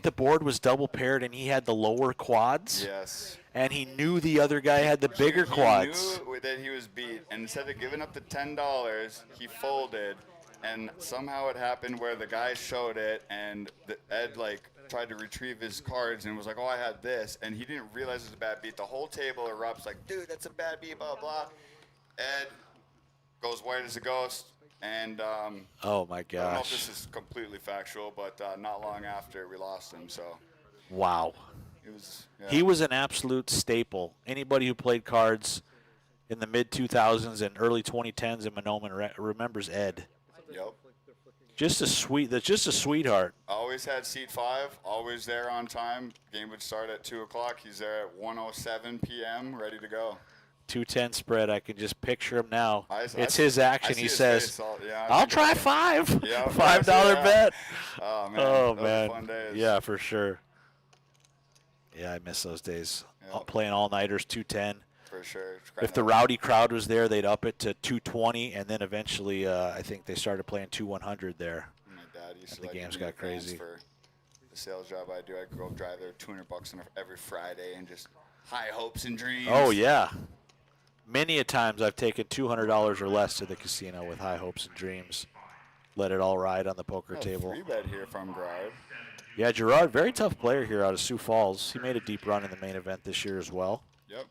the board was double paired and he had the lower quads. Yes. And he knew the other guy had the bigger quads. He knew that he was beat, and instead of giving up the $10, he folded, and somehow it happened where the guy showed it, and Ed tried to retrieve his cards and was like, oh, I had this. And he didn't realize it was a bad beat. The whole table erupts like, dude, that's a bad beat, blah, blah. Ed goes white as a ghost. And oh, my I don't know if gosh. this is completely factual, but not long after we lost him. So Wow. it was, He was an absolute staple. Anybody who played cards in the mid-2000s and early 2010s in Monoman remembers Ed. Yep. Just a sweetheart. Always had seat 5, always there on time. Game would start at 2 o'clock. He's there at 1:07 p.m., ready to go. 210 spread. I can just picture him now. It's I his action. see He his says, face. Yeah, I'll try 5. Yeah, $5 yeah. bet. Oh, man. Oh, Those man. were fun days. Yeah, for sure. Yeah, I miss those days. Playing all-nighters, 210. For sure. If the rowdy crowd was there, they'd up it to 220, and then eventually I think they started playing 2-100 there. My dad used to the let games me got crazy. For the sales job I do, I'd go drive there $200 every Friday and just high hopes and dreams. Oh, yeah. Many a times I've taken $200 or less to the casino with high hopes and dreams. Let it all ride on the poker table. 3-bet here from Gerard. Yeah, Gerard, very tough player here out of Sioux Falls. He made a deep run in the main event this year as well. Yep.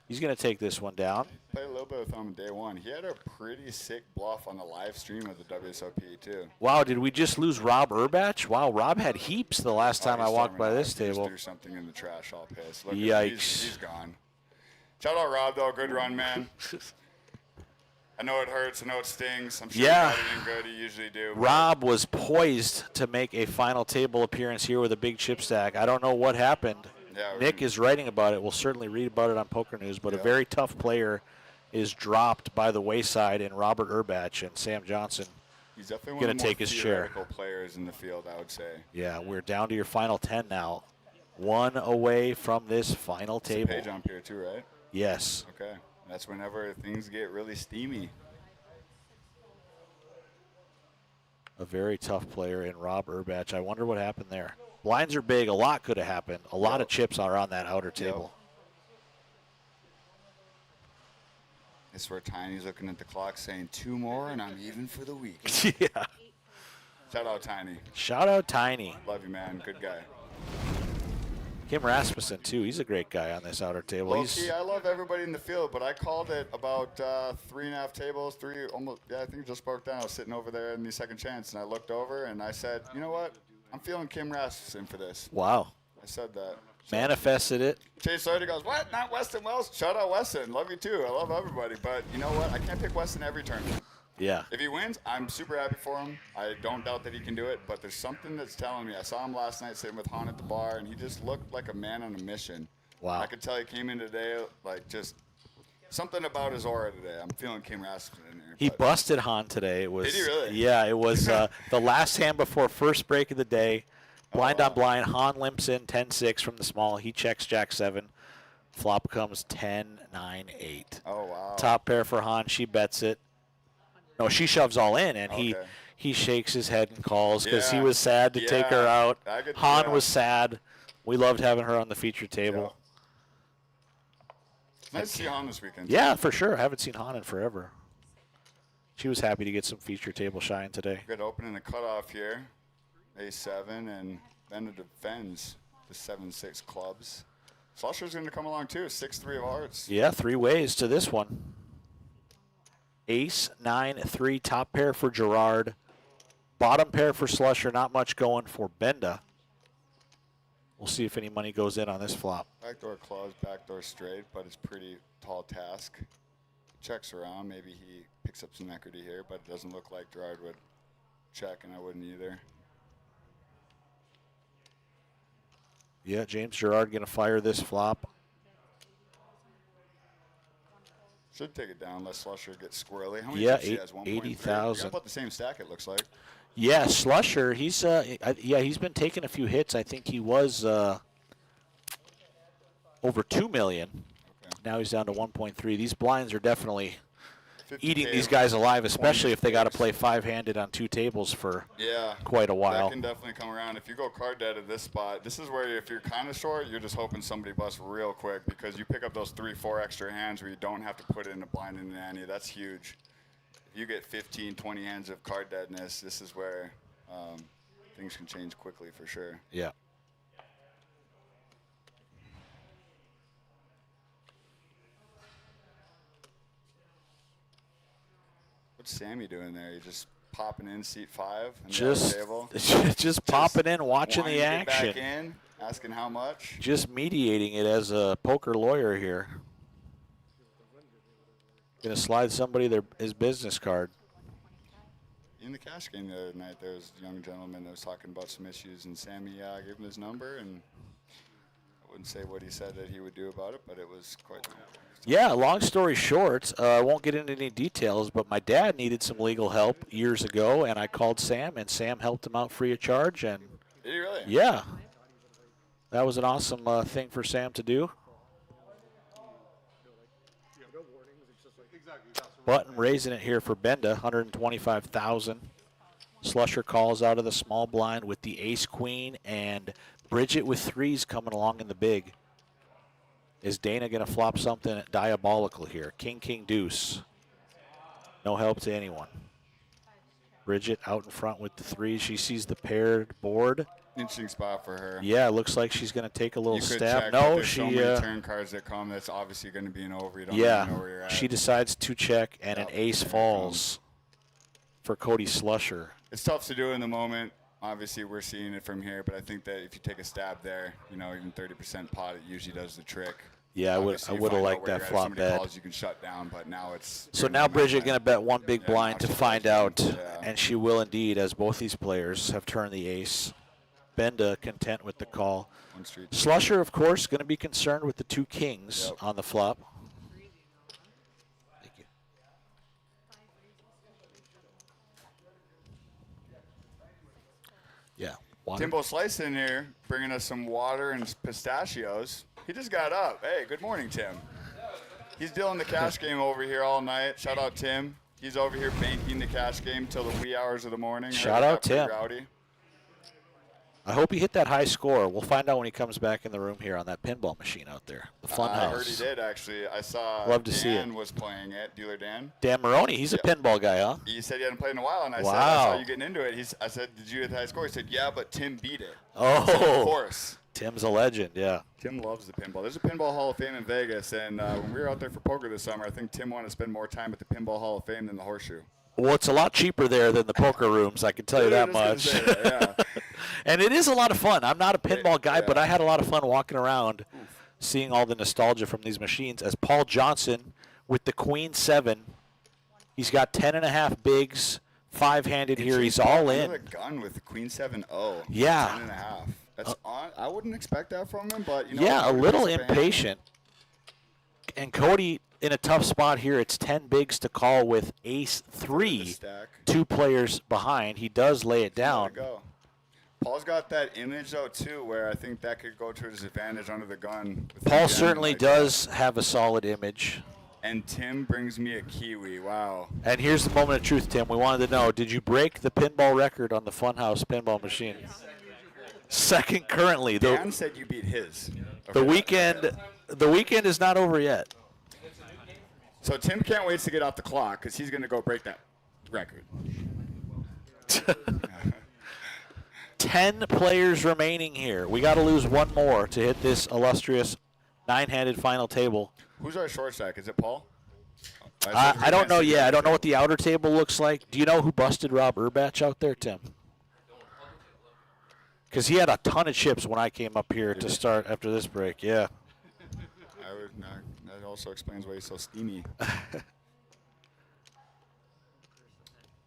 He's going to take this one down. Played a little bit with him day one. He had a pretty sick bluff on the live stream of the WSOP, too. Wow, did we just lose Rob Urbach? Wow, Rob had heaps the last time I he's walked by storming this out. He just table. threw something in the trash, all pissed. Look, Yikes. He's gone. Shout out Rob, though. Good run, man. I know it hurts. I know it stings. I'm sure Yeah. you got it in good. You usually do. Rob was poised to make a final table appearance here with a big chip stack. I don't know what happened. Yeah, Nick is writing about it. We'll certainly read about it on Poker News, but a very tough player is dropped by the wayside in Robert Urbach, and Sam Johnson He's definitely going one to of the more take his share. theoretical players in the field, I would say. Yeah, we're down to your final 10 now. One away from this final It's a table. page jump here, too, right? Yes. Okay. That's whenever things get really steamy. A very tough player in Rob Urbach. I wonder what happened there. Blinds are big. A lot could have happened. A lot of chips are on that outer table. This is where Tiny's looking at the clock saying 2 more and I'm even for the week. Yeah. Shout out Tiny. Shout out Tiny. Love you, man. Good guy. Kim Rasmussen, too. He's a great guy on this outer table. Low-key, I love everybody in the field, but I called it about 3.5 tables, I think it just broke down. I was sitting over there in the second chance, and I looked over, and I said, you know what? I'm feeling Kim Rasmussen for this. Wow. I said that. Manifested it. Chase Doherty goes, what? Not Weston Wells? Shout out Weston. Love you, too. I love everybody. But you know what? I can't pick Weston every tournament. Yeah. If he wins, I'm super happy for him. I don't doubt that he can do it, but there's something that's telling me. I saw him last night sitting with Han at the bar, and he just looked like a man on a mission. Wow. I could tell he came in today, like, just something about his aura today. I'm feeling Kim Rasmussen in here. He busted Han today. It was, Did he really? Yeah, it was the last hand before first break of the day. Blind on blind. Han limps in 10-6 from the small. He checks Jack 7. Flop comes 10-9-8. Oh, wow. Top pair for Han. She bets it. No, she shoves all in, and he shakes his head and calls because he was sad to take her out. Han was sad. We loved having her on the feature table. Nice to see Han this weekend. Yeah, for sure. I haven't seen Han in forever. She was happy to get some feature table shine today. Good opening the cutoff here. A7, and Benda defends the 7-6 clubs. Slusher's going to come along too. 6-3 of hearts. Yeah, 3 ways to this one. Ace, 9-3, top pair for Gerard. Bottom pair for Slusher, not much going for Benda. We'll see if any money goes in on this flop. Backdoor clubs, backdoor straight, but it's pretty tall task. Checks around, maybe he picks up some equity here, but it doesn't look like Gerard would check, and I wouldn't either. Yeah, James Gerard going to fire this flop. Should take it down, let Slusher get squirrely. How many Yeah, chips he has? 1.3. 80,000. About the same stack, it looks like. Yeah, Slusher, he's he's been taking a few hits. I think he was over 2 million. Okay. Now he's down to 1.3. These blinds are definitely eating these guys alive, especially if they got to play 5-handed on 2 tables for quite a while. That can definitely come around. If you go card dead at this spot, this is where if you're kind of short, you're just hoping somebody busts real quick because you pick up those 3-4 extra hands where you don't have to put in a blind in the ante. That's huge. If you get 15, 20 hands of card deadness, this is where things can change quickly for sure. Yeah. What's Sammy doing there? You just popping in seat 5 and Just, the table? just popping in, watching wanting the to get action. back in, asking how much. Just mediating it as a poker lawyer here. Gonna slide somebody his business card. In the cash game the other night, there was a young gentleman that was talking about some issues, and Sammy gave him his number, and I wouldn't say what he said that he would do about it, but it was quite. Yeah, long story short, I won't get into any details, but my dad needed some legal help years ago, and I called Sam, and Sam helped him out free of charge. And Did he really? yeah, that was an awesome thing for Sam to do. Button raising it here for Benda, 125,000. Slusher calls out of the small blind with the ace-queen, and Bridget with 3s coming along in the big. Is Dana going to flop something diabolical here? King, king, deuce. No help to anyone. Bridget out in front with the 3s. She sees the paired board. Interesting spot for her. Yeah, it looks like she's going to take a little You could stab. check, No, but there's she. so many turn cards that come. That's obviously going to be an over. You don't even know where you're at. She decides to check, and an ace falls for Cody Slusher. It's tough to do in the moment. Obviously, we're seeing it from here, but I think that if you take a stab there, even 30% pot, it usually does the trick. Yeah, I would have liked that flop somebody bet. calls, you can shut down, but now it's. So now Bridget going to bet one big blind to find out, and she will indeed, as both these players have turned the ace. Benda content with the call. Slusher, of course, going to be concerned with the 2 kings on the flop. Thank you. Yeah. Water. Timbo Slice in here, bringing us some water and pistachios. He just got up. Hey, good morning, Tim. He's dealing the cash game over here all night. Shout out, Tim. He's over here banking the cash game till the wee hours of the morning. Shout out, Tim. Rowdy. I hope he hit that high score. We'll find out when he comes back in the room here on that pinball machine out there, the fun house. I heard he did, actually. I saw Love to see Dan it. was playing it, Dealer Dan. Dan Maroney, he's a pinball guy, huh? He said he hadn't played in a while, and I said, I Wow. saw you getting into it. I said, did you hit the high score? He said, yeah, but Tim beat it. Oh. I said, of course. Tim's a legend, yeah. Tim loves the pinball. There's a Pinball Hall of Fame in Vegas, and when we were out there for poker this summer, I think Tim wanted to spend more time at the Pinball Hall of Fame than the Horseshoe. Well, it's a lot cheaper there than the poker rooms, I can tell you that much. And it is a lot of fun. I'm not a pinball guy, but I had a lot of fun walking around seeing all the nostalgia from these machines. As Paul Johnson with the Queen 7, he's got 10.5 bigs, 5-handed here. He's all in. Another gun with the Queen 7-0. Yeah. 10.5. That's on. I wouldn't expect that from him, but yeah, a little impatient. And Cody in a tough spot here. It's 10 bigs to call with ace 3. 2 players behind. He does lay it down. There we go. Paul's got that image, though, too, where I think that could go to his advantage under the gun. Paul certainly does have a solid image. And Tim brings me a Kiwi. Wow. And here's the moment of truth, Tim. We wanted to know, did you break the pinball record on the Funhouse pinball machine? Second currently. Dan said you beat his. The weekend is not over yet. So Tim can't wait to get off the clock because he's going to go break that record. 10 players remaining here. We got to lose one more to hit this illustrious 9-handed final table. Who's our short stack? Is it Paul? I don't know yet. I don't know what the outer table looks like. Do you know who busted Rob Urbach out there, Tim? Because he had a ton of chips when I came up here to start after this break. Yeah. That also explains why he's so steamy.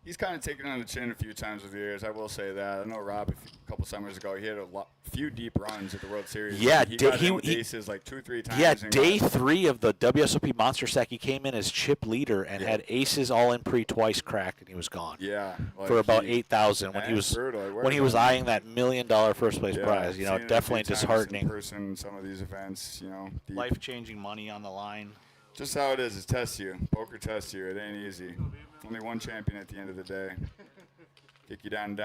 He's kind of taken on the chin a few times with the years. I will say that. I know Rob a couple summers ago. He had a few deep runs at the World Series. Yeah, he got in with aces like 2-3 times. Yeah, day 3 of the WSOP Monster Stack, he came in as chip leader and had aces all in pre twice cracked, and he was gone. Yeah, for about 8,000 when he was eyeing that $1 million first place prize. You know, definitely disheartening. In person, some of these events, life changing money on the line. Just how it is. It tests you. Poker tests you. It ain't easy. Only one champion at the end of the day. Kick you down.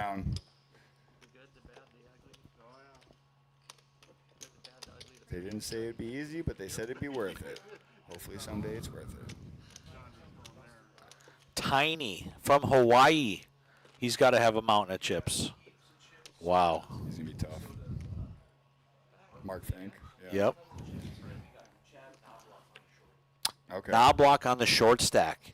They didn't say it'd be easy, but they said it'd be worth it. Hopefully someday it's worth it. Tiny from Hawaii. He's got to have a mountain of chips. Wow. He's gonna be tough. Mark Fink. Yep. Okay. Knobloch on the short stack.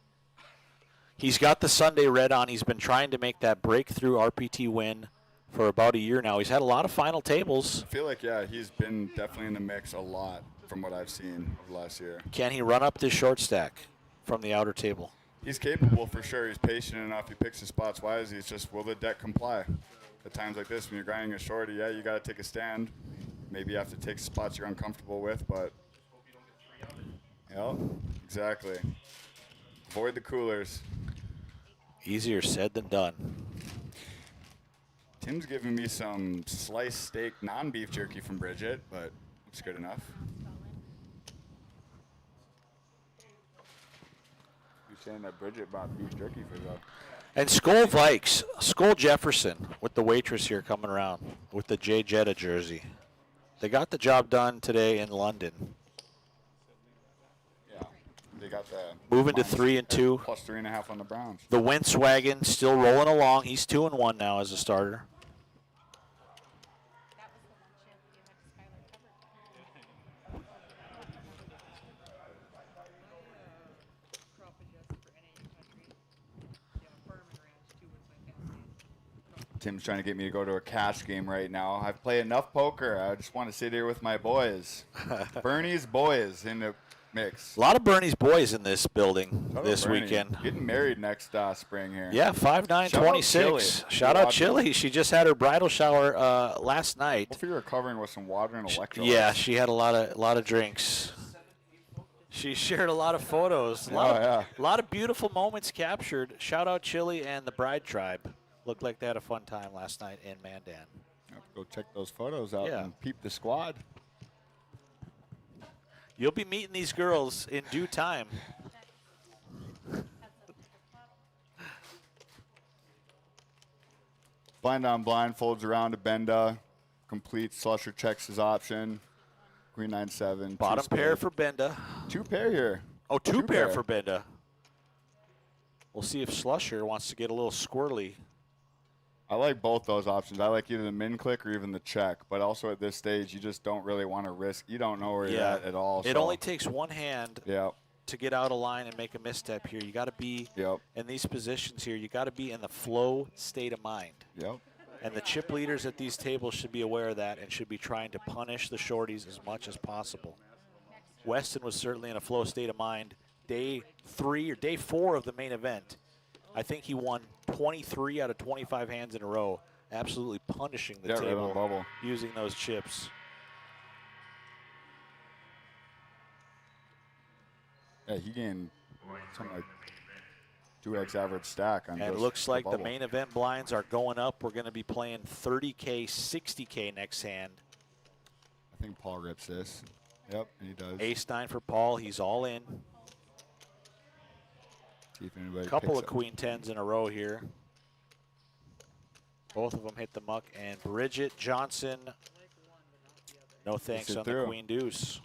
He's got the Sunday red on. He's been trying to make that breakthrough RPT win for about a year now. He's had a lot of final tables. I feel like, yeah, he's been definitely in the mix a lot from what I've seen over last year. Can he run up this short stack from the outer table? He's capable for sure. He's patient enough. He picks his spots wisely. It's just, will the deck comply? At times like this, when you're grinding a shorty, yeah, you got to take a stand. Maybe you have to take spots you're uncomfortable with, but yeah, exactly. Avoid the coolers. Easier said than done. Tim's giving me some sliced steak non-beef jerky from Bridget, but looks good enough. You're saying that Bridget bought beef jerky for the... And Skull Vikes, Skull Jefferson with the waitress here coming around with the J Jetta jersey. They got the job done today in London. Yeah, they got the... Moving to 3-2. Plus 3.5 on the Browns. The Wentz wagon still rolling along. He's 2-1 now as a starter. Tim's trying to get me to go to a cash game right now. I've played enough poker. I just want to sit here with my boys. Bernie's boys in the mix. A lot of Bernie's boys in this building Shout out this Bernie. weekend. Getting married next spring here. Yeah, 5'9", 26. Shout out Chili. She just had her bridal shower last night. Hopefully you're recovering with some water and electrolytes. Yeah, she had a lot of drinks. She shared a lot of photos. A lot of beautiful moments captured. Shout out Chili and the Bride Tribe. Looked like they had a fun time last night in Mandan. Go check those photos out Yeah. and peep the squad. You'll be meeting these girls in due time. Blind on blind, folds around to Benda. Complete, Slusher checks his option. Queen 9-7. Bottom pair for Benda. 2 pair here. Oh, two pair for Benda. We'll see if Slusher wants to get a little squirrely. I like both those options. I like either the min click or even the check. But also at this stage, you just don't really want to risk. You don't know where you're at all. It so. only takes one hand to get out of line and make a misstep here. You got to be in these positions here. You got to be in the flow state of mind. And the chip leaders at these tables should be aware of that and should be trying to punish the shorties as much as possible. Weston was certainly in a flow state of mind day 3 or day 4 of the main event. I think he won 23 out of 25 hands in a row, absolutely punishing the table using those chips. Yeah, he gained something like 2x average stack on And it just looks like the bubble. main event blinds are going up. We're going to be playing 30K, 60K next hand. I think Paul rips this. Yep, he does. Ace-9 for Paul. He's all in. See if anybody Couple picks of up. queen 10s in a row here. Both of them hit the muck. And Bridget Johnson, no thanks on the queen deuce.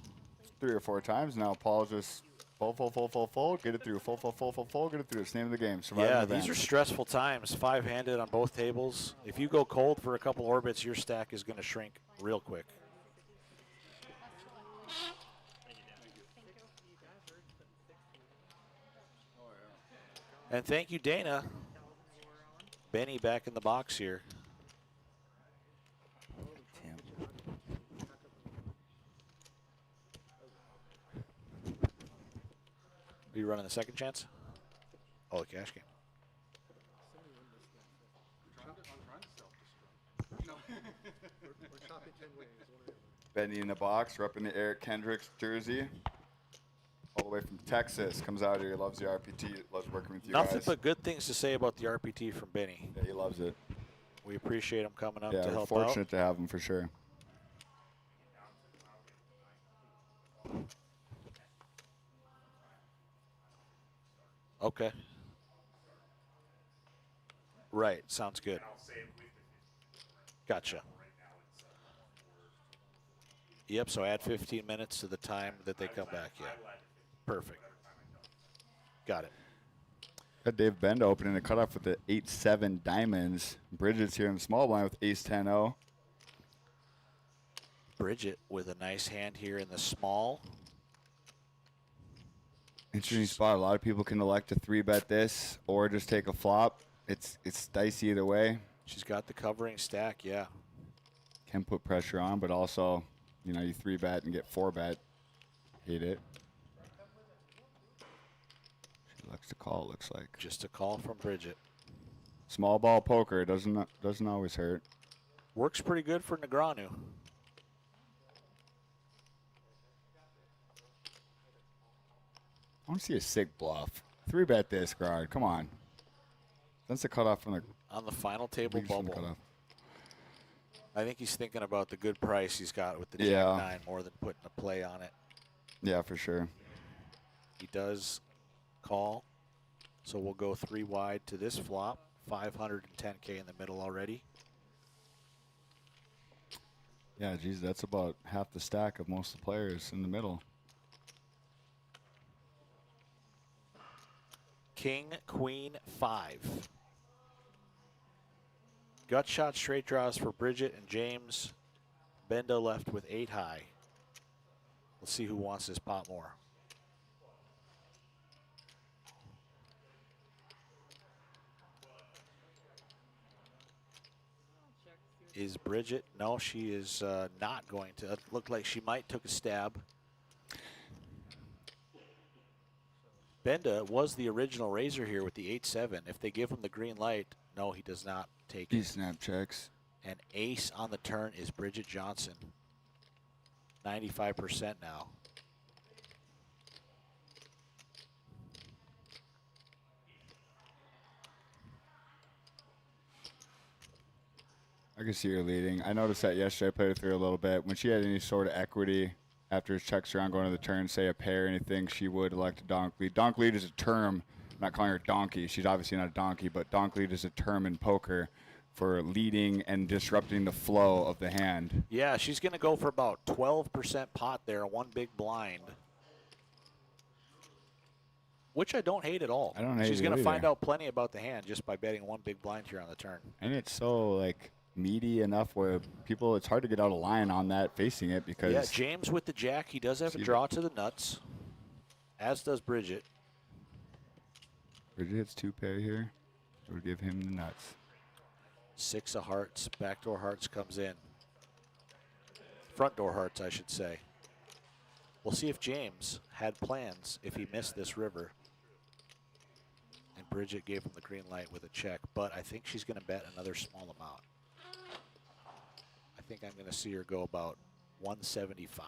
3 or 4 times now. Paul's just fold, get it through. Fold, get it through. It's the name of the game. Survive Yeah, the these are event. stressful times. 5-handed on both tables. If you go cold for a couple orbits, your stack is going to shrink real quick. And thank you, Dana. Benny back in the box here. Are you running the second chance? Oh, the cash game. Benny in the box, repping the Eric Kendricks jersey. All the way from Texas, comes out here, loves the RPT, loves working with you Nothing guys. but good things to say about the RPT from Benny. Yeah, he loves it. We appreciate him coming up Yeah, to we're help fortunate out. to have him for sure. Okay. Right, sounds good. Gotcha. Yep, so add 15 minutes to the time that they come back. Yeah, perfect. Got it. Got Dave Benda opening the cutoff with the 8-7 diamonds. Bridget's here in the small blind with ace 10-0. Bridget with a nice hand here in the small. Interesting spot. A lot of people can elect to 3-bet this or just take a flop. It's dicey either way. She's got the covering stack, yeah. Can put pressure on, but also, you know, you 3-bet and get 4-bet. Hate it. She likes to call, it looks like. Just a call from Bridget. Small ball poker doesn't always hurt. Works pretty good for Negreanu. I want to see a sick bluff. 3-bet this, Gerard. Come on. That's the cutoff from the... On the final table bubble. Cutoff. I think he's thinking about the good price he's got with the Yeah. Jack 9 more than putting a play on it. Yeah, for sure. He does call. So we'll go 3 wide to this flop. 510K in the middle already. Yeah, geez, that's about half the stack of most of the players in the middle. King, Queen, 5. Gut shot straight draws for Bridget and James. Benda left with 8 high. Let's see who wants this pot more. Is Bridget? No, she is not going to. It looked like she might took a stab. Benda was the original raiser here with the 8-7. If they give him the green light, no, he does not take He it. snap checks. And ace on the turn is Bridget Johnson. 95% now. I can see her leading. I noticed that yesterday. I played her through a little bit. When she had any sort of equity after his checks around going to the turn, say a pair or anything, she would elect a donk lead. Donk lead is a term. I'm not calling her donkey. She's obviously not a donkey, but donk lead is a term in poker for leading and disrupting the flow of the hand. Yeah, she's going to go for about 12% pot there, one big blind. Which I don't hate at all. I don't hate She's it going to either. find out plenty about the hand just by betting one big blind here on the turn. And it's so, like, meaty enough where people, it's hard to get out of line on that facing it because... Yeah, James with the jack, he does have a draw to the nuts, as does Bridget. Bridget hits 2 pair here. So we'll give him the nuts. 6 of hearts, backdoor hearts comes in. Front door hearts, I should say. We'll see if James had plans if he missed this river. And Bridget gave him the green light with a check, but I think she's going to bet another small amount. I think I'm going to see her go about 175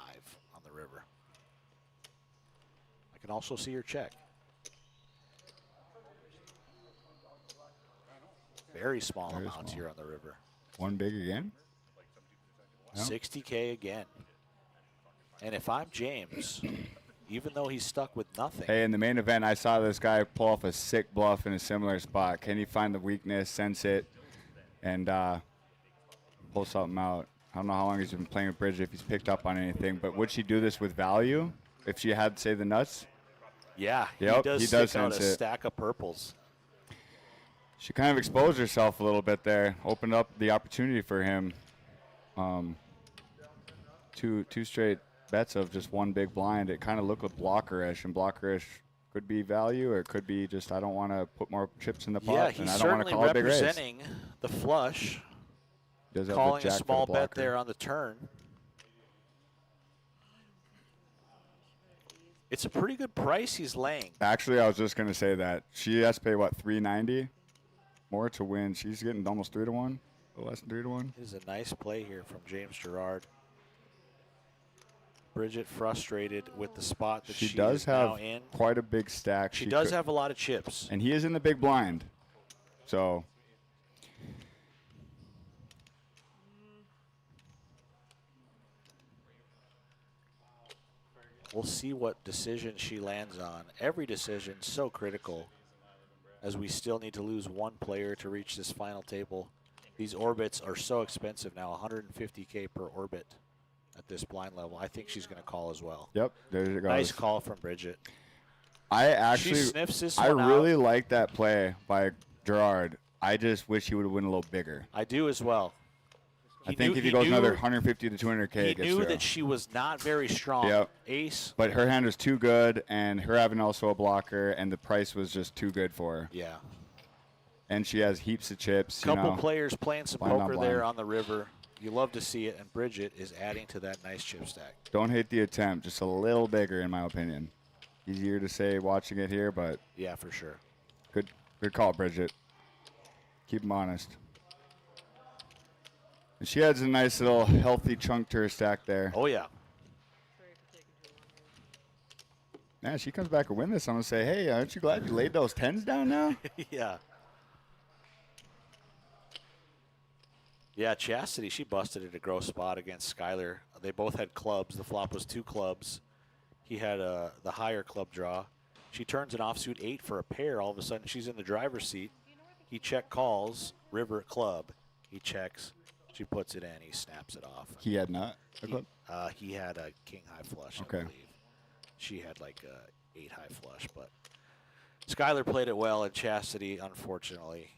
on the river. I can also see her check. Very small amounts here on the river. One big again? No. 60K again. And if I'm James, even though he's stuck with nothing. Hey, in the main event, I saw this guy pull off a sick bluff in a similar spot. Can he find the weakness, sense it, and pull something out? I don't know how long he's been playing with Bridget, if he's picked up on anything, but would she do this with value if she had, say, the nuts? Yeah, Yep, he does stick out sense a it. stack of purples. She kind of exposed herself a little bit there, opened up the opportunity for him. Two straight bets of just one big blind. It kind of looked like blockerish, and blockerish could be value or it could be just I don't want to put more chips in the pot, Yeah, and he's I don't want to certainly call a big raise. representing the flush, Does have the calling a jack for the small bet blocker. there on the turn. It's a pretty good price he's laying. Actually, I was just going to say that. She has to pay, what, $3.90 more to win. She's getting almost 3 to 1, a little less than 3 to 1. It is a nice play here from James Gerard. Bridget frustrated with the spot that She she does is now have in. quite a big stack. She does have a lot of chips. And he is in the big blind. So we'll see what decision she lands on. Every decision so critical, as we still need to lose one player to reach this final table. These orbits are so expensive now, 150K per orbit at this blind level. I think she's going to call as well. Yep, there it goes. Nice call from Bridget. I actually, she sniffs this I one really out. like that play by Gerard. I just wish he would have went a little bigger. I do as well. I think if he goes another 150 to 200K, he it gets knew through. that she was not very strong. Yep. Ace. But her hand was too good, and her having also a blocker, and the price was just too good for her. Yeah. And she has heaps of chips. Couple you know, players playing some blind on poker there blind. on the river. You love to see it, and Bridget is adding to that nice chip stack. Don't hate the attempt, just a little bigger in my opinion. Easier to say watching it here, but yeah, for sure. Good call, Bridget. Keep them honest. And she adds a nice little healthy chunk to her stack there. Oh yeah. Man, she comes back and win this. I'm gonna say, hey, aren't you glad you laid those 10s down now? Yeah. Yeah, Chastity, she busted at a gross spot against Skylar. They both had clubs. The flop was 2 clubs. He had the higher club draw. She turns an offsuit 8 for a pair. All of a sudden, she's in the driver's seat. He check calls, river at club. He checks. She puts it in. He snaps it off. He had not. He had a king high flush, Okay. I believe. She had like a 8 high flush, but Skylar played it well, and Chastity, unfortunately,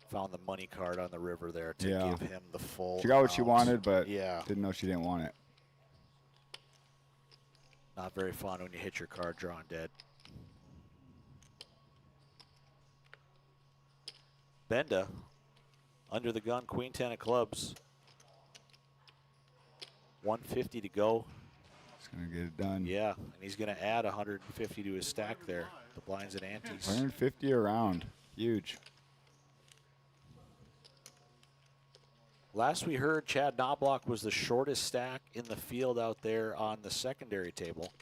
found the money card on the river there to Yeah. give him the full. She got what she amount. wanted, but yeah, didn't know she didn't want it. not very fun when you hit your card drawn dead. Benda, under the gun, queen 10 of clubs. 150 to go. He's going to get it done. Yeah, and he's going to add 150 to his stack there. The blinds and antes. 150 around. Huge. Last we heard, Chad Knobloch was the shortest stack in the field out there on the secondary table.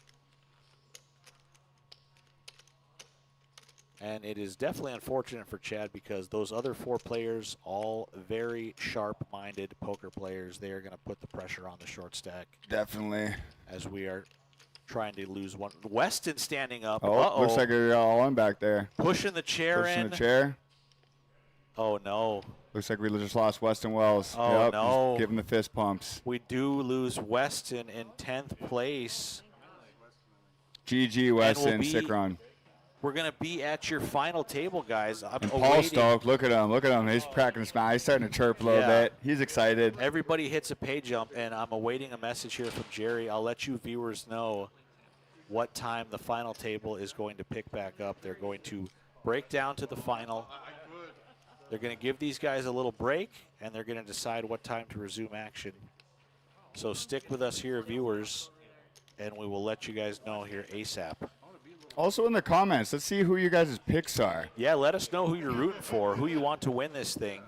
And it is definitely unfortunate for Chad because those other 4 players, all very sharp-minded poker players, they are going to put the pressure on the short stack. Definitely. As we are trying to lose one. Weston standing up. Oh, Uh-oh. looks like they're all in back there. Pushing the chair Pushing in. the chair. Oh, no. Looks like we just lost Weston Wells. Oh, Yep, no. just give him the fist pumps. We do lose Weston in 10th place. GG, Weston. Sick run. We're going to be at your final table, guys. I'm And Paul awaiting. Stokes, look at him. Look at him. He's cracking a smile. He's starting to chirp a little Yeah. bit. He's excited. Everybody hits a pay jump, and I'm awaiting a message here from Jerry. I'll let you viewers know what time the final table is going to pick back up. They're going to break down to the final. They're going to give these guys a little break, and they're going to decide what time to resume action. So stick with us here, viewers, and we will let you guys know here ASAP. Also in the comments, let's see who you guys' picks are. Yeah, let us know who you're rooting for, who you want to win this thing.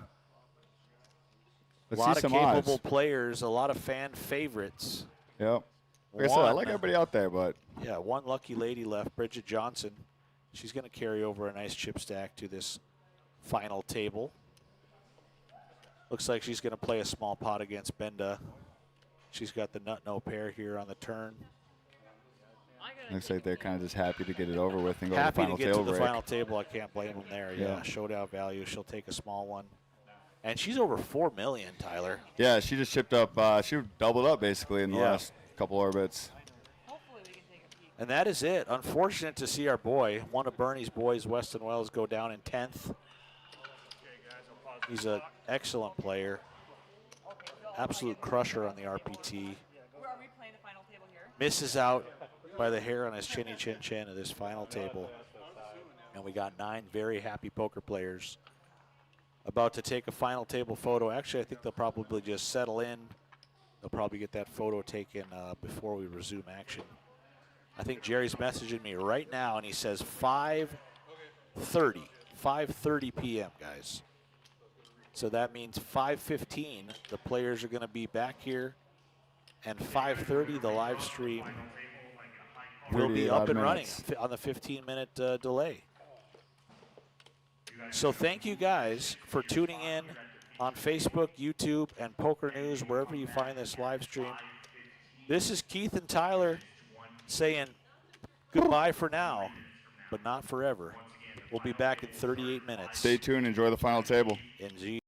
Let's a lot see of some capable odds. players, a lot of fan favorites. Yep. Like I said, I like everybody out there, but Yeah, one lucky lady left, Bridget Johnson. She's going to carry over a nice chip stack to this final table. Looks like she's going to play a small pot against Benda. She's got the nut no pair here on the turn. looks like they're kind of just happy to get it over with and go Happy to the final to get to table the break. final table. I can't blame them there. Yeah, Yeah. showdown value. She'll take a small one. And she's over 4 million, Tyler. Yeah, she just chipped up. She doubled up basically in the Yeah. last couple orbits. And that is it. Unfortunate to see our boy, one of Bernie's boys, Weston Wells, go down in 10th. He's an excellent player. Absolute crusher on the RPT. Are we playing the final table here? Misses out by the hair on his chinny chin chin at this final table. And we got 9 very happy poker players about to take a final table photo. Actually, I think they'll probably just settle in. They'll probably get that photo taken before we resume action. I think Jerry's messaging me right now, and he says 5:30 p.m., guys. So that means 5:15, the players are going to be back here, and 5:30, the live stream will be 38 up odd and running minutes. on the 15-minute delay. So thank you guys for tuning in on Facebook, YouTube, and Poker News, wherever you find this live stream. This is Keith and Tyler saying goodbye for now, but not forever. We'll be back in 38 minutes. Stay tuned. Enjoy the final table. NG.